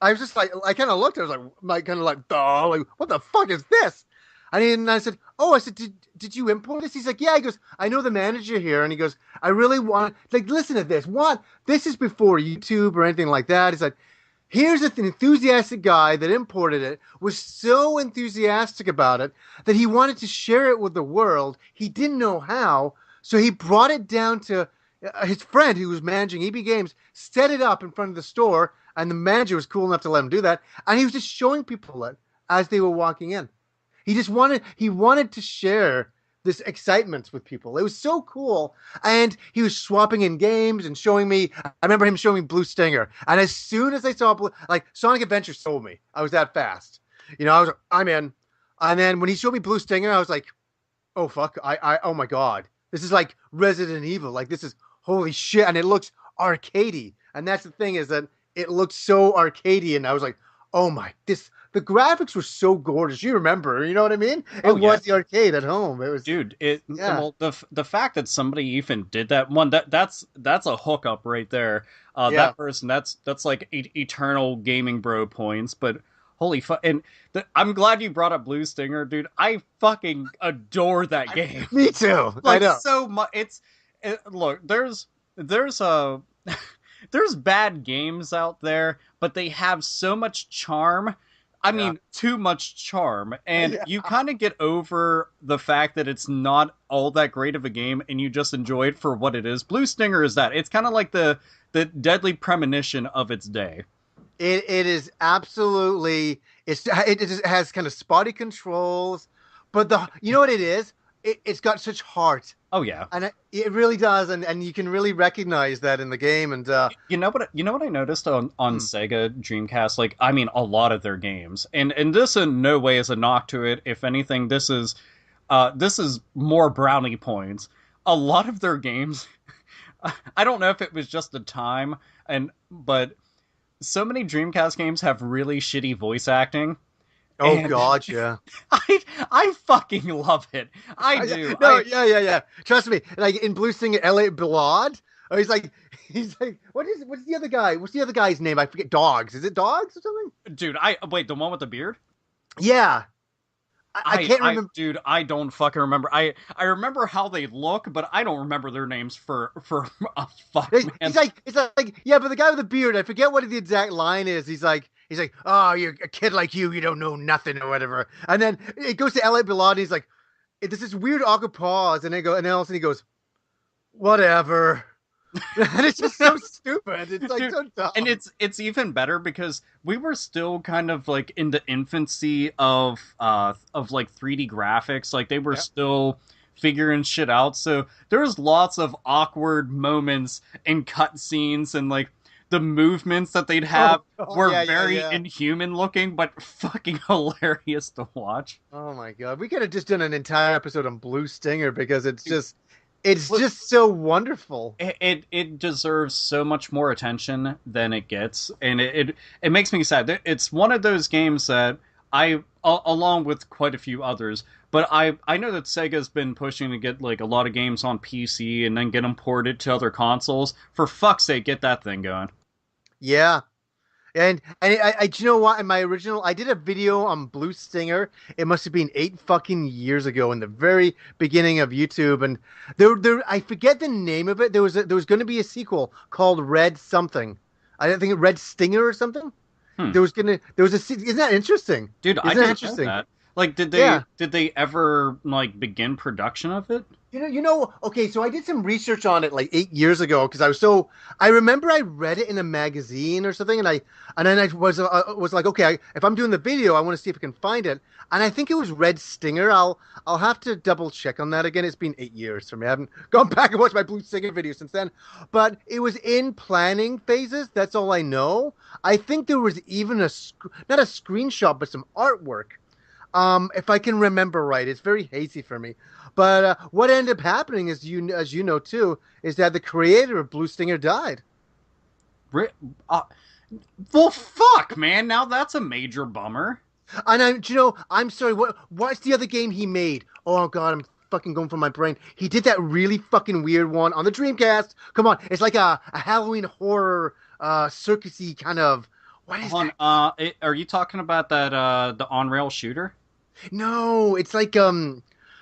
I was just like, I kind of looked, I was like kind of like, oh, like, what the fuck is this? And I said, oh, I said, did you import this? He's like, yeah. He goes, I know the manager here. And he goes, I really want, like, listen to this. What? This is before YouTube or anything like that. He's like, here's an enthusiastic guy that imported it, was so enthusiastic about it that he wanted to share it with the world. He didn't know how, so he brought it down to his friend who was managing EB Games, set it up in front of the store, and the manager was cool enough to let him do that, and he was just showing people it as they were walking in. He wanted to share this excitement with people. It was so cool. And he was swapping in games and showing me, I remember him showing me Blue Stinger. And as soon as I saw Sonic Adventure sold me. I was that fast. You know, I was like, I'm in. And then when he showed me Blue Stinger, I was like, oh fuck, oh my God. This is like Resident Evil. Like this is holy shit. And it looks arcadey. And that's the thing, is that it looked so arcadey. And I was like, oh my, the graphics were so gorgeous. You remember, you know what I mean? It was the arcade at home. It was, dude. Well, the fact that somebody even did that that's a hookup right there. That person, that's like eternal gaming bro points. But holy fuck! And I'm glad you brought up Blue Stinger, dude. I fucking adore that game. Me too. Like I know. so much. Look, there's there's bad games out there, but they have so much charm. I mean, too much charm. And you kind of get over the fact that it's not all that great of a game and you just enjoy it for what it is. Blue Stinger is that. It's kind of like the Deadly Premonition of its day. It is absolutely, it has kind of spotty controls, but you know what it is? It's got such heart. Oh yeah, and it really does, and you can really recognize that in the game. And you know what I noticed on Sega Dreamcast, like I mean, a lot of their games, and this in no way is a knock to it. If anything, this is more brownie points. A lot of their games, I don't know if it was just the time, but so many Dreamcast games have really shitty voice acting. Oh God, yeah. I fucking love it. I do. No, yeah. Trust me. Like in Blue Stinger, Elliot Billard. He's like, what's the other guy? What's the other guy's name? I forget. Dogs. Is it Dogs or something? Dude, wait, the one with the beard? Yeah. I can't remember. Dude, I don't fucking remember. I remember how they look, but I don't remember their names for a fuck. Man. It's like, yeah, but the guy with the beard, I forget what the exact line is. He's like, oh, you're a kid like you don't know nothing or whatever. And then it goes to Elliot Billard, and he's like, there's this weird awkward pause, and then all of a sudden he goes, whatever. And it's just so stupid. It's like, dude, so dumb. And it's even better because we were still kind of like in the infancy of like 3D graphics. Like they were still figuring shit out. So there was lots of awkward moments and cutscenes, and like the movements that they'd have were very inhuman looking, but fucking hilarious to watch. Oh my God. We could have just done an entire episode on Blue Stinger because it's just so wonderful. It deserves so much more attention than it gets, and it makes me sad. It's one of those games that along with quite a few others, but I know that Sega's been pushing to get like a lot of games on PC and then get them ported to other consoles. For fuck's sake, get that thing going. Yeah. And do you know what? In my original, I did a video on Blue Stinger. It must have been 8 fucking years ago, in the very beginning of YouTube. And I forget the name of it. There was going to be a sequel called Red something. I don't think Red Stinger or something. There was isn't that interesting? Dude, I Isn't that didn't know interesting? that. Like, did Yeah. they ever like begin production of it? Okay, so I did some research on it like 8 years ago because I remember I read it in a magazine or something, and then I was like, okay, if I'm doing the video, I want to see if I can find it, and I think it was Red Stinger. I'll have to double check on that again. It's been 8 years for me. I haven't gone back and watched my Blue Stinger video since then, but it was in planning phases. That's all I know. I think there was even not a screenshot, but some artwork. If I can remember right, it's very hazy for me. But what ended up happening, as you know too, is that the creator of Blue Stinger died. Well, fuck, man. Now that's a major bummer. And I'm sorry. What's the other game he made? Oh God, I'm fucking going from my brain. He did that really fucking weird one on the Dreamcast. Come on, it's like a Halloween horror, circusy kind of. What is that? Are you talking about that the on-rail shooter? No, it's like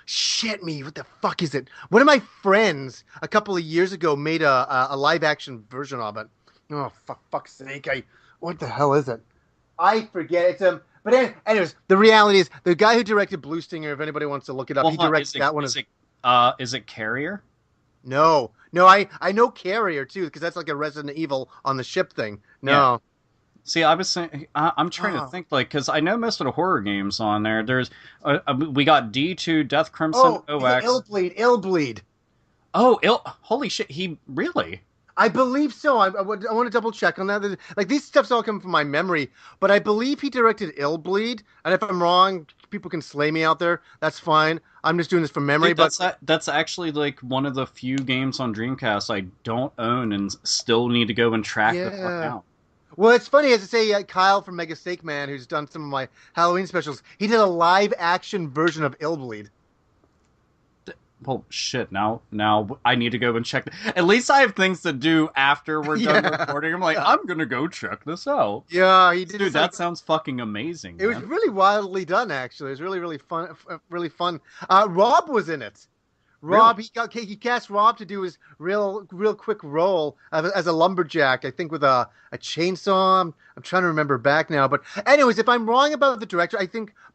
shit me. What the fuck is it? One of my friends a couple of years ago made a live action version of it. Oh fuck's sake! What the hell is it? I forget. It's But anyways, the reality is the guy who directed Blue Stinger. If anybody wants to look it up, he directs that one. Is it Carrier? No. I know Carrier too because that's like a Resident Evil on the ship thing. No. Yeah. See, I was saying, I'm trying to think, like, because I know most of the horror games on there. There's, we got D2, Death Crimson, OX. Illbleed. Oh, holy shit, he really? I believe so. I want to double check on that. Like, these stuff's all coming from my memory, but I believe he directed Illbleed. And if I'm wrong, people can slay me out there. That's fine. I'm just doing this from memory. Dude, that's actually like one of the few games on Dreamcast I don't own and still need to go and track the fuck out. Well, it's funny, as I say, Kyle from Mega Steak Man, who's done some of my Halloween specials, he did a live-action version of Illbleed. Well, shit, now I need to go and check. At least I have things to do after we're done recording. I'm like, I'm going to go check this out. Yeah, he did. Dude, that sounds fucking amazing. It was really wildly done, actually. It was really, really fun. Really fun. Rob was in it. Rob, really? He cast Rob to do his real quick role as a lumberjack. I think with a chainsaw. I'm trying to remember back now. But anyways, if I'm wrong about the director,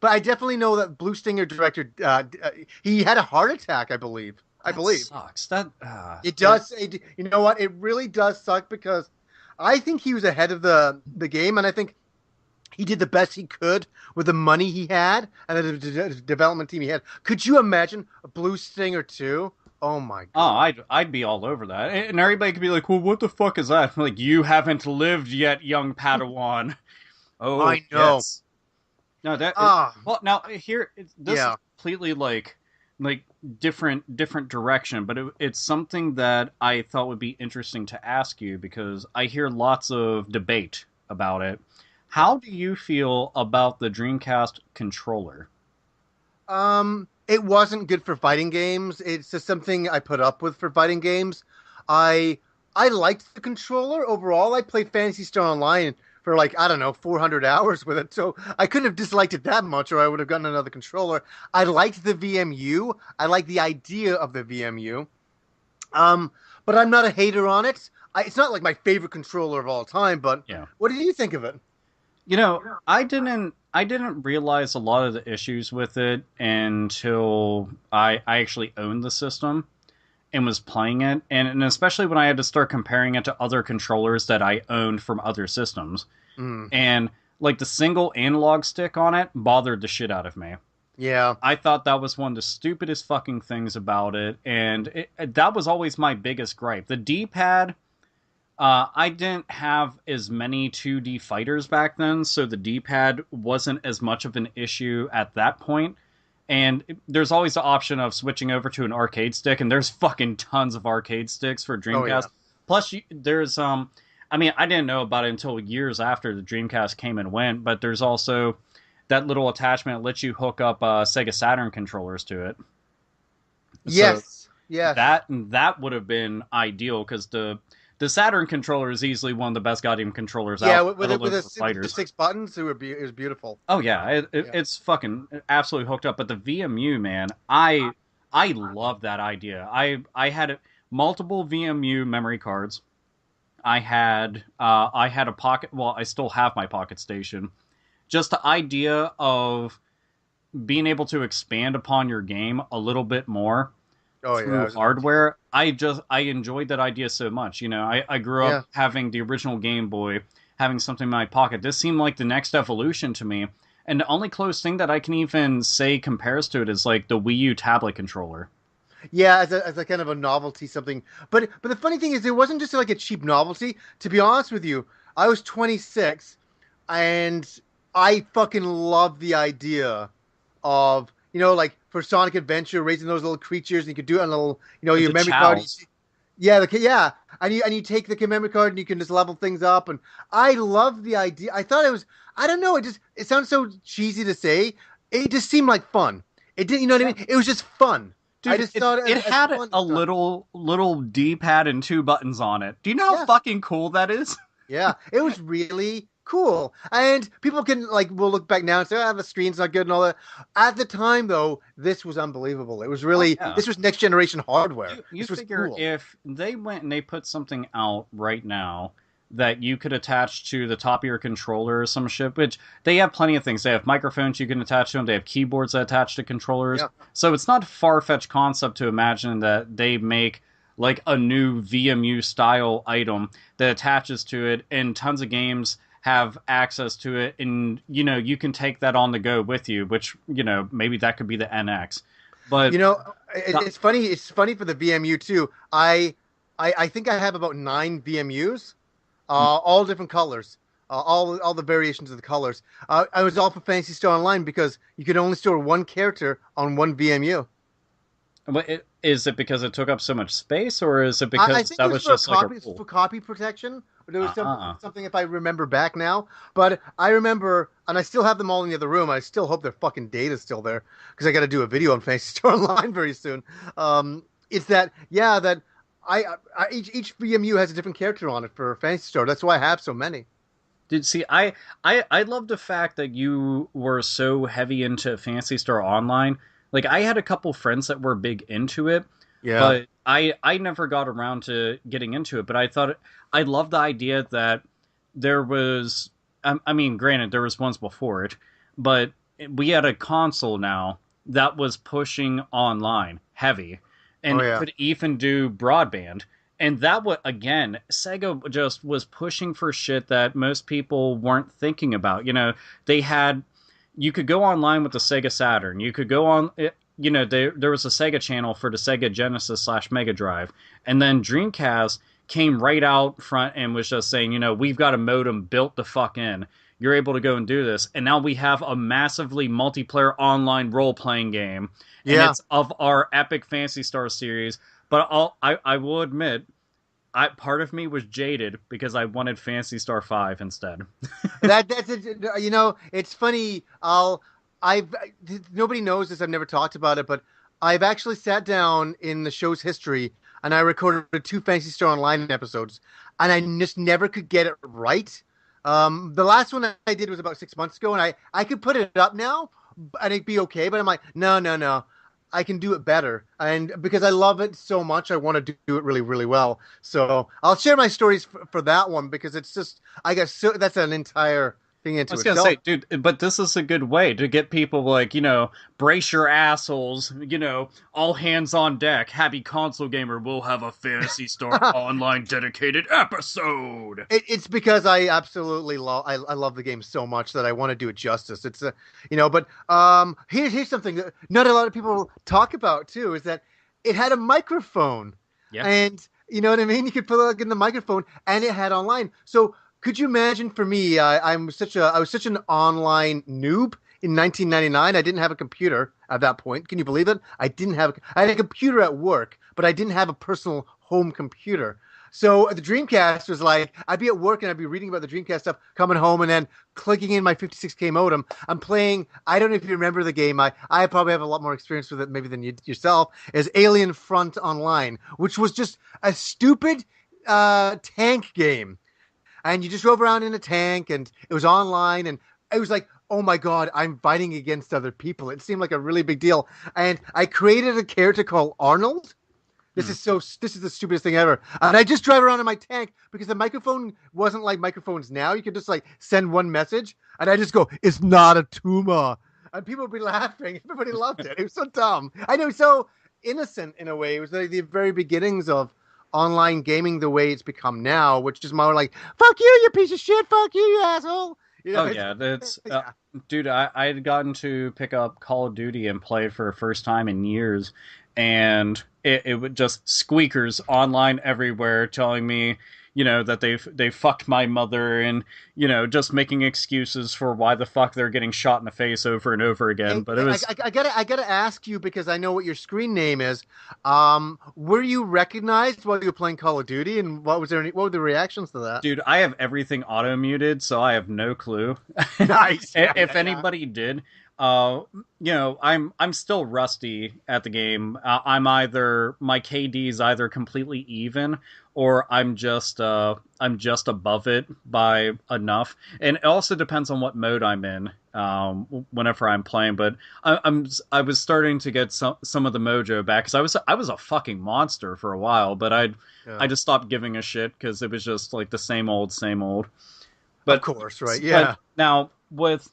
but I definitely know that Blue Stinger director. He had a heart attack, I believe. Sucks. That it does. You know what? It really does suck because I think he was ahead of the game, and I think he did the best he could with the money he had and the development team he had. Could you imagine a Blue Stinger 2? Oh my god. Oh, I'd be all over that. And everybody could be like, well, what the fuck is that? I'm like, you haven't lived yet, young Padawan. Oh, I know. Yes. No, that well, now here this is completely like different direction, but it's something that I thought would be interesting to ask you because I hear lots of debate about it. How do you feel about the Dreamcast controller? It wasn't good for fighting games. It's just something I put up with for fighting games. I liked the controller overall. I played Phantasy Star Online for 400 hours with it, so I couldn't have disliked it that much, or I would have gotten another controller. I liked the VMU. I liked the idea of the VMU. But I'm not a hater on it. It's not like my favorite controller of all time. But what did you think of it? You know, I didn't realize a lot of the issues with it until I actually owned the system and was playing it. And especially when I had to start comparing it to other controllers that I owned from other systems. And like the single analog stick on it bothered the shit out of me. Yeah. I thought that was one of the stupidest fucking things about it. And that was always my biggest gripe. The D-pad... I didn't have as many 2D fighters back then, so the D-pad wasn't as much of an issue at that point. And there's always the option of switching over to an arcade stick, and there's fucking tons of arcade sticks for Dreamcast. Oh, yeah. Plus, there's, I didn't know about it until years after the Dreamcast came and went, but there's also that little attachment that lets you hook up Sega Saturn controllers to it. Yes. So that would have been ideal, because the the Saturn controller is easily one of the best goddamn controllers Yeah, out. with the fighters. 6 buttons, it was beautiful. Oh yeah, it's fucking absolutely hooked up. But the VMU, man, I love that idea. I had multiple VMU memory cards. I had a pocket. Well, I still have my Pocket Station. Just the idea of being able to expand upon your game a little bit more through hardware. I enjoyed that idea so much. You know, I grew up having the original Game Boy, having something in my pocket. This seemed like the next evolution to me. And the only close thing that I can even say compares to it is like the Wii U tablet controller. Yeah, as a kind of a novelty something. But the funny thing is, it wasn't just like a cheap novelty. To be honest with you, I was 26, and I fucking loved the idea of, you know, like for Sonic Adventure, raising those little creatures, and you could do it on a little, you know, your memory card. Yeah, and you take the memory card and you can just level things up, and I love the idea. I thought it was, I don't know, it sounds so cheesy to say. It just seemed like fun. It didn't, you know what I mean? It was just fun. Dude, I just thought it had a little D-pad and 2 buttons on it. Do you know how fucking cool that is? Yeah, it was really cool. And people will look back now and say, the screen's not good and all that. At the time, though, this was unbelievable. It was really, this was next generation hardware. You this was figure cool. if they went and they put something out right now that you could attach to the top of your controller or some shit, which they have plenty of things. They have microphones you can attach to them. They have keyboards that attach to controllers. Yeah. So it's not a far-fetched concept to imagine that they make like a new VMU style item that attaches to it, and tons of games have access to it, and you know, you can take that on the go with you, which, you know, maybe that could be the NX. But you know, it's funny for the VMU too. I think I have about 9 VMUs. All different colors, all the variations of the colors. I was all for Fantasy Star Online because you could only store one character on one VMU. But is it because it took up so much space, or is it because I think that it was just for like for copy protection? There was something, if I remember back now. But I remember, and I still have them all in the other room. I still hope their fucking data's still there, because I got to do a video on Fantasy Star Online very soon. It's that, that each VMU has a different character on it for Fantasy Star. That's why I have so many. Dude, see, I love the fact that you were so heavy into Fantasy Star Online. Like, I had a couple friends that were big into it, but I never got around to getting into it. But I loved the idea that there was, I mean, granted, there was ones before it, but we had a console now that was pushing online heavy, and could even do broadband. And that was, again, Sega just was pushing for shit that most people weren't thinking about. You know, you could go online with the Sega Saturn. You could go on, you know, there was a Sega channel for the Sega Genesis / Mega Drive. And then Dreamcast came right out front and was just saying, you know, we've got a modem built the fuck in. You're able to go and do this. And now we have a massively multiplayer online role-playing game. And it's of our epic Phantasy Star series. But I will admit, part of me was jaded because I wanted Phantasy Star 5 instead. That's it. You know, it's funny. Nobody knows this. I've never talked about it, but I've actually sat down in the show's history and I recorded 2 Phantasy Star Online episodes, and I just never could get it right. The last one I did was about 6 months ago, and I could put it up now and it'd be okay. But I'm like, no. I can do it better, and because I love it so much, I want to do it really, really well. So I'll share my stories for that one, because it's just, I guess, that's an entire thing into itself. I was gonna say, dude, but this is a good way to get people like, you know, brace your assholes, you know, all hands on deck. Happy Console Gamer will have a Phantasy Star Online dedicated episode. It's because I absolutely I love the game so much that I want to do it justice. It's you know, but here's something that not a lot of people talk about too, is that it had a microphone. Yeah. And you know what I mean? You could plug in the microphone, and it had online. So could you imagine, for me, I was such an online noob in 1999. I didn't have a computer at that point. Can you believe it? I had a computer at work, but I didn't have a personal home computer. So the Dreamcast was like, I'd be at work and I'd be reading about the Dreamcast stuff, coming home and then clicking in my 56K modem. I'm playing, I don't know if you remember the game. I probably have a lot more experience with it maybe than yourself, is Alien Front Online, which was just a stupid tank game, and you just drove around in a tank, and it was online, and it was like, oh my god, I'm fighting against other people. It seemed like a really big deal, and I created a character called Arnold. This is the stupidest thing ever. And I just drive around in my tank because the microphone wasn't like microphones now. You could just like send one message, and I just go, "It's not a tumor," and people would be laughing. Everybody loved it. It was so dumb. I know, so innocent in a way. It was like the very beginnings of online gaming the way it's become now, which is more like, "Fuck you, you piece of shit! Fuck you, you asshole!" You know, Oh yeah, that's dude. I had gotten to pick up Call of Duty and play it for the first time in years, and it would just squeakers online everywhere telling me, that they fucked my mother, and just making excuses for why the fuck they're getting shot in the face over and over again. But it was I gotta ask you because I know what your screen name is. Were you recognized while you were playing Call of Duty, and what were the reactions to that? Dude, I have everything auto muted, so I have no clue. Nice. If anybody did, I'm still rusty at the game. My KD is either completely even, or I'm just above it by enough. And it also depends on what mode I'm in whenever I'm playing. But I was starting to get some of the mojo back because I was a fucking monster for a while, but I just stopped giving a shit because it was just like the same old, same old. But of course, right? Yeah. But now with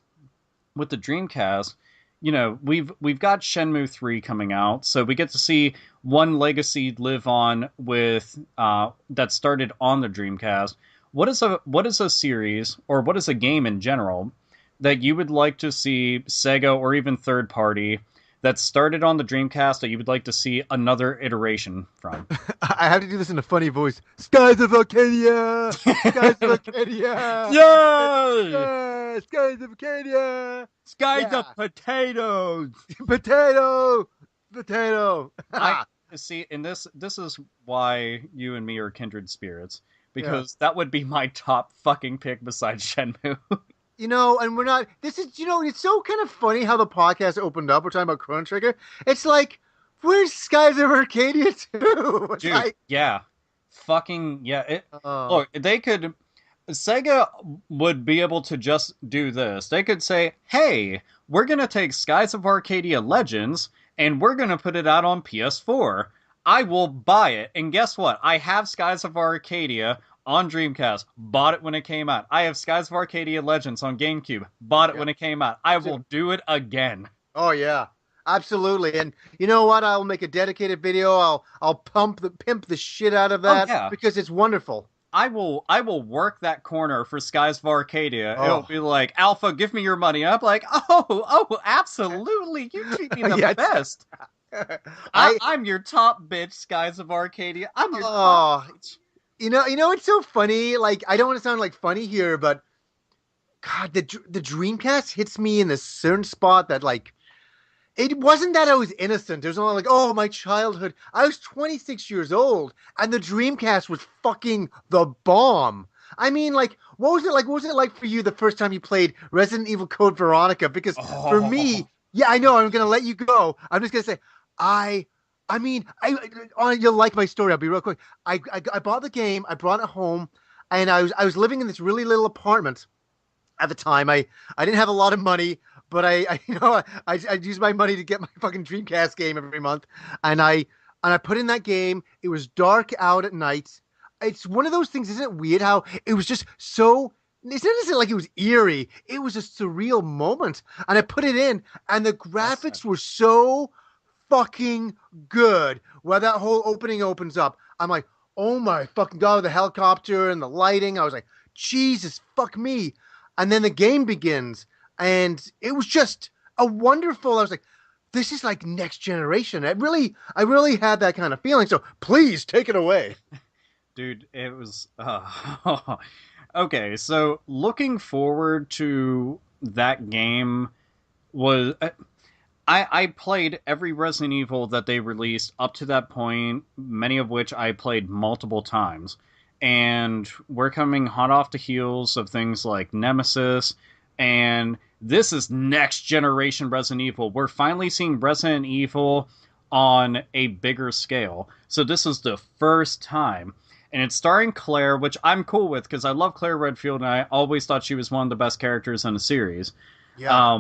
the Dreamcast, we've got Shenmue 3 coming out, so we get to see one legacy live on with that started on the Dreamcast. What is a series, or what is a game in general, that you would like to see Sega or even third party that started on the Dreamcast that you would like to see another iteration from? I have to do this in a funny voice. Skies of Arcadia! Skies of Arcadia! Yay! Yeah! Skies of Arcadia! Skies of potatoes! Potato! Potato! I see, and this is why you and me are kindred spirits, because that would be my top fucking pick besides Shenmue. And we're not. This is, it's so kind of funny how the podcast opened up. We're talking about Chrono Trigger. It's like, where's Skies of Arcadia too? It's Dude, like, yeah. Fucking, yeah. Look, they could. Sega would be able to just do this. They could say, hey, we're going to take Skies of Arcadia Legends, and we're going to put it out on PS4. I will buy it. And guess what? I have Skies of Arcadia on Dreamcast. Bought it when it came out. I have Skies of Arcadia Legends on GameCube. Bought it when it came out. I will do it again. Oh yeah, absolutely. And you know what? I'll make a dedicated video. I'll pimp the shit out of that because it's wonderful. I will work that corner for Skies of Arcadia. It'll be like, Alpha, give me your money. I'm like, oh, absolutely. You treat me the best. I'm your top bitch, Skies of Arcadia. I'm your top bitch. You know, it's so funny. Like, I don't want to sound like funny here, but God, the Dreamcast hits me in this certain spot that, like, it wasn't that I was innocent. It was only like, oh, my childhood. I was 26 years old, and the Dreamcast was fucking the bomb. I mean, like, what was it like? What was it like for you the first time you played Resident Evil Code Veronica? Because for me, yeah, I know. I'm gonna let you go. I'm just gonna say, I mean, you'll like my story. I'll be real quick. I bought the game. I brought it home, and I was living in this really little apartment at the time. I didn't have a lot of money, but I used my money to get my fucking Dreamcast game every month, and I put in that game. It was dark out at night. It's one of those things. Isn't it weird how it was just so? It's not like it was eerie. It was a surreal moment, and I put it in, and the graphics were so fucking good. Where that whole opening opens up, I'm like, oh my fucking god, the helicopter and the lighting. I was like, Jesus, fuck me. And then the game begins, and it was just a wonderful. I was like, this is like next generation. I really had that kind of feeling. So please take it away. Dude, it was okay. So looking forward to that game was. I played every Resident Evil that they released up to that point, many of which I played multiple times. And we're coming hot off the heels of things like Nemesis, and this is next generation Resident Evil. We're finally seeing Resident Evil on a bigger scale. So this is the first time. and it's starring Claire, which I'm cool with because I love Claire Redfield, and I always thought she was one of the best characters in the series. Yeah.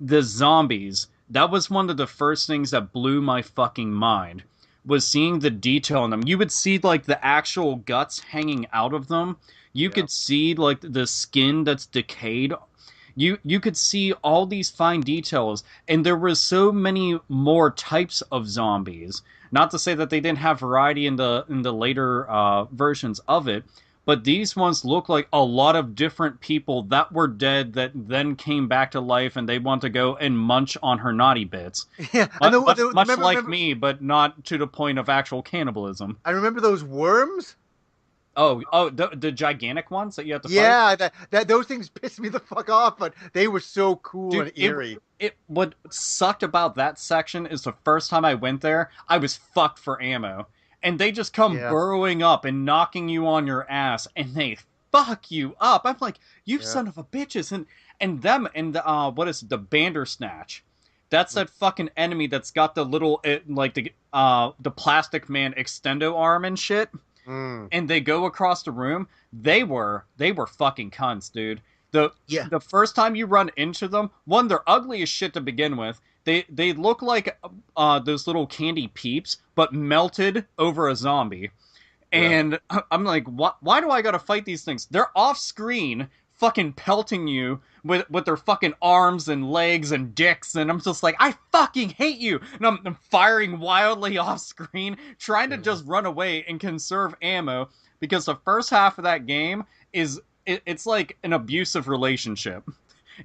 The zombies, that was one of the first things that blew my fucking mind, was seeing the detail in them. You would see, like, the actual guts hanging out of them. You could see, like, the skin that's decayed. You could see all these fine details, and there was so many more types of zombies. Not to say that they didn't have variety in the later versions of it, but these ones look like a lot of different people that were dead that then came back to life, and they want to go and munch on her naughty bits. Yeah, Much like me, but not to the point of actual cannibalism. I remember those worms. Oh, the gigantic ones that you have to fight? Yeah, that those things pissed me the fuck off, but they were so cool and eerie. What sucked about that section is the first time I went there, I was fucked for ammo. And they just come burrowing up and knocking you on your ass, and they fuck you up. I'm like, you son of a bitches. And them, and what is it, the Bandersnatch? That's that fucking enemy that's got the little, the Plastic Man extendo arm and shit. And they go across the room. They were fucking cunts, dude. The first time you run into them, one, they're ugly as shit to begin with. They look like those little candy peeps, but melted over a zombie. And I'm like, why do I gotta fight these things? They're off screen, fucking pelting you with their fucking arms and legs and dicks, and I'm just like, I fucking hate you! And I'm firing wildly off screen, trying to just run away and conserve ammo, because the first half of that game it's like an abusive relationship.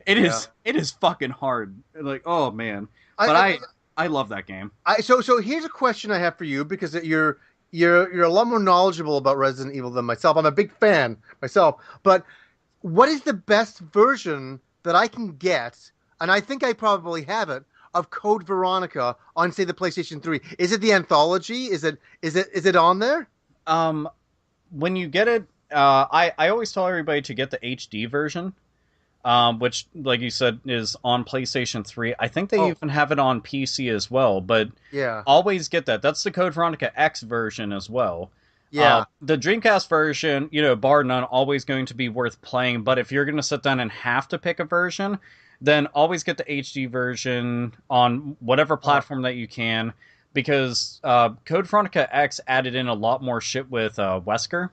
It is fucking hard. Like, oh man. But I love that game. So here's a question I have for you, because you're a lot more knowledgeable about Resident Evil than myself. I'm a big fan myself, but what is the best version that I can get, and I think I probably have it, of Code Veronica on, say, the PlayStation 3? Is it the anthology? Is it on there? When you get it, I always tell everybody to get the HD version, which, like you said, is on PlayStation 3. I think they even have it on PC as well, but always get that. That's the Code Veronica X version as well. Yeah. The Dreamcast version, bar none, always going to be worth playing, but if you're going to sit down and have to pick a version, then always get the HD version on whatever platform that you can, because Code Veronica X added in a lot more shit with Wesker.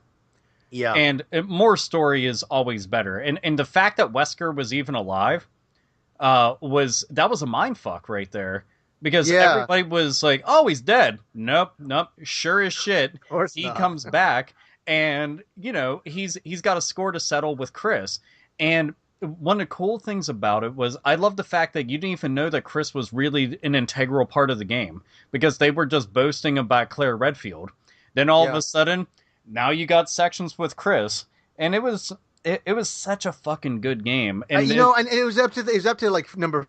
Yeah. And more story is always better. And the fact that Wesker was even alive was a mindfuck right there. Because everybody was like, oh, he's dead. Nope. Sure as shit. Of course he not. comes back, and, he's got a score to settle with Chris. And one of the cool things about it was, I love the fact that you didn't even know that Chris was really an integral part of the game, because they were just boasting about Claire Redfield. Then all of a sudden, now you got sections with Chris, and it was such a fucking good game. And and it was up to like number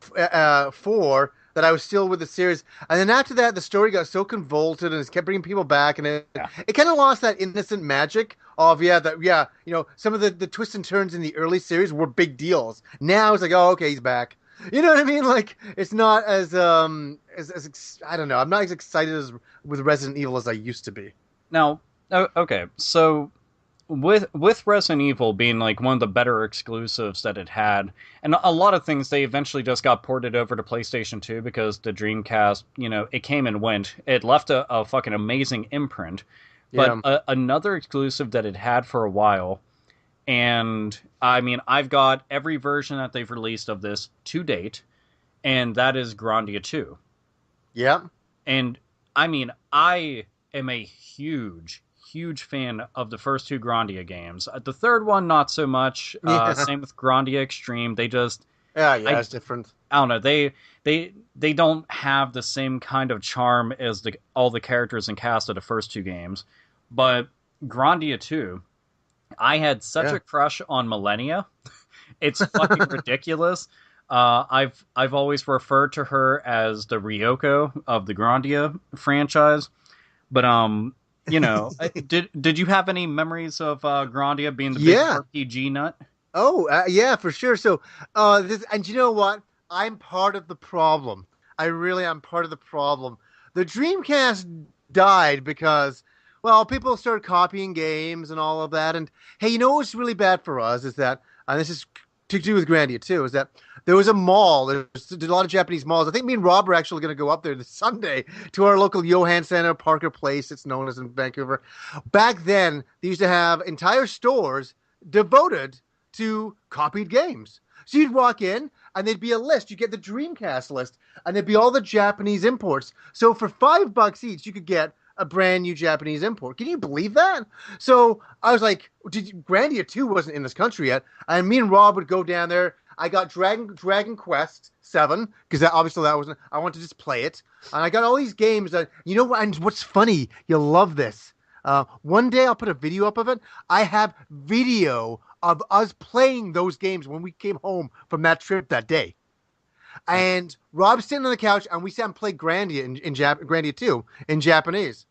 4 that I was still with the series, and then after that the story got so convoluted and it kept bringing people back, and it kind of lost that innocent magic of some of the twists and turns in the early series were big deals. Now it's like, oh, okay, he's back. You know what I mean? Like, it's not as I don't know. I'm not as excited with Resident Evil as I used to be. Now, okay, so with Resident Evil being like one of the better exclusives that it had, and a lot of things, they eventually just got ported over to PlayStation 2 because the Dreamcast, it came and went. It left a fucking amazing imprint. But another exclusive that it had for a while, and I mean, I've got every version that they've released of this to date, and that is Grandia 2. Yeah. And I mean, I am a huge fan of the first 2 Grandia games. The third one, not so much. Same with Grandia Extreme. They just... it's different. I don't know. They don't have the same kind of charm as all the characters and cast of the first 2 games. But Grandia 2, I had such a crush on Millennia. It's fucking ridiculous. I've always referred to her as the Ryoko of the Grandia franchise. But did you have any memories of Grandia being the big RPG nut? Oh, yeah, for sure. So, and you know what? I'm part of the problem. I really am part of the problem. The Dreamcast died because Well, people started copying games and all of that. And hey, you know what's really bad for us is that, and this is to do with Grandia too, is that there was a mall. There's a lot of Japanese malls. I think me and Rob are actually going to go up there this Sunday to our local Johan Center, Parker Place. It's known as in Vancouver. Back then, they used to have entire stores devoted to copied games. So you'd walk in and there'd be a list. You get the Dreamcast list, and there'd be all the Japanese imports. So for $5 each, you could get a brand new Japanese import. Can you believe that? So I was like, Grandia 2 wasn't in this country yet, and me and Rob would go down there. I got Dragon Quest 7 because obviously that wasn't. I wanted to just play it, and I got all these games that you know. And what's funny? You'll love this. One day I'll put a video up of it. I have video of us playing those games when we came home from that trip that day. And Rob's sitting on the couch, and we sat and played Grandia Grandia 2 in Japanese.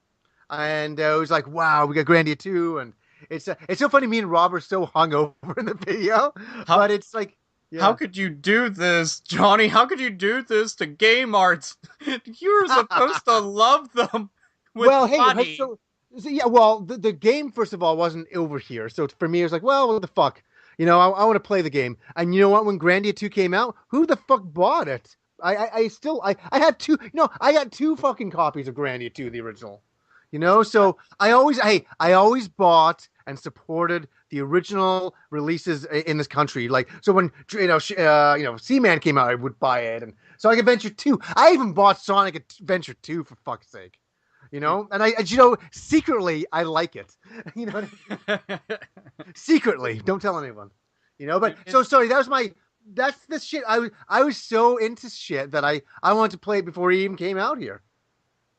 And it was like, wow, we got Grandia 2, and it's so funny. Me and Rob are so hungover in the video, but it's like, yeah. How could you do this, Johnny? How could you do this to game arts? You were supposed to love them with money. Hey, so yeah, well, the game, first of all, wasn't over here. So for me, it was like, well, what the fuck? You know, I want to play the game. And you know what? When Grandia 2 came out, who the fuck bought it? I had two, I got two fucking copies of Grandia 2, the original. You know, so I always bought and supported the original releases in this country. Like, so when Seaman came out, I would buy it, and Sonic Adventure 2. I even bought Sonic Adventure 2 for fuck's sake. You know, and secretly I like it. You know, secretly, don't tell anyone. You know, but so sorry. That's the shit. I was so into shit that I wanted to play it before he even came out here.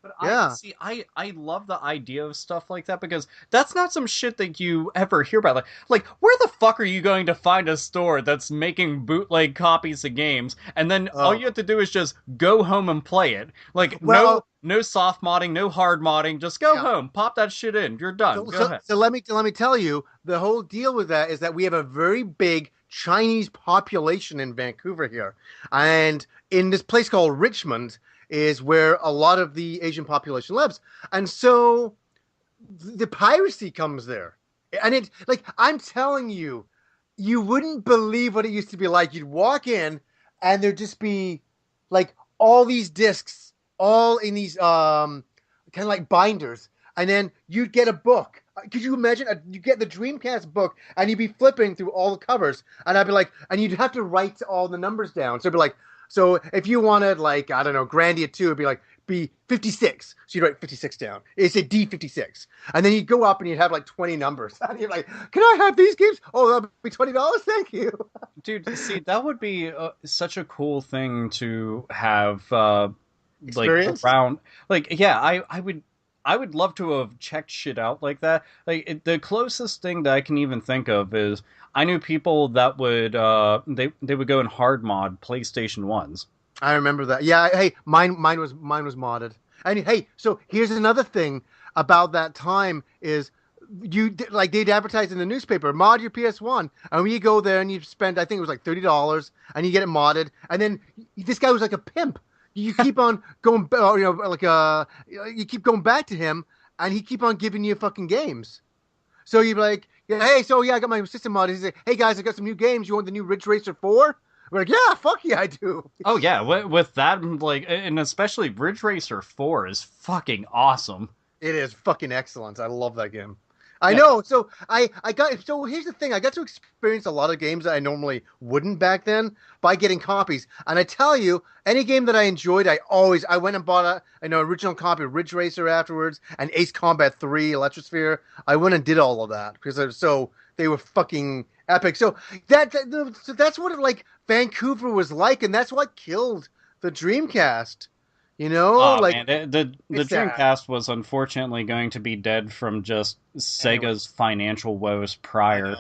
But yeah. I love the idea of stuff like that because that's not some shit that you ever hear about. Like where the fuck are you going to find a store that's making bootleg copies of games and then all you have to do is just go home and play it? Like, no soft modding, no hard modding, just go home, pop that shit in, you're done. Go ahead. So let me tell you, the whole deal with that is that we have a very big Chinese population in Vancouver here, and in this place called Richmond is where a lot of the Asian population lives. And so the piracy comes there. And it's like, I'm telling you, you wouldn't believe what it used to be like. You'd walk in and there'd just be like all these discs, all in these kind of like binders. And then you'd get a book. Could you imagine? You get the Dreamcast book and you'd be flipping through all the covers. And I'd be like, and you'd have to write all the numbers down. So it'd be like, so if you wanted, like, I don't know, Grandia 2, it'd be like, be 56. So you'd write 56 down. It's a D56. And then you'd go up and you'd have like 20 numbers. And you're like, can I have these games? Oh, that'll be $20? Thank you. Dude, see, that would be such a cool thing to have, experience? Like, around. Like, yeah, I would love to have checked shit out like that. Like, the closest thing that I can even think of is I knew people that would they would go and hard mod PlayStation 1s. I remember that. Yeah, hey, mine was modded. And hey, so here's another thing about that time is they'd advertise in the newspaper, mod your PS1, and when you go there and you spend, I think it was like $30, and you get it modded, and then this guy was like a pimp. You keep on going, you keep going back to him, and he keep on giving you fucking games. So you'd be like, hey, so yeah, I got my system modded. He's like, hey guys, I got some new games. You want the new Ridge Racer 4? We're like, yeah, fuck yeah, I do. Oh yeah, with that, like, and especially Ridge Racer 4 is fucking awesome. It is fucking excellent. I love that game. I know. So so here's the thing. I got to experience a lot of games that I normally wouldn't back then by getting copies. And I tell you, any game that I enjoyed, I went and bought an original copy of Ridge Racer afterwards and Ace Combat 3, Electrosphere. I went and did all of that because they were fucking epic. So that's what like Vancouver was like, and that's what killed the Dreamcast. You know, man, the Dreamcast was unfortunately going to be dead from just Sega's financial woes prior.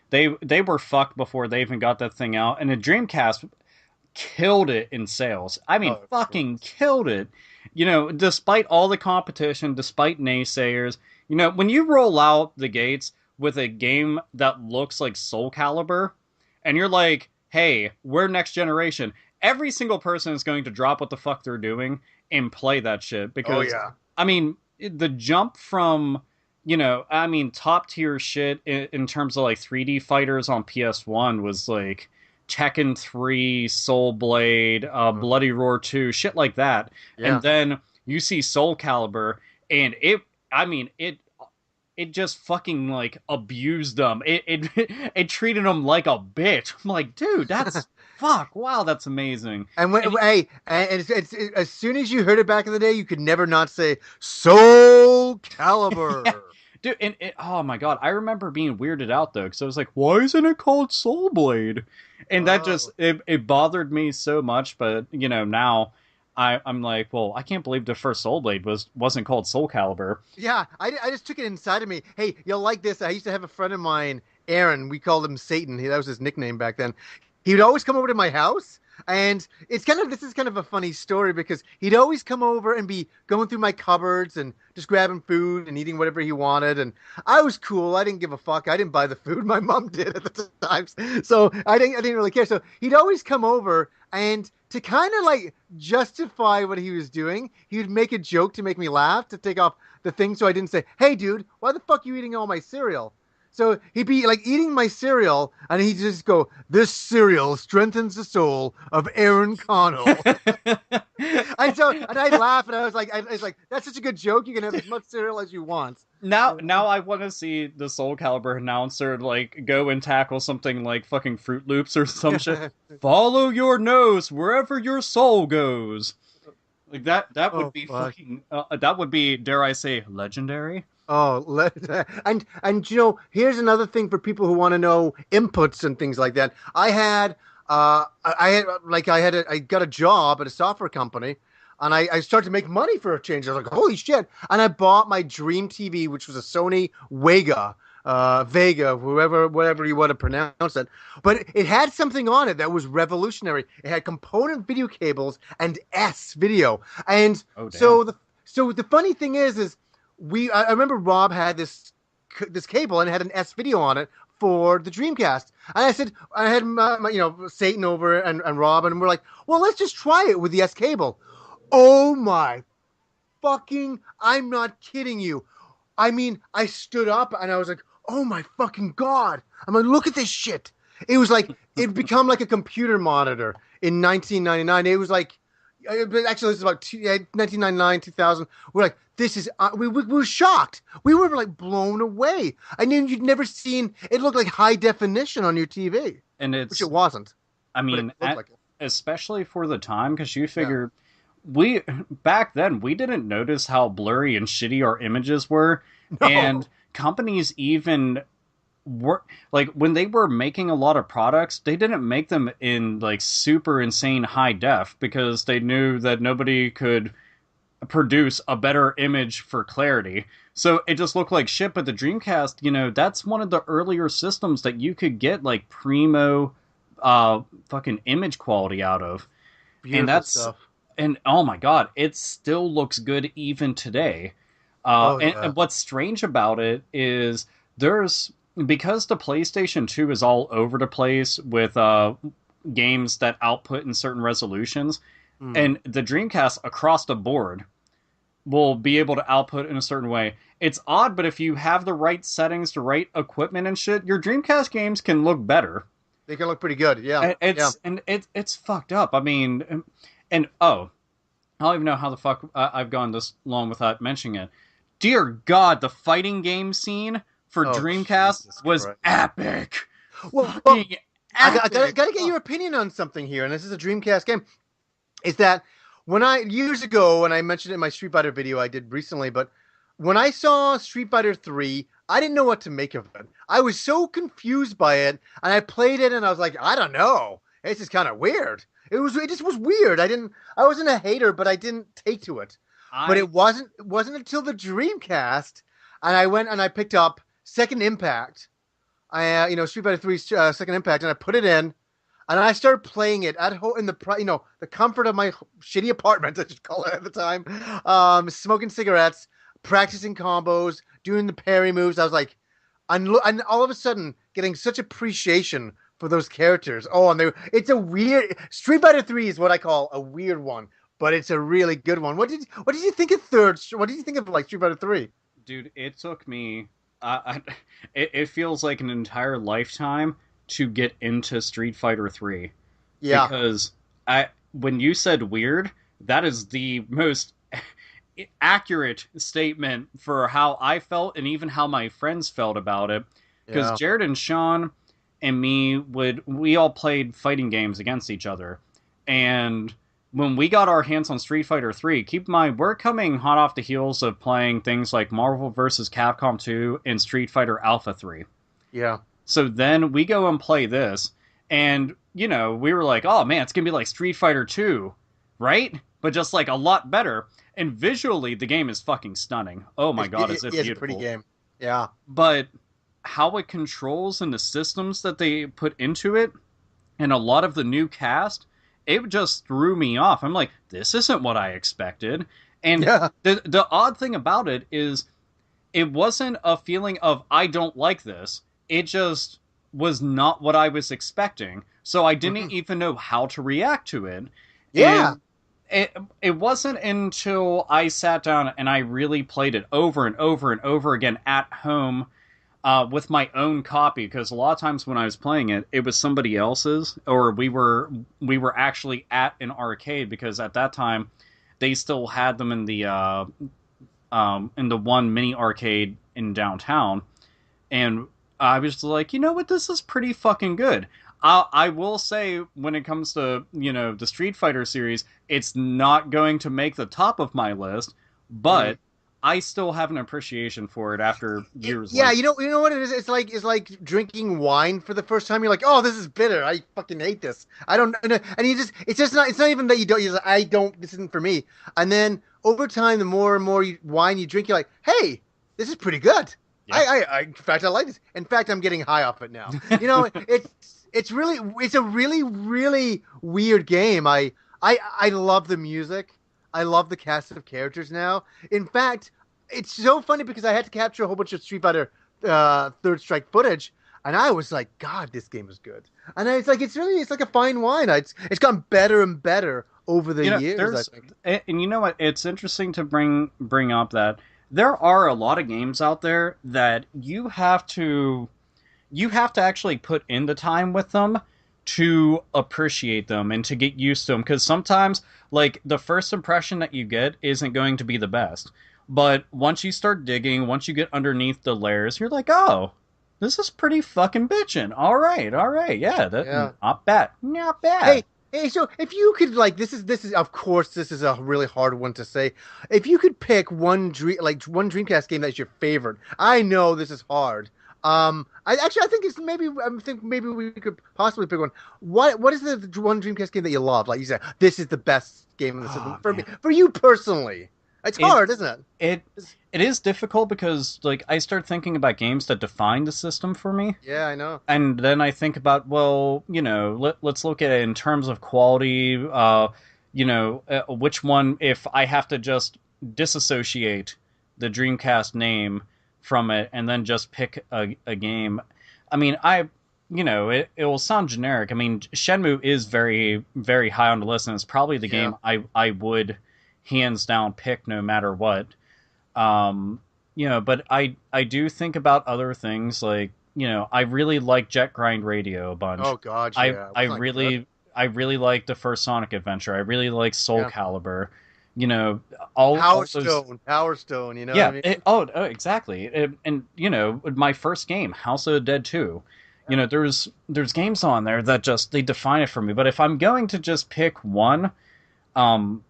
They were fucked before they even got that thing out, and the Dreamcast killed it in sales. I mean, fucking killed it. You know, despite all the competition, despite naysayers, you know, when you roll out the gates with a game that looks like Soul Calibur, and you're like, hey, we're next generation, every single person is going to drop what the fuck they're doing and play that shit. Because, I mean, the jump from I mean, top tier shit in terms of like 3D fighters on PS1 was like Tekken 3, Soul Blade, Bloody Roar 2, shit like that. Yeah. And then you see Soul Calibur, and it just fucking like abused them. It treated them like a bitch. I'm like, dude, that's fuck. Wow, that's amazing. And it's as soon as you heard it back in the day, you could never not say Soul Calibur. Yeah. Dude, and oh my god, I remember being weirded out though, because I was like, why isn't it called Soul Blade? And that just it bothered me so much. But now I'm like, well, I can't believe the first Soul Blade wasn't called Soul Calibur. Yeah, I just took it inside of me. Hey, you'll like this. I used to have a friend of mine, Aaron. We called him Satan. That was his nickname back then. He would always come over to my house, and this is kind of a funny story because he'd always come over and be going through my cupboards and just grabbing food and eating whatever he wanted. And I was cool. I didn't give a fuck. I didn't buy the food. My mom did at the times, so I didn't really care. So he'd always come over, and to kind of like justify what he was doing, he would make a joke to make me laugh to take off the thing, so I didn't say, "Hey, dude, why the fuck are you eating all my cereal?" So he'd be like eating my cereal, and he'd just go, "This cereal strengthens the soul of Aaron Connell." and I'd laugh, and I was like, "That's such a good joke. You can have as much cereal as you want." Now I want to see the Soul Calibur announcer like go and tackle something like fucking Fruit Loops or some shit. Follow your nose wherever your soul goes. Like that would be fucking. That would be, dare I say, legendary. Oh, and here's another thing for people who want to know inputs and things like that. I got a job at a software company, and I started to make money for a change. I was like, holy shit! And I bought my dream TV, which was a Sony Vega, whatever you want to pronounce it. But it had something on it that was revolutionary. It had component video cables and S video, and so the funny thing is. I remember Rob had this cable and it had an S video on it for the Dreamcast. And I said, I had Satan over and Rob, and we're like, well, let's just try it with the S cable. Oh my fucking, I'm not kidding you. I mean, I stood up and I was like, oh my fucking God. I'm like, look at this shit. It was like, it become like a computer monitor in 1999. It was like, actually, this is about 1999, 2000. We're like, this is, we were shocked. We were like blown away. I mean, you'd never seen, it looked like high definition on your TV. Which it wasn't. I mean, especially for the time, because you figure, back then, we didn't notice how blurry and shitty our images were. No. And companies even like when they were making a lot of products, they didn't make them in like super insane high def because they knew that nobody could produce a better image for clarity. So it just looked like shit. But the Dreamcast, that's one of the earlier systems that you could get like primo fucking image quality out of. Beautiful and that's stuff. And oh my God, it still looks good even today. And what's strange about it is because the PlayStation 2 is all over the place with games that output in certain resolutions, and the Dreamcast across the board will be able to output in a certain way. It's odd, but if you have the right settings, the right equipment and shit, your Dreamcast games can look better. They can look pretty good, yeah. It's fucked up. I mean, I don't even know how the fuck I've gone this long without mentioning it. Dear God, the fighting game scene for Dreamcast was epic. Well, I gotta get your opinion on something here, and this is a Dreamcast game. Is that years ago, when I mentioned it in my Street Fighter video I did recently, but when I saw Street Fighter 3, I didn't know what to make of it. I was so confused by it, and I played it, and I was like, I don't know. It's just kind of weird. It just was weird. I wasn't a hater, but I didn't take to it. But it wasn't until the Dreamcast, and I went and I picked up Second Impact, Street Fighter 3's Second Impact, and I put it in, and I started playing it at home in the comfort of my shitty apartment, I just call it at the time, smoking cigarettes, practicing combos, doing the parry moves. I was like, and all of a sudden getting such appreciation for those characters. Oh, and it's a weird Street Fighter 3 is what I call a weird one, but it's a really good one. What did you think of third? What did you think of like Street Fighter 3? Dude, it took me. It feels like an entire lifetime to get into Street Fighter 3. Yeah. Because when you said weird, that is the most accurate statement for how I felt and even how my friends felt about it. Because Yeah. Jared and Sean and me we all played fighting games against each other, and when we got our hands on Street Fighter 3, keep in mind we're coming hot off the heels of playing things like Marvel vs. Capcom 2 and Street Fighter Alpha 3. Yeah. So then we go and play this, and we were like, oh man, it's gonna be like Street Fighter 2, right? But just like a lot better. And visually, the game is fucking stunning. Oh my god, is it beautiful? It's a pretty game. Yeah. But how it controls and the systems that they put into it, and a lot of the new cast, it just threw me off. I'm like, this isn't what I expected. And the odd thing about it is, it wasn't a feeling of, I don't like this. It just was not what I was expecting. So I didn't even know how to react to it. Yeah. And it wasn't until I sat down and I really played it over and over and over again at home with my own copy, because a lot of times when I was playing it, it was somebody else's, or we were actually at an arcade, because at that time they still had them in the one mini arcade in downtown, and I was like, you know what, this is pretty fucking good. I will say, when it comes to the Street Fighter series, it's not going to make the top of my list, but I still have an appreciation for it after years. Yeah, later. you know what it is? It's like drinking wine for the first time. You're like, oh, this is bitter. I fucking hate this. I don't know. And it's not even that you don't. You're like, I don't. This isn't for me. And then over time, the more and more wine you drink, you're like, hey, this is pretty good. Yeah. In fact, I like this. In fact, I'm getting high off it now. It's a really, really weird game. I love the music. I love the cast of characters now. In fact, it's so funny because I had to capture a whole bunch of Street Fighter Third Strike footage, and I was like, God, this game is good. And it's like a fine wine. It's gotten better and better over the years. I think. And you know what? It's interesting to bring up that there are a lot of games out there that you have to actually put in the time with them to appreciate them and to get used to them. Because sometimes, like, the first impression that you get isn't going to be the best. But once you start digging, once you get underneath the layers, you're like, oh, this is pretty fucking bitchin'. All right, yeah, not bad. Hey, so if you could, like, this is of course this is a really hard one to say. If you could pick one Dreamcast game that's your favorite, I know this is hard. I think maybe we could possibly pick one. What is the one Dreamcast game that you love? Like you said, this is the best game in the system for me, for you personally. It's hard, isn't it? It is difficult because, like, I start thinking about games that define the system for me. Yeah, I know. And then I think about, well, let's look at it in terms of quality. Which one, if I have to just disassociate the Dreamcast name from it and then just pick a game. I mean, it will sound generic. I mean, Shenmue is very, very high on the list, and it's probably the game I would hands down pick no matter what. But I do think about other things, like, I really like Jet Grind Radio a bunch. Oh god, yeah. I really like the first Sonic Adventure. I really like Soul Calibur. Power Stone, yeah, what I mean? Exactly. And my first game, House of the Dead 2, there's games on there that just, they define it for me. But if I'm going to just pick one, now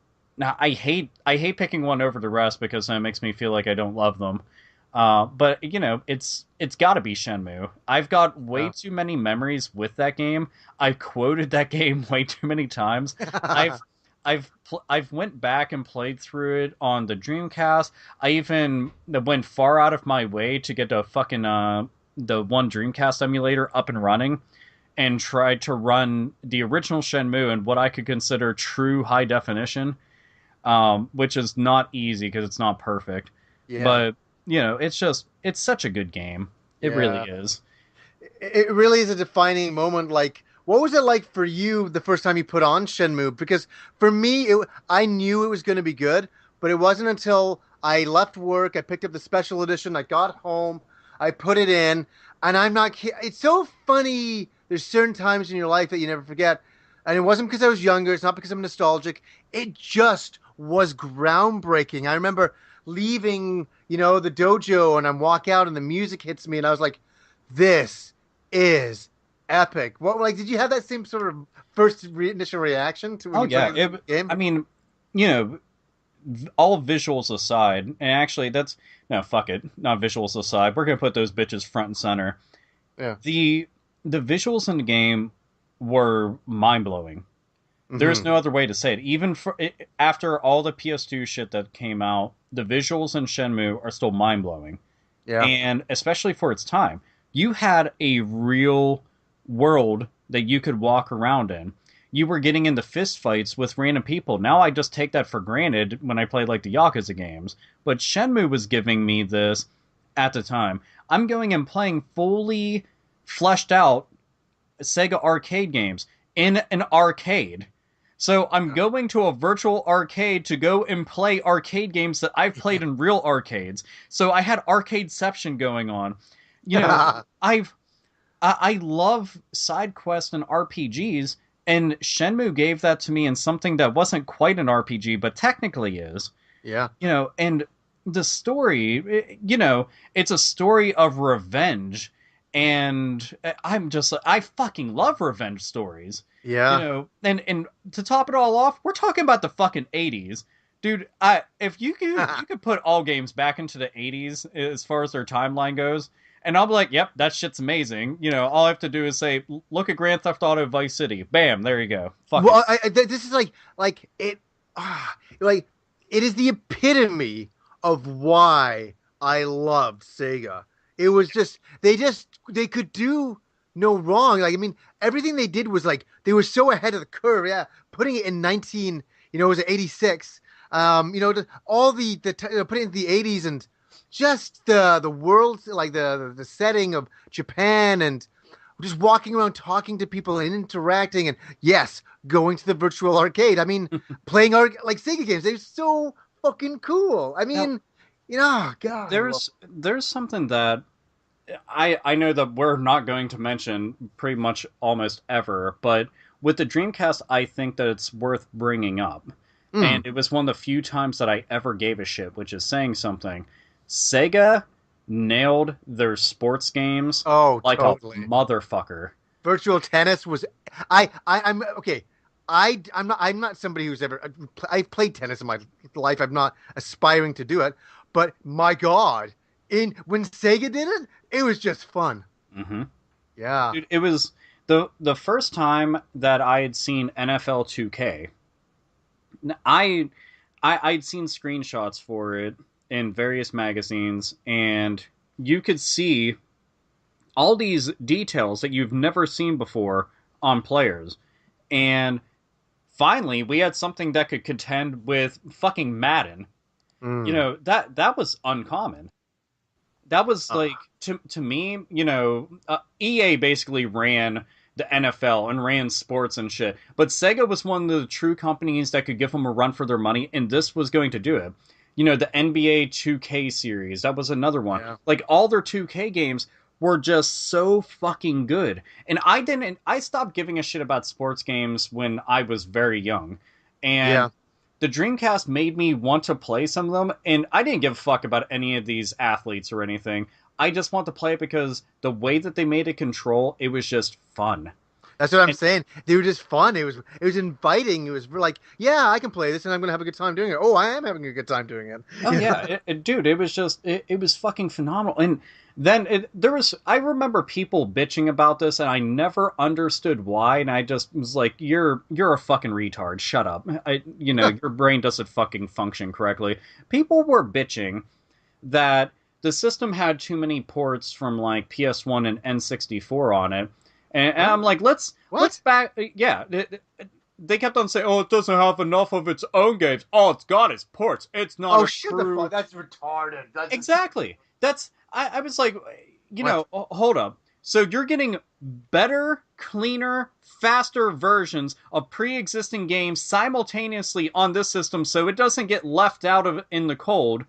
I hate picking one over the rest because it makes me feel like I don't love them. But it's got to be Shenmue. I've got way too many memories with that game. I've quoted that game way too many times. I've went back and played through it on the Dreamcast. I even went far out of my way to get the fucking the one Dreamcast emulator up and running, and tried to run the original Shenmue in what I could consider true high definition, which is not easy because it's not perfect. Yeah. But it's such a good game. It really is. It really is a defining moment. Like, what was it like for you the first time you put on Shenmue? Because for me, I knew it was going to be good, but it wasn't until I left work. I picked up the special edition. I got home. I put it in, and I'm not kidding. It's so funny. There's certain times in your life that you never forget. And it wasn't because I was younger. It's not because I'm nostalgic. It just was groundbreaking. I remember leaving, the dojo, and I'm walk out, and the music hits me, and I was like, "This is epic." What, like, did you have that same sort of initial reaction to when you played the game? I mean, all visuals aside, and actually, no, fuck it, not visuals aside. We're gonna put those bitches front and center. Yeah. The visuals in the game were mind blowing. There's no other way to say it. Even after all the PS2 shit that came out, the visuals in Shenmue are still mind blowing. Yeah. And especially for its time, you had a real world that you could walk around in. You were getting into fist fights with random people. Now I just take that for granted when I play like the Yakuza games. But Shenmue was giving me this at the time. I'm going and playing fully fleshed out Sega arcade games in an arcade. So I'm going to a virtual arcade to go and play arcade games that I've played in real arcades. So I had arcadeception going on. I love side quests and RPGs, and Shenmue gave that to me in something that wasn't quite an RPG, but technically is. Yeah. And the story, it's a story of revenge, and I fucking love revenge stories. Yeah. And to top it all off, we're talking about the fucking 80s. Dude, if you could put all games back into the 80s as far as their timeline goes, and I'll be like, yep, that shit's amazing. All I have to do is say, look at Grand Theft Auto Vice City. Bam, there you go. Well, this is like it is the epitome of why I loved Sega. It was just they could do no wrong. Like, I mean, everything they did was like they were so ahead of the curve. Yeah, putting it in it was 86. All putting it in the 80s, and just the world, like the setting of Japan, and just walking around talking to people and interacting, and yes, going to the virtual arcade. I mean, playing like Sega games. They're so fucking cool. I mean, God. There's something that I know that we're not going to mention pretty much almost ever, but with the Dreamcast, I think that it's worth bringing up. And it was one of the few times that I ever gave a shit, which is saying something. Sega nailed their sports games like totally. a motherfucker. Virtual tennis was I'm okay. I'm not somebody who's ever I've played tennis in my life. I'm not aspiring to do it, but my God, when Sega did it, it was just fun. Mm-hmm. Yeah, dude, it was the first time that I had seen NFL 2K. I'd seen screenshots for it in various magazines, and you could see all these details that you've never seen before on players. And finally, we had something that could contend with fucking Madden. That was uncommon. That was like, to me, EA basically ran the NFL and ran sports and shit. But Sega was one of the true companies that could give them a run for their money, and this was going to do it. The NBA 2K series, that was another one. Yeah. Like, all their 2K games were just so fucking good. And I stopped giving a shit about sports games when I was very young. And the Dreamcast made me want to play some of them, and I didn't give a fuck about any of these athletes or anything. I just want to play it because the way that they made it control, it was just fun. That's what I'm saying. They were just fun. It was inviting. It was like, yeah, I can play this, and I'm going to have a good time doing it. Oh, I am having a good time doing it. Oh, yeah. Dude, it was just, it was fucking phenomenal. And then I remember people bitching about this, and I never understood why, and I just was like, you're a fucking retard. Shut up. Your brain doesn't fucking function correctly. People were bitching that the system had too many ports from like PS1 and N64 on it. And I'm like, let's back. Yeah, they kept on saying, "Oh, it doesn't have enough of its own games. All it's got is ports. It's not." Oh, shut the fuck! That's retarded. Exactly. I was like, hold up. So you're getting better, cleaner, faster versions of pre-existing games simultaneously on this system, so it doesn't get left out of in the cold.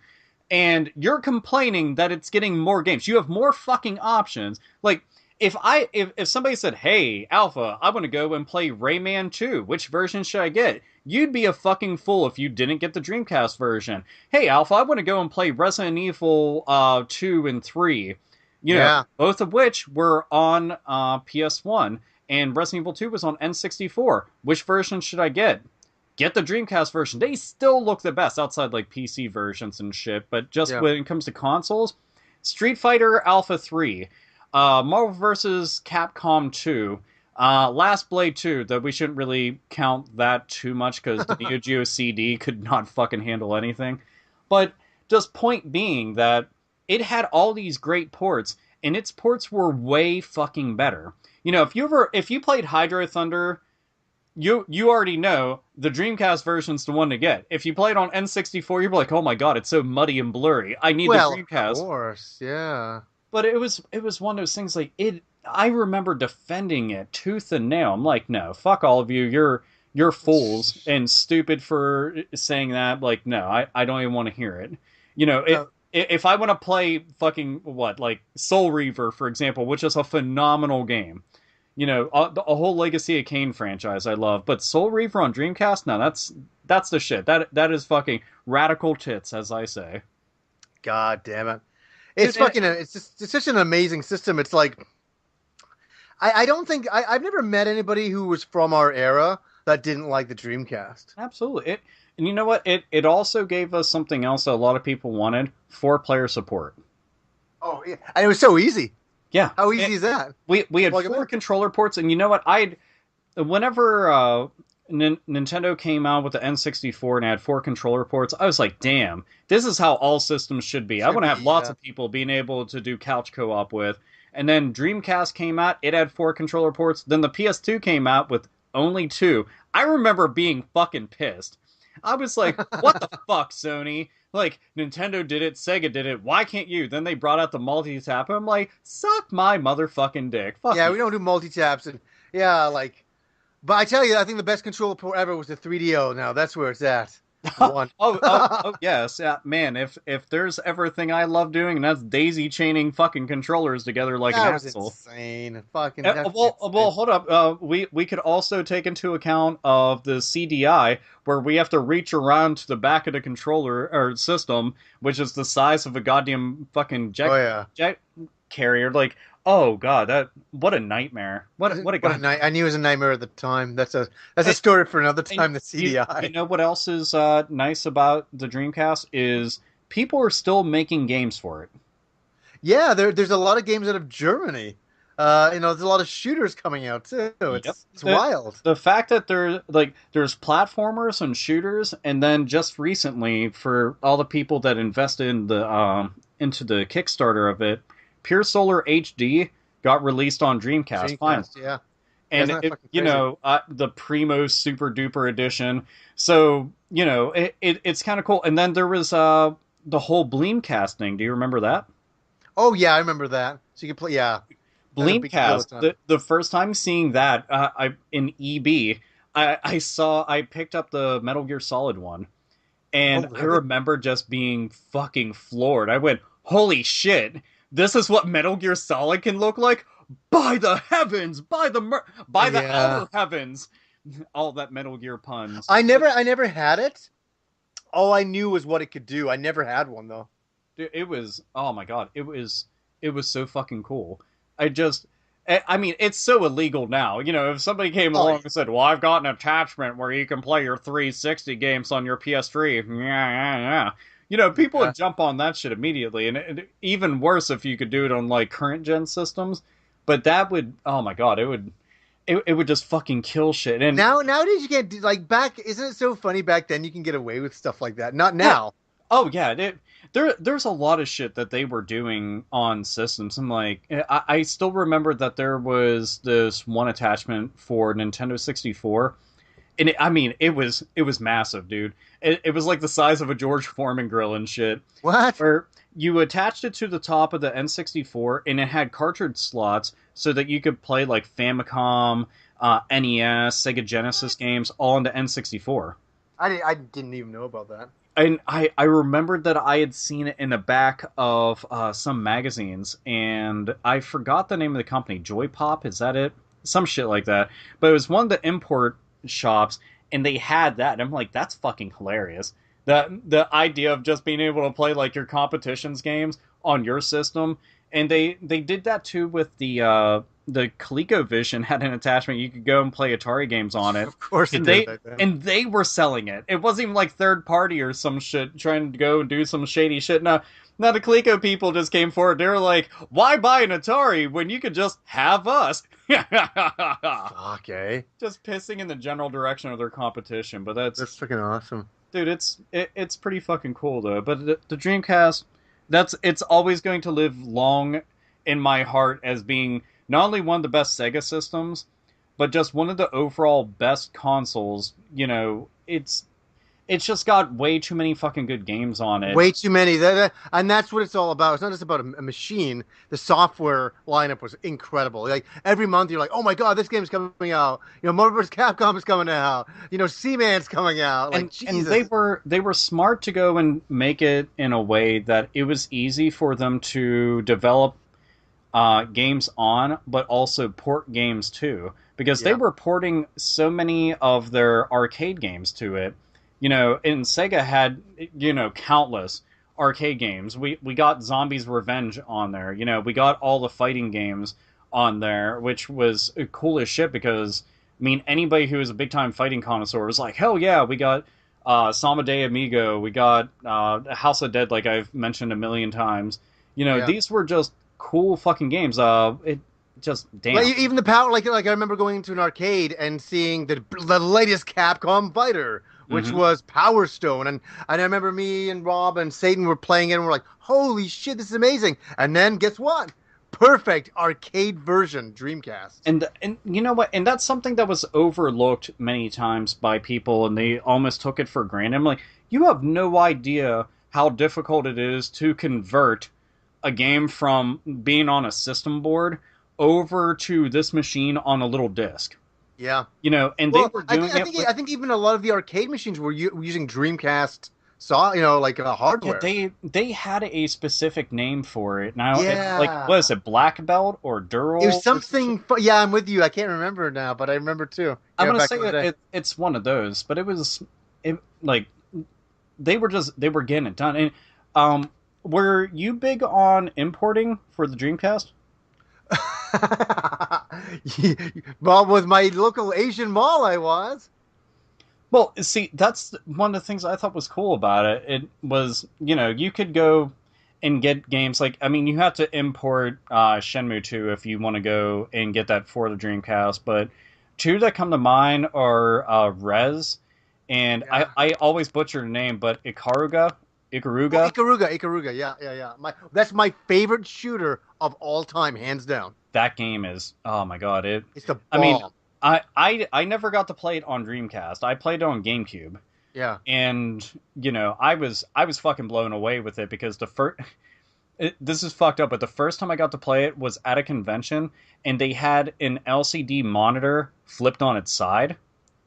and you're complaining that it's getting more games. You have more fucking options. Like, if somebody said, "Hey, Alpha, I want to go and play Rayman 2. Which version should I get?" You'd be a fucking fool if you didn't get the Dreamcast version. "Hey, Alpha, I want to go and play Resident Evil 2 and 3." You know, both of which were on PS1, and Resident Evil 2 was on N64. Which version should I get? Get the Dreamcast version. They still look the best outside like PC versions and shit, but just when it comes to consoles, Street Fighter Alpha 3, Marvel vs. Capcom 2, Last Blade 2, that we shouldn't really count that too much because the Neo Geo CD could not fucking handle anything. But just point being that it had all these great ports, and its ports were way fucking better. You know, if you played Hydro Thunder, you already know the Dreamcast version's the one to get. If you play it on N64, you're like, "Oh my god, it's so muddy and blurry. I need the Dreamcast." Of course, yeah. But it was one of those things like it. I remember defending it tooth and nail. I'm like, "No, fuck all of you. You're fools and stupid for saying that." Like, no, I don't even want to hear it. You know, if I want to play fucking like Soul Reaver, for example, which is a phenomenal game. You know, a whole Legacy of Kain franchise I love, but Soul Reaver on Dreamcast, no, that's the shit. That is fucking radical tits, as I say. God damn it! It's fucking. It's such an amazing system. It's like, I don't think I've never met anybody who was from our era that didn't like the Dreamcast. Absolutely. And you know what? It also gave us something else that a lot of people wanted: 4-player support. Oh yeah, and it was so easy. Yeah. How easy is that? We had 4 controller ports, and you know what? Whenever Nintendo came out with the N64 and had 4 controller ports, I was like, damn, this is how all systems should be. I want to have lots of people being able to do couch co-op with. And then Dreamcast came out, it had 4 controller ports. Then the PS2 came out with only 2. I remember being fucking pissed. I was like, what the fuck, Sony? Like, Nintendo did it, Sega did it, why can't you? Then they brought out the multi-tap, and I'm like, suck my motherfucking dick. Fuck yeah, you. we don't do multi-taps, and like, but I tell you, I think the best controller port ever was the 3DO. Now that's where it's at. oh, yes, yeah, man. If there's ever a thing I love doing, and that's daisy chaining fucking controllers together like that an was asshole. Fucking insane. Well, hold up. We could also take into account of the CDI, where we have to reach around to the back of the controller or system, which is the size of a goddamn fucking jet carrier. Like, oh god, what a nightmare! What a night! I knew it was a nightmare at the time. That's a story for another time. The CDI. You know what else is nice about the Dreamcast is people are still making games for it. Yeah, there's a lot of games out of Germany. There's a lot of shooters coming out too. It's wild. The fact that there's platformers and shooters, and then just recently, for all the people that invested in into the Kickstarter of it, Pure Solar HD got released on Dreamcast finally. Yeah. And the Primo Super Duper Edition. So, it's kind of cool. And then there was the whole Bleemcast thing. Do you remember that? Oh yeah, I remember that. So you can play, yeah. Bleemcast. The first time seeing that in EB, I picked up the Metal Gear Solid one, and I remember just being fucking floored. I went, "Holy shit! This is what Metal Gear Solid can look like." By the heavens! By the outer heavens! All that Metal Gear puns. I never had it. All I knew was what it could do. I never had one though. Dude, it was, oh my god, it was so fucking cool. I mean, it's so illegal now. If somebody came along and said, "Well, I've got an attachment where you can play your 360 games on your PS3," yeah. People would jump on that shit immediately, and even worse if you could do it on like current gen systems. But that would, oh my god, it would just fucking kill shit. And nowadays you can't do, like, back. Isn't it so funny? Back then you can get away with stuff like that. Not now. Yeah. Oh yeah, there's a lot of shit that they were doing on systems. I'm like, I still remember that there was this one attachment for Nintendo 64. And it was massive, dude. It was like the size of a George Foreman grill and shit. What? Where you attached it to the top of the N64, and it had cartridge slots so that you could play like Famicom, NES, Sega Genesis games all into N64. I didn't even know about that. And I remembered that I had seen it in the back of some magazines, and I forgot the name of the company. Joy Pop, is that it? Some shit like that. But it was one of the import shops, and they had that. And I'm like, that's fucking hilarious. The idea of just being able to play like your competitions games on your system, and they did that too with the ColecoVision had an attachment. You could go and play Atari games on it. Of course, and they were selling it. It wasn't even like third party or some shit trying to go and do some shady shit. No, now the Coleco people just came forward. They were like, "Why buy an Atari when you could just have us?" Fuck, eh? Just pissing in the general direction of their competition. But that's freaking awesome, dude. It's pretty fucking cool though. But the Dreamcast, it's always going to live long in my heart as being not only one of the best Sega systems, but just one of the overall best consoles. You know, it's just got way too many fucking good games on it. Way too many. And that's what it's all about. It's not just about a machine. The software lineup was incredible. Like every month, you're like, "Oh my god, this game's coming out." You know, Marvel vs. Capcom is coming out. You know, Seaman's coming out. Like, and Jesus. they were smart to go and make it in a way that it was easy for them to develop games on, but also port games too, because they were porting so many of their arcade games to it. You know, and Sega had, you know, countless arcade games. We got Zombies Revenge on there. You know, we got all the fighting games on there, which was cool as shit because, I mean, anybody who was a big-time fighting connoisseur was like, hell yeah, we got Sama de Amigo, we got House of Dead, like I've mentioned a million times. You know, these were just cool fucking games. It just damn. Like, even the power, like I remember going to an arcade and seeing the latest Capcom fighter, which was Power Stone, and I remember me and Rob and Satan were playing it, and we're like, "Holy shit, this is amazing!" And then guess what? Perfect arcade version Dreamcast. And you know what? And that's something that was overlooked many times by people, and they almost took it for granted. I'm like, you have no idea how difficult it is to convert a game from being on a system board over to this machine on a little disc. Yeah. You know, and they were doing I think even a lot of the arcade machines were using Dreamcast hardware. Yeah, they had a specific name for it. Now, Yeah. like, what is it, Black Belt or Dural? It was something. Yeah, I'm with you. I can't remember now, but I remember too. I'm Yeah, gonna back say in the day. it's one of those, but like they were getting it done. And were you big on importing for the Dreamcast? Well, with my local Asian mall, I was. Well, see, that's one of the things I thought was cool about it. It was, you know, you could go and get games like, I mean, you have to import Shenmue 2 if you want to go and get that for the Dreamcast, but two that come to mind are Rez, and I always butcher the name, but Ikaruga. Oh, Ikaruga. Yeah. That's my favorite shooter of all time, hands down. That game is, oh my god, it's the bomb. I mean, I never got to play it on Dreamcast. I played it on GameCube. Yeah. And, you know, I was fucking blown away with it because this is fucked up, but the first time I got to play it was at a convention, and they had an LCD monitor flipped on its side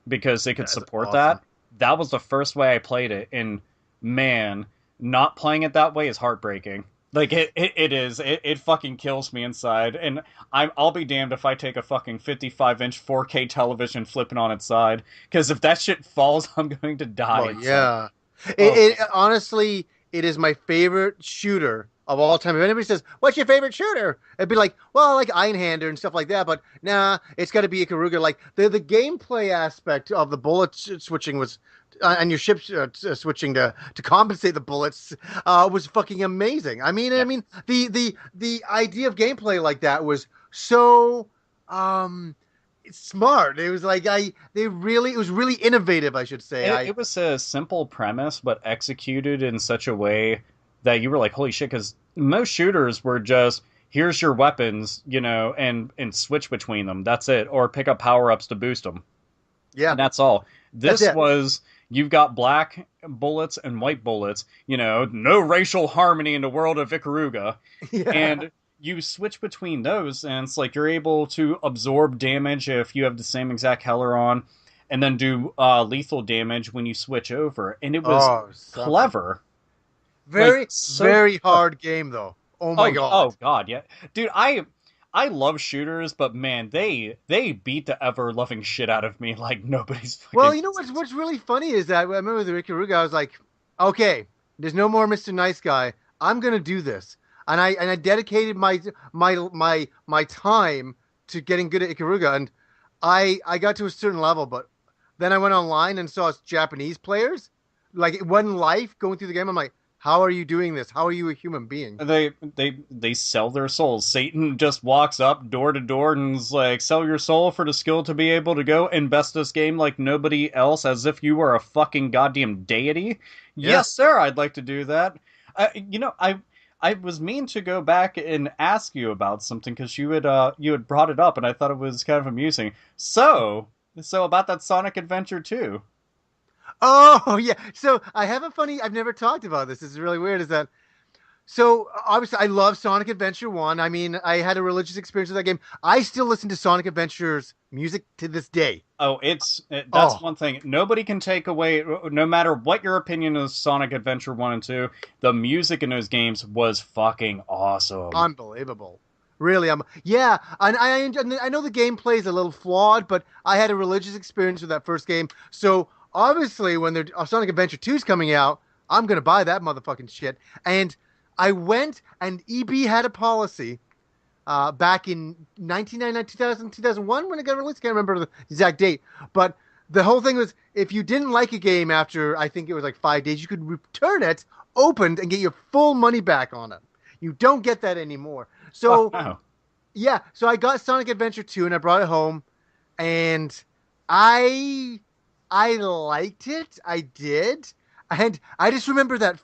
because they could support awesome. that. That was the first way I played it, and man, not playing it that way is heartbreaking. Like, it is. It fucking kills me inside. And I'll be damned if I take a fucking 55-inch 4K television flipping on its side. Because if that shit falls, I'm going to die. Well, yeah. It honestly, it is my favorite shooter of all time. If anybody says, "What's your favorite shooter?" It'd be like, well, like Einhander and stuff like that. But nah, it's got to be Ikaruga. Like, the gameplay aspect of the bullet switching was... and your ship switching to compensate the bullets was fucking amazing. I mean, the idea of gameplay like that was so smart. It was like it was really innovative, I should say. It was a simple premise, but executed in such a way that you were like, holy shit, because most shooters were just, here's your weapons, you know, and switch between them. That's it. Or pick up power-ups to boost them. Yeah. And that's all. This was... You've got black bullets and white bullets, you know, no racial harmony in the world of Ikaruga. Yeah. And you switch between those, and it's like you're able to absorb damage if you have the same exact color on. and then do lethal damage when you switch over, and it was clever. Very, So very hard game though. Oh my god. Oh god, yeah, dude. I love shooters, but man, they beat the ever loving shit out of me like nobody's fucking. Well, you know what's really funny is that I remember with Ikaruga, I was like, okay, there's no more Mr. Nice Guy. I'm gonna do this, and I dedicated my time to getting good at Ikaruga, and I got to a certain level, but then I went online and saw Japanese players, like one life going through the game. I'm like, how are you doing this? How are you a human being? They sell their souls. Satan just walks up door to door and is like, sell your soul for the skill to be able to go invest this game like nobody else, as if you were a fucking goddamn deity. Yeah. Yes, sir, I'd like to do that. I was mean to go back and ask you about something because you had brought it up, and I thought it was kind of amusing. So about that Sonic Adventure 2. Oh yeah. So I have a funny. I've never talked about this. This is really weird. Is that so? Obviously, I love Sonic Adventure 1. I mean, I had a religious experience with that game. I still listen to Sonic Adventure's music to this day. Oh, that's one thing nobody can take away. No matter what your opinion of Sonic Adventure 1 and 2, the music in those games was fucking awesome. Unbelievable. Really, yeah. And I know the gameplay is a little flawed, but I had a religious experience with that first game. So obviously, when Sonic Adventure 2 is coming out, I'm gonna buy that motherfucking shit. And I went, and EB had a policy back in 1999, 2000, 2001 when it got released. Can't remember the exact date, but the whole thing was if you didn't like a game after I think it was like 5 days, you could return it opened and get your full money back on it. You don't get that anymore. So yeah, so I got Sonic Adventure 2 and I brought it home, and I liked it. I did. And I just remember that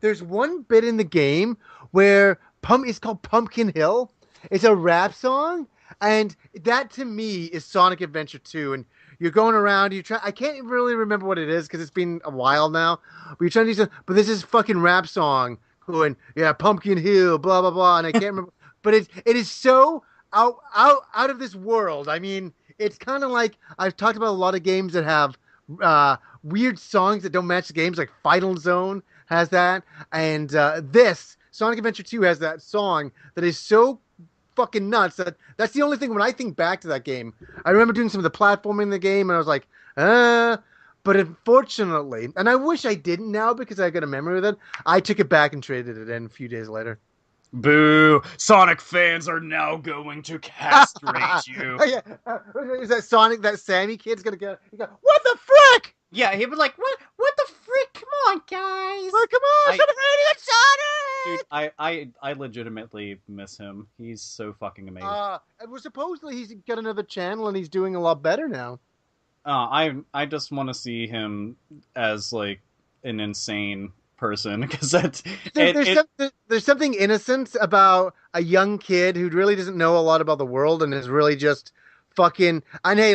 there's one bit in the game where it's called Pumpkin Hill. It's a rap song. And that to me is Sonic Adventure 2. And you're going around, I can't really remember what it is because it's been a while now. But you're trying to do something, but this is fucking rap song going, yeah, Pumpkin Hill, blah, blah, blah. And I can't remember, but it is so out of this world. I mean, it's kind of like, I've talked about a lot of games that have weird songs that don't match the games, like Final Zone has that, and this Sonic Adventure 2 has that song that is so fucking nuts that's the only thing when I think back to that game. I remember doing some of the platforming in the game, and I was like, but unfortunately, and I wish I didn't now because I got a memory with it, I took it back and traded it in a few days later. Boo! Sonic fans are now going to castrate you. Yeah, is that Sonic? That Sammy kid's gonna go? What the frick? Yeah, he was like, "What the frick? Come on, guys! Well, come on, Sonic! Dude, I legitimately miss him. He's so fucking amazing. Well, supposedly he's got another channel and he's doing a lot better now. I just want to see him as like an insane person because there's something innocent about a young kid who really doesn't know a lot about the world and is really just fucking. And hey,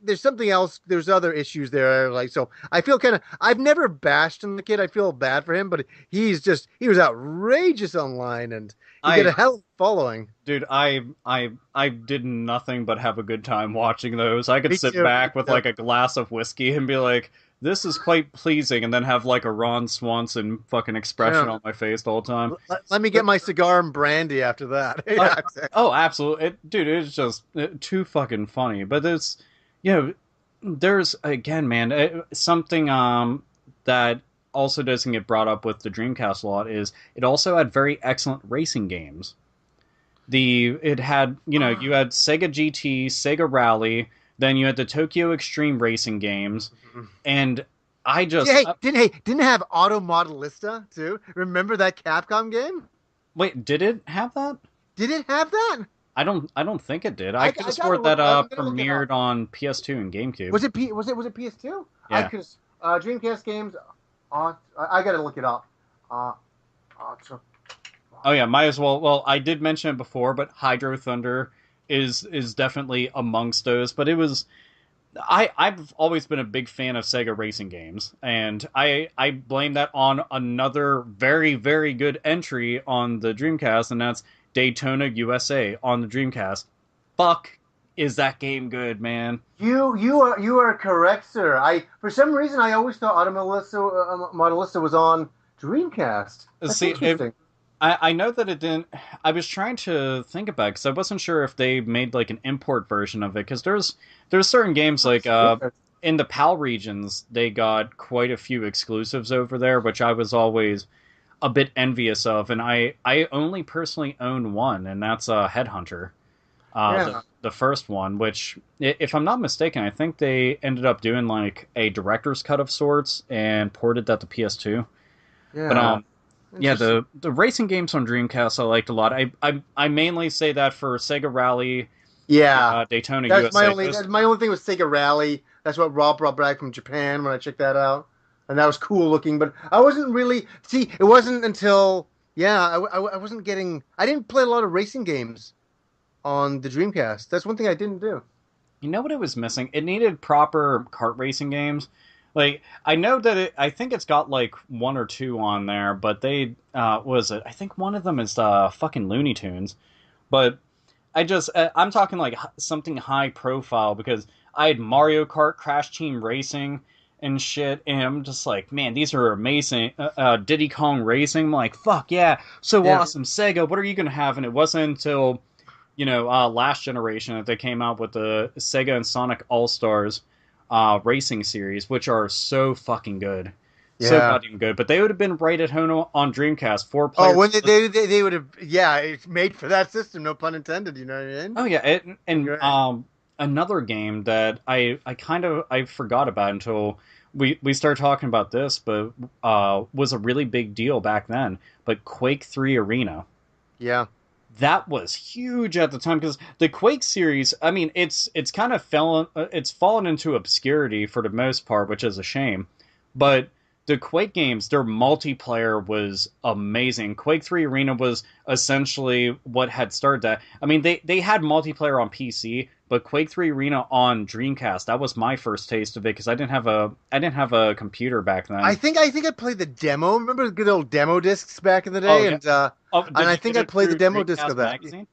there's something else. There's other issues there. Like, so I feel I've never bashed on the kid. I feel bad for him, but he was outrageous online, and he get a hell of a following. Dude, I did nothing but have a good time watching those. I could sit back with like a glass of whiskey and be like, this is quite pleasing, and then have like a Ron Swanson fucking expression on my face the whole time. Let me get my cigar and brandy after that. Oh, absolutely. Dude, it's just too fucking funny. But there's, again, man, something that also doesn't get brought up with the Dreamcast a lot is it also had very excellent racing games. It had, you had Sega GT, Sega Rally, then you had the Tokyo Extreme Racing games, and I just didn't have Auto Modelista too. Remember that Capcom game? Wait, did it have that? Did it have that? I don't think it did. I could have swore that premiered on PS2 and GameCube. Was it PS2? Yeah. Because Dreamcast games. I gotta look it up. Oh yeah, might as well. Well, I did mention it before, but Hydro Thunder is definitely amongst those. But it was, I've always been a big fan of Sega racing games, and I blame that on another very, very good entry on the Dreamcast, and that's Daytona USA on the Dreamcast. Fuck is that game good, man? You are correct, sir. For some reason I always thought Automata was on Dreamcast. That's interesting. I know that it didn't. I was trying to think about it because I wasn't sure if they made like an import version of it. Because there's certain games like in the PAL regions they got quite a few exclusives over there, which I was always a bit envious of. And I only personally own one, and that's Headhunter, the first one. Which, if I'm not mistaken, I think they ended up doing like a director's cut of sorts and ported that to PS2. Yeah. But yeah, the racing games on Dreamcast I liked a lot. I mainly say that for Sega Rally, Daytona That's USA. my only thing with Sega Rally. That's what Rob brought back from Japan when I checked that out, and that was cool looking. But I wasn't really it wasn't until I wasn't getting. I didn't play a lot of racing games on the Dreamcast. That's one thing I didn't do. You know what it was missing? It needed proper kart racing games. Like, I know that I think it's got like one or two on there, but they, I think one of them is fucking Looney Tunes. But I'm talking like something high profile because I had Mario Kart, Crash Team Racing, and shit, and I'm just like, man, these are amazing. Diddy Kong Racing, I'm like, fuck yeah, awesome. Sega, what are you gonna have? And it wasn't until, last generation that they came out with the Sega and Sonic All-Stars racing series, which are so fucking good. So goddamn good. But they would have been right at home on Dreamcast. 4 players. Oh, when they would have, it's made for that system, no pun intended, you know what I mean? Oh, yeah. And another game that I forgot about until we started talking about this, but was a really big deal back then. But Quake 3 Arena. Yeah. That was huge at the time because the Quake series, I mean, it's kind of fallen into obscurity for the most part, which is a shame. But the Quake games, their multiplayer was amazing. Quake 3 Arena was essentially what had started that. I mean, they had multiplayer on PC, but Quake 3 Arena on Dreamcast, that was my first taste of it because I didn't have a computer back then. I think I played the demo. Remember the good old demo discs back in the day? And I think I played the demo disc of that. Magazine?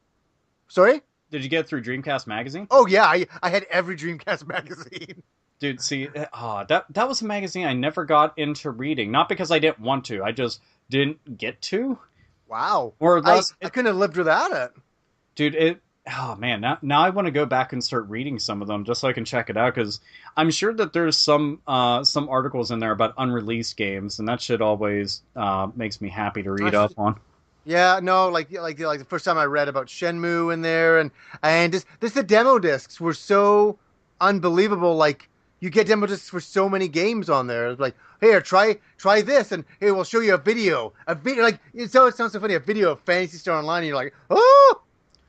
Sorry? Did you get it through Dreamcast Magazine? Oh yeah, I had every Dreamcast magazine. Dude, see, that was a magazine I never got into reading. Not because I didn't want to, I just didn't get to. Wow. Or I couldn't have lived without it. Dude, oh man, now I want to go back and start reading some of them just so I can check it out because I'm sure that there's some articles in there about unreleased games, and that shit always makes me happy to read up on. Yeah, no, like the first time I read about Shenmue in there, and just the demo discs were so unbelievable. Like you get demo discs for so many games on there. It's like, here, try this, and here we'll show you a video. Like it sounds so funny. A video of Phantasy Star Online, and you're like, oh.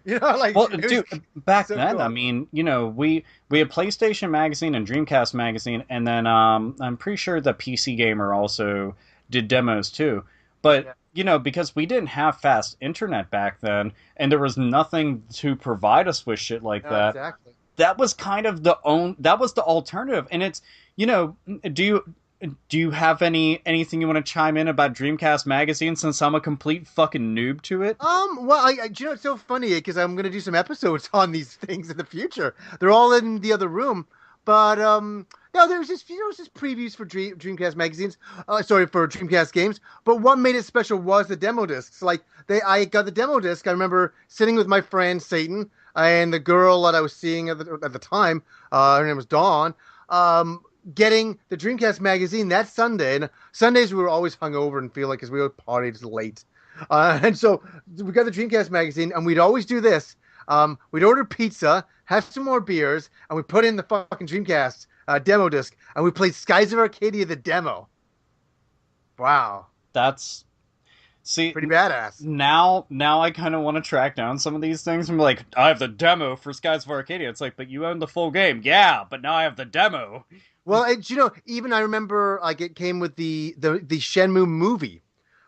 Like, well, dude, back so then, cool. I mean, we had PlayStation Magazine and Dreamcast Magazine, and then I'm pretty sure the PC Gamer also did demos too. But because we didn't have fast internet back then, and there was nothing to provide us with shit like that. Exactly. That was kind of the alternative, and it's do you have anything you want to chime in about Dreamcast Magazine since I'm a complete fucking noob to it? Well, it's so funny because I'm going to do some episodes on these things in the future. They're all in the other room, but no, there was just previews for Dreamcast magazines. For Dreamcast games. But what made it special was the demo discs. Like I got the demo disc. I remember sitting with my friend Satan and the girl that I was seeing at the time. Her name was Dawn. Getting the Dreamcast magazine that Sunday. And Sundays we were always hungover and feel like because we would partied late. And so we got the Dreamcast magazine, and we'd always do this. We'd order pizza, have some more beers, and we put in the fucking Dreamcast demo disc, and we played Skies of Arcadia the demo. Wow. That's... See, pretty badass. Now I kind of want to track down some of these things. I'm like, I have the demo for Skies of Arcadia. It's like, but you own the full game. Yeah, but now I have the demo. Well, even I remember like it came with the Shenmue movie,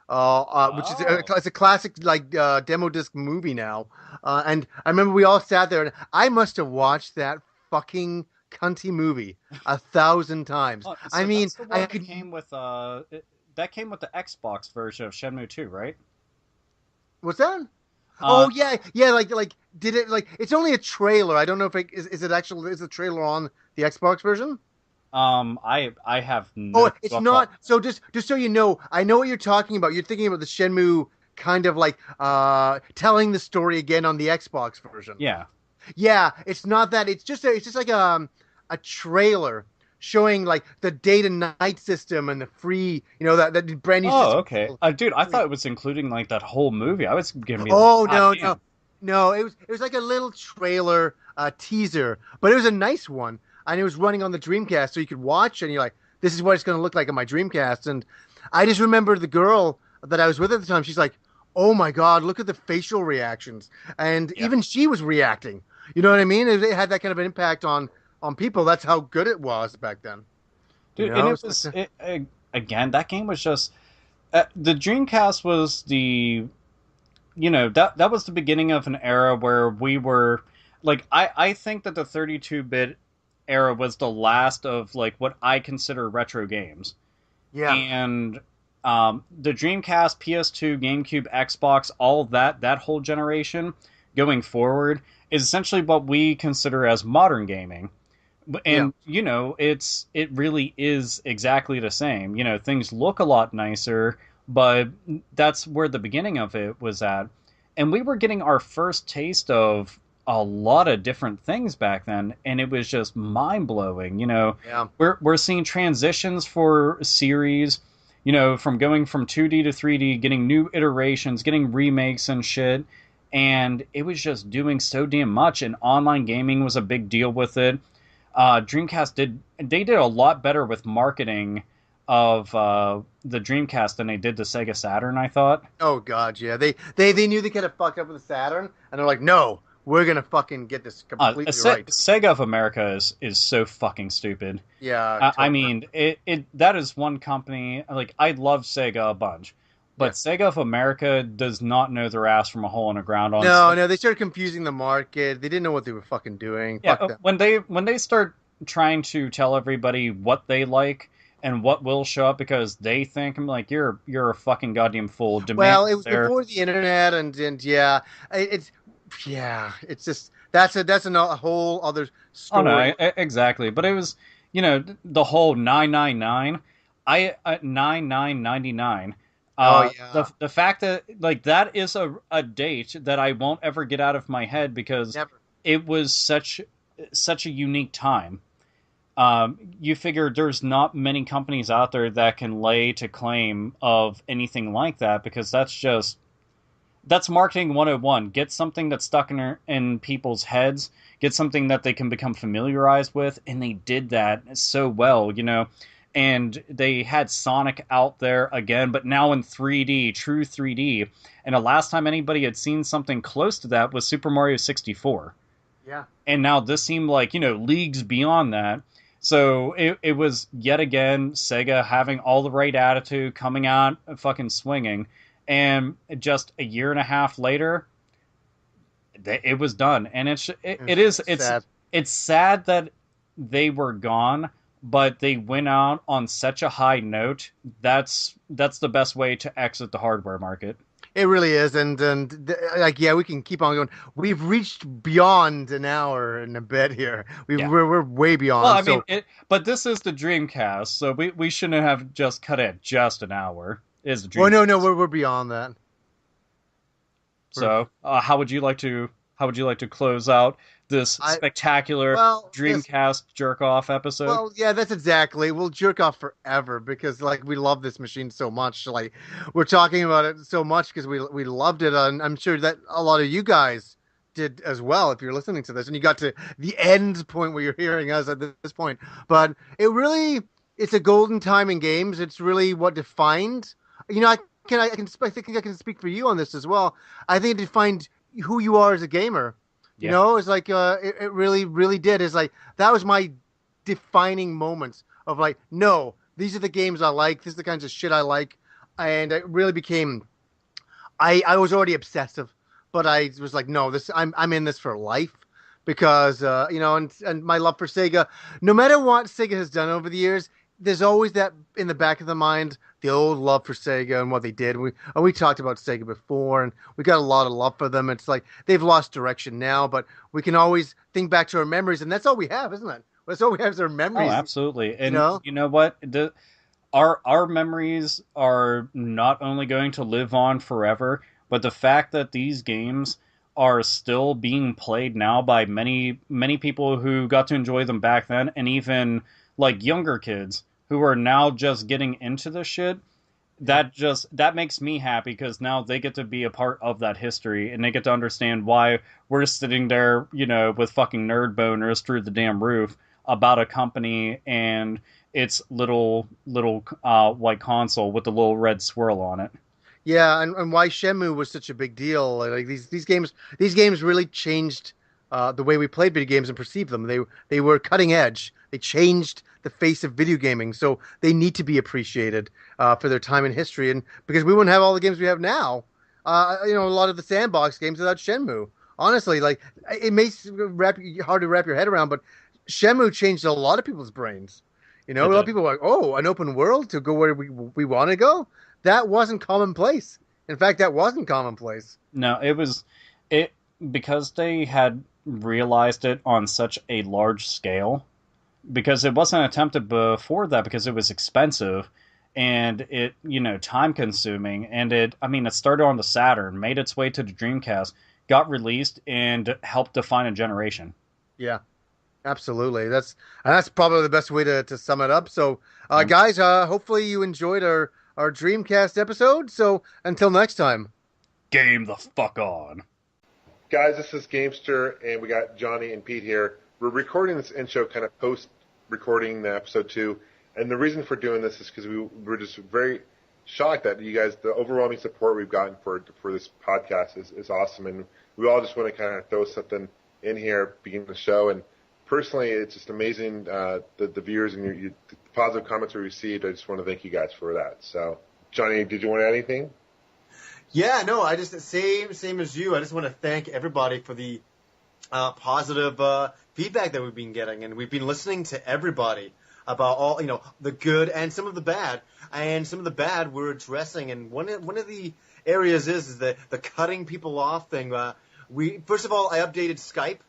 which is it's a classic demo disc movie now. And I remember we all sat there, and I must have watched that fucking cunty movie 1,000 times. So I mean, that came with the Xbox version of Shenmue 2, right? What's that? Oh yeah, yeah. Like did it like it's only a trailer. I don't know if is it actual is the trailer on the Xbox version? I have no. Oh, it's not. So just so you know, I know what you're talking about. You're thinking about the Shenmue kind of like telling the story again on the Xbox version. Yeah. Yeah, it's not that. It's just like a trailer showing like the day to night system and the free, that brand new Oh, system. okay. Dude, I thought it was including like that whole movie. I was gonna be like, Oh God no, damn. no. It was like a little trailer teaser, but it was a nice one, and it was running on the Dreamcast, so you could watch, and you're like, this is what it's going to look like on my Dreamcast. And I just remember the girl that I was with at the time. She's like, oh my God, look at the facial reactions, and even she was reacting. You know what I mean? It had that kind of an impact on people. That's how good it was back then. Dude, and it was again, that game was just the Dreamcast was that was the beginning of an era where we were like I think that the 32-bit era was the last of like what I consider retro games. Yeah. And the Dreamcast, PS2, GameCube, Xbox, all that whole generation going forward is essentially what we consider as modern gaming. And it really is exactly the same. Things look a lot nicer, but that's where the beginning of it was at. And we were getting our first taste of a lot of different things back then, and it was just mind-blowing. Yeah. We're seeing transitions for series, from going from 2D to 3D, getting new iterations, getting remakes and shit. And it was just doing so damn much, and online gaming was a big deal with it. Dreamcast did a lot better with marketing of the Dreamcast than they did the Sega Saturn, I thought. Oh God, yeah. They knew they could have fucked up with the Saturn, and they're like, no, we're gonna fucking get this completely right. Sega of America is so fucking stupid. Yeah, I totally. mean, that is one company. Like, I love Sega a bunch, but Sega of America does not know their ass from a hole in the ground. On No, they started confusing the market. They didn't know what they were fucking doing. Yeah, Fuck them. when they start trying to tell everybody what they like and what will show up because they think, I'm like, you're a fucking goddamn fool. Well, it was before the internet, and yeah, it's just that's a whole other story. Oh no, exactly. But it was, the whole 999, 9999. Oh yeah. The fact that like that is a date that I won't ever get out of my head because it was such a unique time. You figure there's not many companies out there that can lay to claim of anything like that because that's marketing 101. Get something that's stuck in people's heads, get something that they can become familiarized with, and they did that so well, and they had Sonic out there again, but now in 3D, true 3D, and the last time anybody had seen something close to that was Super Mario 64. Yeah. And now this seemed like, leagues beyond that. So it was yet again Sega having all the right attitude, coming out fucking swinging, and just a year and a half later, it was done. And it's sad that they were gone, but they went out on such a high note. That's the best way to exit the hardware market. It really is, and we can keep on going. We've reached beyond an hour and a bit here. We're way beyond. Well, I mean, but this is the Dreamcast, so we shouldn't have just cut it just an hour. Is the Dreamcast? Well, no, we're beyond that. So, how would you like to close out this spectacular Dreamcast jerk off episode? Well, yeah, that's exactly. We'll jerk off forever because we love this machine so much. Like we're talking about it so much because we loved it, and I'm sure that a lot of you guys did as well if you're listening to this and you got to the end point where you're hearing us at this point. But it's a golden time in games. It's really what defined. I think I can speak for you on this as well. I think it defined who you are as a gamer. It's like it really, really did. It's like that was my defining moments of like, no, these are the games I like. This is the kinds of shit I like, and it really became. I was already obsessive, but I was like, no, I'm in this for life because and my love for Sega. No matter what Sega has done over the years, there's always that in the back of the mind the old love for Sega and what they did. We talked about Sega before, and we got a lot of love for them. It's like they've lost direction now, but we can always think back to our memories, and that's all we have, isn't it? That's all we have is our Oh, memories. absolutely. And You know what? Our memories are not only going to live on forever, but the fact that these games are still being played now by many people who got to enjoy them back then, and even like younger kids who are now just getting into this shit. That makes me happy because now they get to be a part of that history and they get to understand why we're sitting there, with fucking nerd boners through the damn roof about a company and its little white console with the little red swirl on it. Yeah, and why Shenmue was such a big deal. Like these games really changed the way we played video games and perceived them. They were cutting edge. They changed the face of video gaming, so they need to be appreciated for their time in history. And because we wouldn't have all the games we have now, a lot of the sandbox games without Shenmue. Honestly, like it may hard to wrap your head around, but Shenmue changed a lot of people's brains. A lot of people were like, "Oh, an open world to go where we want to go." That wasn't commonplace. In fact, that wasn't commonplace. No, it because they had realized it on such a large scale, because it wasn't attempted before that because it was expensive and it, time consuming, and it started on the Saturn, made its way to the Dreamcast, got released, and helped define a generation. Yeah. Absolutely. That's probably the best way to sum it up. So, guys, hopefully you enjoyed our Dreamcast episode. So, until next time. Game the fuck on. Guys, this is Gamester, and we got Johnny and Pete here. We're recording this intro kind of post-recording the episode 2, and the reason for doing this is because we're just very shocked that you guys, the overwhelming support we've gotten for this podcast is awesome, and we all just want to kind of throw something in here, beginning the show, and personally, it's just amazing, the viewers and the positive comments we received. I just want to thank you guys for that. So, Johnny, did you want to add anything? Yeah, no, I just same as you. I just want to thank everybody for the positive feedback that we've been getting, and we've been listening to everybody about all the good and some of the bad, and some of the bad we're addressing. And one of the areas is the cutting people off thing. First of all, I updated Skype.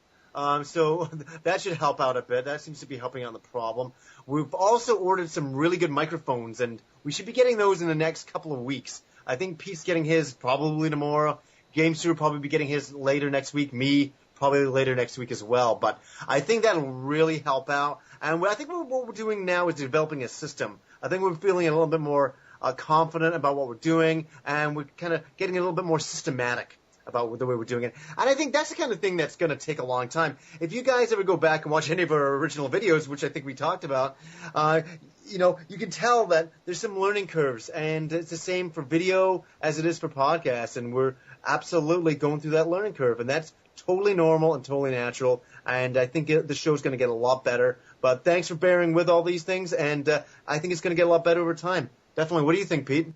So that should help out a bit. That seems to be helping out the problem. We've also ordered some really good microphones, and we should be getting those in the next couple of weeks. I think Pete's getting his probably tomorrow. Gamester will probably be getting his later next week. Me, probably later next week as well. But I think that'll really help out. And I think what we're doing now is developing a system. I think we're feeling a little bit more confident about what we're doing, and we're kind of getting a little bit more systematic about the way we're doing it. And I think that's the kind of thing that's going to take a long time. If you guys ever go back and watch any of our original videos, which I think we talked about, you can tell that there's some learning curves, and it's the same for video as it is for podcasts, and we're absolutely going through that learning curve, and that's totally normal and totally natural, and I think the show's going to get a lot better. But thanks for bearing with all these things, and I think it's going to get a lot better over time. Definitely. What do you think, Pete?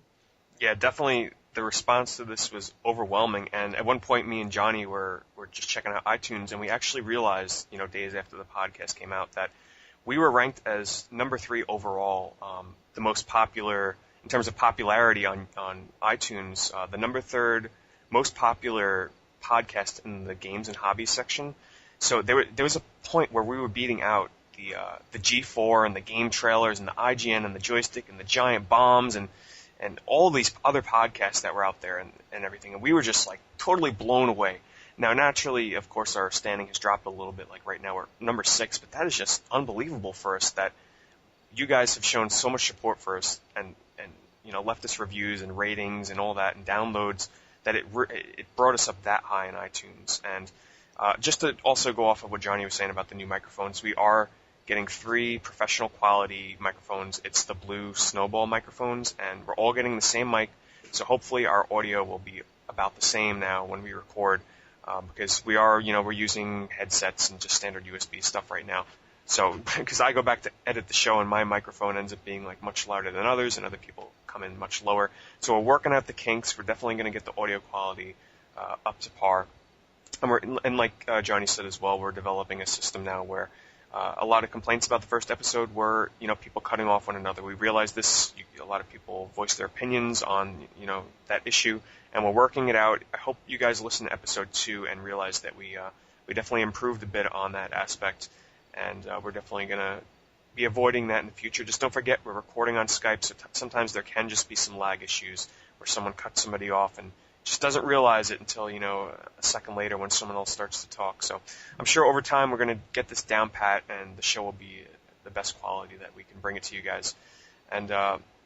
Yeah, definitely. The response to this was overwhelming, and at one point me and Johnny were just checking out iTunes, and we actually realized, days after the podcast came out, that we were ranked as number 3 overall, the most popular, in terms of popularity on iTunes, the number 3rd most popular podcast in the games and hobbies section. So there was a point where we were beating out the G4 and the game trailers and the IGN and the joystick and the giant bombs and all these other podcasts that were out there and everything. And we were just like totally blown away. Now, naturally, of course, our standing has dropped a little bit. Like right now we're number 6, but that is just unbelievable for us that you guys have shown so much support for us and left us reviews and ratings and all that and downloads that it brought us up that high in iTunes. And just to also go off of what Johnny was saying about the new microphones, we are getting 3 professional quality microphones. It's the blue Snowball microphones, and we're all getting the same mic, so hopefully our audio will be about the same now when we record, because we are, we're using headsets and just standard USB stuff right now. So, because I go back to edit the show and my microphone ends up being like much louder than others, and other people come in much lower. So we're working out the kinks. We're definitely going to get the audio quality up to par. And like Johnny said as well, we're developing a system now where A lot of complaints about the first episode were, people cutting off one another. We realized this. A lot of people voiced their opinions on, that issue, and we're working it out. I hope you guys listen to episode 2 and realize that we definitely improved a bit on that aspect, and we're definitely going to be avoiding that in the future. Just don't forget, we're recording on Skype, so sometimes there can just be some lag issues where someone cuts somebody off and just doesn't realize it until, a second later when someone else starts to talk. So I'm sure over time we're going to get this down pat, and the show will be the best quality that we can bring it to you guys. And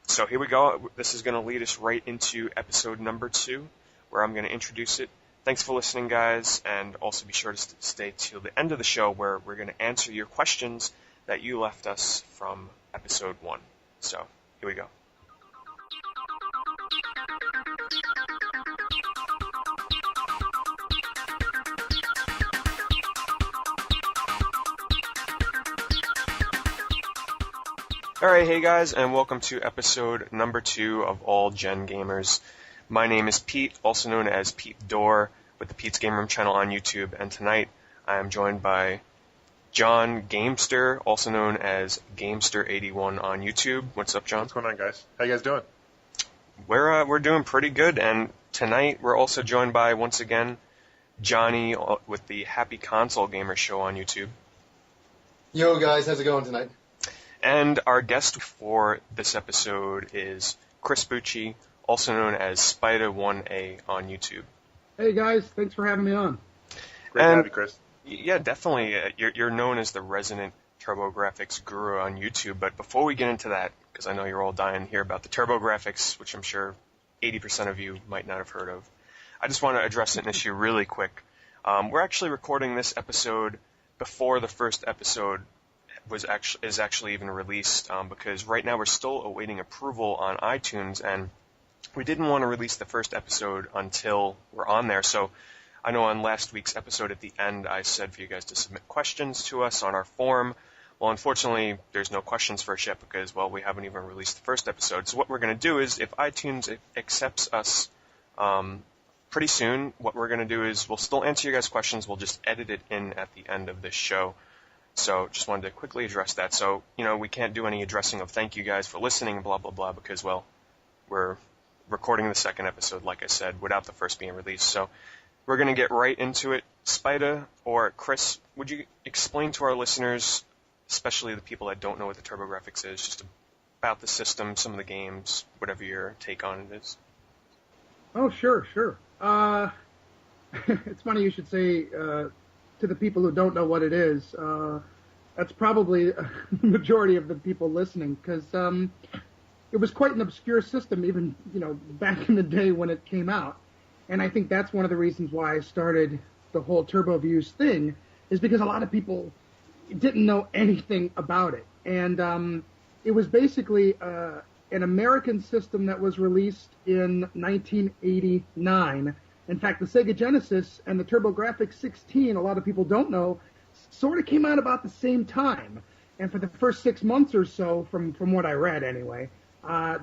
so here we go. This is going to lead us right into episode number 2, where I'm going to introduce it. Thanks for listening, guys, and also be sure to stay till the end of the show, where we're going to answer your questions that you left us from episode 1. So here we go. Alright, hey guys, and welcome to episode number 2 of All Gen Gamers. My name is Pete, also known as Pete Dorr, with the Pete's Game Room channel on YouTube, and tonight I am joined by John Gamester, also known as Gamester81 on YouTube. What's up, John? What's going on, guys? How you guys doing? We're doing pretty good, and tonight we're also joined by, once again, Johnny with the Happy Console Gamer Show on YouTube. Yo, guys, how's it going tonight? And our guest for this episode is Chris Bucci, also known as Spider1A on YouTube. Hey guys, thanks for having me on. Great to have you, Chris. Yeah, definitely. You're known as the resident TurboGrafx guru on YouTube, but before we get into that, because I know you're all dying to hear about the TurboGrafx, which I'm sure 80% of you might not have heard of, I just want to address an issue really quick. We're actually recording this episode before the first episode is actually even released, because right now we're still awaiting approval on iTunes, and we didn't want to release the first episode until we're on there. So I know on last week's episode at the end I said for you guys to submit questions to us on our forum. Well, unfortunately, there's no questions for us yet because, well, we haven't even released the first episode. So what we're going to do is, if iTunes accepts us pretty soon, what we're going to do is we'll still answer you guys' questions. We'll just edit it in at the end of this show. So just wanted to quickly address that. So, we can't do any addressing of thank you guys for listening, blah, blah, blah, because, well, we're recording the second episode, like I said, without the first being released. So we're going to get right into it. Spider or Chris, would you explain to our listeners, especially the people that don't know what the TurboGrafx is, just about the system, some of the games, whatever your take on it is? Oh, sure. It's funny you should say, to the people who don't know what it is, that's probably the majority of the people listening, because it was quite an obscure system even, back in the day when it came out. And I think that's one of the reasons why I started the whole TurboViews thing, is because a lot of people didn't know anything about it. And it was basically an American system that was released in 1989. In fact, the Sega Genesis and the TurboGrafx 16, a lot of people don't know, sort of came out about the same time. And for the first 6 months or so, from what I read anyway,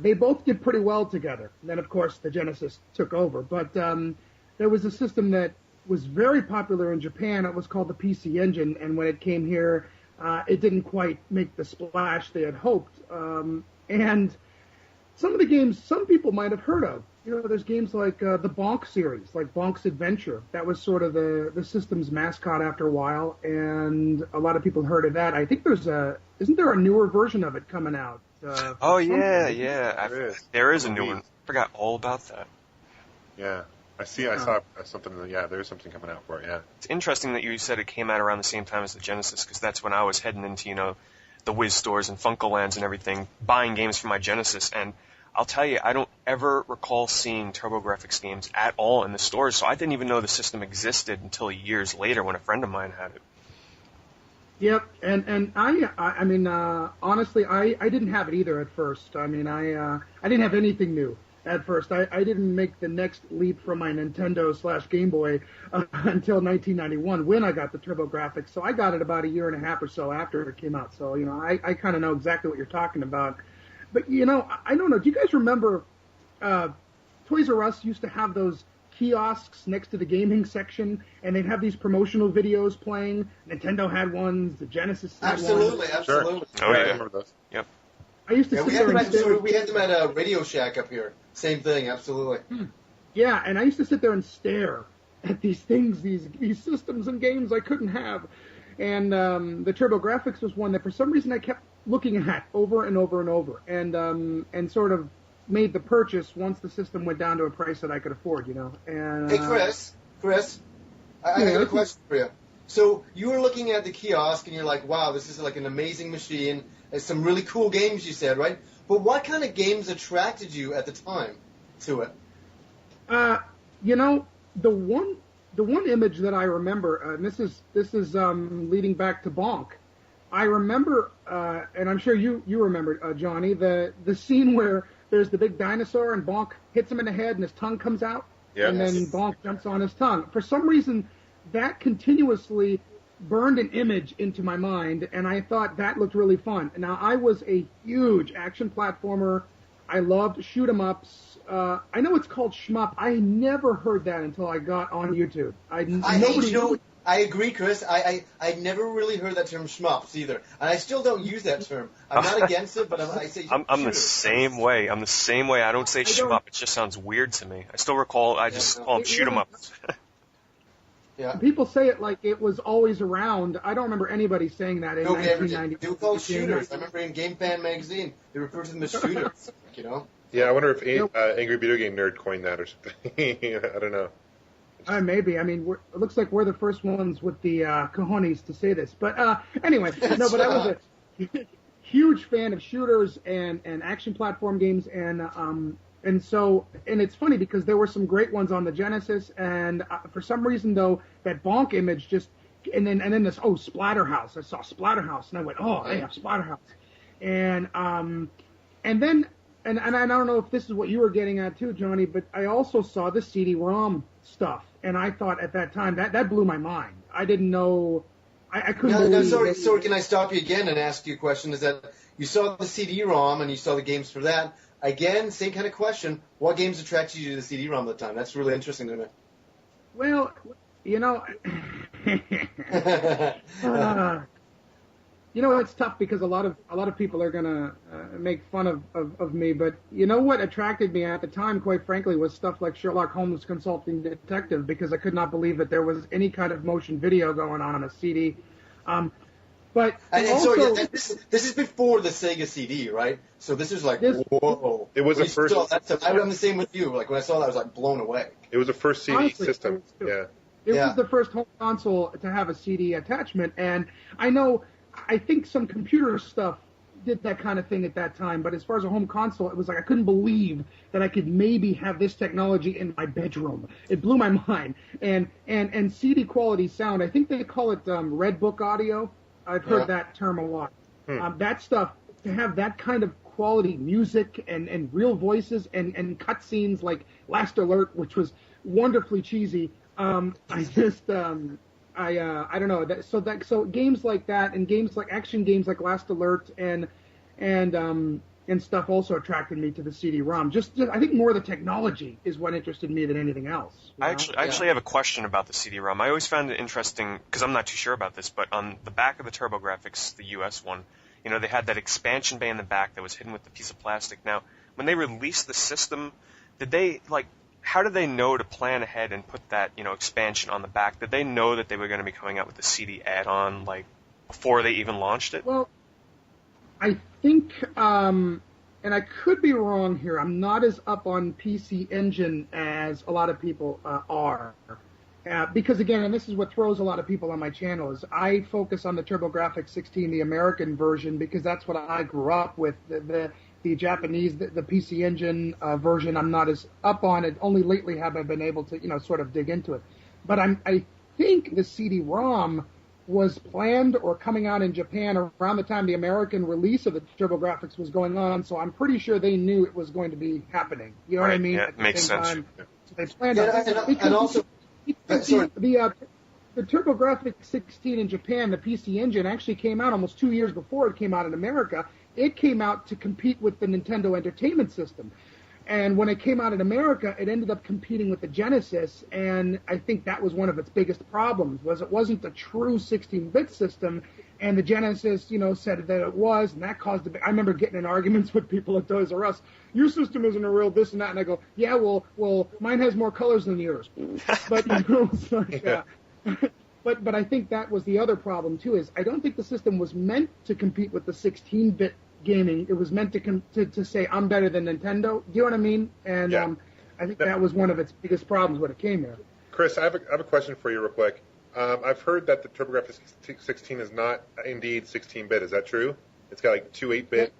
they both did pretty well together. And then, of course, the Genesis took over. But there was a system that was very popular in Japan. It was called the PC Engine. And when it came here, it didn't quite make the splash they had hoped. And some of the games some people might have heard of. There's games like the Bonk series, like Bonk's Adventure. That was sort of the system's mascot after a while, and a lot of people heard of that. I think isn't there a newer version of it coming out? Yeah. There is a new one. Forgot all about that. Yeah. I saw something, there's something coming out for it, yeah. It's interesting that you said it came out around the same time as the Genesis, because that's when I was heading into, the Wiz stores and Funkolands and everything, buying games for my Genesis, and I'll tell you, I don't ever recall seeing TurboGrafx games at all in the stores, so I didn't even know the system existed until years later when a friend of mine had it. Yep, and I mean, honestly, I didn't have it either at first. I mean, I didn't have anything new at first. I didn't make the next leap from my Nintendo/Game Boy until 1991 when I got the TurboGrafx. So I got it about a year and a half or so after it came out. So, I kind of know exactly what you're talking about. But, I don't know. Do you guys remember Toys R Us used to have those kiosks next to the gaming section, and they'd have these promotional videos playing. Nintendo had ones, the Genesis had ones. Absolutely. Oh, yeah. I remember those. Yep. I used to sit we there had and stare. we had them at Radio Shack up here. Same thing, absolutely. Yeah, and I used to sit there and stare at these things, these systems and games I couldn't have. And the TurboGrafx was one that for some reason I kept looking at over and over and over, and sort of made the purchase once the system went down to a price that I could afford, you know. And Hey, Chris, I got a question for you. So you were looking at the kiosk and you're like, wow, this is like an amazing machine. There's some really cool games, you said, right? But what kind of games attracted you at the time to it? You know, the one image that I remember, and this is leading back to Bonk. I remember, and I'm sure you remember, Johnny, the scene where there's the big dinosaur and Bonk hits him in the head and his tongue comes out, and then Bonk jumps on his tongue. For some reason, that continuously burned an image into my mind, and I thought that looked really fun. Now, I was a huge action platformer. I loved shoot 'em ups. I know it's called shmup. I never heard that until I got on YouTube. I agree, Chris. I never really heard that term shmups either, and I still don't use that term. I'm not against it, but I say I'm the same way. I'm the same way. I don't say shmup. It just sounds weird to me. I still recall. I just call them shoot 'em ups. Yeah. People say it like it was always around. I don't remember anybody saying that in 1990. They were called shooters. I remember in Game Fan magazine, they referred to them as shooters. You know. Yeah, I wonder if Angry Video Game Nerd coined that or something. I don't know. Maybe. I mean, it looks like we're the first ones with the cojones to say this. But anyway, no. But I was a huge fan of shooters and action platform games, and so it's funny because there were some great ones on the Genesis, and for some reason though that Bonk image just and then this Splatterhouse. I saw Splatterhouse, and I went, oh, they have Splatterhouse, and then. And I don't know if this is what you were getting at too, Johnny, but I also saw the CD-ROM stuff, and I thought at that time that blew my mind. I didn't know, I couldn't believe. No, sorry. Can I stop you again and ask you a question? Is that you saw the CD-ROM and you saw the games for that? Again, same kind of question. What games attracted you to the CD-ROM at the time? That's really interesting to me. Well, you know. You know, it's tough because a lot of people are gonna make fun of me, but you know what attracted me at the time, quite frankly, was stuff like Sherlock Holmes Consulting Detective, because I could not believe that there was any kind of motion video going on a CD. But also, this is before the Sega CD, right? So this is like whoa. It was the first. I'm the same with you. Like when I saw that, I was like blown away. It was the first CD Honestly, system. It was the first home console to have a CD attachment, and I think some computer stuff did that kind of thing at that time, but as far as a home console, it was like I couldn't believe that I could maybe have this technology in my bedroom. It blew my mind. And CD quality sound, I think they call it Red Book audio. I've heard that term a lot. That stuff, to have that kind of quality music and real voices and cutscenes like Last Alert, which was wonderfully cheesy, I don't know. So games like that and games like action games like Last Alert and stuff also attracted me to the CD-ROM. Just I think more the technology is what interested me than anything else. I actually have a question about the CD-ROM. I always found it interesting because I'm not too sure about this, but on the back of the TurboGrafx, the US one, you know, they had that expansion bay in the back that was hidden with the piece of plastic. Now, when they released the system, how did they know to plan ahead and put that, you know, expansion on the back? Did they know that they were going to be coming out with the CD add-on, like, before they even launched it? Well, I think, and I could be wrong here, I'm not as up on PC Engine as a lot of people are. Because, again, and this is what throws a lot of people on my channel, is I focus on the TurboGrafx 16, the American version, because that's what I grew up with. The Japanese, the PC Engine version, I'm not as up on it. Only lately have I been able to, you know, sort of dig into it. But I think the CD-ROM was planned or coming out in Japan around the time the American release of the TurboGrafx was going on. So I'm pretty sure they knew it was going to be happening. You know what I mean? Yeah, it makes sense. So they planned it. And also, the TurboGrafx 16 in Japan, the PC Engine, actually came out almost 2 years before it came out in America. It came out to compete with the Nintendo Entertainment System. And when it came out in America, it ended up competing with the Genesis, and I think that was one of its biggest problems, was it wasn't a true 16-bit system, and the Genesis, said that it was, and that caused I remember getting in arguments with people at Toys R Us. Your system isn't a real this and that, and I go, yeah, well, mine has more colors than yours. But it's like, but I think that was the other problem too. Is I don't think the system was meant to compete with the 16-bit gaming. It was meant to say I'm better than Nintendo. Do you know what I mean? And I think that was one of its biggest problems when it came there. Chris, I have a question for you real quick. I've heard that the TurboGrafx 16 is not indeed 16-bit. Is that true? It's got like 2 8-bit?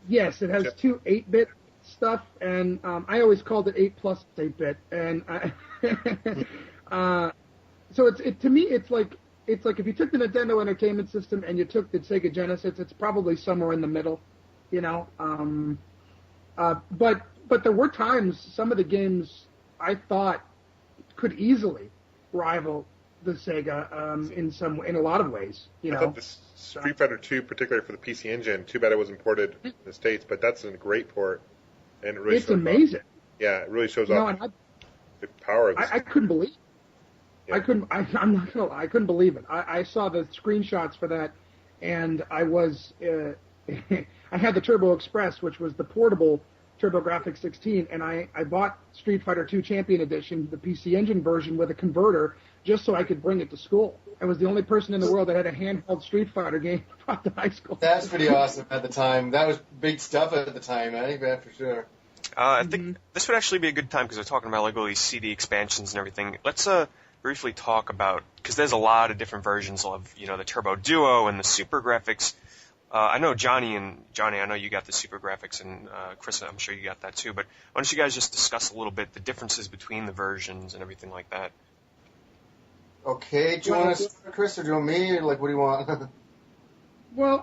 Yes, it has 2 8-bit stuff, and I always called it 8 plus 8-bit. And so to me, it's like if you took the Nintendo Entertainment System and you took the Sega Genesis, it's probably somewhere in the middle, But there were times some of the games I thought could easily rival the Sega in a lot of ways. I thought the Street Fighter 2, particularly for the PC Engine, too bad it was imported in the States, but that's a great port, and it really it's amazing. Yeah, it really shows off the power of this. I couldn't believe it. Yeah. I'm not gonna lie, I couldn't believe it. I saw the screenshots for that, and I was I had the Turbo Express, which was the portable TurboGrafx 16, and I bought Street Fighter 2 Champion Edition, the PC Engine version with a converter, just so I could bring it to school. I was the only person in the world that had a handheld Street Fighter game brought to high school. That's pretty awesome at the time. That was big stuff at the time. I think that for sure. I think this would actually be a good time because we're talking about like all these CD expansions and everything. Let's briefly talk about, because there's a lot of different versions of the Turbo Duo and the Super Graphics. I know Johnny, I know you got the Super Graphics, and Chris, I'm sure you got that too. But why don't you guys just discuss a little bit the differences between the versions and everything like that? Okay, do you want to start, Chris, or do you want me? Like, what do you want? Well,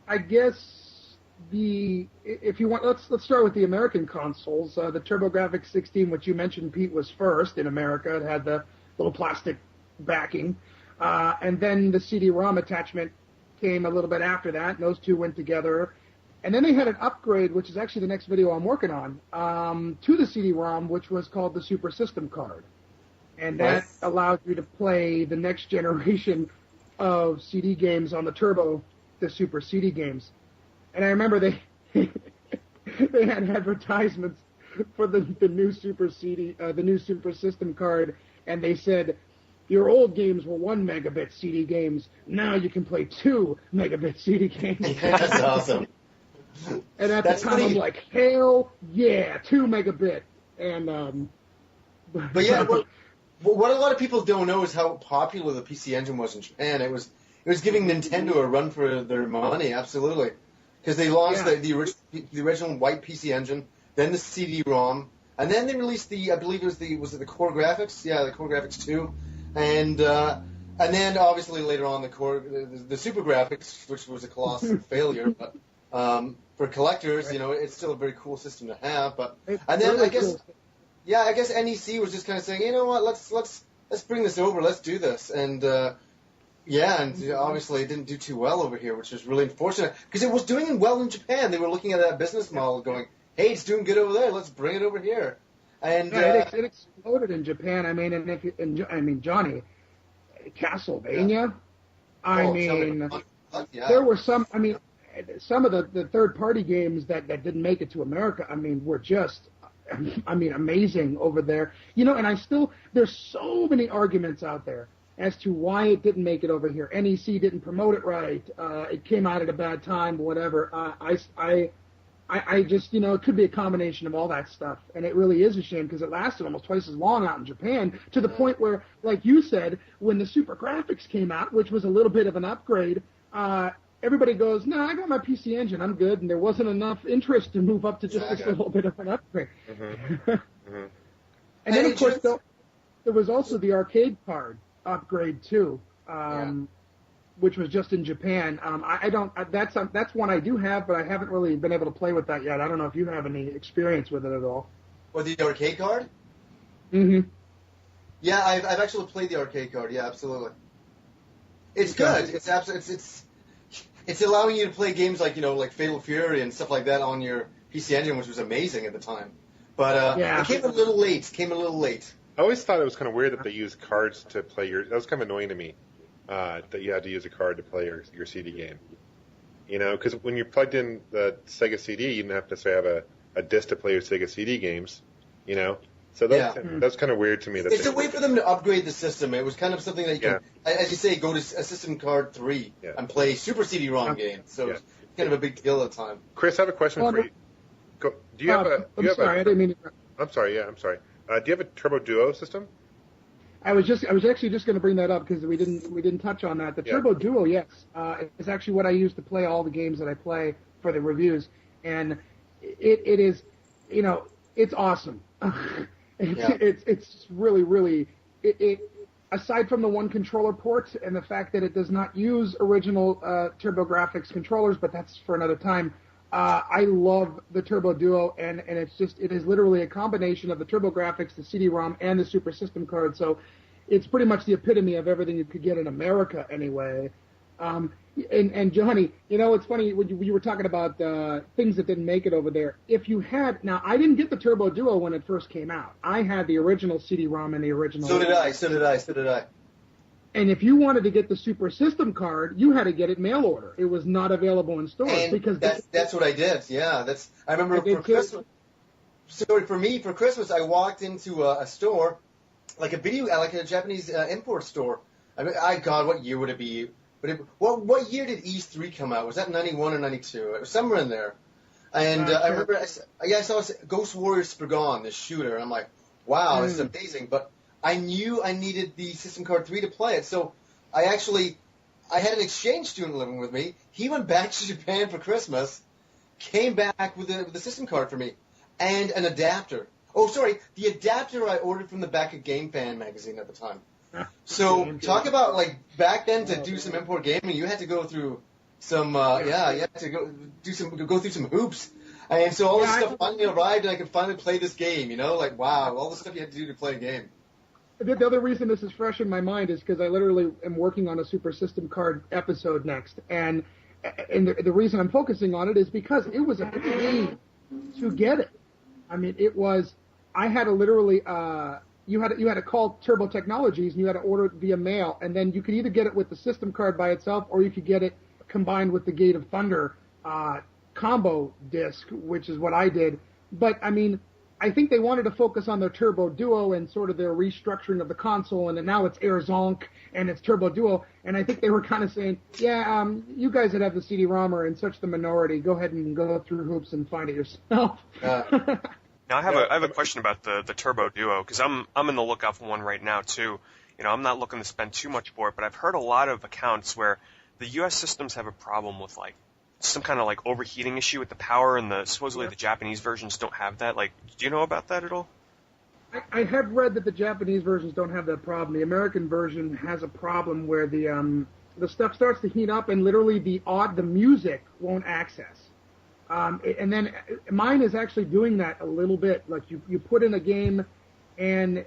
I guess if you want, let's start with the American consoles. The TurboGrafx 16, which you mentioned, Pete, was first in America. It had the little plastic backing, and then the CD-ROM attachment came a little bit after that, and those two went together. And then they had an upgrade, which is actually the next video I'm working on, to the CD-ROM, which was called the Super System Card. And that allowed you to play the next generation of CD games on the Turbo, the Super CD games. And I remember they had advertisements for the new Super CD, the new Super System Card, and they said, your old games were 1 megabit CD games. Now you can play 2 megabit CD games. That's awesome. And at the time, I'm like, hell yeah, 2 megabit. And but yeah, what a lot of people don't know is how popular the PC Engine was in Japan. It was giving Nintendo a run for their money, absolutely, because they launched the original white PC Engine, then the CD-ROM, and then they released I believe it was the Core Graphics, the Core Graphics 2. And then obviously later on the Super Graphics, which was a colossal failure, but for collectors, it's still a very cool system to have. But and then I guess NEC was just kind of saying, you know what, let's bring this over, let's do this, and obviously it didn't do too well over here, which is really unfortunate because it was doing well in Japan. They were looking at that business model, going, hey, it's doing good over there, let's bring it over here. And it exploded in Japan. I mean, Johnny, Castlevania. There were some. I mean, some of the third-party games that didn't make it to America. I mean, were just, amazing over there. And there's so many arguments out there as to why it didn't make it over here. NEC didn't promote it right. It came out at a bad time. Whatever. I just, it could be a combination of all that stuff. And it really is a shame because it lasted almost twice as long out in Japan to the point where, like you said, when the Super Graphics came out, which was a little bit of an upgrade, everybody goes, no, I got my PC Engine, I'm good. And there wasn't enough interest to move up to just a little bit of an upgrade. And then, of course, there was also the arcade card upgrade, too. Which was just in Japan. That's one I do have, but I haven't really been able to play with that yet. I don't know if you have any experience with it at all. With the arcade card? Mm-hmm. Yeah, I've actually played the arcade card. Yeah, absolutely. It's good. It's allowing you to play games like like Fatal Fury and stuff like that on your PC Engine, which was amazing at the time. But Yeah. it came a little late. I always thought it was kind of weird that they used cards to play that was kind of annoying to me, that you had to use a card to play your CD game. You know, because when you plugged in the Sega CD, you didn't have to necessarily have a disc to play your Sega CD games, you know? So that's kind of weird to me. It's a way for them to upgrade the system. It was kind of something that you can, as you say, go to a System Card 3 and play Super CD-ROM games. So it's kind of a big deal at the time. Chris, I have a question for you. Do you have a... I'm sorry, I didn't mean to... I'm sorry, I'm sorry. Do you have a Turbo Duo system? I was actually just going to bring that up because we didn't touch on that. The Turbo Duo, yes, is actually what I use to play all the games that I play for the reviews, and it is, you know, it's awesome. It's really aside from the one controller port and the fact that it does not use original TurboGrafx controllers, but that's for another time. I love the Turbo Duo, and it is literally a combination of the TurboGrafx, the CD-ROM, and the Super System card. So it's pretty much the epitome of everything you could get in America anyway. And Johnny, you know, it's funny when you were talking about things that didn't make it over there. If you had, now I didn't get the Turbo Duo when it first came out. I had the original CD-ROM and the original. So did I. And if you wanted to get the Super System card, you had to get it mail order. It was not available in stores because that's what I did. Yeah, I remember for Christmas. So for Christmas, I walked into a store, like a Japanese import store. I mean, God, what year would it be? But what year did East 3 come out? Was that 91 or 92? It was somewhere in there. And I remember, I saw Ghost Warrior Spriggan, this shooter, and I'm like, wow, this is amazing. But I knew I needed the System Card 3 to play it, so I had an exchange student living with me. He went back to Japan for Christmas, came back with the System Card for me, and an adapter. Oh, sorry, the adapter I ordered from the back of Game Fan magazine at the time. So talk about, like, back then to do some import gaming, you had to go through some, you had to go through some hoops. And so all this stuff finally arrived, and I could finally play this game, you know? Like, wow, all the stuff you had to do to play a game. The other reason this is fresh in my mind is because I literally am working on a Super System Card episode next, and the reason I'm focusing on it is because it was a pain to get it. I mean, I had to literally, you had to call Turbo Technologies and you had to order it via mail, and then you could either get it with the System Card by itself or you could get it combined with the Gate of Thunder combo disc, which is what I did. But I mean, I think they wanted to focus on their Turbo Duo and sort of their restructuring of the console, and now it's Air Zonk and it's Turbo Duo, and I think they were kind of saying, you guys that have the CD-ROM are in such the minority, go ahead and go through hoops and find it yourself. Now I have a question about the Turbo Duo, because I'm in the lookout for one right now too. You know, I'm not looking to spend too much for it, but I've heard a lot of accounts where the U.S. systems have a problem with like some kind of like overheating issue with the power, and supposedly the Japanese versions don't have that. Like, do you know about that at all? I have read that the Japanese versions don't have that problem. The American version has a problem where the stuff starts to heat up and literally the music won't access. And then mine is actually doing that a little bit. Like you put in a game and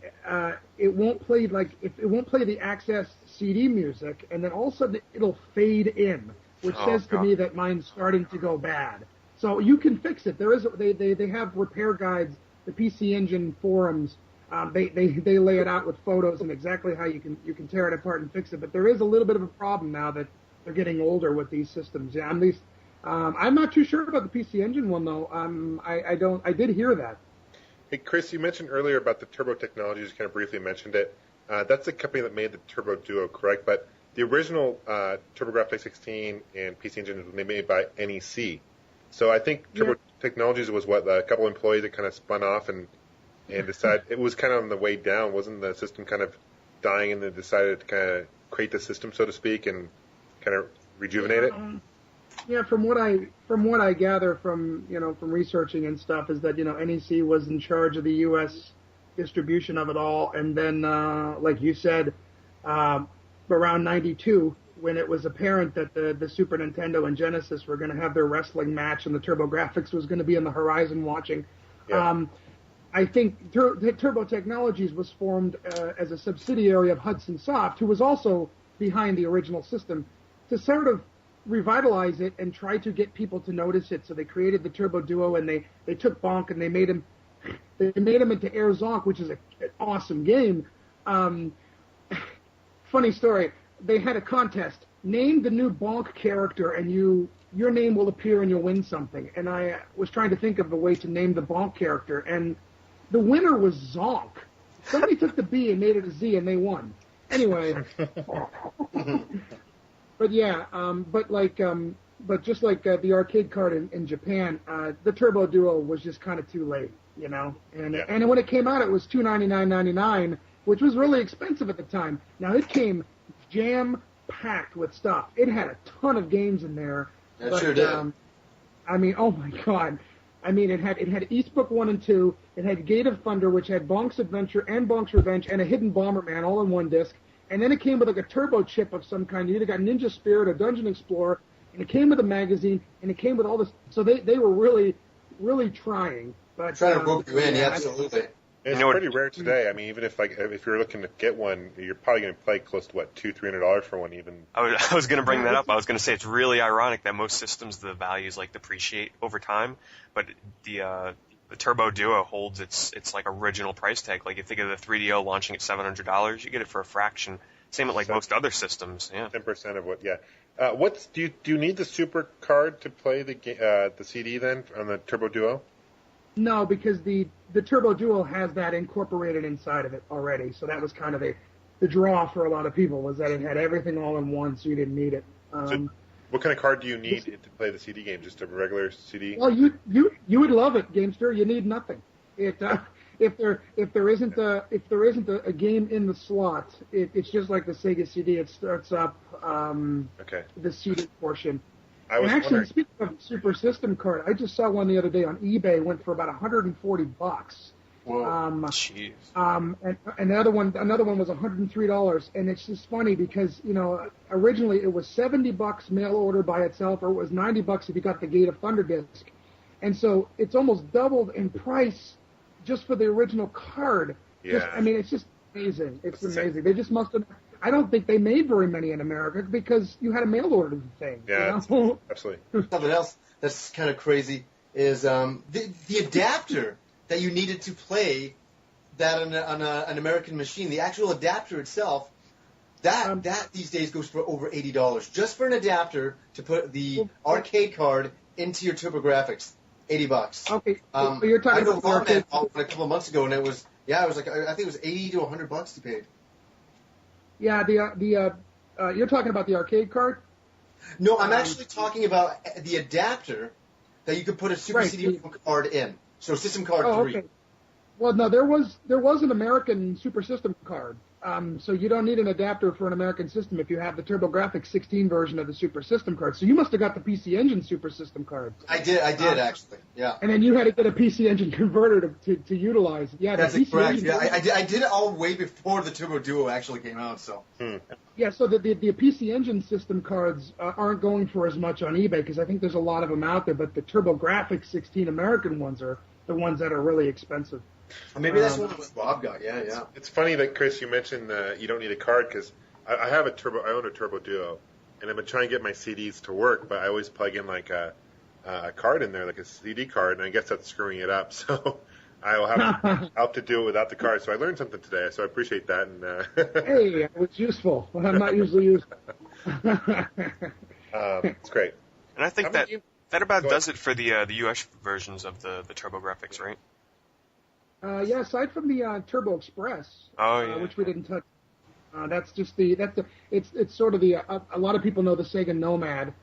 it won't play the access CD music, and then all of a sudden it'll fade in, which says to me that mine's starting to go bad. So you can fix it. They have repair guides. The PC Engine forums, they lay it out with photos and exactly how you can tear it apart and fix it. But there is a little bit of a problem now that they're getting older with these systems. Yeah, at least I'm not too sure about the PC Engine one though. I did hear that. Hey Chris, you mentioned earlier about the Turbo Technologies. You kind of briefly mentioned it. That's the company that made the Turbo Duo, correct? But the original TurboGrafx 16 and PC Engine was made by NEC. So I think Turbo Technologies was a couple employees that kind of spun off and decided it was kind of on the way down. Wasn't the system kind of dying, and they decided to kind of create the system, so to speak, and kind of rejuvenate it? Yeah, from what I gather from researching and stuff is that NEC was in charge of the U.S. distribution of it all, and then like you said, around 92, when it was apparent that the Super Nintendo and Genesis were going to have their wrestling match and the TurboGrafx was going to be on the horizon watching. Yeah. I think Turbo Technologies was formed as a subsidiary of Hudson Soft, who was also behind the original system, to sort of revitalize it and try to get people to notice it. So they created the Turbo Duo, and they took Bonk and they made him into Air Zonk, which is an awesome game. Funny story. They had a contest. Name the new Bonk character, and your name will appear and you'll win something. And I was trying to think of a way to name the Bonk character, and the winner was Zonk. Somebody took the B and made it a Z, and they won. Anyway. But yeah, but just like the arcade card in Japan, the Turbo Duo was just kind of too late, you know. And when it came out, it was $299.99, which was really expensive at the time. Now it came jam-packed with stuff. It had a ton of games in there. It sure did. I mean, oh my God. I mean, it had Eastbook 1 and 2. It had Gate of Thunder, which had Bonk's Adventure and Bonk's Revenge and a Hidden Bomberman all in one disc. And then it came with like a turbo chip of some kind. You either got Ninja Spirit or Dungeon Explorer, and it came with a magazine, and it came with all this. So they were really, really trying. But trying to rope you in, absolutely. It's pretty rare today. I mean, even if you're looking to get one, you're probably going to pay close to $200-$300 for one. Even I was going to bring that up. I was going to say it's really ironic that most systems the values like depreciate over time, but the Turbo Duo holds its like original price tag. Like you think of the 3DO launching at $700, you get it for a fraction. Same with like most other systems. Yeah, 10% of what? Yeah. Do you need the Super card to play the CD then on the Turbo Duo? No, because the Turbo Duo has that incorporated inside of it already. So that was kind of the draw for a lot of people, was that it had everything all in one, so you didn't need it. So what kind of card do you need to play the CD game? Just a regular CD? Well, you would love it, Gamester. You need nothing. If there isn't a game in the slot, it's just like the Sega CD. It starts up the CD portion. And actually, speaking of Super System card, I just saw one the other day on eBay. Went for about $140. Whoa. Jeez. And another one was $103. And it's just funny because, you know, originally it was $70 mail order by itself, or it was $90 if you got the Gate of Thunder disc. And so it's almost doubled in price just for the original card. Yeah. It's just amazing. It's amazing. They just must have. I don't think they made very many in America because you had to mail order the thing. Yeah, you know? Absolutely. Something else that's kind of crazy is the adapter that you needed to play that on an American machine. The actual adapter itself, that these days goes for over $80 just for an adapter to put the arcade card into your TurboGrafx. $80. Okay, so you're talking about the arcade a couple of months ago, and it was I think it was $80 to $100 you paid. Yeah, you're talking about the arcade card? No, I'm actually talking about the adapter that you could put a Super CD card in. So System Card 3. Okay. Well, no, there was an American Super System card. So you don't need an adapter for an American system if you have the TurboGrafx 16 version of the Super System card. So you must have got the PC Engine Super System card. I did actually. Yeah. And then you had to get a PC Engine converter to utilize. Yeah, that's the PC correct. Engine, Yeah, I did it all way before the Turbo Duo actually came out. So. Yeah, so the PC Engine system cards aren't going for as much on eBay because I think there's a lot of them out there. But the TurboGrafx 16 American ones are the ones that are really expensive. Maybe that's what Bob got. Yeah. It's funny that Chris, you mentioned you don't need a card because I own a Turbo Duo, and I'm trying to get my CDs to work, but I always plug in like a card in there, like a CD card, and I guess that's screwing it up. So I will have to do it without the card. So I learned something today, so I appreciate that. And hey, it was useful. I'm not usually useful. It's great. And I think that about does it for the US versions of the TurboGrafx, right? Yeah, aside from the Turbo Express, which we didn't touch, that's it's sort of a lot of people know the Sega Nomad,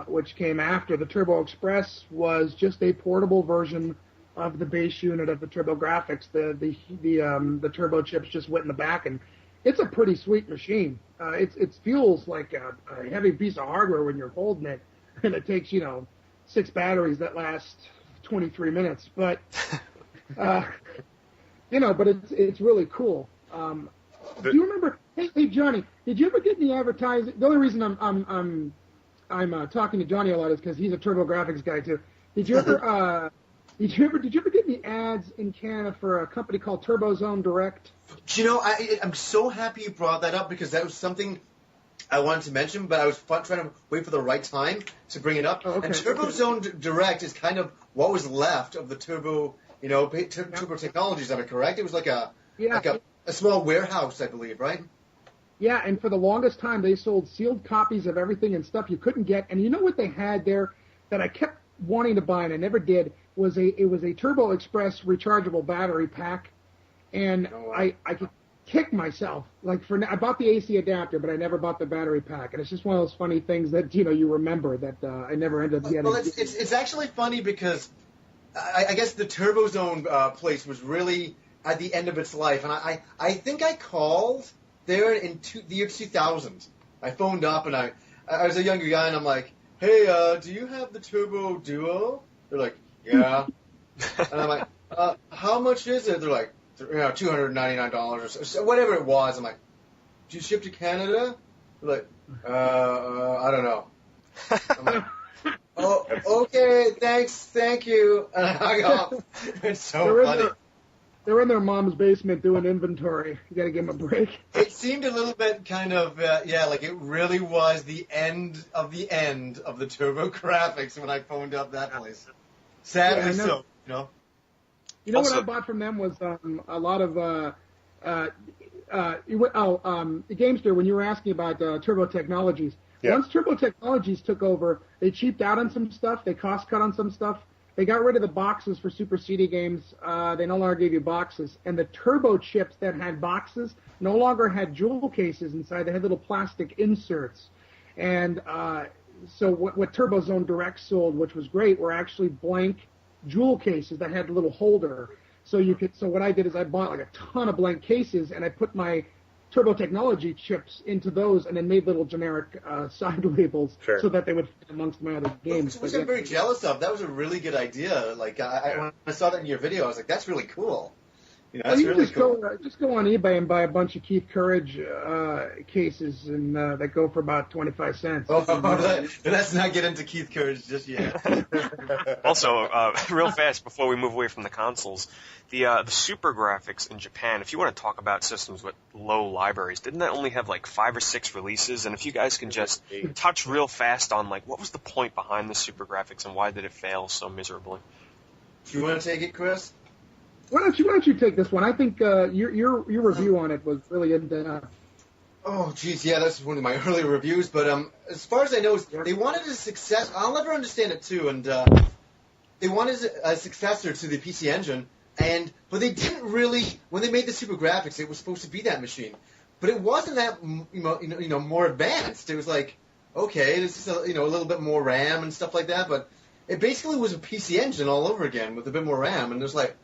which came after. The Turbo Express was just a portable version of the base unit of the TurboGrafx. The turbo chips just went in the back, and it's a pretty sweet machine. It feels like a heavy piece of hardware when you're holding it, and it takes 6 batteries that last 23 minutes, but. But it's really cool. Do you remember? Hey, Johnny, did you ever get any advertising? The only reason I'm talking to Johnny a lot is because he's a TurboGrafx guy too. Did you ever get any ads in Canada for a company called TurboZone Direct? I'm so happy you brought that up because that was something I wanted to mention, but I was trying to wait for the right time to bring it up. And Turbo Zone Direct is kind of what was left of the Turbo, Turbo Technologies. Am I correct? It was like a small warehouse, I believe, right? Yeah, and for the longest time, they sold sealed copies of everything and stuff you couldn't get. And you know what they had there that I kept wanting to buy and I never did was a Turbo Express rechargeable battery pack, and I could kick myself. I bought the AC adapter, but I never bought the battery pack, and it's just one of those funny things that you remember that I never ended up getting. Well, it's actually funny because I guess the Turbo Zone place was really at the end of its life, and I think I called there in the year 2000. I phoned up and I was a younger guy, and I'm like, hey, do you have the Turbo Duo? They're like, yeah. And I'm like, how much is it? They're like, $299 or so, whatever it was. I'm like, do you ship to Canada? They're like, I don't know. I'm like, oh, okay, thank you. And I hung up. It's so funny. They're in their mom's basement doing inventory. You got to give them a break. It seemed a little bit kind of, like it really was the end of the Turbo Graphics when I phoned up that place. Sadly so, You know what I bought from them was a lot of Gamester, when you were asking about Turbo Technologies. Yeah. Once Turbo Technologies took over, they cheaped out on some stuff. They cost cut on some stuff. They got rid of the boxes for Super CD games. They no longer gave you boxes. And the Turbo chips that had boxes no longer had jewel cases inside. They had little plastic inserts. And so what Turbo Zone Direct sold, which was great, were actually blank jewel cases that had a little holder. So what I did is I bought like a ton of blank cases, and I put my Turbo Technology chips into those, and then made little generic side labels so that they would fit amongst my other games. Which I'm very jealous of. That was a really good idea. Like when I saw that in your video, I was like, that's really cool. That's really cool. Just go on eBay and buy a bunch of Keith Courage cases, and that go for about 25 cents. Let's not get into Keith Courage just yet. Also, real fast before we move away from the consoles, the Super Graphics in Japan, if you want to talk about systems with low libraries, didn't that only have like 5 or 6 releases? And if you guys can just touch real fast on what was the point behind the Super Graphics and why did it fail so miserably? Do you want to take it, Chris? Why don't you take this one? I think your review on it was really in depth. Oh, geez, yeah, that's one of my earlier reviews. But as far as I know, they wanted a success. I'll never understand it too. And they wanted a successor to the PC Engine, but they didn't really. When they made the Super Graphics, it was supposed to be that machine, but it wasn't that more advanced. It was like, okay, this is a little bit more RAM and stuff like that, but it basically was a PC Engine all over again with a bit more RAM, and it was like.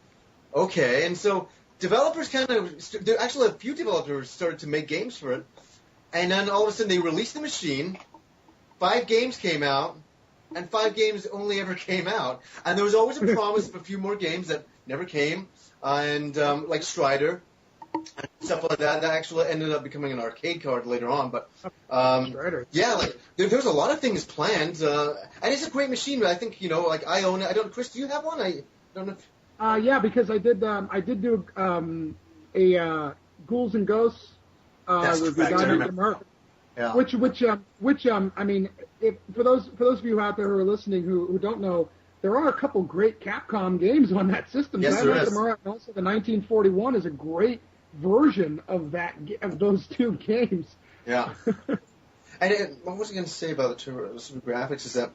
Okay, and so developers actually a few developers started to make games for it, and then all of a sudden they released the machine, 5 games came out, and 5 games only ever came out, and there was always a promise of a few more games that never came, and like Strider, and stuff like that actually ended up becoming an arcade card later on, but there was a lot of things planned, and it's a great machine, but I think, I own it. Chris, do you have one? I don't know if... Yeah, because I did do a Ghouls and Ghosts review, which I mean, for those of you out there who are listening who don't know, there are a couple great Capcom games on that system. Yes, there is. And also the 1941 is a great version of those 2 games. Yeah. And what was I going to say about the Super Graphics is that,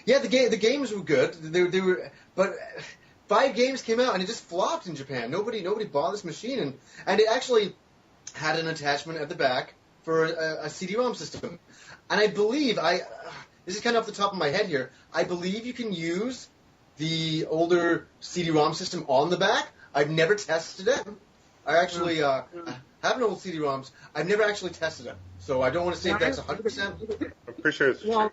the games were good. They were, but 5 games came out and it just flopped in Japan. Nobody bought this machine, and it actually had an attachment at the back for a CD-ROM system. And I believe this is kind of off the top of my head here. I believe you can use the older CD-ROM system on the back. I've never tested it. I actually have an old CD-ROMs. I've never actually tested it, so I don't want to say if that's 100%. I'm pretty sure it's true.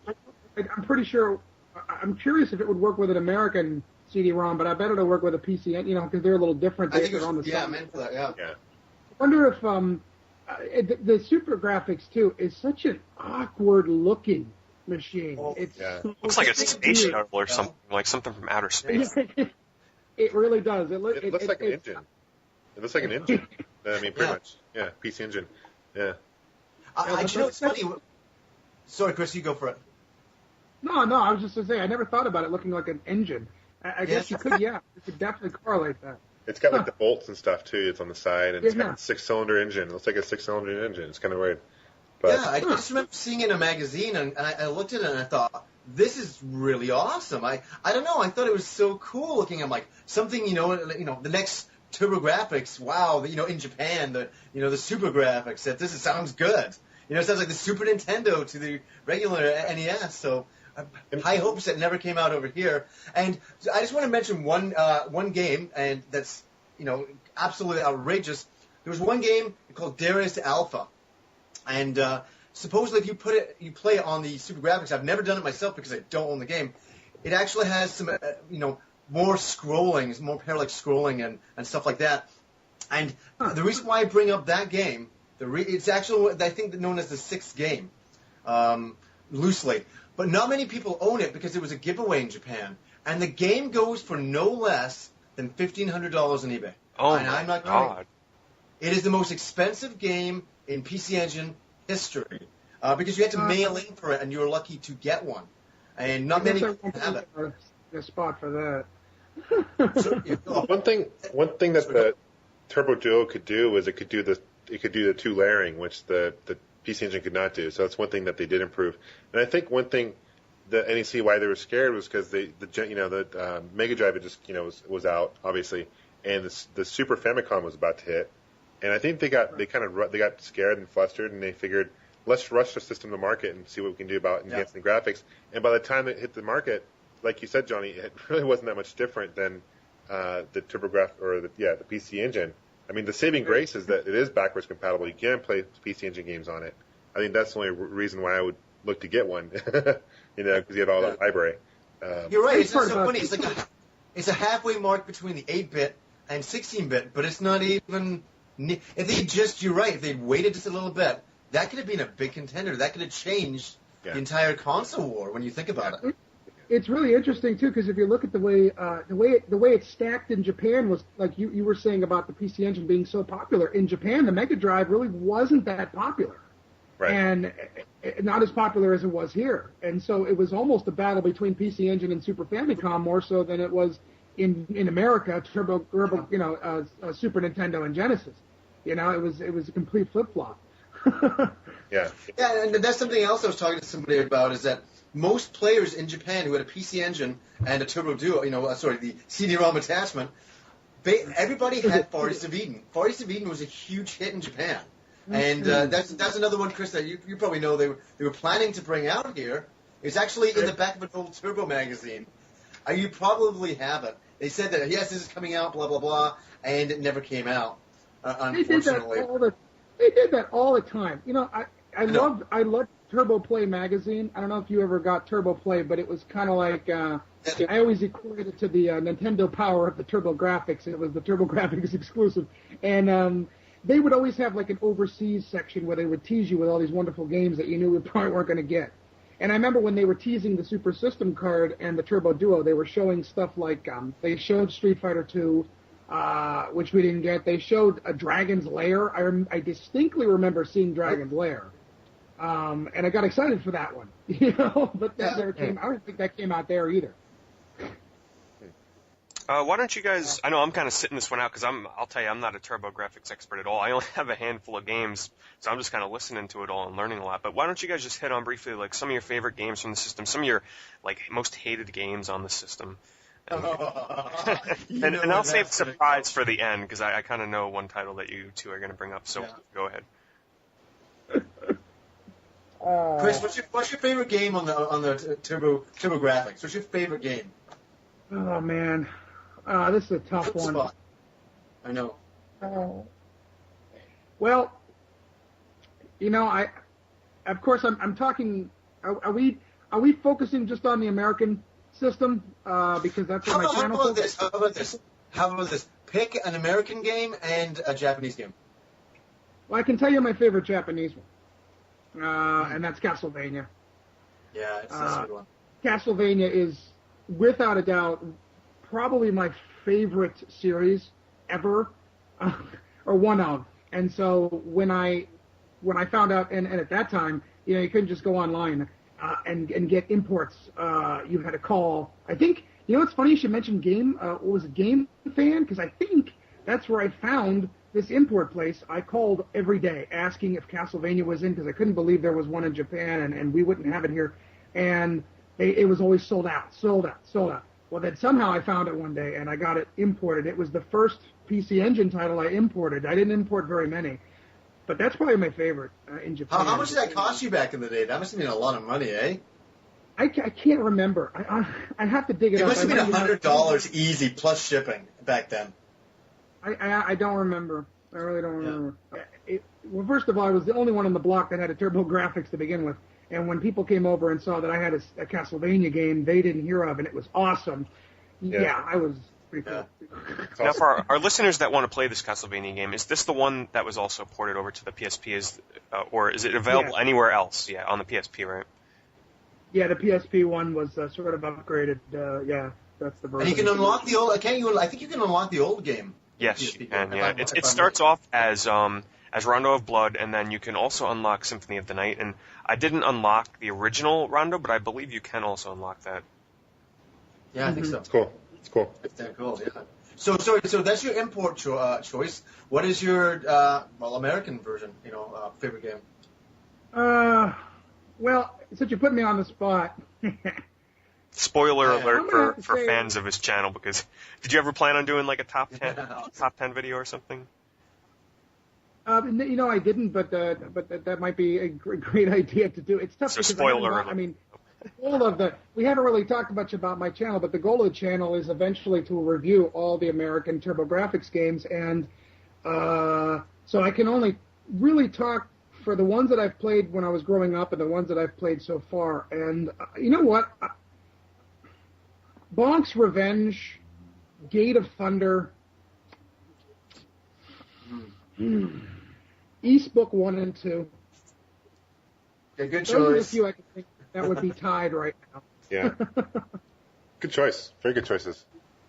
I'm pretty sure. I'm curious if it would work with an American CD-ROM, but I bet it'll work with a PC, because they're a little different. I think it was, meant for that, yeah. I wonder if the Super Graphics too is such an awkward-looking machine. Looks like a space shuttle or something, like something from outer space. It really does. It looks like an engine. It looks like an engine. I mean, pretty much. Yeah, PC Engine. Yeah. You know, it's funny. Sorry, Chris, you go for it. No, I was just going to say, I never thought about it looking like an engine. I guess you could, you could definitely correlate that. It's got like the bolts and stuff too. It's on the side, and it's got a 6-cylinder engine. It looks like a 6-cylinder engine. It's kind of weird. But, I just remember seeing it in a magazine, and I looked at it and I thought, this is really awesome. I don't know. I thought it was so cool looking. I'm like, something, the next TurboGrafx. Wow, in Japan, the Super Graphics. This sounds good. It sounds like the Super Nintendo to the regular NES. So high hopes that never came out over here. And I just want to mention one game, and that's absolutely outrageous. There was one game called Darius Alpha, and supposedly if you play it on the Super Graphics, I've never done it myself because I don't own the game. It actually has some more scrolling, more parallax scrolling and stuff like that. And the reason why I bring up that game, it's actually, I think, known as the sixth game, loosely. But not many people own it because it was a giveaway in Japan. And the game goes for no less than $1,500 on eBay. Oh, and I'm not kidding. It is the most expensive game in PC Engine history because you had to mail in for it, and you were lucky to get one. And not many people have it. A spot for that. One thing that the Turbo Duo could do was it could do the two layering, which the PC Engine could not do. So that's one thing that they did improve. And I think one thing the NEC why they were scared was because the Mega Drive had just was out obviously, and the Super Famicom was about to hit, and I think they got scared and flustered, and they figured let's rush the system to market and see what we can do about enhancing the graphics. And by the time it hit the market, like you said, Johnny, it really wasn't that much different than the TurboGrafx or the PC Engine. I mean, the saving grace is that it is backwards compatible. You can play PC Engine games on it. I think that's the only reason why I would look to get one, because you have all that library. You're right. It's so funny. It's a halfway mark between the 8-bit and 16-bit, but it's not even. You're right. If they'd waited just a little bit, that could have been a big contender. That could have changed the entire console war when you think about it. It's really interesting too, because if you look at the way it's stacked in Japan was like you were saying about the PC Engine being so popular in Japan. The Mega Drive really wasn't that popular, and not as popular as it was here. And so it was almost a battle between PC Engine and Super Famicom more so than it was in America, Super Nintendo and Genesis. It was a complete flip flop. Yeah, and that's something else I was talking to somebody about is that most players in Japan who had a PC Engine and a Turbo Duo, the CD-ROM attachment, everybody had Far East of Eden. Far East of Eden was a huge hit in Japan. And that's another one, Chris, that you probably know they were planning to bring out here. It's actually in the back of an old Turbo magazine. You probably have it. They said that, yes, this is coming out, blah, blah, blah, and it never came out, unfortunately. They did that all the time. I loved Turbo Play magazine. I don't know if you ever got Turbo Play, but it was kind of like I always equated it to the Nintendo Power of the TurboGrafx. It was the TurboGrafx exclusive, and they would always have like an overseas section where they would tease you with all these wonderful games that you knew we probably weren't going to get. And I remember when they were teasing the Super System card and the Turbo Duo, they were showing stuff like they showed Street Fighter 2. Which we didn't get. They showed a Dragon's Lair. I distinctly remember seeing Dragon's Lair. And I got excited for that one, but that never came. I don't think that came out there either. Why don't you guys? I know I'm kind of sitting this one out because I'll tell you, I'm not a TurboGrafx expert at all. I only have a handful of games, so I'm just kind of listening to it all and learning a lot. But why don't you guys just hit on briefly like some of your favorite games from the system, some of your like most hated games on the system. And I'll save the surprise for the end because I kind of know one title that you two are going to bring up. So go ahead. Chris, what's your favorite game on the TurboGrafx? What's your favorite game? Oh man, this is a tough one. I know. Well, of course I'm talking. Are we focusing just on the American system because that's what my channel is. How about this? Pick an American game and a Japanese game. Well, I can tell you my favorite Japanese one, and that's Castlevania. Yeah, it's a good one. Castlevania is, without a doubt, probably my favorite series ever, or one of. And so when when I found out, and at that time, you couldn't just go online and get imports. You had to call. I think, it's funny you should mention Game. What was it, Game Fan? Because I think that's where I found this import place. I called every day asking if Castlevania was in because I couldn't believe there was one in Japan and we wouldn't have it here. And it was always sold out. Well, then somehow I found it one day and I got it imported. It was the first PC Engine title I imported. I didn't import very many, but that's probably my favorite in Japan. How much did that cost you back in the day? That must have been a lot of money, eh? I can't remember. I have to dig it up. It must have been $100 easy plus shipping back then. I don't remember. I really don't remember. Well, first of all, I was the only one on the block that had a Turbo Graphics to begin with. And when people came over and saw that I had a Castlevania game they didn't hear of, and it was awesome, I was pretty cool. Now, for our listeners that want to play this Castlevania game, is this the one that was also ported over to the PSP? Or is it available anywhere else? Yeah, on the PSP, right? Yeah, the PSP one was sort of upgraded. That's the version. And you can unlock the old. I think you can unlock the old game. Yes, you can. Yeah, it starts off as Rondo of Blood, and then you can also unlock Symphony of the Night. And I didn't unlock the original Rondo, but I believe you can also unlock that. Yeah, I think so. It's cool. It's cool. It's cool. Yeah. So that's your import choice. What is your American version? Favorite game? Well, since you put me on the spot. Spoiler alert for fans of his channel, because did you ever plan on doing like a top 10 video or something? I didn't, but that might be a great idea to do. It's tough. So spoiler alert. I mean, we haven't really talked much about my channel, but the goal of the channel is eventually to review all the American TurboGrafx games, and so I can only really talk for the ones that I've played when I was growing up and the ones that I've played so far. And you know what? Bonk's Revenge, Gate of Thunder, East Book 1 and 2. Yeah, good choice. Those are the few I can think that would be tied right now. Yeah. Good choice. Very good choices.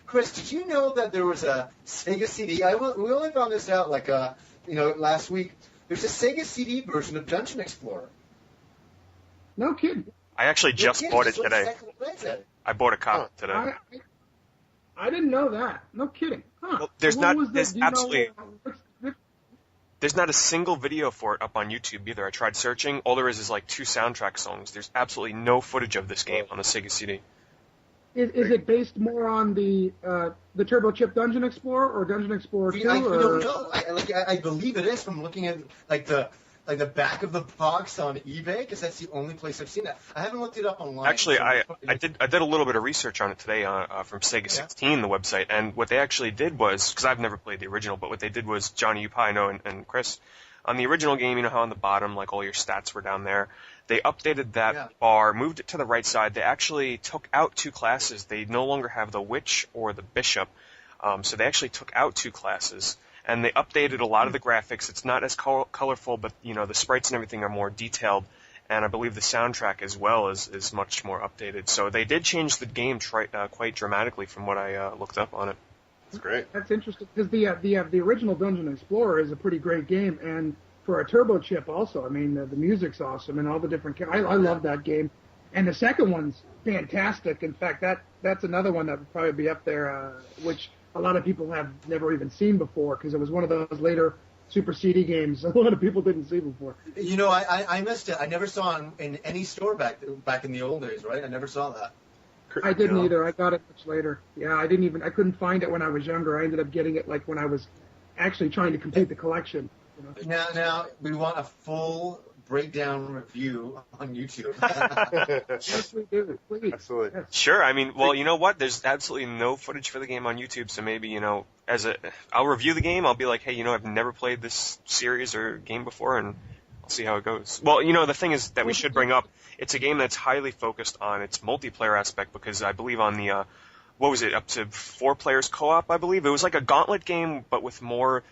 Chris, did you know that there was a Sega CD? We only found this out last week. There's a Sega CD version of Dungeon Explorer. No kidding. I actually just bought it today. I bought a copy today. I didn't know that. No kidding. Huh. Well, there's not a single video for it up on YouTube either. I tried searching. All there is like 2 soundtrack songs. There's absolutely no footage of this game on the Sega CD. Is it based more on the Turbo Chip Dungeon Explorer or Dungeon Explorer 2? I believe it is from looking at the back of the box on eBay, because that's the only place I've seen that. I haven't looked it up online. Actually, I did a little bit of research on it today from Sega 16, the website, and what they actually did was, because I've never played the original, but what they did was, Johnny, you probably know, and Chris, on the original game, you know how on the bottom, like all your stats were down there? They updated that bar, moved it to the right side. They actually took out 2 classes. They no longer have the Witch or the Bishop, so they actually took out 2 classes. And they updated a lot of the graphics. It's not as colorful, but the sprites and everything are more detailed. And I believe the soundtrack as well is much more updated. So they did change the game quite dramatically from what I looked up on it. That's great. That's interesting, because the original Dungeon Explorer is a pretty great game, and for a turbo chip also. I mean, the music's awesome and all the different. I love that game, and the second one's fantastic. In fact, that's another one that would probably be up there, which a lot of people have never even seen before, because it was one of those later Super CD games a lot of people didn't see before. I missed it. I never saw it in any store back in the old days, right? I never saw that. I didn't either. I got it much later. Yeah, I couldn't find it when I was younger. I ended up getting it like when I was actually trying to complete the collection. Now we want a full breakdown review on YouTube. Yes, we do. Please. Absolutely. Yes. Sure. I mean, well, you know what? There's absolutely no footage for the game on YouTube, so maybe, I'll review the game. I'll be like, hey, I've never played this series or game before, and I'll see how it goes. Well, the thing is that we should bring up, it's a game that's highly focused on its multiplayer aspect, because I believe on the, up to 4 players co-op, I believe. It was like a gauntlet game, but with more,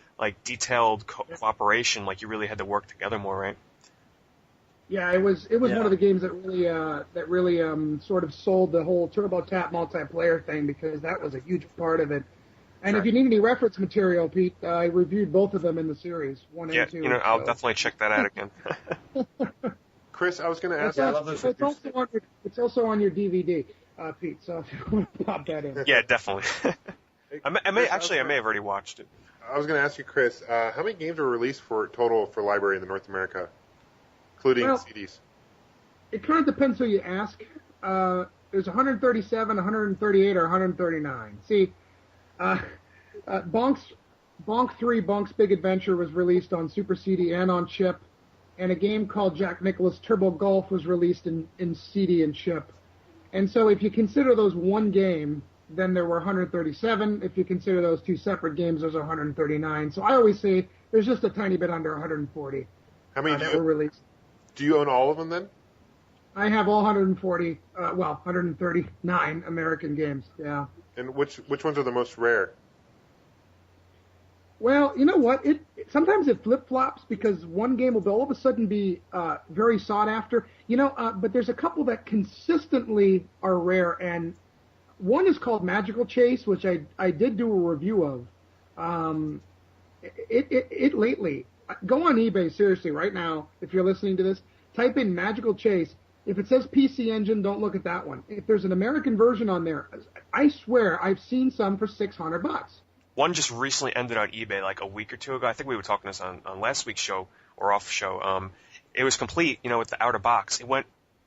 detailed cooperation, you really had to work together more, right? Yeah, it was one of the games that really sort of sold the whole TurboTap multiplayer thing, because that was a huge part of it. And if you need any reference material, Pete, I reviewed both of them in the series, 1 and 2. I'll definitely check that out again. Chris, I was going to ask. It's also on your DVD, Pete. So if you want to pop that in. Yeah, definitely. I may have already watched it. I was going to ask you, Chris, how many games were released total for library in North America, including CDs? It kind of depends who you ask. There's 137, 138, or 139. See, Bonk 3, Bonk's Big Adventure was released on Super CD and on chip, and a game called Jack Nicklaus Turbo Golf was released in CD and chip. And so if you consider those one game, then there were 137. If you consider those two separate games, there's 139. So I always say there's just a tiny bit under 140 How many that were released. Do you own all of them then? I have all 139 American games, yeah. And which ones are the most rare? Well, you know what? Sometimes it flip-flops because one game will all of a sudden be very sought after. But there's a couple that consistently are rare, and one is called Magical Chase, which I did do a review of. It lately, go on eBay, seriously, right now, if you're listening to this, type in Magical Chase. If it says PC Engine, don't look at that one. If there's an American version on there, I swear I've seen some for $600. One just recently ended on eBay like a week or two ago. I think we were talking this on last week's show or off show. It was complete, with the outer box.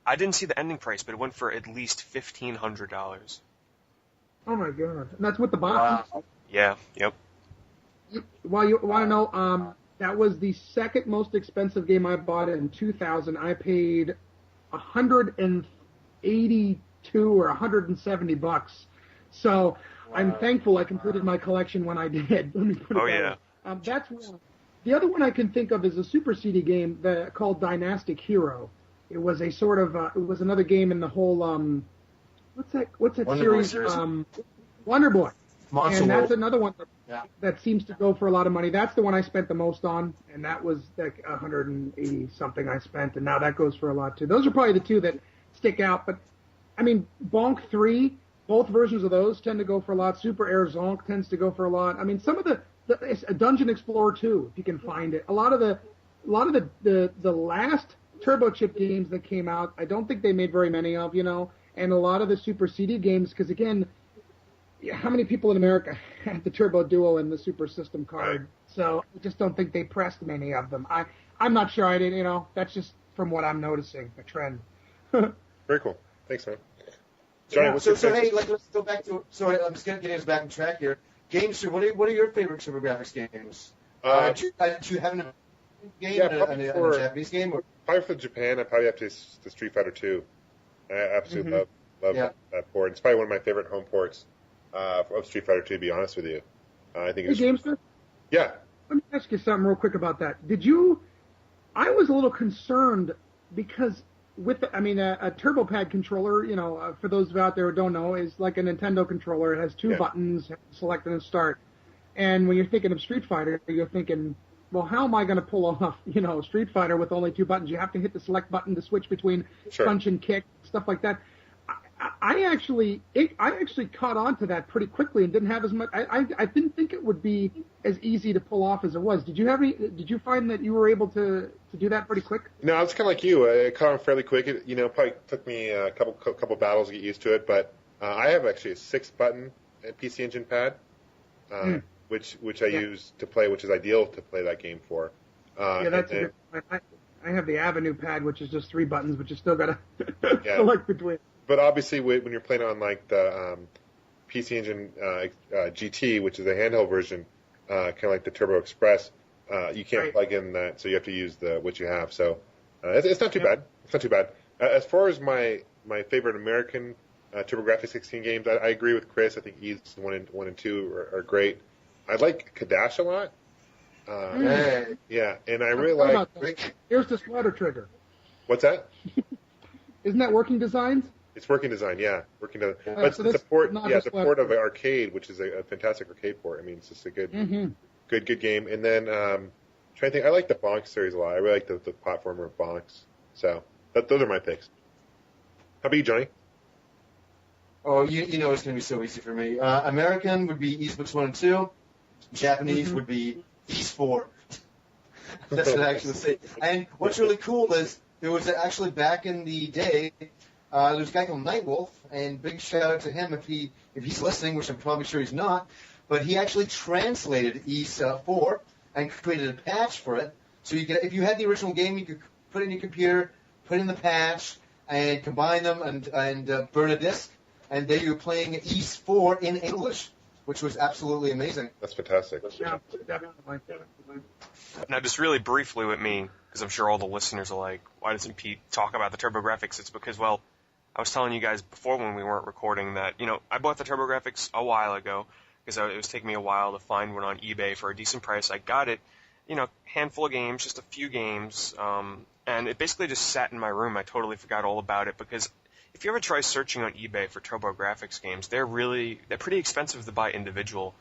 I didn't see the ending price, but it went for at least $1,500. Oh my god! And that's with the box. Wow. Yeah. Yep. Well, you want to know? That was the second most expensive game I bought in 2000. I paid $182 or $170. So I'm thankful I completed my collection when I did. Let me put it that way. That's one. The other one I can think of is a Super CD game called Dynastic Hero. It was a sort of it was another game in the whole what's that Wonder series? Wonder Boy. Monster and that's World. another one that seems to go for a lot of money. That's the one I spent the most on, and that was like 180 something I spent, and now that goes for a lot too. Those are probably the two that stick out. But I mean, Bonk 3, both versions of those tend to go for a lot. Super Air Zonk tends to go for a lot. I mean, some of the Dungeon Explorer 2, if you can find it. A lot of the last Turbo Chip games that came out, I don't think they made very many of, and a lot of the Super CD games, because again, how many people in America had the Turbo Duo and the Super System card? So I just don't think they pressed many of them. I'm not sure I did, that's just from what I'm noticing, a trend. Very cool. Thanks, man. Johnny, So hey, let's go back to. So I'm just getting us back on track here. Gamester, what are your favorite TurboGrafx games? Do you have a game and a Japanese game? Or? Probably for Japan, I probably have to the Street Fighter 2. I absolutely love that port. It's probably one of my favorite home ports of Street Fighter 2. To be honest with you, I think it's Gamester? Yeah. Let me ask you something real quick about that. I was a little concerned because with a TurboPad controller, for those out there who don't know, is like a Nintendo controller. It has two buttons, select and start. And when you're thinking of Street Fighter, you're thinking, well, how am I going to pull off, Street Fighter with only two buttons? You have to hit the select button to switch between punch and kick, stuff like that. I actually caught on to that pretty quickly and didn't have as much. I didn't think it would be as easy to pull off as it was. Did you find that you were able to do that pretty quick? No, I was kind of like you. I caught on fairly quick. It probably took me a couple battles to get used to it, but I have actually a 6-button PC Engine pad, which I use to play, which is ideal to play that game for. That's I have the Avenue pad, which is just 3 buttons, but you still got to select between. But obviously, when you're playing on like the PC Engine GT, which is a handheld version, kind of like the Turbo Express, you can't plug in that, so you have to use what you have. So it's not too bad. It's not too bad. As far as my favorite American TurboGrafx 16 games, I agree with Chris. I think E's 1 and 2 are great. I like Kadash a lot. Yeah, and I really like. Here's the slider trigger. What's that? Isn't that Working Designs? It's Working Design, yeah. Working Design. But so the port, the port of Arcade, which is a fantastic arcade port. I mean, it's just a good game. And then trying to think, I like the Bonk series a lot. I really like the platformer of Bonks. So those are my picks. How about you, Johnny? Oh, you know it's going to be so easy for me. American would be East Books 1 and 2. Japanese would be East 4. That's what I actually say. And what's really cool is there was actually back in the day, there was a guy called Nightwolf, and big shout out to him if he's listening, which I'm probably sure he's not. But he actually translated East 4 and created a patch for it. So you could, if you had the original game, you could put it in your computer, put in the patch, and combine them and burn a disc. And there you're playing East 4 in English, which was absolutely amazing. That's fantastic. Yeah, definitely. Now, just really briefly with me, because I'm sure all the listeners are like, why doesn't Pete talk about the TurboGrafx? It's because, well, I was telling you guys before when we weren't recording that, I bought the TurboGrafx a while ago because it was taking me a while to find one on eBay for a decent price. I got it, handful of games, just a few games, and it basically just sat in my room. I totally forgot all about it because if you ever try searching on eBay for TurboGrafx games, they're pretty expensive to buy individual.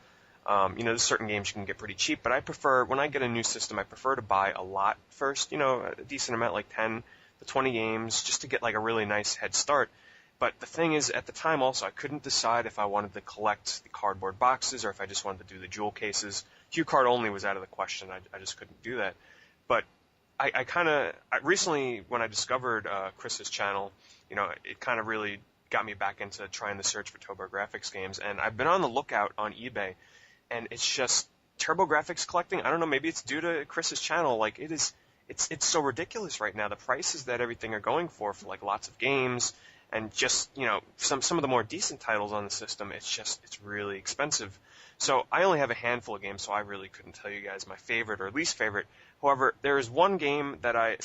There's certain games you can get pretty cheap, but I prefer, when I get a new system, I prefer to buy a lot first, a decent amount, like 10 to 20 games, just to get like a really nice head start. But the thing is, at the time also, I couldn't decide if I wanted to collect the cardboard boxes or if I just wanted to do the jewel cases. HuCard only was out of the question. I just couldn't do that. But I recently, when I discovered Chris's channel, it kind of really got me back into trying to search for TurboGrafx games. And I've been on the lookout on eBay, and it's just TurboGrafx collecting. I don't know, maybe it's due to Chris's channel. Like, it's so ridiculous right now. The prices that everything are going for like lots of games and just, some of the more decent titles on the system, it's really expensive. So I only have a handful of games, so I really couldn't tell you guys my favorite or least favorite. However, there is one game that I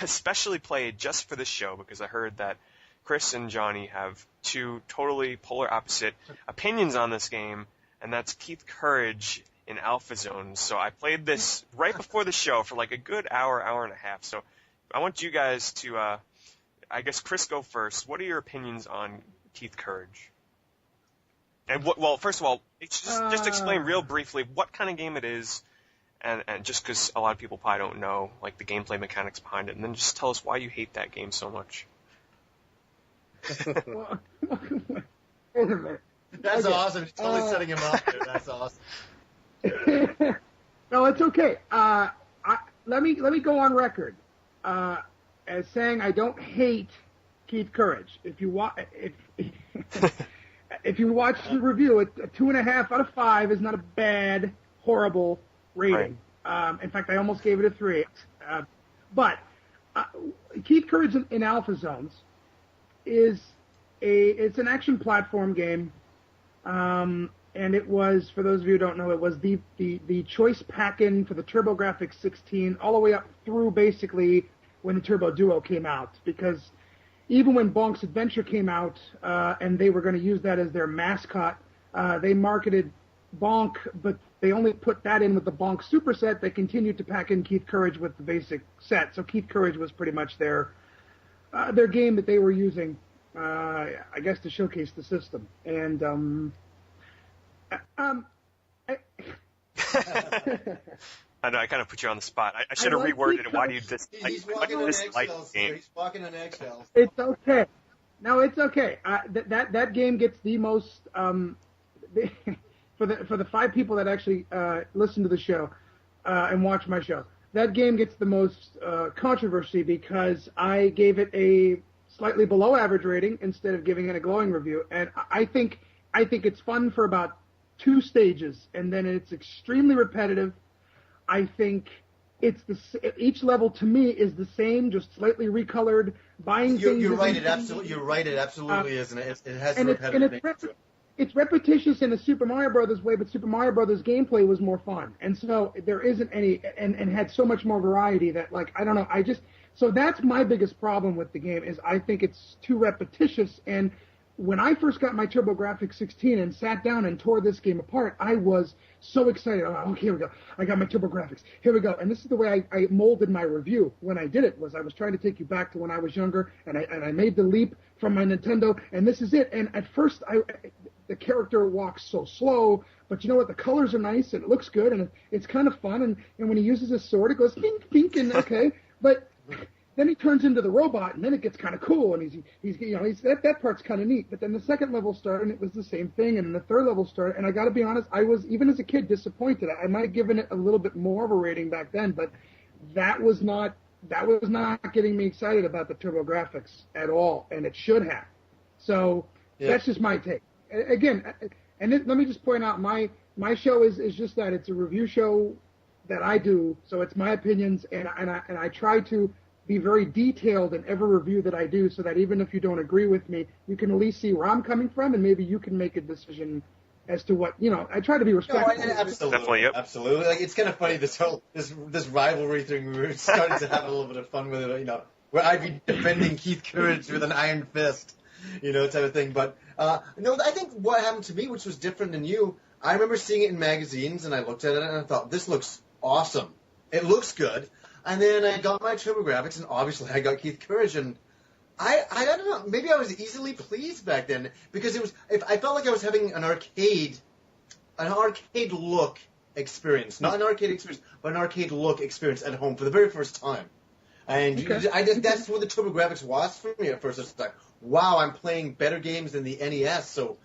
especially played just for this show because I heard that Chris and Johnny have two totally polar opposite opinions on this game, and that's Keith Courage in Alpha Zones. So I played this right before the show for like a good hour and a half. So I want you guys to, I guess Chris, go first. What are your opinions on Keith Courage? And well, first of all, just explain real briefly what kind of game it is, and just because a lot of people probably don't know like the gameplay mechanics behind it, and then just tell us why you hate that game so much. Wait a minute. That's okay. Awesome. He's totally setting him up there. That's awesome. No, it's okay. Let me go on record as saying I don't hate Keith Courage. If you if you watch the review, a 2.5 out of 5 is not a bad, horrible rating. Right. In fact, I almost gave it a 3. But Keith Courage in Alpha Zones it's an action platform game. And it was, for those of you who don't know, it was the choice pack-in for the TurboGrafx 16 all the way up through basically when the Turbo Duo came out. Because even when Bonk's Adventure came out and they were going to use that as their mascot, they marketed Bonk, but they only put that in with the Bonk superset. They continued to pack in Keith Courage with the basic set. So Keith Courage was pretty much their game that they were using, I guess, to showcase the system. And I know I kind of put you on the spot. I should have reworded it. Why do you dislike the game? He's walking on eggshells. It's okay. No, it's okay. That game gets the most for the 5 people that actually listen to the show and watch my show. That game gets the most controversy because I gave it a slightly below average rating instead of giving it a glowing review. And I think it's fun for about 2 stages, and then it's extremely repetitive. I think each level to me is the same, just slightly recolored. Buying things. You're right. It absolutely is, and it has a repetitive nature to it. It's repetitious in a Super Mario Brothers way, but Super Mario Brothers gameplay was more fun, and so there isn't any, and had so much more variety that, like, I don't know. So that's my biggest problem with the game is I think it's too repetitious. And when I first got my TurboGrafx 16 and sat down and tore this game apart, I was so excited. Oh, here we go. I got my TurboGrafx. Here we go. And this is the way I molded my review when I did it. Was I was trying to take you back to when I was younger, and I made the leap from my Nintendo, and this is it. And at first, the character walks so slow, but you know what? The colors are nice, and it looks good, and it's kind of fun. And when he uses his sword, it goes pink, pink, and okay. But then he turns into the robot, and then it gets kind of cool, and he's that part's kind of neat. But then the second level started, and it was the same thing, and then the third level started, and I got to be honest, I was, even as a kid, disappointed. I might have given it a little bit more of a rating back then, but that was not getting me excited about the TurboGrafx at all, and it should have. So that's just my take. Again, and let me just point out, my show is just that. It's a review show that I do, so it's my opinions, and I try to be very detailed in every review that I do, so that even if you don't agree with me, you can at least see where I'm coming from, and maybe you can make a decision as to what, I try to be respectful. No, absolutely. Definitely, yep. Absolutely. Like, it's kind of funny, this rivalry thing. We were starting to have a little bit of fun with it, where I'd be defending Keith Courage with an iron fist, type of thing. But, no, I think what happened to me, which was different than you, I remember seeing it in magazines, and I looked at it, and I thought, this looks awesome. It looks good. And then I got my TurboGrafx, and obviously I got Keith Courage, and I don't know, maybe I was easily pleased back then, because I felt like I was having an arcade look experience, not an arcade experience, but an arcade look experience at home for the very first time. And that's what the TurboGrafx was for me at first. It's like, wow, I'm playing better games than the NES, so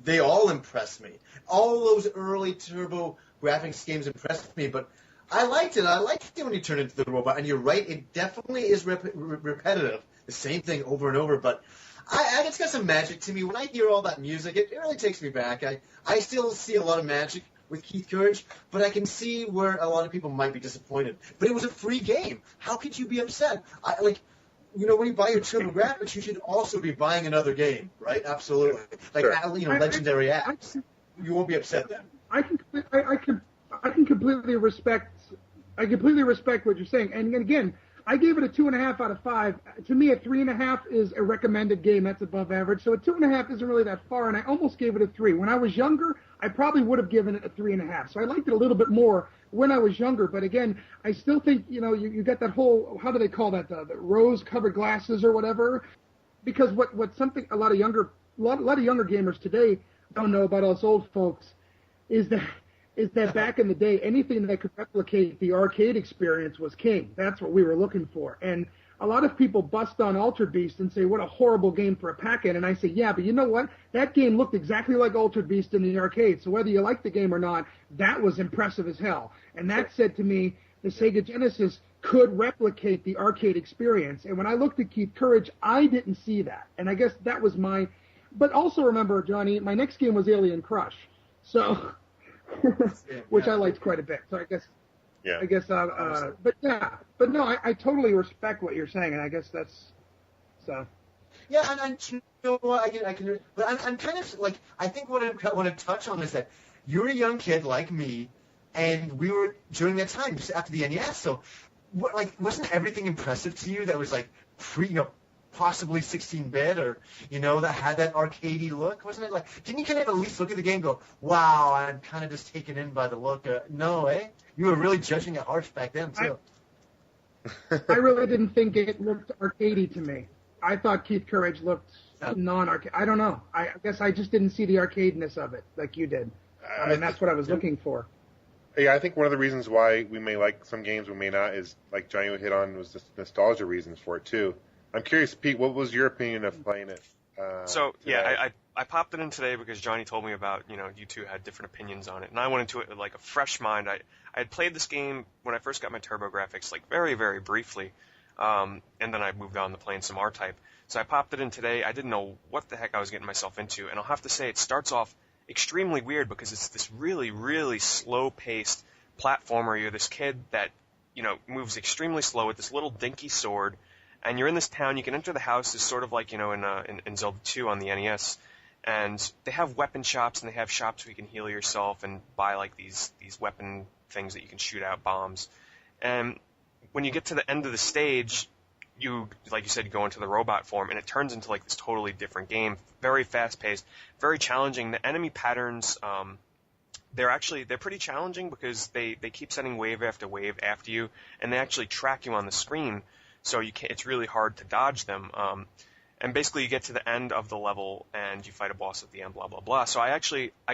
they all impressed me. All those early TurboGrafx games impressed me, but I liked it. I liked it when you turn into the robot, and you're right, it definitely is repetitive, the same thing over and over, but it's got some magic to me. When I hear all that music, it really takes me back. I still see a lot of magic with Keith Courage, but I can see where a lot of people might be disappointed. But it was a free game. How could you be upset? When you buy your TurboGrafx, you should also be buying another game, right? Absolutely. Legendary Acts. You won't be upset then. I can completely respect what you're saying. And again, I gave it a 2.5 out of 5. To me, a 3.5 is a recommended game. That's above average. So a 2.5 isn't really that far, and I almost gave it a 3. When I was younger, I probably would have given it a 3.5. So I liked it a little bit more when I was younger. But again, I still think, you got that whole, how do they call that, the rose-covered glasses or whatever? Because what something a lot of younger gamers today don't know about us old folks is that back in the day, anything that could replicate the arcade experience was king. That's what we were looking for. And a lot of people bust on Altered Beast and say, what a horrible game for a pack-in. And I say, yeah, but you know what? That game looked exactly like Altered Beast in the arcade. So whether you like the game or not, that was impressive as hell. And that said to me, the Sega Genesis could replicate the arcade experience. And when I looked at Keith Courage, I didn't see that. And I guess that was but also remember, Johnny, my next game was Alien Crush. So... which I liked quite a bit. So but no, I totally respect what you're saying, and I guess that's so. Yeah, and you know what, I can, but I'm kind of like, I think what I want to touch on is that you're a young kid like me, and we were during that time just after the NES. So, wasn't everything impressive to you that was like possibly 16-bit, or that had that arcadey look? Wasn't it like, didn't you kind of at least look at the game and go, wow, I'm kind of just taken in by the look? No, eh? You were really judging it harsh back then too. I really didn't think it looked arcadey to me. I thought Keith Courage looked non-arcade. I don't know. I guess I just didn't see the arcadeness of it like you did. That's what I was looking for. Yeah, I think one of the reasons why we may like some games, we may not, is like Johnny would hit on, was the nostalgia reasons for it too. I'm curious, Pete, what was your opinion of playing it? I popped it in today because Johnny told me about, you two had different opinions on it. And I went into it with like a fresh mind. I had played this game when I first got my TurboGrafx, like very, very briefly. And then I moved on to playing some R-Type. So I popped it in today. I didn't know what the heck I was getting myself into. And I'll have to say it starts off extremely weird because it's this really, really slow-paced platformer. You're this kid that, moves extremely slow with this little dinky sword. And you're in this town. You can enter the house. It's sort of like, in Zelda 2 on the NES. And they have weapon shops, and they have shops where you can heal yourself and buy, like, these weapon things that you can shoot out bombs. And when you get to the end of the stage, like you said, you go into the robot form, and it turns into, like, this totally different game. Very fast-paced, very challenging. The enemy patterns, they're pretty challenging because they keep sending wave after wave after you, and they actually track you on the screen. So it's really hard to dodge them. And basically you get to the end of the level and you fight a boss at the end, blah, blah, blah. So I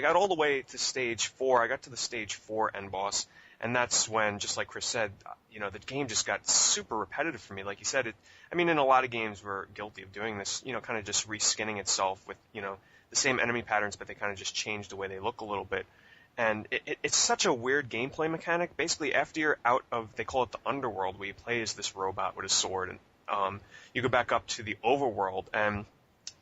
got all the way to stage 4. I got to the stage 4 end boss, And that's when, just like Chris said, the game just got super repetitive for me. Like he said, in a lot of games we're guilty of doing this, kind of just reskinning itself with, the same enemy patterns, but they kind of just change the way they look a little bit. And it's such a weird gameplay mechanic. Basically, after you're out of, they call it the underworld, where you play as this robot with a sword, and you go back up to the overworld. And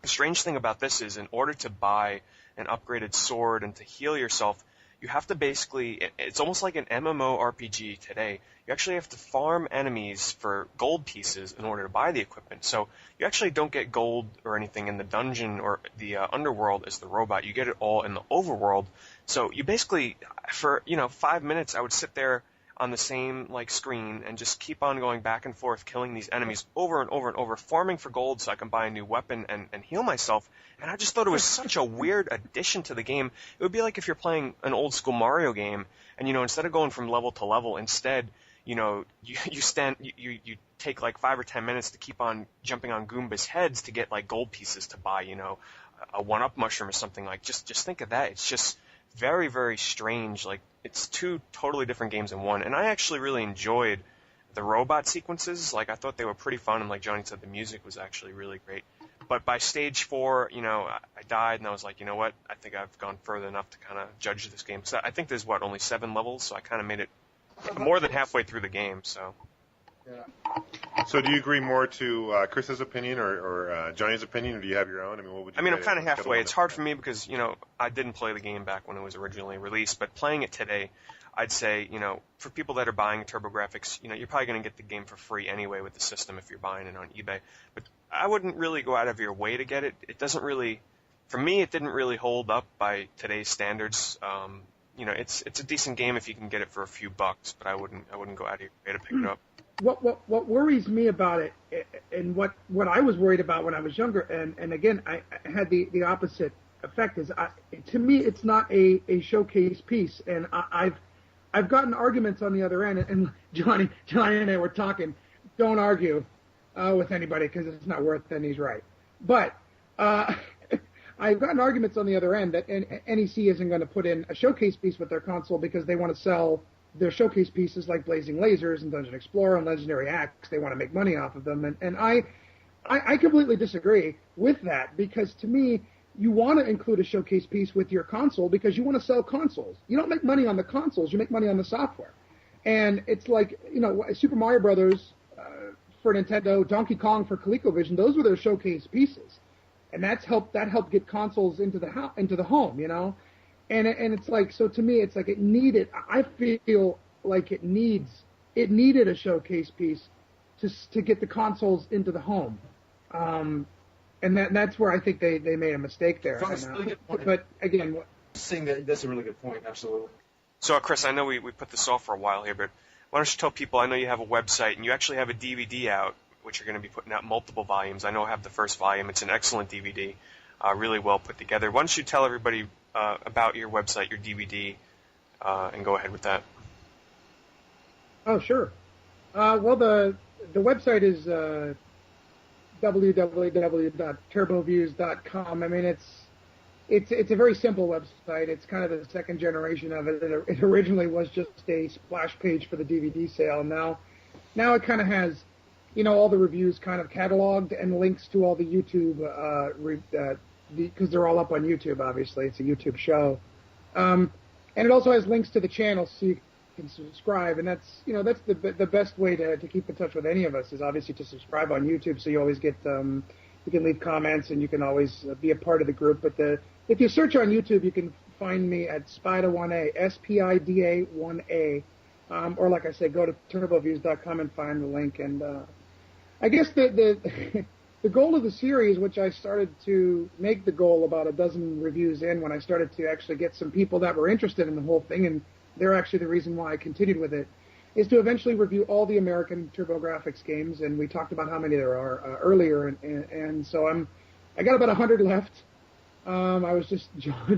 the strange thing about this is, in order to buy an upgraded sword and to heal yourself, you have to basically, it's almost like an MMORPG today. You actually have to farm enemies for gold pieces in order to buy the equipment. So you actually don't get gold or anything in the dungeon or the underworld as the robot. You get it all in the overworld. So you basically, for 5 minutes, I would sit there on the same screen and just keep on going back and forth, killing these enemies over and over and over, farming for gold so I can buy a new weapon and heal myself. And I just thought it was such a weird addition to the game. It would be like if you're playing an old school Mario game and, instead of going from level to level, instead, you take 5 or 10 minutes to keep on jumping on Goomba's heads to get gold pieces to buy, a 1-up mushroom or something. Just think of that. It's just very, very strange. It's two totally different games in one. And I actually really enjoyed the robot sequences. I thought they were pretty fun. And like Johnny said, the music was actually really great. But by stage 4, I died and I was like, you know what? I think I've gone further enough to kind of judge this game. So I think there's only 7 levels. So I kind of made it more than halfway through the game. So. Yeah. So do you agree more to Chris's opinion or Johnny's opinion, or do you have your own? What would you I'm kind of halfway. It's hard for me because, I didn't play the game back when it was originally released, but playing it today, I'd say, for people that are buying TurboGrafx, you're probably going to get the game for free anyway with the system if you're buying it on eBay. But I wouldn't really go out of your way to get it. It doesn't really, for me, it didn't really hold up by today's standards. It's a decent game if you can get it for a few bucks, but I wouldn't go out of your way to pick it up. What worries me about it, and what I was worried about when I was younger, and again I had the opposite effect, is to me it's not a showcase piece, and I've gotten arguments on the other end, and Johnny and I were talking. Don't argue with anybody because it's not worth it, and he's right. But I've gotten arguments on the other end that NEC isn't going to put in a showcase piece with their console because they want to sell their showcase pieces like Blazing Lasers and Dungeon Explorer and Legendary Axe. They want to make money off of them. And I completely disagree with that, because to me, you want to include a showcase piece with your console because you want to sell consoles. You don't make money on the consoles, you make money on the software. And it's like, Super Mario Brothers for Nintendo, Donkey Kong for ColecoVision, those were their showcase pieces. And that helped get consoles into the home, And it's like, so to me, it's like I feel like it needed a showcase piece to get the consoles into the home. And that's where I think they made a mistake there. But again, that's a really good point, absolutely. So, Chris, I know we put this off for a while here, but why don't you tell people, I know you have a website and you actually have a DVD out, which you're going to be putting out multiple volumes. I know I have the first volume. It's an excellent DVD, really well put together. Why don't you tell everybody about your website, your DVD, and go ahead with that. Oh, sure. Well, the website is www.turboviews.com. I mean, it's a very simple website. It's kind of the second generation of it. It originally was just a splash page for the DVD sale. Now it kind of has, all the reviews kind of cataloged and links to all the YouTube, because they're all up on YouTube, obviously. It's a YouTube show. And it also has links to the channel so you can subscribe. And that's the best way to keep in touch with any of us is obviously to subscribe on YouTube, so you always get, you can leave comments and you can always be a part of the group. But if you search on YouTube, you can find me at Spida1A, SPIDA1A. Or like I said, go to turboviews.com and find the link. And I guess the goal of the series, which I started to make the goal about a dozen reviews in when I started to actually get some people that were interested in the whole thing, and they're actually the reason why I continued with it, is to eventually review all the American TurboGrafx games. And we talked about how many there are earlier, and so I got about 100 left. I was just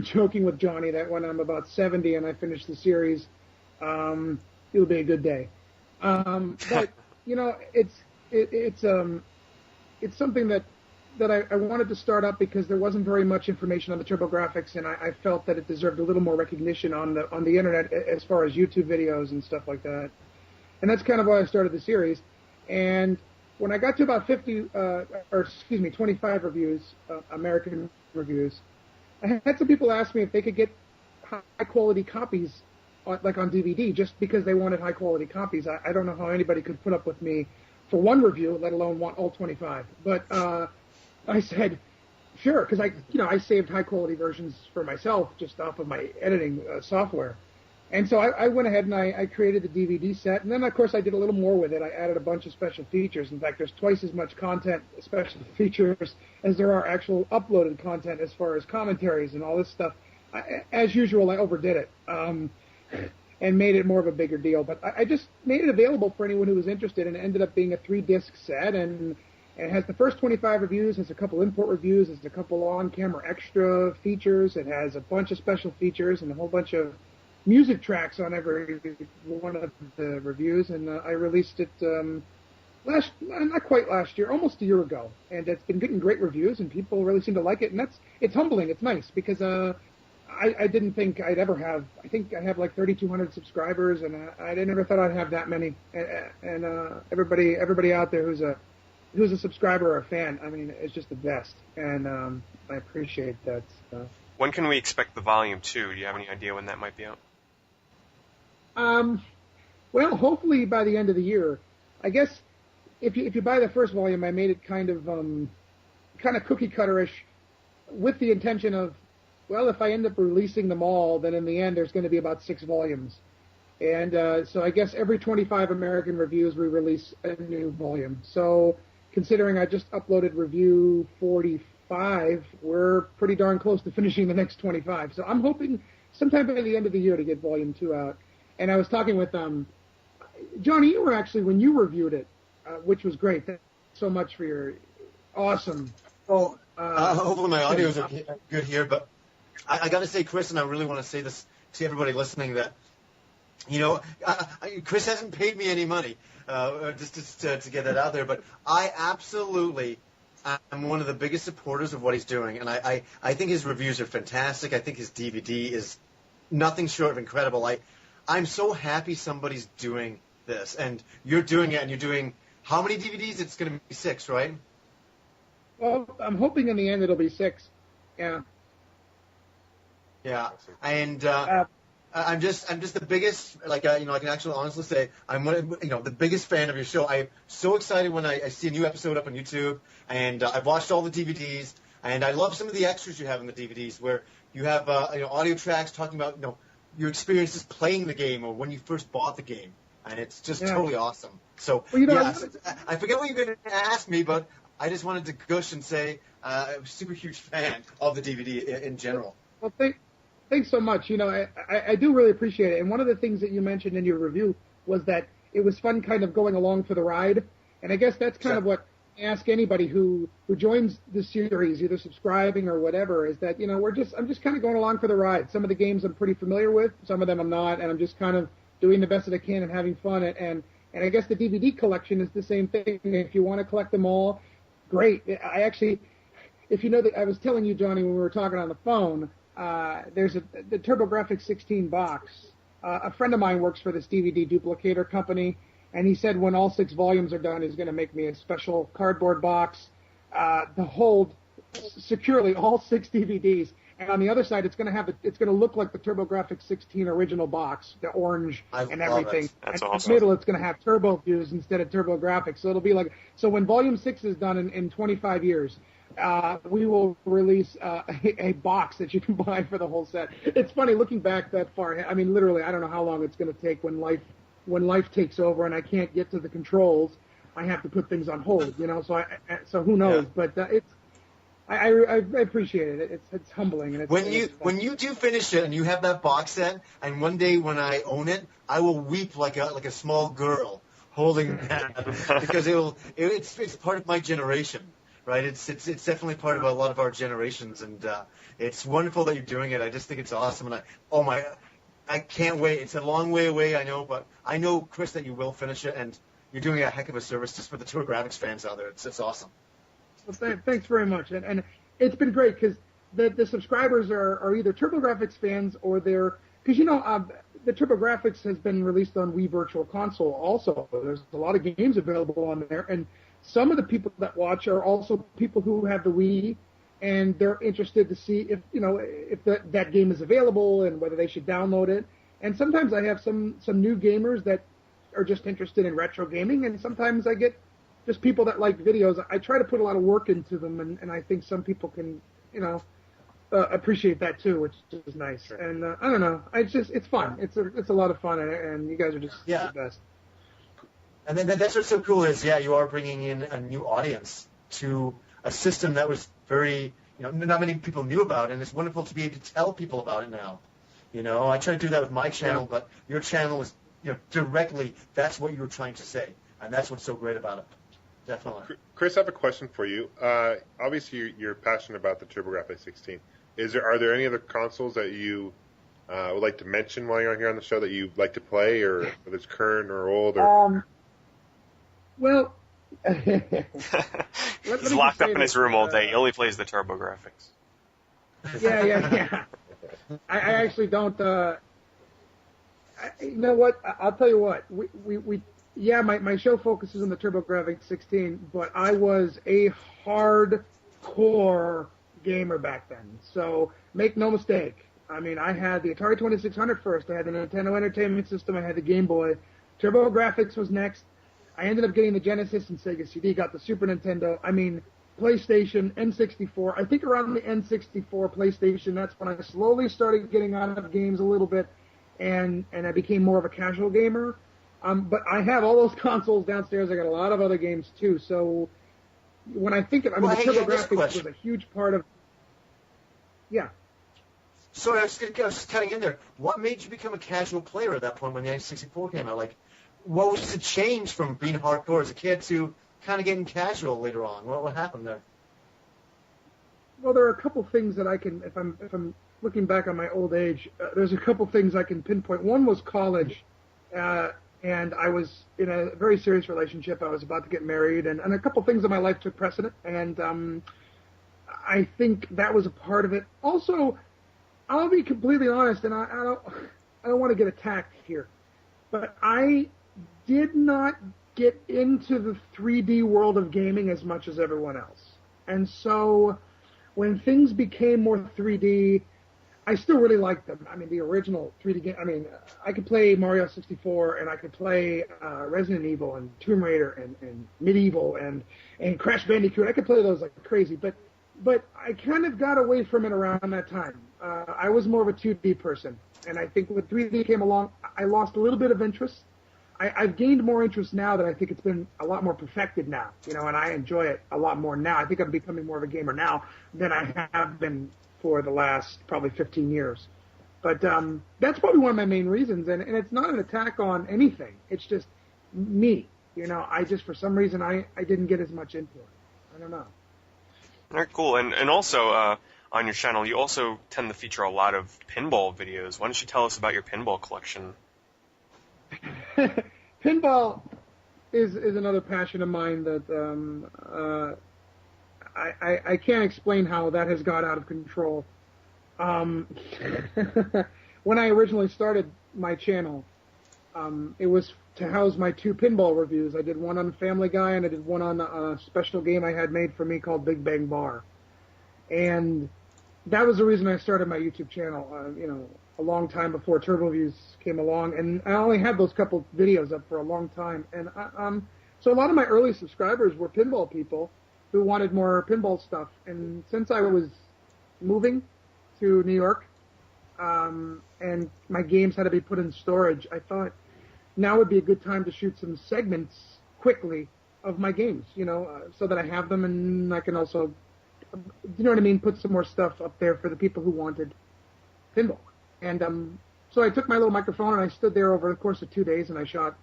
joking with Johnny that when I'm about 70 and I finish the series, it'll be a good day. But it's something that that I wanted to start up because there wasn't very much information on the TurboGrafx, and I felt that it deserved a little more recognition on the internet as far as YouTube videos and stuff like that. And that's kind of why I started the series. And when I got to about 25 reviews, American reviews, I had some people ask me if they could get high-quality copies, like on DVD, just because they wanted high-quality copies. I don't know how anybody could put up with me for one review, let alone want all 25. But I said, sure, because I saved high-quality versions for myself just off of my editing software. And so I went ahead and I created the DVD set, and then, of course, I did a little more with it. I added a bunch of special features. In fact, there's twice as much content, special features, as there are actual uploaded content as far as commentaries and all this stuff. As usual, I overdid it and made it more of a bigger deal. But I just made it available for anyone who was interested, and it ended up being a 3-disc set, and it has the first 25 reviews, has a couple import reviews, has a couple on-camera extra features, it has a bunch of special features and a whole bunch of music tracks on every one of the reviews, and I released it not quite last year, almost a year ago, and it's been getting great reviews, and people really seem to like it, and it's humbling, it's nice, because I didn't think I'd ever have, I think I have like 3,200 subscribers, and I never thought I'd have that many, and everybody out there who's a subscriber or a fan, I mean, it's just the best, and I appreciate that. When can we expect the volume 2? Do you have any idea when that might be out? Well, hopefully by the end of the year. I guess if you buy the first volume, I made it kind of cookie cutterish, with the intention of, well, if I end up releasing them all, then in the end there's going to be about 6 volumes, and so I guess every 25 American reviews we release a new volume. So considering I just uploaded review 45, we're pretty darn close to finishing the next 25. So I'm hoping sometime by the end of the year to get volume 2 out. And I was talking with Johnny, you were actually, when you reviewed it, which was great. Thanks so much for your awesome. Hopefully my audio is good here, but I got to say, Chris, and I really want to say this to everybody listening, that, Chris hasn't paid me any money, just to get that out there, but I absolutely am one of the biggest supporters of what he's doing, and I think his reviews are fantastic. I think his DVD is nothing short of incredible. I'm so happy somebody's doing this, and you're doing it, and you're doing how many DVDs? It's going to be 6, right? Well, I'm hoping in the end it'll be 6. Yeah. Yeah, and I'm just the biggest, I can actually honestly say I'm the biggest fan of your show. I'm so excited when I see a new episode up on YouTube, and I've watched all the DVDs, and I love some of the extras you have in the DVDs where you have audio tracks talking about your experiences playing the game or when you first bought the game, and it's just totally awesome. So I forget what you're going to ask me, but I just wanted to gush and say I'm a super huge fan of the DVD in general. Well, thanks so much. I do really appreciate it. And one of the things that you mentioned in your review was that it was fun kind of going along for the ride. And I guess that's kind of what I ask anybody who joins the series, either subscribing or whatever, is that, I'm just kind of going along for the ride. Some of the games I'm pretty familiar with, some of them I'm not, and I'm just kind of doing the best that I can and having fun. And I guess the DVD collection is the same thing. If you want to collect them all, great. I actually, if you know that I was telling you, Johnny, when we were talking on the phone, there's the TurboGrafx 16 box. A friend of mine works for this DVD duplicator company, and he said when all 6 volumes are done, he's going to make me a special cardboard box to hold securely all 6 DVDs. And on the other side, it's going to look like the TurboGrafx 16 original box, the orange and everything. That's and awesome. In the middle, it's going to have Turbo views instead of TurboGrafx. So it'll be like, so when volume 6 is done in 25 years, we will release a box that you can buy for the whole set. It's funny looking back that far. I mean, literally, I don't know how long it's going to take when life takes over and I can't get to the controls. I have to put things on hold, So who knows? Yeah. But I appreciate it. It's humbling. And when you do finish it and you have that box set, and one day when I own it, I will weep like a small girl holding that because it's part of my generation. Right, it's definitely part of a lot of our generations, and it's wonderful that you're doing it. I just think it's awesome, and I can't wait. It's a long way away, I know, but I know, Chris, that you will finish it, and you're doing a heck of a service just for the TurboGrafx fans out there. It's awesome. Well, thanks very much, and it's been great because the subscribers are either TurboGrafx fans or they're because the TurboGrafx has been released on Wii Virtual Console also. There's a lot of games available on there, and some of the people that watch are also people who have the Wii, and they're interested to see if that game is available and whether they should download it. And sometimes I have some new gamers that are just interested in retro gaming, and sometimes I get just people that like videos. I try to put a lot of work into them, and I think some people can, appreciate that too, which is nice. Sure. And I don't know, it's fun. It's a lot of fun, and you guys are just the best. And then that's what's so cool is, you are bringing in a new audience to a system that was very, not many people knew about, and it's wonderful to be able to tell people about it now. I try to do that with my channel, but your channel is, directly, that's what you were trying to say, and that's what's so great about it. Definitely. Chris, I have a question for you. Obviously, you're passionate about the TurboGrafx 16. Are there any other consoles that you would like to mention while you're here on the show that you like to play, or whether it's current or old? Or... Well, he's locked up in his room all day. He only plays the TurboGrafx. Yeah. I actually don't. You know what? I'll tell you what. My show focuses on the TurboGrafx 16, but I was a hardcore gamer back then. So make no mistake. I mean, I had the Atari 2600 first. I had the Nintendo Entertainment System. I had the Game Boy. TurboGrafx was next. I ended up getting the Genesis and Sega CD. Got the Super Nintendo. I mean, PlayStation, N64. I think around the N64 PlayStation, that's when I slowly started getting out of games a little bit, and I became more of a casual gamer. But I have all those consoles downstairs. I got a lot of other games too. So when I think of, the TurboGrafx was a huge part of. Yeah. So I was just cutting in there. What made you become a casual player at that point when the N64 came out? Like, what was the change from being hardcore as a kid to kind of getting casual later on? What happened there? Well, there are a couple things that I can, if I'm looking back on my old age, there's a couple things I can pinpoint. One was college, and I was in a very serious relationship. I was about to get married, and a couple things in my life took precedent, and I think that was a part of it. Also, I'll be completely honest, and I don't want to get attacked here, but I did not get into the 3D world of gaming as much as everyone else. And so when things became more 3D, I still really liked them. I mean, the original 3D game, I could play Mario 64, and I could play Resident Evil and Tomb Raider and Medieval and Crash Bandicoot. I could play those like crazy, but I kind of got away from it around that time. I was more of a 2D person, and I think when 3D came along, I lost a little bit of interest. I've gained more interest now that I think it's been a lot more perfected now, and I enjoy it a lot more now. I think I'm becoming more of a gamer now than I have been for the last probably 15 years. But that's probably one of my main reasons, and it's not an attack on anything. It's just me, I just, for some reason, I didn't get as much into it. I don't know. All right, cool. And also, on your channel, you also tend to feature a lot of pinball videos. Why don't you tell us about your pinball collection? Pinball is another passion of mine that I can't explain how that has got out of control. When I originally started my channel, it was to house my 2 pinball reviews. I did one on Family Guy, and I did one on a special game I had made for me called Big Bang Bar. And that was the reason I started my YouTube channel, a long time before TurboViews came along. And I only had those couple videos up for a long time. And so a lot of my early subscribers were pinball people who wanted more pinball stuff. And since I was moving to New York, and my games had to be put in storage, I thought now would be a good time to shoot some segments quickly of my games, so that I have them and I can also, put some more stuff up there for the people who wanted pinball. And so I took my little microphone and I stood there over the course of 2 days and I shot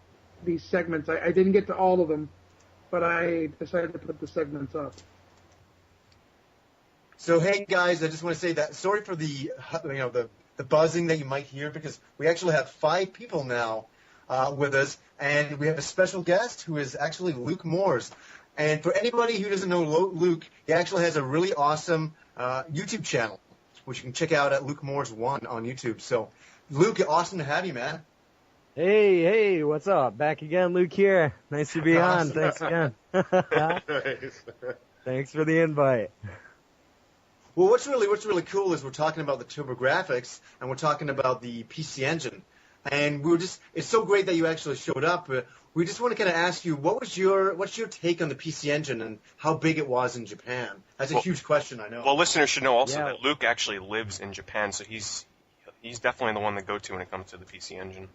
these segments. I didn't get to all of them, but I decided to put the segments up. So, hey, guys, I just want to say that sorry for the buzzing that you might hear, because we actually have 5 people now with us, and we have a special guest who is actually Luke Moores. And for anybody who doesn't know Luke, he actually has a really awesome YouTube channel, which you can check out at Luke Moore's 1 on YouTube. So, Luke, awesome to have you, man. Hey, what's up? Back again, Luke here. Nice to be on. Thanks again. Nice. Thanks for the invite. Well, what's really cool is we're talking about the TurboGrafx, and we're talking about the PC Engine. And it's so great that you actually showed up. We just want to kind of ask you, what's your take on the PC Engine and how big it was in Japan? That's a huge question, I know. Well, listeners should know also that Luke actually lives in Japan, so he's definitely the one to go to when it comes to the PC Engine.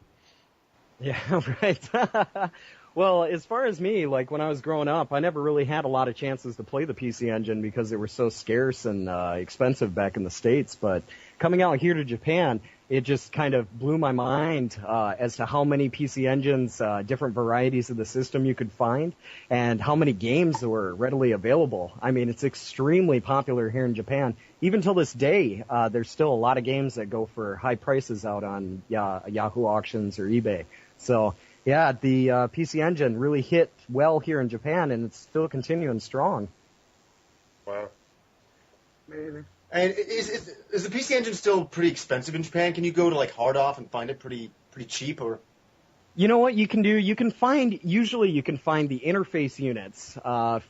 Yeah, right. Well, as far as me, like when I was growing up, I never really had a lot of chances to play the PC Engine because they were so scarce and expensive back in the States. But coming out here to Japan, it just kind of blew my mind as to how many PC Engines, different varieties of the system you could find, and how many games were readily available. I mean, it's extremely popular here in Japan. Even till this day, there's still a lot of games that go for high prices out on Yahoo auctions or eBay. So, yeah, the PC Engine really hit well here in Japan, and it's still continuing strong. Wow. Amazing. And is the PC Engine still pretty expensive in Japan? Can you go to like Hard Off and find it pretty cheap, or? You know what you can do? You can find the interface units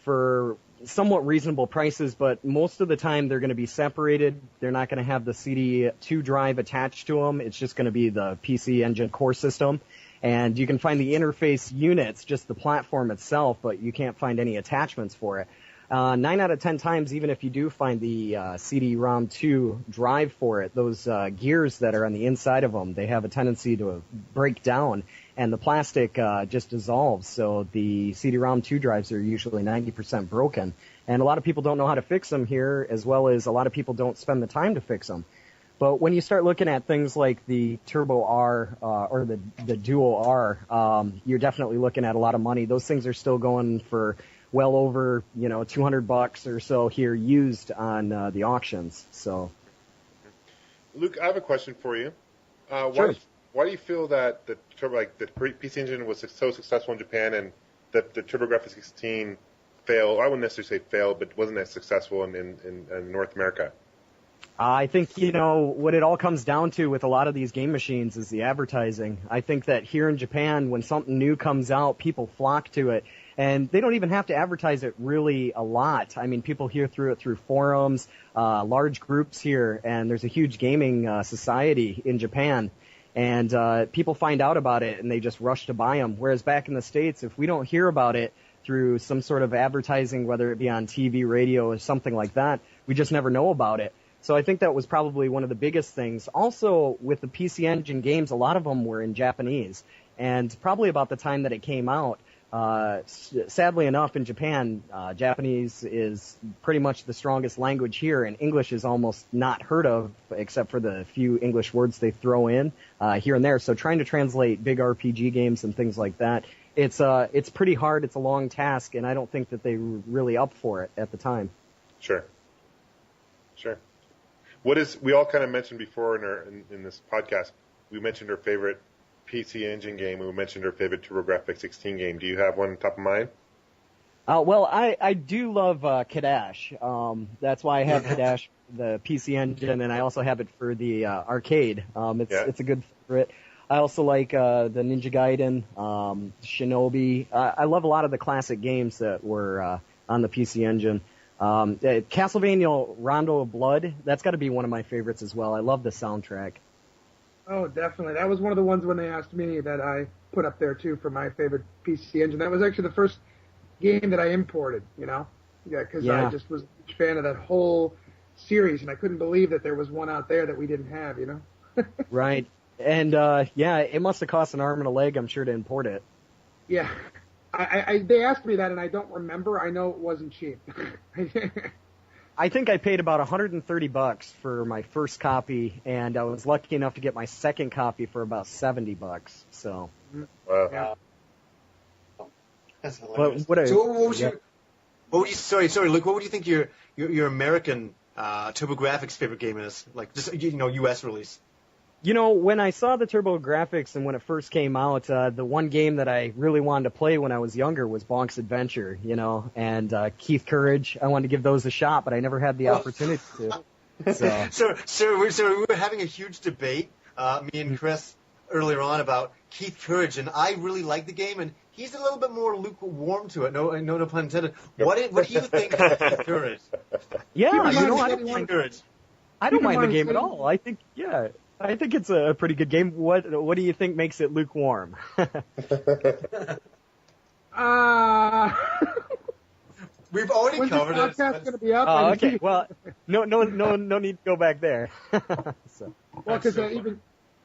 for somewhat reasonable prices, but most of the time they're going to be separated. They're not going to have the CD2 drive attached to them. It's just going to be the PC Engine core system. And you can find the interface units, just the platform itself, but you can't find any attachments for it. 9 out of 10 times, even if you do find the CD-ROM 2 drive for it, those gears that are on the inside of them, they have a tendency to break down, and the plastic just dissolves. So the CD-ROM 2 drives are usually 90% broken. And a lot of people don't know how to fix them here, as well as a lot of people don't spend the time to fix them. But when you start looking at things like the Turbo R or the Duo R, you're definitely looking at a lot of money. Those things are still going for well over, $200 or so here used on the auctions. So, Luke, I have a question for you. Sure. Why do you feel that the PC Engine was so successful in Japan and that the TurboGrafx 16 failed? I wouldn't necessarily say failed, but wasn't as successful in North America. I think, what it all comes down to with a lot of these game machines is the advertising. I think that here in Japan, when something new comes out, people flock to it. And they don't even have to advertise it really a lot. I mean, people hear through it through forums, large groups here, and there's a huge gaming society in Japan. And people find out about it, and they just rush to buy them. Whereas back in the States, if we don't hear about it through some sort of advertising, whether it be on TV, radio, or something like that, we just never know about it. So I think that was probably one of the biggest things. Also, with the PC Engine games, a lot of them were in Japanese. And probably about the time that it came out, sadly enough, in Japan, Japanese is pretty much the strongest language here, and English is almost not heard of, except for the few English words they throw in here and there. So trying to translate big RPG games and things like that, it's pretty hard. It's a long task, and I don't think that they were really up for it at the time. Sure. We all kind of mentioned before in this podcast, we mentioned our favorite PC Engine game, and we mentioned our favorite TurboGrafx 16 game. Do you have one on top of mind? Well, I do love Kadash. That's why I have Kadash, the PC Engine, and I also have it for the arcade. It's a good favorite. I also like the Ninja Gaiden, Shinobi. I love a lot of the classic games that were on the PC Engine. Castlevania Rondo of Blood, that's got to be one of my favorites as well. I love the soundtrack. Oh, definitely. That was one of the ones when they asked me that I put up there, too, for my favorite PC Engine. That was actually the first game that I imported, because I just was a fan of that whole series, and I couldn't believe that there was one out there that we didn't have, Right. And, it must have cost an arm and a leg, I'm sure, to import it. Yeah. They asked me that, and I don't remember. I know it wasn't cheap. I think I paid about $130 for my first copy, and I was lucky enough to get my second copy for about $70. So. Wow. That's hilarious. Sorry, Luke. What would you think your American TurboGrafx favorite game is? Like just U.S. release. You know, when I saw the TurboGrafx and when it first came out, the one game that I really wanted to play when I was younger was Bonk's Adventure, you know, and Keith Courage. I wanted to give those a shot, but I never had the opportunity to. So we were having a huge debate, me and Chris, earlier on about Keith Courage, and I really like the game, and he's a little bit more lukewarm to it. No pun intended. What do you think of Keith Courage? Yeah, you know, I don't mind the game Keith at all. I think it's a pretty good game. What do you think makes it lukewarm? We've already When's covered this it. podcast going to be up? Oh, okay. Well, no need to go back there. So. Well, because even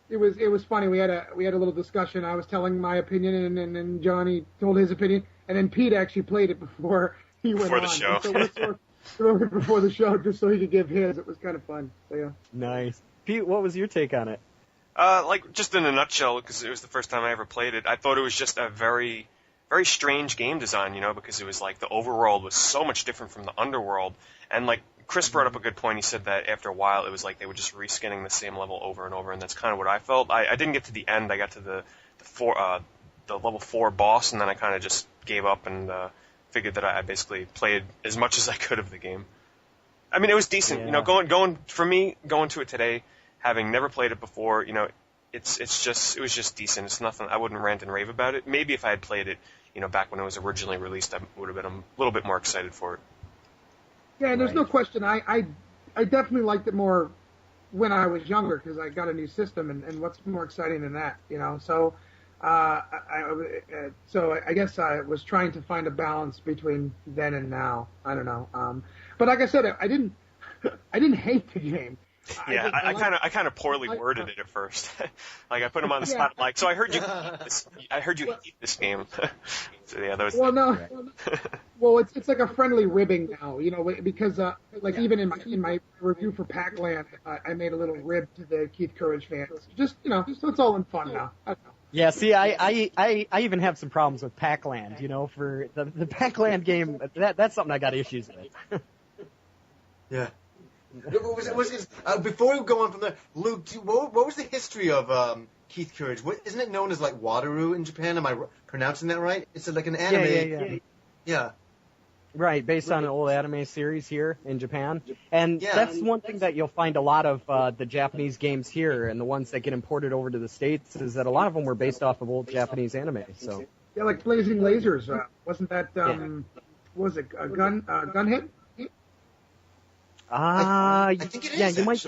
it was funny. We had a little discussion. I was telling my opinion, and then Johnny told his opinion, and then Pete actually played it before he went before on. the show. So we sort of before the show, just so he could give his. It was kind of fun. So yeah. Nice. Pete, what was your take on it? Like, just in a nutshell, because it was the first time I ever played it, I thought it was just a very, very strange game design, you know, because it was like the overworld was so much different from the underworld. And like Chris brought up a good point. He said that after a while it was like they were just reskinning the same level over and over, and that's kind of what I felt. I didn't get to the end. I got to the level 4 boss, and then I kind of just gave up and figured that I basically played as much as I could of the game. I mean, it was decent. Yeah. You know, going to it today, having never played it before, you know, it was just decent. It's nothing. I wouldn't rant and rave about it. Maybe if I had played it, you know, back when it was originally released, I would have been a little bit more excited for it. Yeah, and there's no question. I definitely liked it more when I was younger because I got a new system, and what's more exciting than that, you know? So, I guess I was trying to find a balance between then and now. I don't know. But like I said, I didn't hate the game. Yeah, I kind of poorly worded it at first. Like I put him on the spot. Like, so I heard you hate this game. So yeah, that was. Well, no. Well, it's like a friendly ribbing now, you know, because like even in my review for Pac-Land, I made a little rib to the Keith Courage fans. Just, you know, so it's all in fun now. I don't know. Yeah, see, I even have some problems with Pac-Land, you know, for the Pac-Land game. That's something I got issues with. Yeah. Before we go on from there, Luke, what was the history of Keith Courage? Isn't it known as like Wataru in Japan? Am I pronouncing that right? It's like an anime. Yeah. Right, based on an old anime series here in Japan. And that's one thing that you'll find a lot of the Japanese games here and the ones that get imported over to the States is that a lot of them were based off of old Japanese anime. So yeah, like Blazing Lasers. Wasn't that what was it a gun hit? I think it is. Yeah, you might.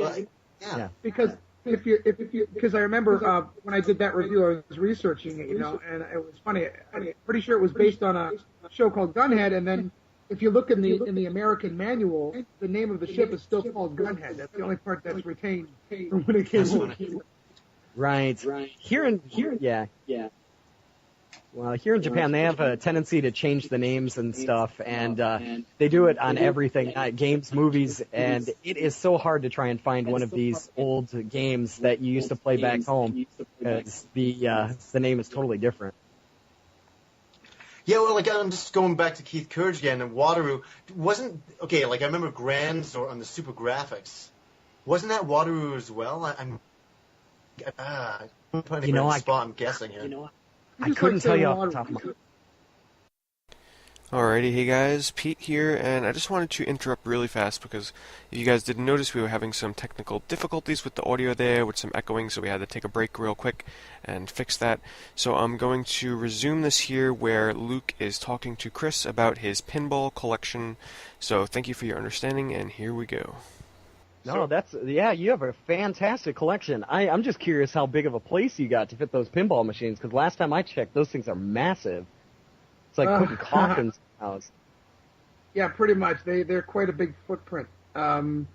Yeah. Because because I remember when I did that review, I was researching it, you know, and it was funny. I'm pretty sure it was based on a show called Gunhead, and then if you look in the American manual, the name of the ship is still called Gunhead. That's the only part that's retained from when it came out. Right. Here, yeah. Well, here in Japan, they have a tendency to change the names and stuff, and they do it on everything, games, movies, and it is so hard to try and find one of these old games that you used to play back home, because the name is totally different. Yeah, well, like, I'm just going back to Keith Courage again, and Wataru I remember Grands on the Super Graphics. Wasn't that Wataru as well? I'm putting it on the spot, I'm guessing here. You know what? I couldn't tell you off the top of my head. Alrighty, hey guys, Pete here, and I just wanted to interrupt really fast because if you guys didn't notice, we were having some technical difficulties with the audio there, with some echoing, so we had to take a break real quick and fix that. So I'm going to resume this here where Luke is talking to Chris about his pinball collection. So thank you for your understanding, and here we go. No, you have a fantastic collection. I'm just curious how big of a place you got to fit those pinball machines, because last time I checked, those things are massive. It's like putting coffins in the house. Yeah, pretty much. They're quite a big footprint. Well,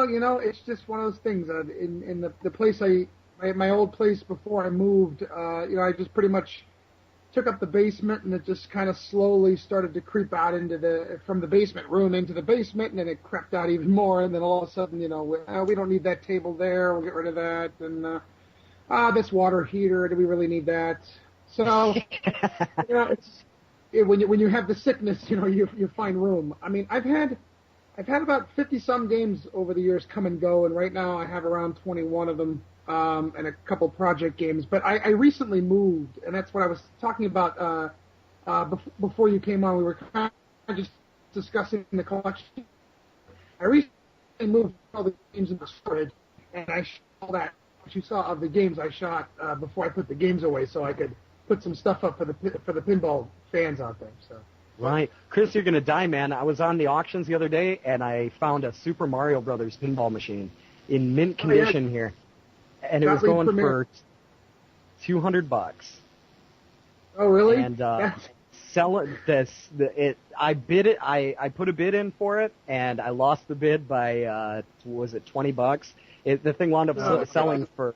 you know, it's just one of those things. In the place my old place before I moved, you know, I just pretty much took up the basement, and it just kind of slowly started to creep out from the basement room into the basement, and then it crept out even more, and then all of a sudden, you know, we don't need that table there, we'll get rid of that, and this water heater, do we really need that? So, you know, when you have the sickness, you know, you find room. I mean, I've had I've had about 50-some games over the years come and go, and right now I have around 21 of them, and a couple project games. But I recently moved, and that's what I was talking about before you came on. We were kind of just discussing the collection. I recently moved all the games into storage, and I shot all that, what you saw of the games I shot before I put the games away, so I could put some stuff up for the pinball fans out there. So. Right. Chris, you're going to die, man. I was on the auctions the other day, and I found a Super Mario Brothers pinball machine in mint condition here. And it was going for $200. Oh, really? And I bid it. I put a bid in for it, and I lost the bid by was it $20? The thing wound up selling for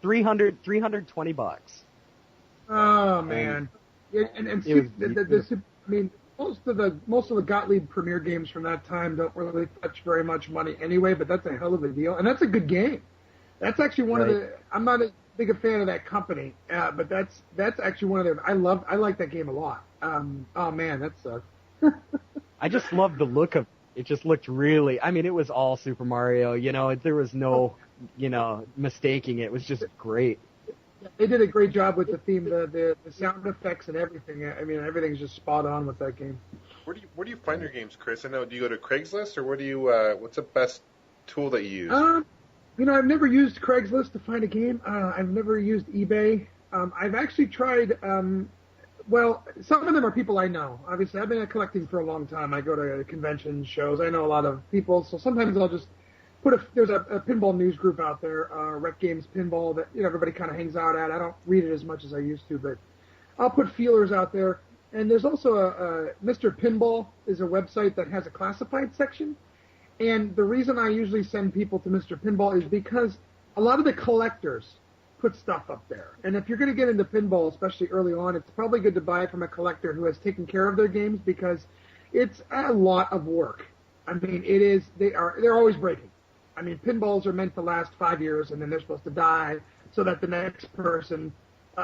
$320. Oh man! I mean, most of the Gottlieb Premier games from that time don't really fetch very much money anyway, but that's a hell of a deal, and that's a good game. That's actually one of the. I'm not as big a fan of that company, but that's actually one of their. I like that game a lot. Oh man, that sucks. I just love the look of it. It just looked really. I mean, it was all Super Mario. You know, there was no, mistaking it. It was just great. They did a great job with the theme, the sound effects and everything. I mean, everything's just spot on with that game. Where do you find your games, Chris? I know. Do you go to Craigslist, or what's the best tool that you use? I've never used Craigslist to find a game. I've never used eBay. I've actually tried. Well, some of them are people I know. Obviously, I've been collecting for a long time. I go to conventions, shows. I know a lot of people, so sometimes I'll just there's a pinball news group out there, Rec Games Pinball, that everybody kind of hangs out at. I don't read it as much as I used to, but I'll put feelers out there. And there's also a Mr. Pinball is a website that has a classified section. And the reason I usually send people to Mr. Pinball is because a lot of the collectors put stuff up there. And if you're going to get into pinball, especially early on, it's probably good to buy it from a collector who has taken care of their games, because it's a lot of work. I mean, they're always breaking. I mean, pinballs are meant to last 5 years, and then they're supposed to die so that the next person,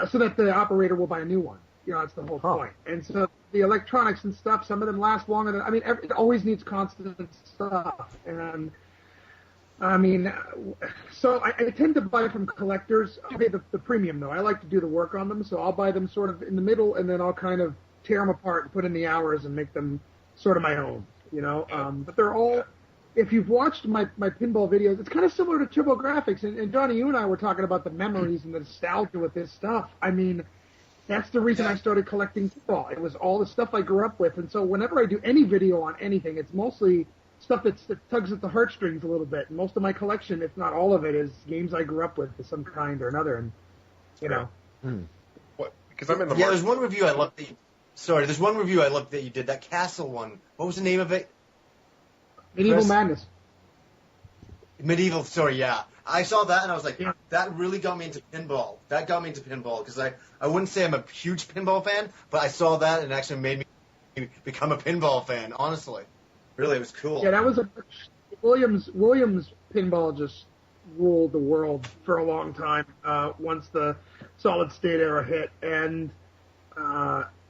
so that the operator will buy a new one. That's the whole point. And so the electronics and stuff, some of them last longer than, it always needs constant stuff. And, so I tend to buy from collectors. I pay the premium, though. I like to do the work on them, so I'll buy them sort of in the middle, and then I'll kind of tear them apart and put in the hours and make them sort of my own, But they're all... If you've watched my pinball videos, it's kind of similar to TurboGrafx. And Johnny, you and I were talking about the memories and the nostalgia with this stuff. I mean, that's the reason I started collecting pinball. It was all the stuff I grew up with. And so whenever I do any video on anything, it's mostly stuff that tugs at the heartstrings a little bit. And most of my collection, if not all of it, is games I grew up with of some kind or another. And, What? Because I'm in the market. There's one review I love there's one review I love that you did, that Castle one. What was the name of it? Medieval Madness. Medieval, sorry, yeah. I saw that and I was like, that really got me into pinball. That got me into pinball, because I wouldn't say I'm a huge pinball fan, but I saw that and it actually made me become a pinball fan, honestly. Really, it was cool. Yeah, that was Williams pinball just ruled the world for a long time once the solid state era hit. And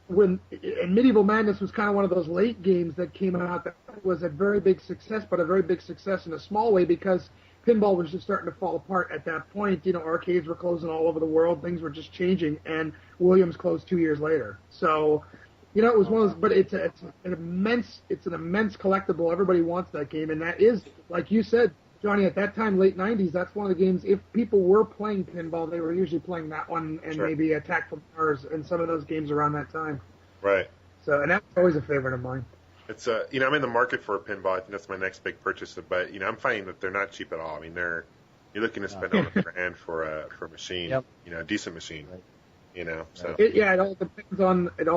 Medieval Madness was kind of one of those late games that came out that was a very big success, but a very big success in a small way, because pinball was just starting to fall apart at that point. Arcades were closing all over the world. Things were just changing, and Williams closed 2 years later. So, it was one of those, but it's an immense collectible. Everybody wants that game, and that is, like you said, Johnny, at that time, late 90s, that's one of the games, if people were playing pinball, they were usually playing that one and maybe Attack from Mars and some of those games around that time. Right. So, and that's always a favorite of mine. It's I'm in the market for a pinball. I think that's my next big purchase. But I'm finding that they're not cheap at all. I mean, you're looking to spend over $1,000 for a machine. Yep. A decent machine. Right. So it all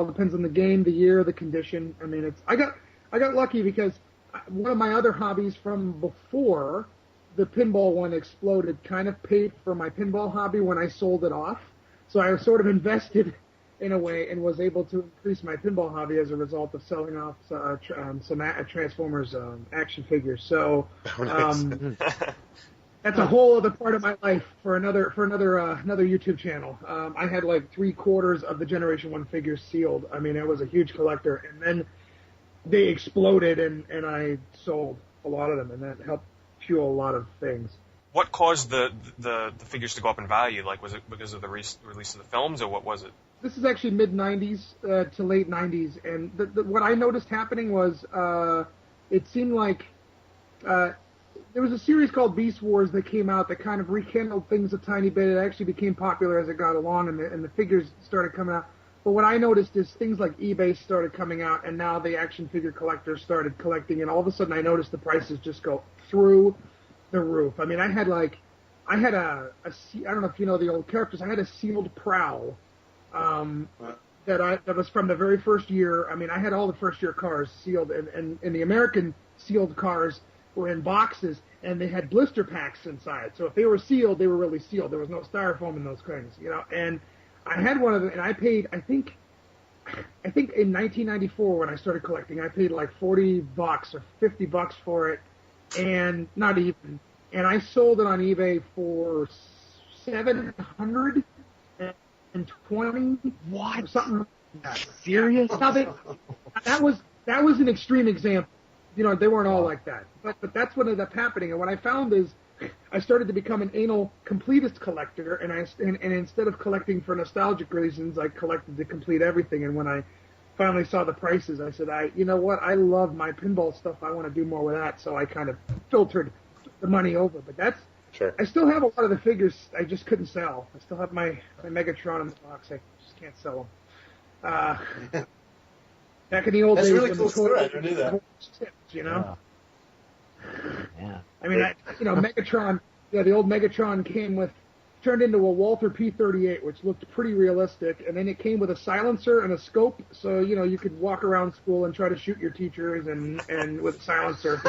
depends on the game, the year, the condition. I mean, I got lucky because one of my other hobbies from before the pinball one exploded kind of paid for my pinball hobby when I sold it off. So I was sort of invested in a way and was able to increase my pinball hobby as a result of selling off some Transformers action figures. So that's a whole other part of my life for another YouTube channel. I had like 3/4 of the Generation 1 figures sealed. I mean, I was a huge collector. And then they exploded, and I sold a lot of them, and that helped fuel a lot of things. What caused the figures to go up in value? Like, was it because of the release of the films, or what was it? This is actually mid-'90s to late '90s, and what I noticed happening was it seemed like there was a series called Beast Wars that came out that kind of rekindled things a tiny bit. It actually became popular as it got along, and the figures started coming out. But what I noticed is things like eBay started coming out, and now the action figure collectors started collecting, and all of a sudden I noticed the prices just go through the roof. I mean, I had a I don't know if you know the old characters. I had a sealed Prowl that was from the very first year. I mean, I had all the first year cars sealed, and the American sealed cars were in boxes, and they had blister packs inside. So if they were sealed, they were really sealed. There was no styrofoam in those things, you know. And I had one of them, and I paid, I think in 1994 when I started collecting, I paid like $40 or $50 for it, and not even. And I sold it on eBay for $720. What? Something like that. Serious? Now that was an extreme example. You know, they weren't all like that. But that's what ended up happening. And what I found is I started to become an anal completist collector, and instead of collecting for nostalgic reasons, I collected to complete everything. And when I finally saw the prices, I said, you know what? I love my pinball stuff. I want to do more with that. So I kind of filtered the money over. But that's sure. I still have a lot of the figures I just couldn't sell. I still have my Megatron in the box. I just can't sell them. Back in the old days, That's really cool story. I never knew that. You know. Yeah. I mean, Megatron. Yeah, the old Megatron turned into a Walther P-38, which looked pretty realistic, and then it came with a silencer and a scope, so you could walk around school and try to shoot your teachers and with a silencer.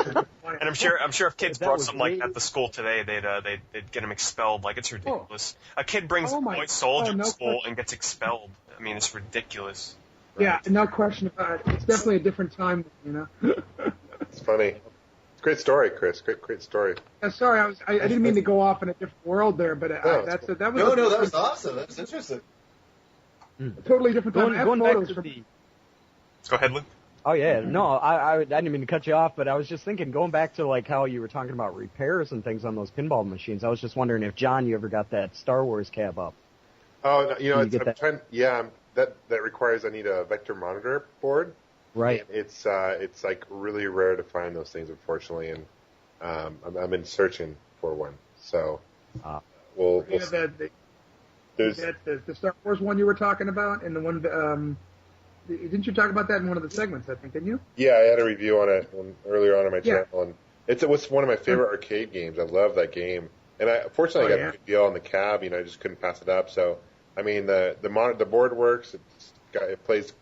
And I'm sure if kids brought something like that to school today, they'd get them expelled. Like, it's ridiculous. A kid brings a toy soldier to school and gets expelled. I mean, it's ridiculous. Yeah, no question about it. It's definitely a different time, you know. It's funny. Great story, Chris. Great story. Sorry, I didn't mean to go off in a different world there, but that was awesome. That was interesting. A totally different time. Going back to the... Go ahead, Luke. Oh yeah, no, I didn't mean to cut you off, but I was just thinking, going back to like how you were talking about repairs and things on those pinball machines. I was just wondering if John, you ever got that Star Wars cab up? Oh, no, I'm trying. Yeah, that requires I need a vector monitor board. Right. And it's like really rare to find those things, unfortunately, and I've been searching for one. So we'll the Star Wars one you were talking about, and the one didn't you talk about that in one of the segments? I think, didn't you? Yeah, I had a review on it earlier on my channel, and it was one of my favorite arcade games. I love that game, and fortunately I got a good deal on the cab. I just couldn't pass it up. So I mean, the board works. It plays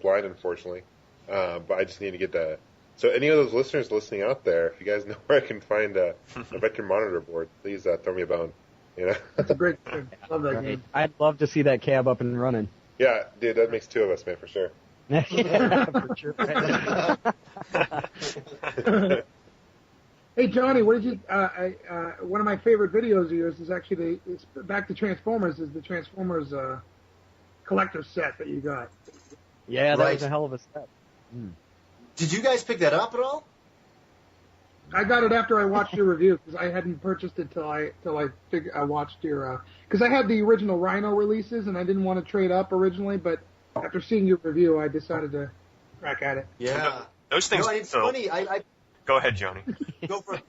blind, unfortunately, but I just need to get that. So any of those listeners listening out there, if you guys know where I can find a vector monitor board, please throw me a bone. That's a great game. Love that game. I'd love to see that cab up and running. Yeah, dude, that makes two of us, man, for sure. Yeah, for sure. Hey Johnny, what did you? One of my favorite videos of yours is actually it's back to Transformers. Is the Transformers collector set that you got? Yeah, that was a hell of a set. Did you guys pick that up at all? I got it after I watched your review because I hadn't purchased it till I watched your because I had the original Rhino releases and I didn't want to trade up originally, but after seeing your review, I decided to crack at it. Yeah, those things. No, it's funny. Go ahead, Johnny. Go for it,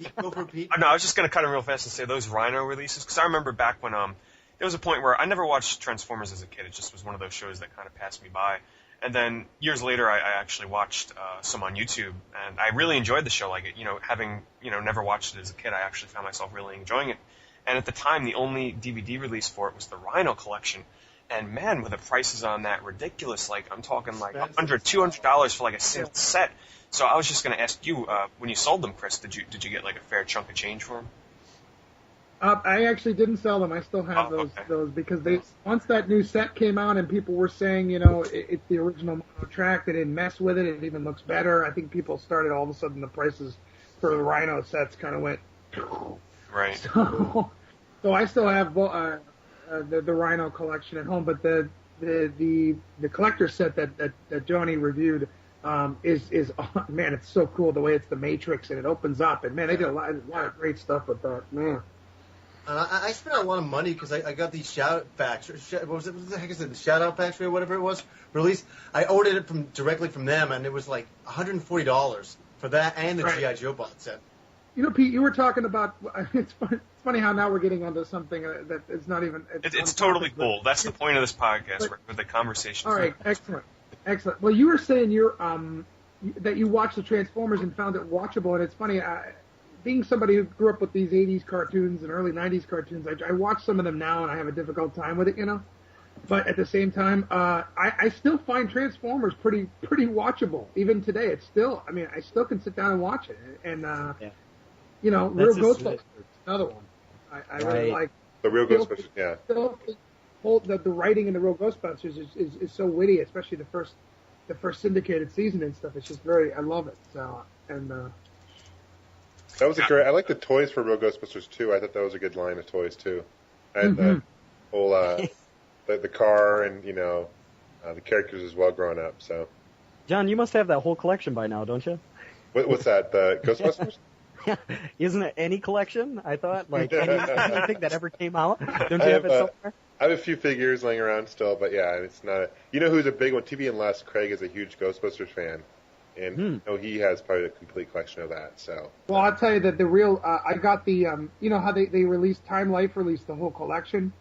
Pete. No, I was just going to cut in real fast and say those Rhino releases, because I remember back when there was a point where I never watched Transformers as a kid. It just was one of those shows that kind of passed me by. And then years later, I actually watched some on YouTube, and I really enjoyed the show. Like, having never watched it as a kid, I actually found myself really enjoying it. And at the time, the only DVD release for it was the Rhino collection. And man, were the prices on that ridiculous. Like, I'm talking like $100, $200 for like a single set. So I was just going to ask you, when you sold them, Chris, did you get like a fair chunk of change for them? I actually didn't sell them. I still have those because once that new set came out and people were saying, it's the original mono track. They didn't mess with it. It even looks better. I think people started all of a sudden the prices for the Rhino sets kind of went. Right. So I still have the Rhino collection at home, but the collector set that Johnny reviewed, is man, it's so cool the way it's the Matrix and it opens up, and man, they did a lot of great stuff with that, man. I spent a lot of money because I got these shout-out packs. What was it? What the heck is it? The shout-out packs or whatever it was released. I ordered it directly from them, and it was like $140 for that and the G.I. Joe box set. You know, Pete, you were talking about. It's funny how now we're getting onto something that is not even. It's totally cool. That's the point of this podcast, where the conversation. All right, excellent. Well, you were saying that you watched the Transformers and found it watchable, and it's funny. Being somebody who grew up with these 80s cartoons and early 90s cartoons, I watch some of them now and I have a difficult time with it, you know. But at the same time, I still find Transformers pretty watchable even today. It's still, I mean, I still can sit down and watch it. And you know, Real Ghostbusters, another one. I really like the Real Ghostbusters. Yeah. Still, the writing in the Real Ghostbusters is so witty, especially the first syndicated season and stuff. It's just I love it. So that was a great. I like the toys for Real Ghostbusters too. I thought that was a good line of toys too. And the whole the car and the characters as well growing up. So, John, you must have that whole collection by now, don't you? What's that? The Ghostbusters? Isn't it any collection? I thought anything that ever came out. Don't you have it somewhere? I have a few figures laying around still, but yeah, it's not. You know who's a big one? TV and Les. Craig is a huge Ghostbusters fan. And he has probably a complete collection of that. So, well, I'll tell you that the real I got the you know how they released Time Life released the whole collection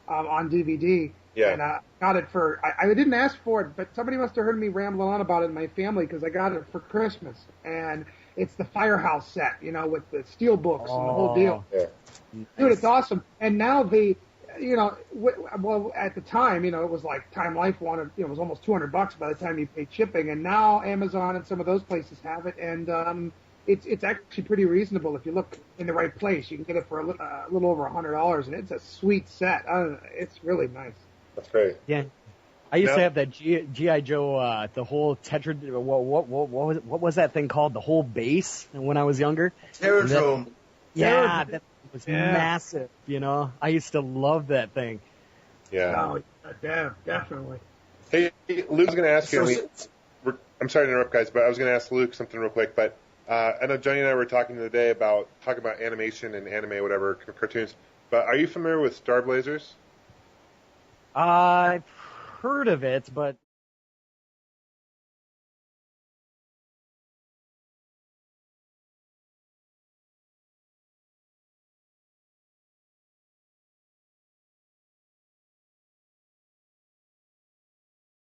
on DVD. Yeah. And I got it for I didn't ask for it, but somebody must have heard me ramble on about it in my family because I got it for Christmas, and it's the Firehouse set, you know, with the steel books and the whole deal. Yeah. Dude, it's awesome. And now well, at the time, it was like Time Life wanted, it was almost $200 by the time you paid shipping, and now Amazon and some of those places have it, and it's actually pretty reasonable if you look in the right place. You can get it for a little over $100, and it's a sweet set. It's really nice. That's great. Yeah. I used to have that G.I. Joe, the whole Tetra, what was that thing called? The whole base when I was younger? Terradrome. Yeah, that was massive, I used to love that thing. Yeah. Oh, definitely. Hey, Luke's going to ask you. I'm sorry to interrupt, guys, but I was going to ask Luke something real quick. But I know Johnny and I were talking the other day about animation and anime, whatever, cartoons. But are you familiar with Star Blazers? I've heard of it, but